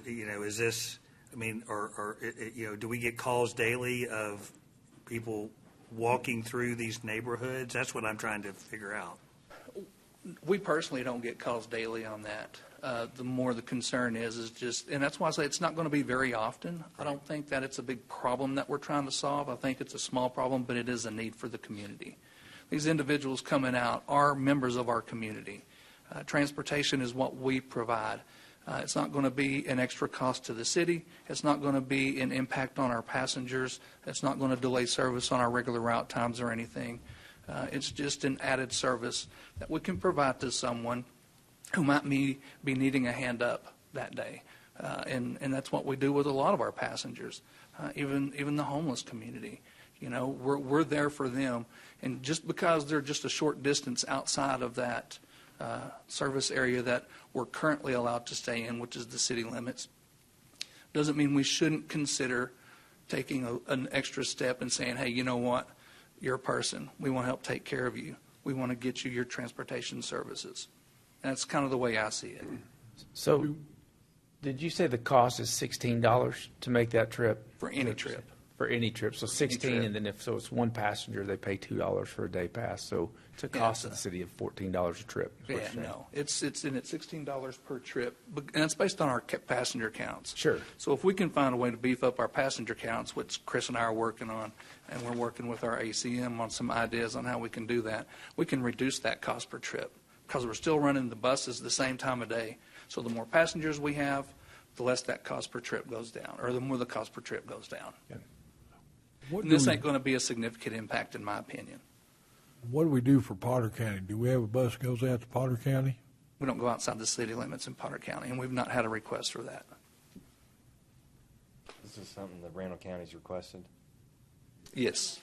mean, or do we get calls daily of people walking through these neighborhoods? That's what I'm trying to figure out. We personally don't get calls daily on that. The more the concern is just, and that's why I say it's not going to be very often. I don't think that it's a big problem that we're trying to solve. I think it's a small problem, but it is a need for the community. These individuals coming out are members of our community. Transportation is what we provide. It's not going to be an extra cost to the city. It's not going to be an impact on our passengers. It's not going to delay service on our regular route times or anything. It's just an added service that we can provide to someone who might be needing a hand up that day. And that's what we do with a lot of our passengers, even the homeless community. We're there for them. And just because they're just a short distance outside of that service area that we're currently allowed to stay in, which is the city limits, doesn't mean we shouldn't consider taking an extra step and saying, hey, you know what? You're a person. We want to help take care of you. We want to get you your transportation services. And that's kind of the way I see it. So did you say the cost is $16 to make that trip? For any trip. For any trip. So 16, and then if it's one passenger, they pay $2 for a day pass. So it's a cost of the city of $14 a trip. Yeah, no. It's in at $16 per trip, and it's based on our passenger counts. Sure. So if we can find a way to beef up our passenger counts, which Chris and I are working on, and we're working with our ACM on some ideas on how we can do that, we can reduce that cost per trip because we're still running the buses the same time of day. So the more passengers we have, the less that cost per trip goes down, or the more the cost per trip goes down. Yeah. And this ain't going to be a significant impact, in my opinion. What do we do for Potter County? Do we have a bus that goes out to Potter County? We don't go outside the city limits in Potter County, and we've not had a request for that. This is something that Randall County's requested? Yes.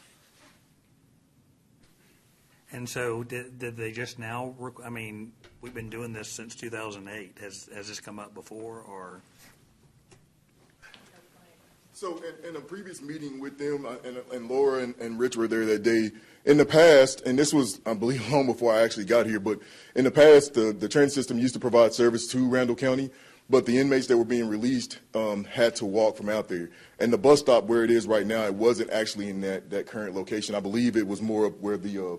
And so did they just now, I mean, we've been doing this since 2008. Has this come up before, or? So in a previous meeting with them, and Laura and Rich were there that day, in the past, and this was, I believe, long before I actually got here, but in the past, the transit system used to provide service to Randall County, but the inmates that were being released had to walk from out there. And the bus stop where it is right now, it wasn't actually in that current location. I believe it was more of where the,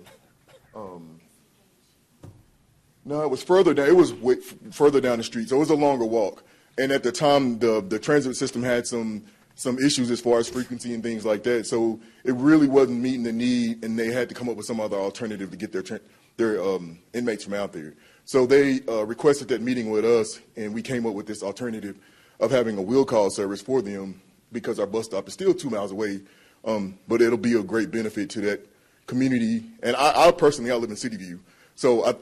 no, it was further down. It was further down the street, so it was a longer walk. And at the time, the transit system had some issues as far as frequency and things like that. So it really wasn't meeting the need, and they had to come up with some other alternative to get their inmates from out there. So they requested that meeting with us, and we came up with this alternative of having a wheel call service for them because our bus stop is still 2 miles away, but it'll be a great benefit to that community. And I personally live in City View, so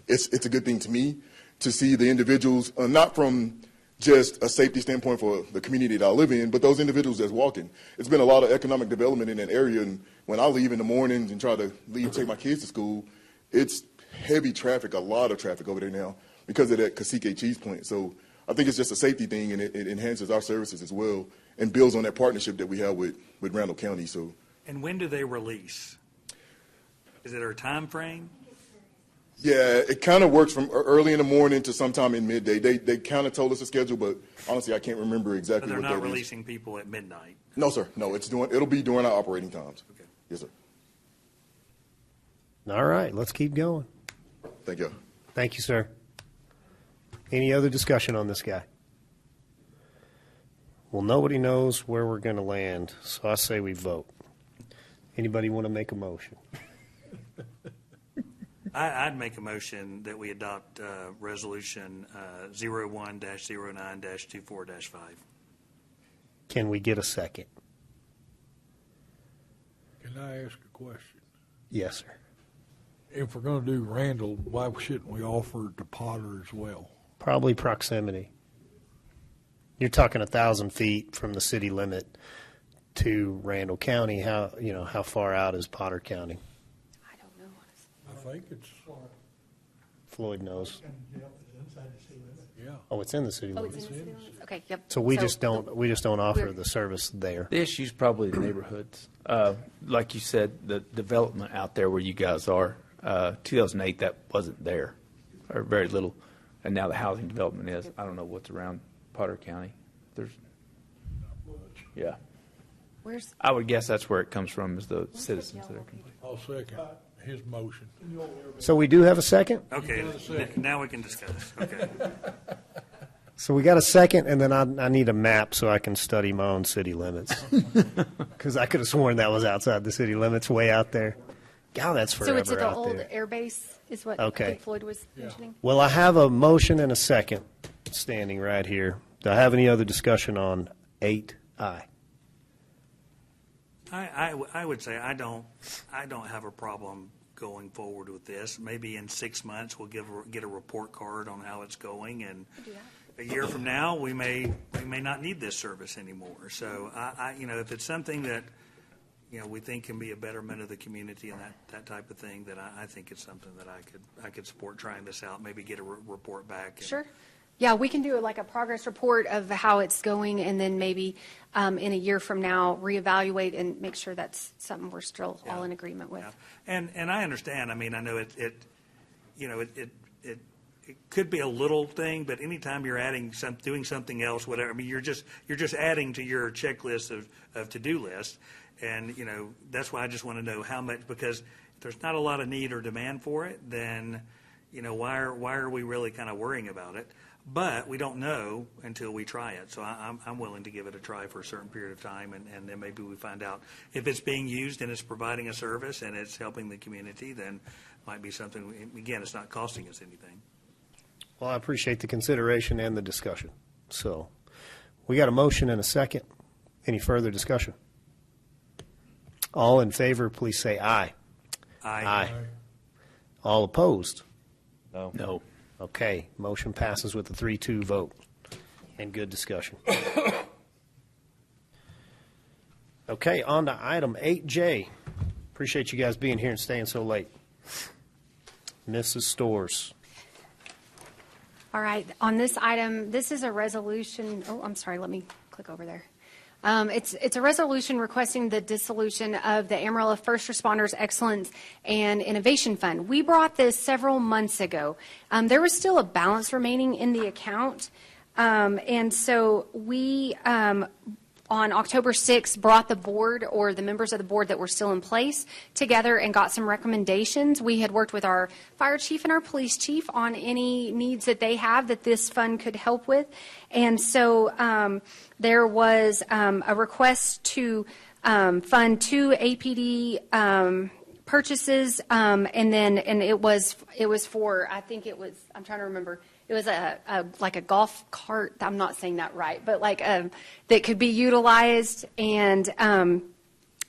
it's a good thing to me to see the individuals, not from just a safety standpoint for the community that I live in, but those individuals that's walking. It's been a lot of economic development in that area, and when I leave in the mornings and try to take my kids to school, it's heavy traffic, a lot of traffic over there now because of that Cacique cheese plant. So I think it's just a safety thing, and it enhances our services as well and builds on that partnership that we have with Randall County. So. And when do they release? Is there a time frame? Yeah, it kind of works from early in the morning to sometime in midday. They kind of told us the schedule, but honestly, I can't remember exactly what that is. They're not releasing people at midnight? No, sir. No, it'll be during our operating times. Okay. Yes, sir. All right, let's keep going. Thank you. Thank you, sir. Any other discussion on this guy? Well, nobody knows where we're going to land, so I say we vote. Anybody want to make a motion? I'd make a motion that we adopt Resolution 01-09-24-5. Can we get a second? Can I ask a question? Yes, sir. If we're going to do Randall, why shouldn't we offer it to Potter as well? Probably proximity. You're talking 1,000 feet from the city limit to Randall County. How far out is Potter County? I think it's. Floyd knows. Yeah. Oh, it's in the city Oh, limits. it's in the city limits? Okay, yep. So we just don't offer we're- the service there. The issue's probably the neighborhoods. Like you said, the development out there where you guys are, 2008, that wasn't there, or very little. And now the housing development is. I don't know what's around Potter County. There's, yeah. Where's, I would guess that's where it comes from, is the citizens that are complaining. I'll second his motion. So we do have a second? Okay, now we can discuss. Okay. So we got a second, and then I need a map so I can study my own city limits. Because I could have sworn that was outside the city limits, way out there. God, that's forever so it's at the out old there. air base is what Okay. I think Floyd was mentioning? Well, I have a motion and a second standing right here. Do I have any other discussion on 8I? I would say I don't have a problem going forward with this. Maybe in 6 months we'll get a report card on how it's going, and a year from now we may not need this service anymore. So if it's something that we think can be a betterment of the community and that type of thing, then I think it's something that I could support trying this out. Maybe get a report back. Sure. Yeah, we can do like a progress report of how it's going, and then maybe in a year from now reevaluate and make sure that's something we're still all in agreement with. Yeah. And I understand. I mean, I know it could be a little thing, but anytime you're doing something else, whatever. I mean, you're just adding to your checklist of to-do list, and that's why I just want to know how much, because if there's not a lot of need or demand for it, then why are we really kind of worrying about it? But we don't know until we try it. So I'm willing to give it a try for a certain period of time, and then maybe we find out if it's being used and it's providing a service and it's helping the community, then it might be something, again, it's not costing us anything. Well, I appreciate the consideration and the discussion. So we got a motion and a second. Any further discussion? All in favor, please say aye. Aye. All opposed? No. No. Okay, motion passes with a 3-2 vote. And good discussion. Okay, on to item 8J. Appreciate you guys being here and staying so late. Mrs. Stores. All right, on this item, this is a resolution. Oh, I'm sorry, let me click over there. It's a resolution requesting the dissolution of the Amarillo First Responders Excellence and Innovation Fund. We brought this several months ago. There was still a balance remaining in the account, and so we, on October 6th, brought the board, or the members of the board that were still in place, together and got some recommendations. We had worked with our fire chief and our police chief on any needs that they have that this fund could help with. And so there was a request to fund 2 APD purchases, and it was for, I think it was, I'm trying to remember, it was like a golf cart. I'm not saying that right, but like that could be utilized. And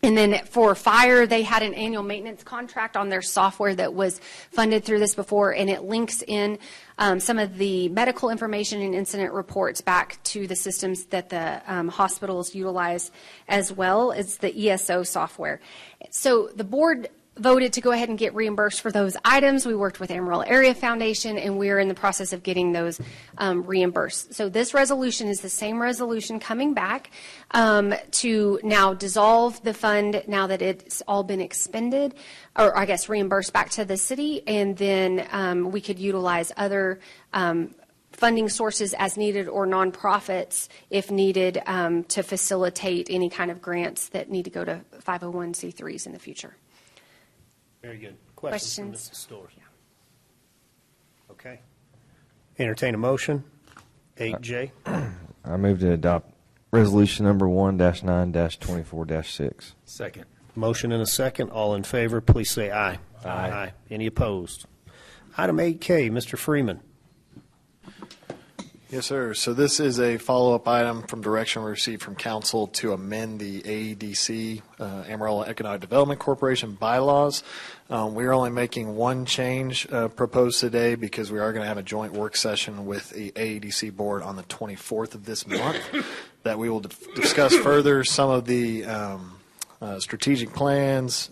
then for fire, they had an annual maintenance contract on their software that was funded through this before, and it links in some of the medical information and incident reports back to the systems that the hospitals utilize, as well as the ESO software. So the board voted to go ahead and get reimbursed for those items. We worked with Amarillo Area Foundation, and we are in the process of getting those reimbursed. So this resolution is the same resolution coming back to now dissolve the fund now that it's all been expended, or I guess reimbursed back to the city, and then we could utilize other funding sources as needed, or nonprofits if needed, to facilitate any kind of grants that need to go to 501c3s in the future. Very good. Questions from Mrs. Stores? Yeah. Okay. Entertain a motion. 8J. I move to adopt resolution number 1-9-24-6. Second. Motion and a second. All in favor, please say aye. Aye. Any opposed? Item 8K, Mr. Freeman. Yes, sir. So this is a follow-up item from direction we received from council to amend the Aedc, Amarillo Economic Development Corporation bylaws. We're only making one change proposed today because we are going to have a joint work session with the Aedc board on the 24th of this month that we will discuss further some of the strategic plans,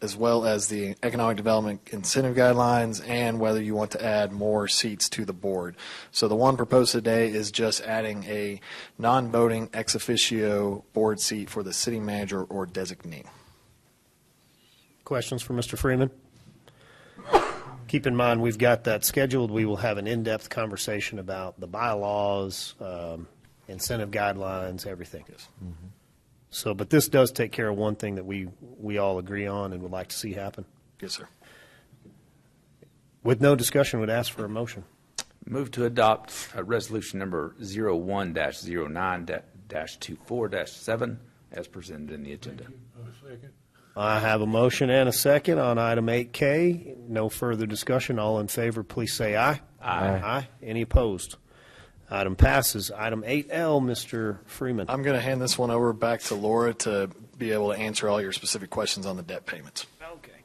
as well as the economic development incentive guidelines, and whether you want to add more seats to the board. So the one proposed today is just adding a non-voting ex officio board seat for the city manager or designee. Questions for Mr. Freeman? Keep in mind, we've got that scheduled. We will have an in-depth conversation about the bylaws, incentive guidelines, everything. Mm-hmm. So, but this does take care of one thing that we all agree on and would like to see happen. Yes, sir. With no discussion, would ask for a motion. Move to adopt resolution number 01-09-24-7 as presented in the agenda. Second. I have a motion and a second on item 8K. No further discussion. All in favor, please say aye. Aye. Aye. Any opposed? Item passes. Item 8L, Mr. Freeman. I'm going to hand this one over back to Laura to be able to answer all your specific questions on the debt payments. Okay.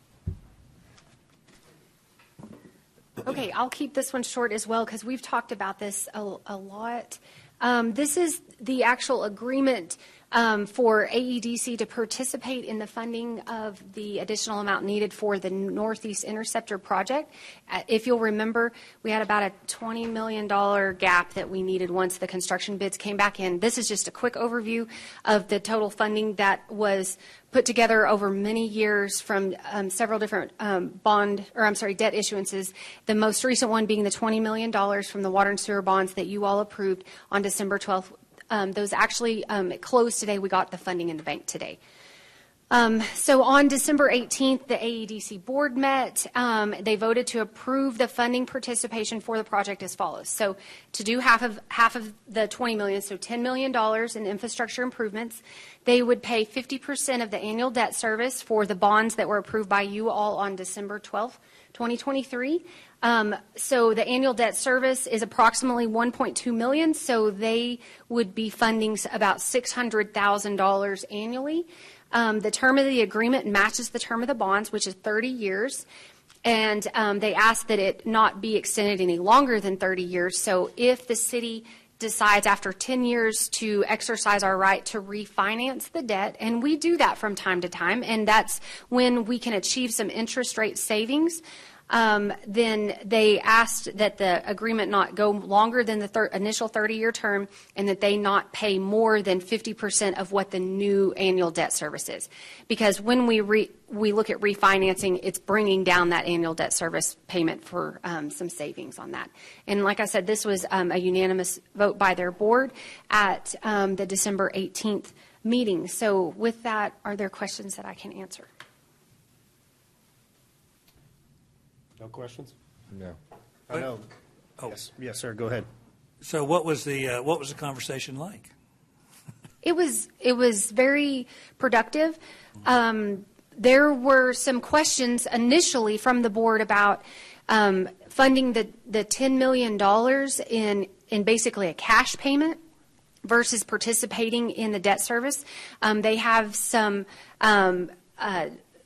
Okay, I'll keep this one short as well because we've talked about this a lot. This is the actual agreement for Aedc to participate in the funding of the additional amount needed for the Northeast Interceptor project. If you'll remember, we had about a $20 million gap that we needed once the construction bids came back in. This is just a quick overview of the total funding that was put together over many years from several different debt issuances. The most recent one being the $20 million from the water and sewer bonds that you all approved on December 12th. Those actually closed today. We got the funding in the bank today. So on December 18th, the Aedc board met. They voted to approve the funding participation for the project as follows. So to do half of the $20 million, so $10 million in infrastructure improvements, they would pay 50% of the annual debt service for the bonds that were approved by you all on December 12th, 2023. So the annual debt service is approximately $1.2 million, so they would be funding about $600,000 annually. The term of the agreement matches the term of the bonds, which is 30 years, and they ask that it not be extended any longer than 30 years. So if the city decides after 10 years to exercise our right to refinance the debt, and we do that from time to time, and that's when we can achieve some interest rate savings, then they asked that the agreement not go longer than the initial 30-year term and that they not pay more than 50% of what the new annual debt service is. Because when we look at refinancing, it's bringing down that annual debt service payment for some savings on that. And like I said, this was a unanimous vote by their board at the December 18th meeting. So with that, are there questions that I can answer? No questions? No. No. Oh, yes, sir. Go ahead. So what was the conversation like? It was very productive. There were some questions initially from the board about funding the $10 million in basically a cash payment versus participating in the debt service. They have some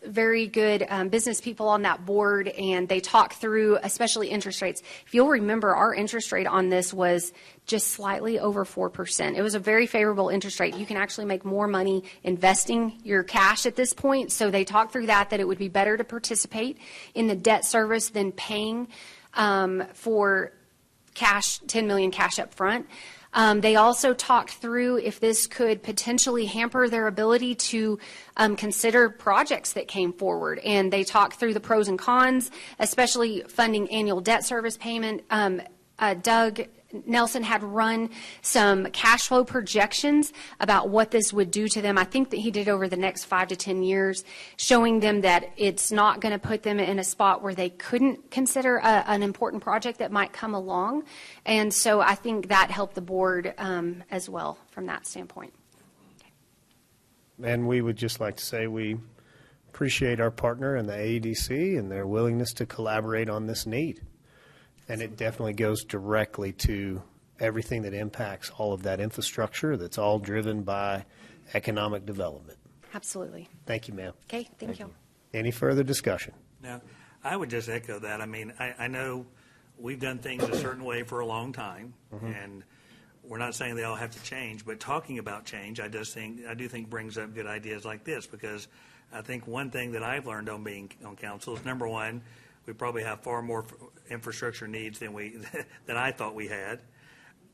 very good business people on that board, and they talk through especially interest rates. If you'll remember, our interest rate on this was just slightly over 4%. It was a very favorable interest rate. You can actually make more money investing your cash at this point. So they talked through that it would be better to participate in the debt service than paying for cash, $10 million cash up front. They also talked through if this could potentially hamper their ability to consider projects that came forward. And they talked through the pros and cons, especially funding annual debt service payment. Doug Nelson had run some cash flow projections about what this would do to them. I think that he did over the next 5 to 10 years, showing them that it's not going to put them in a spot where they couldn't consider an important project that might come along. And so I think that helped the board as well from that standpoint. And we would just like to say we appreciate our partner in the Aedc and their willingness to collaborate on this need. And it definitely goes directly to everything that impacts all of that infrastructure that's all driven by economic development. Absolutely. Thank you, ma'am. Okay, thank you. Any further discussion? Now, I would just echo that. I mean, I know we've done things a certain way for a long time, and we're not saying they all have to change, but talking about change, I do think brings up good ideas like this, because I think one thing that I've learned on being on council is, number one, we probably have far more infrastructure needs than I thought we had.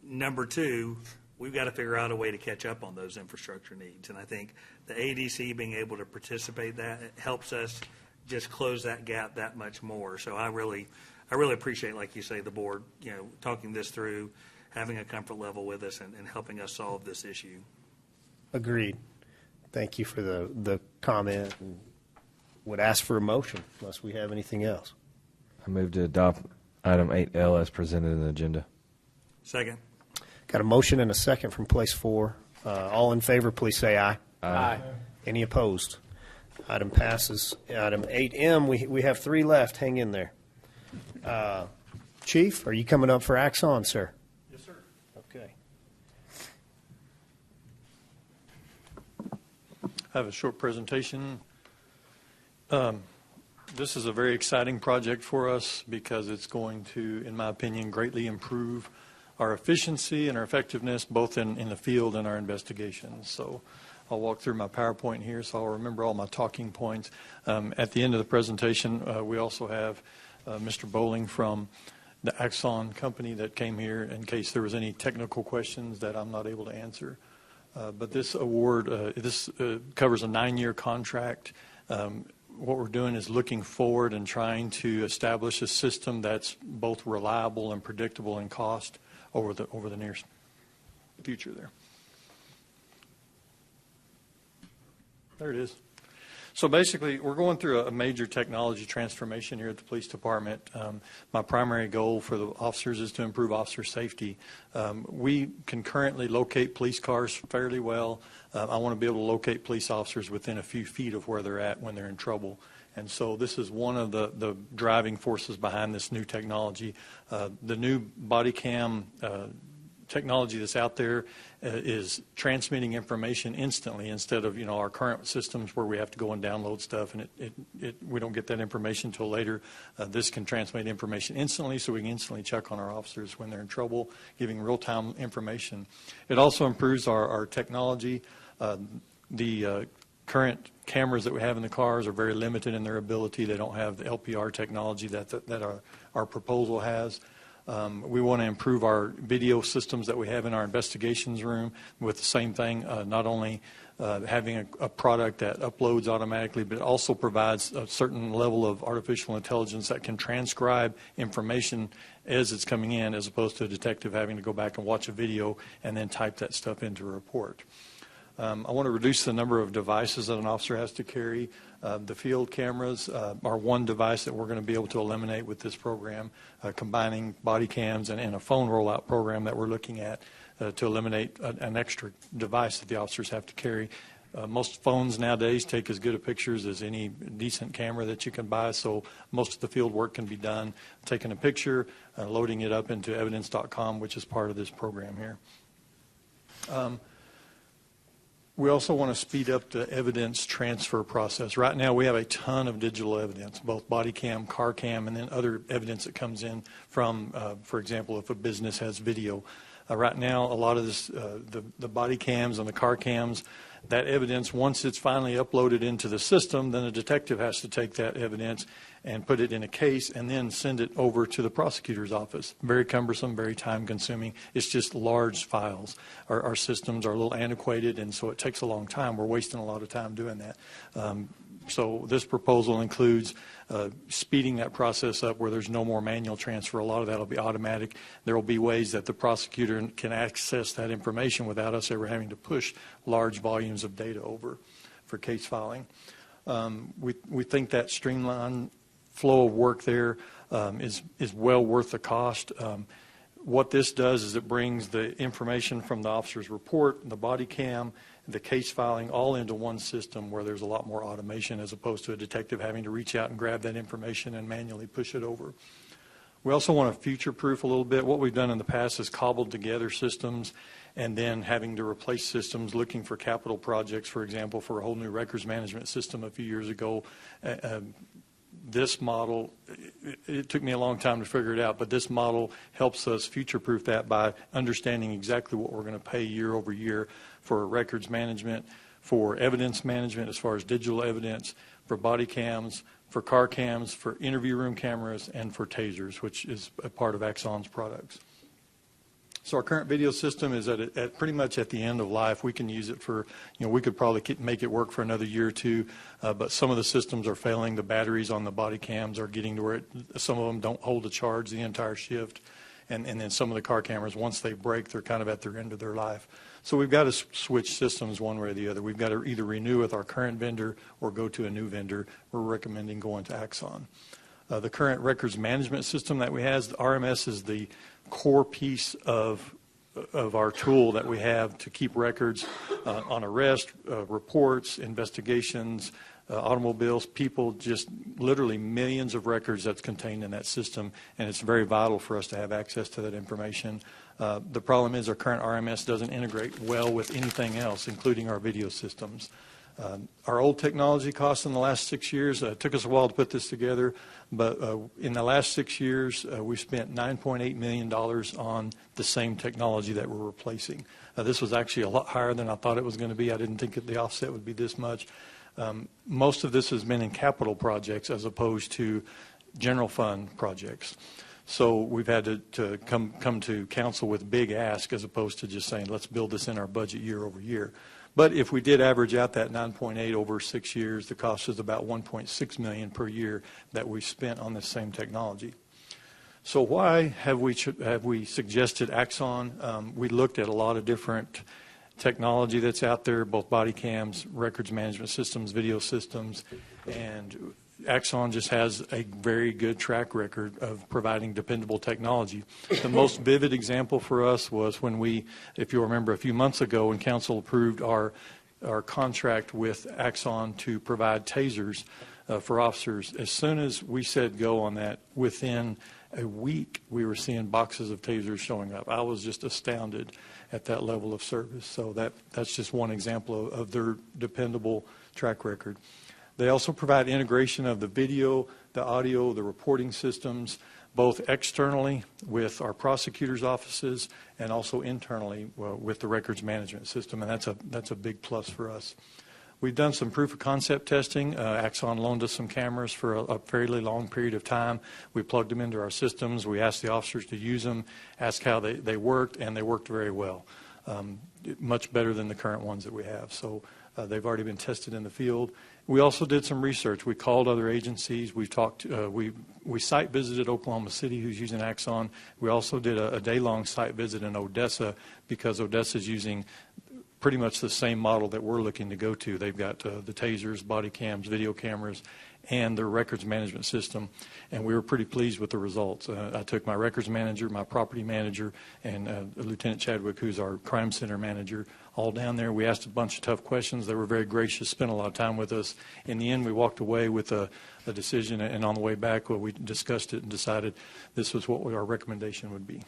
Number two, we've got to figure out a way to catch up on those infrastructure needs. And I think the Aedc being able to participate that helps us just close that gap that much more. So I really appreciate, like you say, the board, talking this through, having a comfort level with us and helping us solve this issue. Agreed. Thank you for the comment, and would ask for a motion unless we have anything else. I move to adopt item 8L as presented in the agenda. Second. Got a motion and a second from place 4. All in favor, please say aye. Aye. Any opposed? Item passes. Item 8M, we have 3 left. Hang in there. Chief, are you coming up for Axon, sir? Yes, sir. Okay. I have a short presentation. This is a very exciting project for us because it's going to, in my opinion, greatly improve our efficiency and our effectiveness both in the field and our investigations. So I'll walk through my PowerPoint here so I'll remember all my talking points. At the end of the presentation, we also have Mr. Bowling from the Axon company that came here in case there was any technical questions that I'm not able to answer. But this award, covers a 9-year contract. What we're doing is looking forward and trying to establish a system that's both reliable and predictable in cost over the near future there. There it is. So basically, we're going through a major technology transformation here at the police department. My primary goal for the officers is to improve officer safety. We can currently locate police cars fairly well. I want to be able to locate police officers within a few feet of where they're at when they're in trouble. And so this is one of the driving forces behind this new technology. The new body cam technology that's out there is transmitting information instantly instead of our current systems where we have to go and download stuff and we don't get that information until later. This can transmit information instantly, so we can instantly check on our officers when they're in trouble, giving real-time information. It also improves our technology. The current cameras that we have in the cars are very limited in their ability. They don't have the LPR technology that our proposal has. We want to improve our video systems that we have in our investigations room with the same thing, not only having a product that uploads automatically, but it also provides a certain level of artificial intelligence that can transcribe information as it's coming in, as opposed to a detective having to go back and watch a video and then type that stuff into a report. I want to reduce the number of devices that an officer has to carry. The field cameras are one device that we're going to be able to eliminate with this program, combining body cams and a phone rollout program that we're looking at to eliminate an extra device that the officers have to carry. Most phones nowadays take as good of pictures as any decent camera that you can buy, so most of the field work can be done taking a picture, loading it up into evidence.com, which is part of this program here. We also want to speed up the evidence transfer process. Right now we have a ton of digital evidence, both body cam, car cam, and then other evidence that comes in from, for example, if a business has video. Right now, a lot of this, the body cams and the car cams, that evidence, once it's finally uploaded into the system, then a detective has to take that evidence and put it in a case and then send it over to the prosecutor's office. Very cumbersome, very time consuming. It's just large files. Our systems are a little antiquated, and so it takes a long time. We're wasting a lot of time doing that. So this proposal includes speeding that process up where there's no more manual transfer. A lot of that will be automatic. There will be ways that the prosecutor can access that information without us ever having to push large volumes of data over for case filing. We think that streamlined flow of work there is well worth the cost. What this does is it brings the information from the officer's report, the body cam, the case filing all into one system where there's a lot more automation as opposed to a detective having to reach out and grab that information and manually push it over. We also want to future-proof a little bit. What we've done in the past is cobbled together systems and then having to replace systems, looking for capital projects, for example, for a whole new records management system a few years ago. this model, it took me a long time to figure it out, but this model helps us future-proof that by understanding exactly what we're going to pay year over year for records management, for evidence management as far as digital evidence, for body cams, for car cams, for interview room cameras, and for tasers, which is a part of Axon's products. So our current video system is at pretty much at the end of life. We can use it for, we could probably make it work for another year or two, but some of the systems are failing. The batteries on the body cams are getting to where some of them don't hold a charge the entire shift. And then some of the car cameras, once they break, they're kind of at their end of their life. So we've got to switch systems one way or the other. We've got to either renew with our current vendor or go to a new vendor. We're recommending going to Axon. The current records management system that we have, the RMS, is the core piece of our tool that we have to keep records on arrest, reports, investigations, automobiles, people, just literally millions of records that's contained in that system, and it's very vital for us to have access to that information. The problem is our current RMS doesn't integrate well with anything else, including our video systems. Our old technology costs in the last 6 years, it took us a while to put this together, but in the last 6 years, we spent $9.8 million on the same technology that we're replacing. This was actually a lot higher than I thought it was going to be. I didn't think that the offset would be this much. Most of this has been in capital projects as opposed to general fund projects. So we've had to come to council with big ask as opposed to just saying, let's build this in our budget year over year. But if we did average out that 9.8 over 6 years, the cost is about $1.6 million per year that we spent on this same technology. So why have we suggested Axon? We looked at a lot of different technology that's out there, both body cams, records management systems, video systems, and Axon just has a very good track record of providing dependable technology. The most vivid example for us was when we, if you'll remember a few months ago, when council approved our contract with Axon to provide tasers for officers. As soon as we said go on that, within a week we were seeing boxes of tasers showing up. I was just astounded at that level of service. So that's just one example of their dependable track record. They also provide integration of the video, the audio, the reporting systems, both externally with our prosecutors' offices and also internally with the records management system, and that's a big plus for us. We've done some proof of concept testing. Axon loaned us some cameras for a fairly long period of time. We plugged them into our systems. We asked the officers to use them, asked how they worked, and they worked very well, much better than the current ones that we have. So they've already been tested in the field. We also did some research. We called other agencies. We talked. We site visited Oklahoma City, who's using Axon. We also did a day-long site visit in Odessa because Odessa is using pretty much the same model that we're looking to go to. They've got the tasers, body cams, video cameras, and their records management system, and we were pretty pleased with the results. I took my records manager, my property manager, and Lieutenant Chadwick, who's our crime center manager, all down there. We asked a bunch of tough questions. They were very gracious, spent a lot of time with us. In the end, we walked away with a decision, and on the way back, we discussed it and decided this was what our recommendation would be.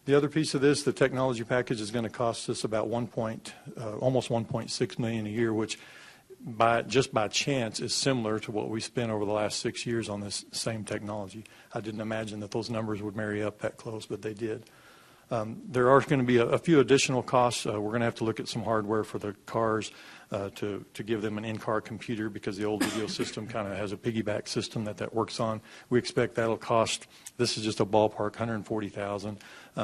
The other piece of this, the technology package, is going to cost us about almost $1.6 million a year, which just by chance is similar to what we spent over the last 6 years on this same technology. I didn't imagine that those numbers would marry up that close, but they did. There are going to be a few additional costs. We're going to have to look at some hardware for the cars to give them an in-car computer because the old video system kind of has a piggyback system that works on. We expect that'll cost, this is just a ballpark, $140,000.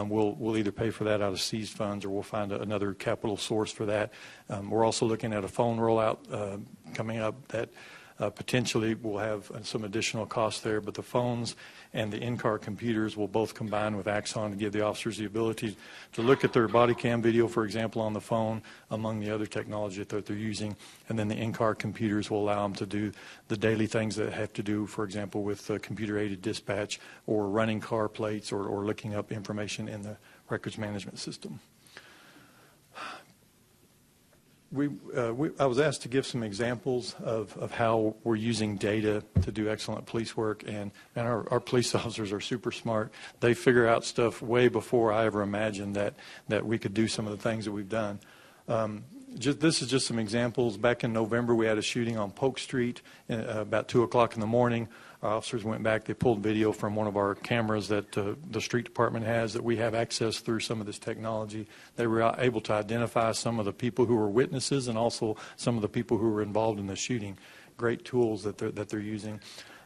We'll either pay for that out of seized funds or we'll find another capital source for that. We're also looking at a phone rollout coming up that potentially will have some additional costs there, but the phones and the in-car computers will both combine with Axon to give the officers the ability to look at their body cam video, for example, on the phone, among the other technology that they're using, and then the in-car computers will allow them to do the daily things that have to do, for example, with computer-aided dispatch or running car plates or looking up information in the records management system. I was asked to give some examples of how we're using data to do excellent police work, and our police officers are super smart. They figure out stuff way before I ever imagined that we could do some of the things that we've done. This is just some examples. Back in November, we had a shooting on Polk Street about 2 o'clock in the morning. Our officers went back. They pulled video from one of our cameras that the street department has that we have access through some of this technology. They were able to identify some of the people who were witnesses and also some of the people who were involved in the shooting. Great tools that they're using.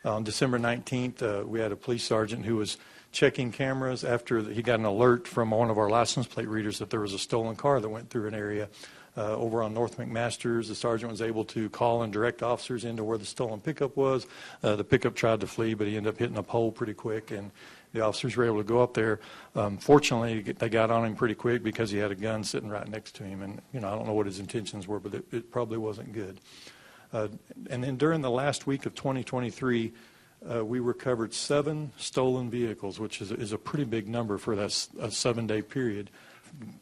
On December 19th, we had a police sergeant who was checking cameras after he got an alert from one of our license plate readers that there was a stolen car that went through an area. Over on North McMaster's, the sergeant was able to call and direct officers into where the stolen pickup was. The pickup tried to flee, but he ended up hitting a pole pretty quick, and the officers were able to go up there. Fortunately, they got on him pretty quick because he had a gun sitting right next to him, and I don't know what his intentions were, but it probably wasn't good. And then during the last week of 2023, we recovered 7 stolen vehicles, which is a pretty big number for that 7-day period,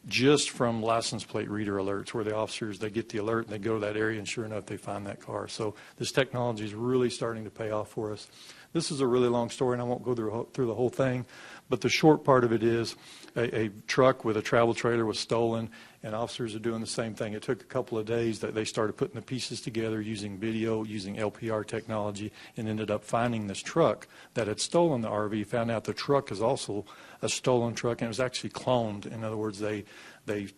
just from license plate reader alerts, where the officers, they get the alert and they go to that area, and sure enough, they find that car. So this technology is really starting to pay off for us. This is a really long story, and I won't go through the whole thing, but the short part of it is a truck with a travel trailer was stolen, and officers are doing the same thing. It took a couple of days that they started putting the pieces together using video, using LPR technology, and ended up finding this truck that had stolen the RV, found out the truck is also a stolen truck, and it was actually cloned. In other words, they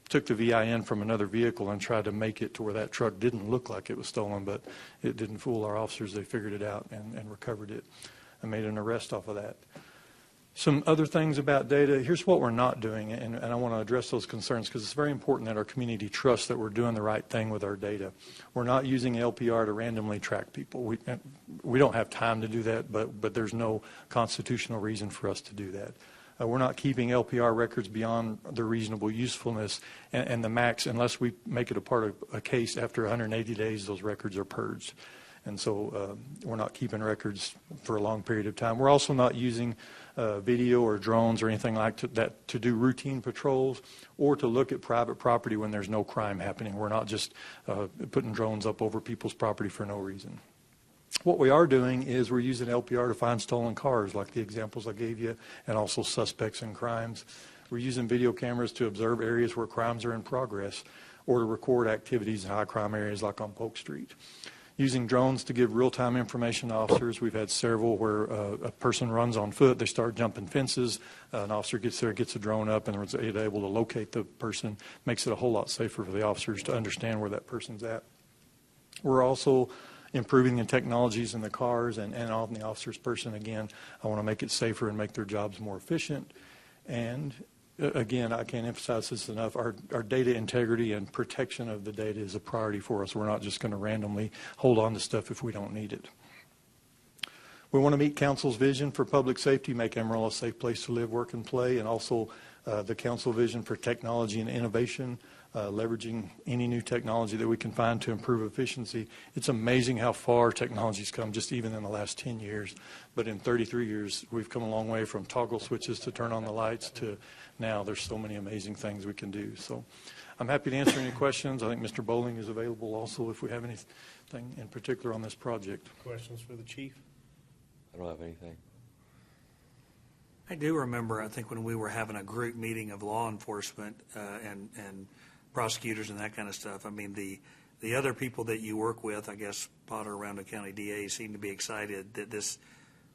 took the VIN from another vehicle and tried to make it to where that truck didn't look like it was stolen, but it didn't fool our officers. They figured it out and recovered it and made an arrest off of that. Some other things about data. Here's what we're not doing, and I want to address those concerns because it's very important that our community trusts that we're doing the right thing with our data. We're not using LPR to randomly track people. We don't have time to do that, but there's no constitutional reason for us to do that. We're not keeping LPR records beyond their reasonable usefulness and the max unless we make it a part of a case. After 180 days, those records are purged. And so we're not keeping records for a long period of time. We're also not using video or drones or anything like that to do routine patrols or to look at private property when there's no crime happening. We're not just putting drones up over people's property for no reason. What we are doing is we're using LPR to find stolen cars, like the examples I gave you, and also suspects in crimes. We're using video cameras to observe areas where crimes are in progress or to record activities in high crime areas like on Polk Street. Using drones to give real-time information to officers. We've had several where a person runs on foot, they start jumping fences, an officer gets there, gets a drone up, and is able to locate the person. Makes it a whole lot safer for the officers to understand where that person's at. We're also improving the technologies in the cars and on the officer's person. Again, I want to make it safer and make their jobs more efficient. And again, I can't emphasize this enough. Our data integrity and protection of the data is a priority for us. We're not just going to randomly hold on to stuff if we don't need it. We want to meet council's vision for public safety, make Amarillo a safe place to live, work, and play, and also the council vision for technology and innovation, leveraging any new technology that we can find to improve efficiency. It's amazing how far technology's come just even in the last 10 years. But in 33 years, we've come a long way from toggle switches to turn on the lights to now there's so many amazing things we can do. So I'm happy to answer any questions. I think Mr. Bowling is available also if we have anything in particular on this project. Questions for the chief? I don't have anything. I do remember, I think, when we were having a group meeting of law enforcement and prosecutors and that kind of stuff. I mean, the other people that you work with, I guess Potter, Round County DA, seem to be excited that this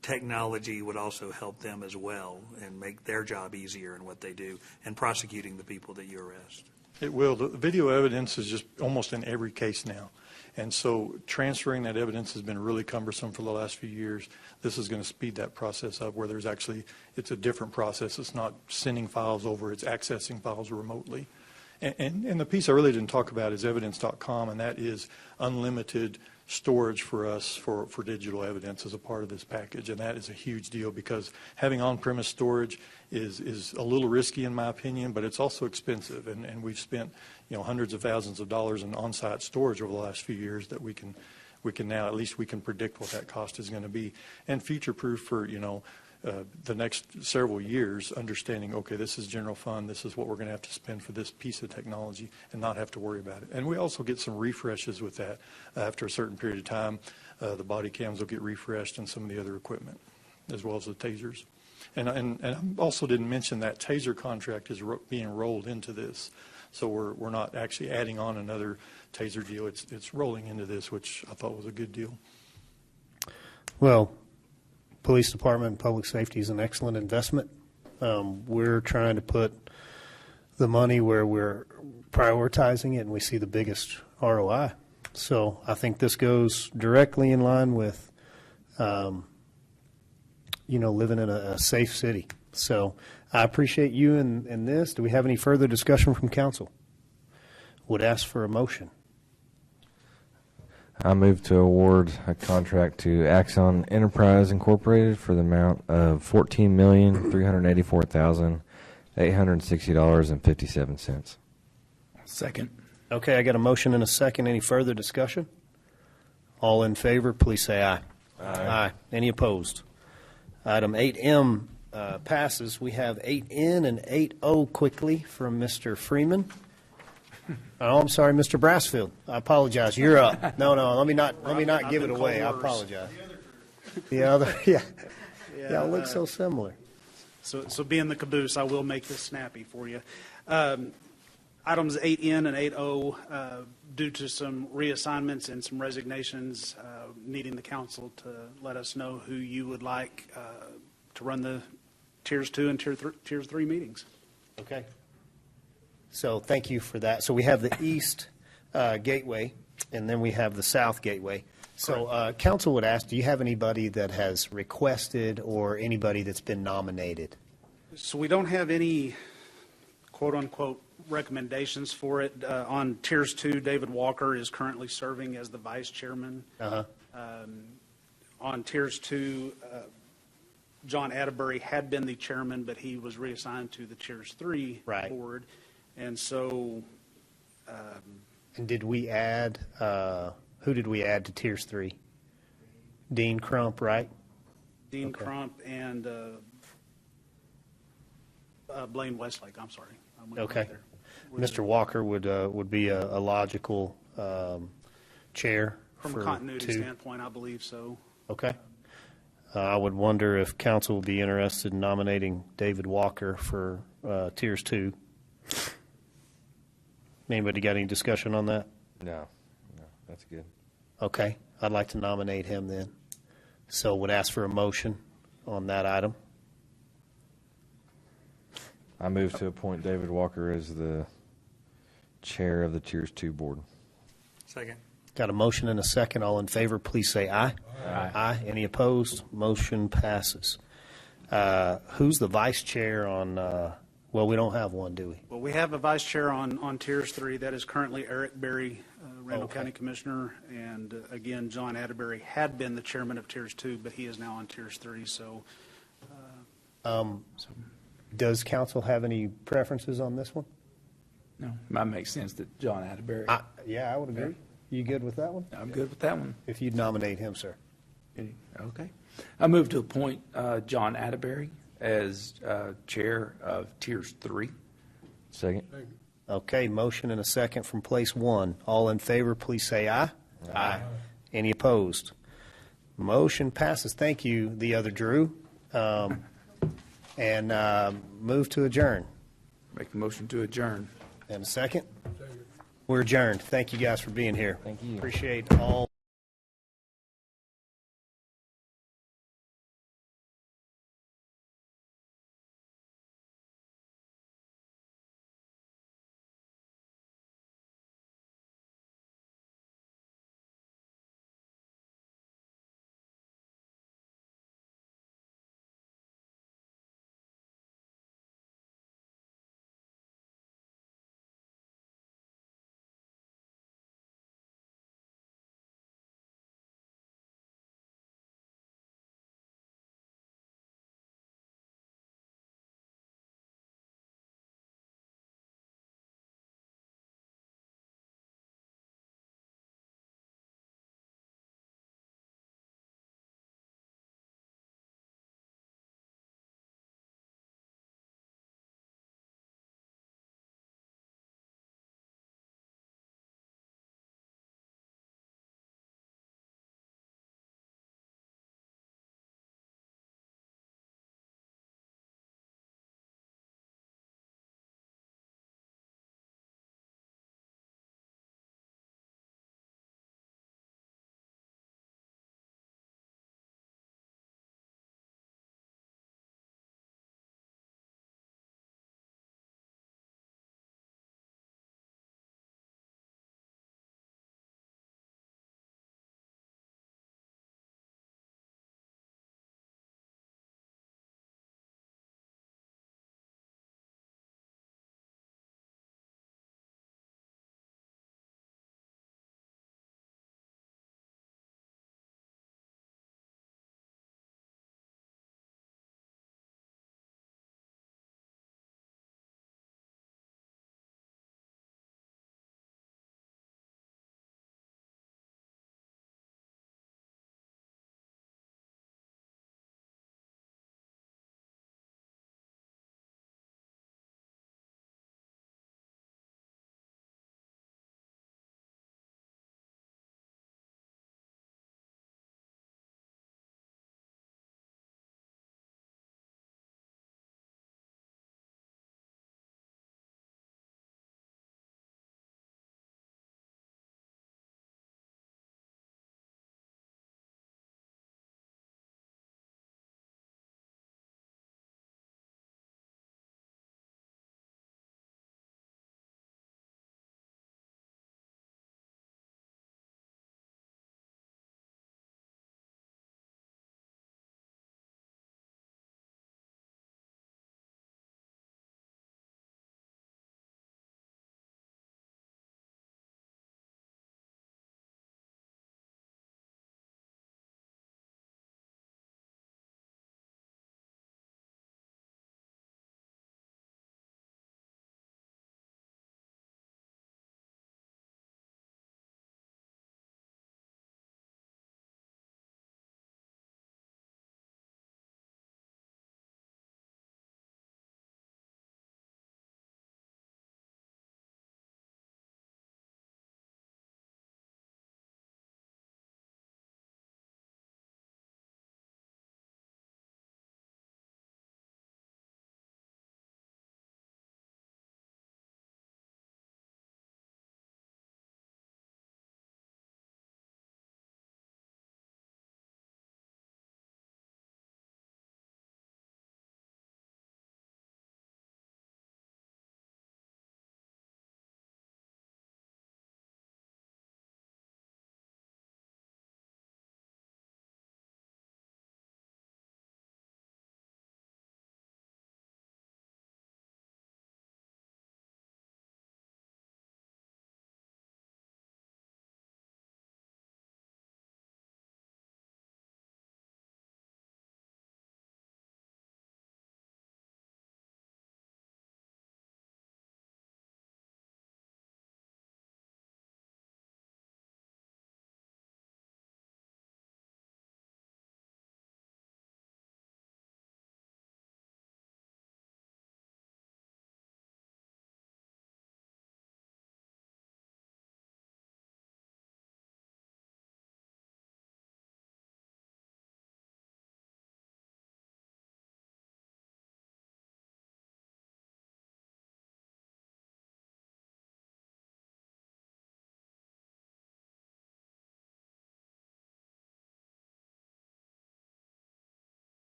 technology would also help them as well and make their job easier in what they do and prosecuting the people that you arrest. It will. The video evidence is just almost in every case now. And so transferring that evidence has been really cumbersome for the last few years. This is going to speed that process up where there's actually, it's a different process. It's not sending files over, it's accessing files remotely. And the piece I really didn't talk about is evidence.com, and that is unlimited storage for us for digital evidence as a part of this package. And that is a huge deal because having on-premise storage is a little risky in my opinion, but it's also expensive. And we've spent hundreds of thousands of dollars in on-site storage over the last few years that we can now, at least we can predict what that cost is going to be and future-proof for, the next several years, understanding, okay, this is general fund, this is what we're going to have to spend for this piece of technology and not have to worry about it. And we also get some refreshes with that after a certain period of time. The body cams will get refreshed and some of the other equipment, as well as the tasers. And I also didn't mention that TASER contract is being rolled into this. So we're not actually adding on another TASER deal. It's rolling into this, which I thought was a good deal. Well, police department and public safety is an excellent investment. We're trying to put the money where we're prioritizing it and we see the biggest ROI. So I think this goes directly in line with, living in a safe city. So I appreciate you in this. Do we have any further discussion from council? Would ask for a motion. I move to award a contract to Axon Enterprise Incorporated for the amount of $14,384,860.57. Second. Okay, I got a motion and a second. Any further discussion? All in favor, please say aye. Aye. Any opposed? Item 8M passes. We have 8N and 8O quickly from Mr. Freeman. Oh, I'm sorry, Mr. Brassfield. I apologize. You're up. No, let me not give it away. I apologize. The other, yeah. Y'all look so similar. So being the caboose, I will make this snappy for you. Items 8N and 8O, due to some reassignments and some resignations, needing the council to let us know who you would like to run the Tiers 2 and Tiers 3 meetings. Okay. So thank you for that. So we have the East Gateway, and then we have the South Gateway. So council would ask, do you have anybody that has requested or anybody that's been nominated? So we don't have any quote-unquote recommendations for it. On Tiers 2, David Walker is currently serving as the vice chairman. On Tiers 2, John Atterbury had been the chairman, but he was reassigned to the Tiers 3 board. And so... and did we add, who did we add to Tiers 3? Dean Crump, right? Dean Crump and Blaine Westlake, I'm sorry. Okay. Mr. Walker would be a logical chair From for a continuity 2. standpoint, I believe so. Okay. I would wonder if council would be interested in nominating David Walker for Tiers 2. Anybody got any discussion on that? No, that's good. Okay. I'd like to nominate him then. So would ask for a motion on that item. I move to appoint David Walker as the chair of the Tiers 2 board. Second. Got a motion and a second. All in favor, please say aye. Aye. Any opposed? Motion passes. Who's the vice chair on, well, we don't have one, do we? Well, we have a vice chair on Tiers 3. That is currently Eric Berry, Randall County Commissioner. And again, John Atterbury had been the chairman of Tiers 2, but he is now on Tiers 3. So, does council have any preferences on this one? No, might make sense that John Atterbury. Yeah, I would agree. You good with that one? I'm good with that one. If you'd nominate him, sir. Okay. I move to appoint John Atterbury as chair of Tiers 3. Second. Okay, motion and a second from place 1. All in favor, please say aye. Aye. Any opposed? Motion passes. Thank you, the other Drew. And move to adjourn. Make the motion to adjourn. And a second? We're adjourned. Thank you guys for being here. Thank you. Appreciate all.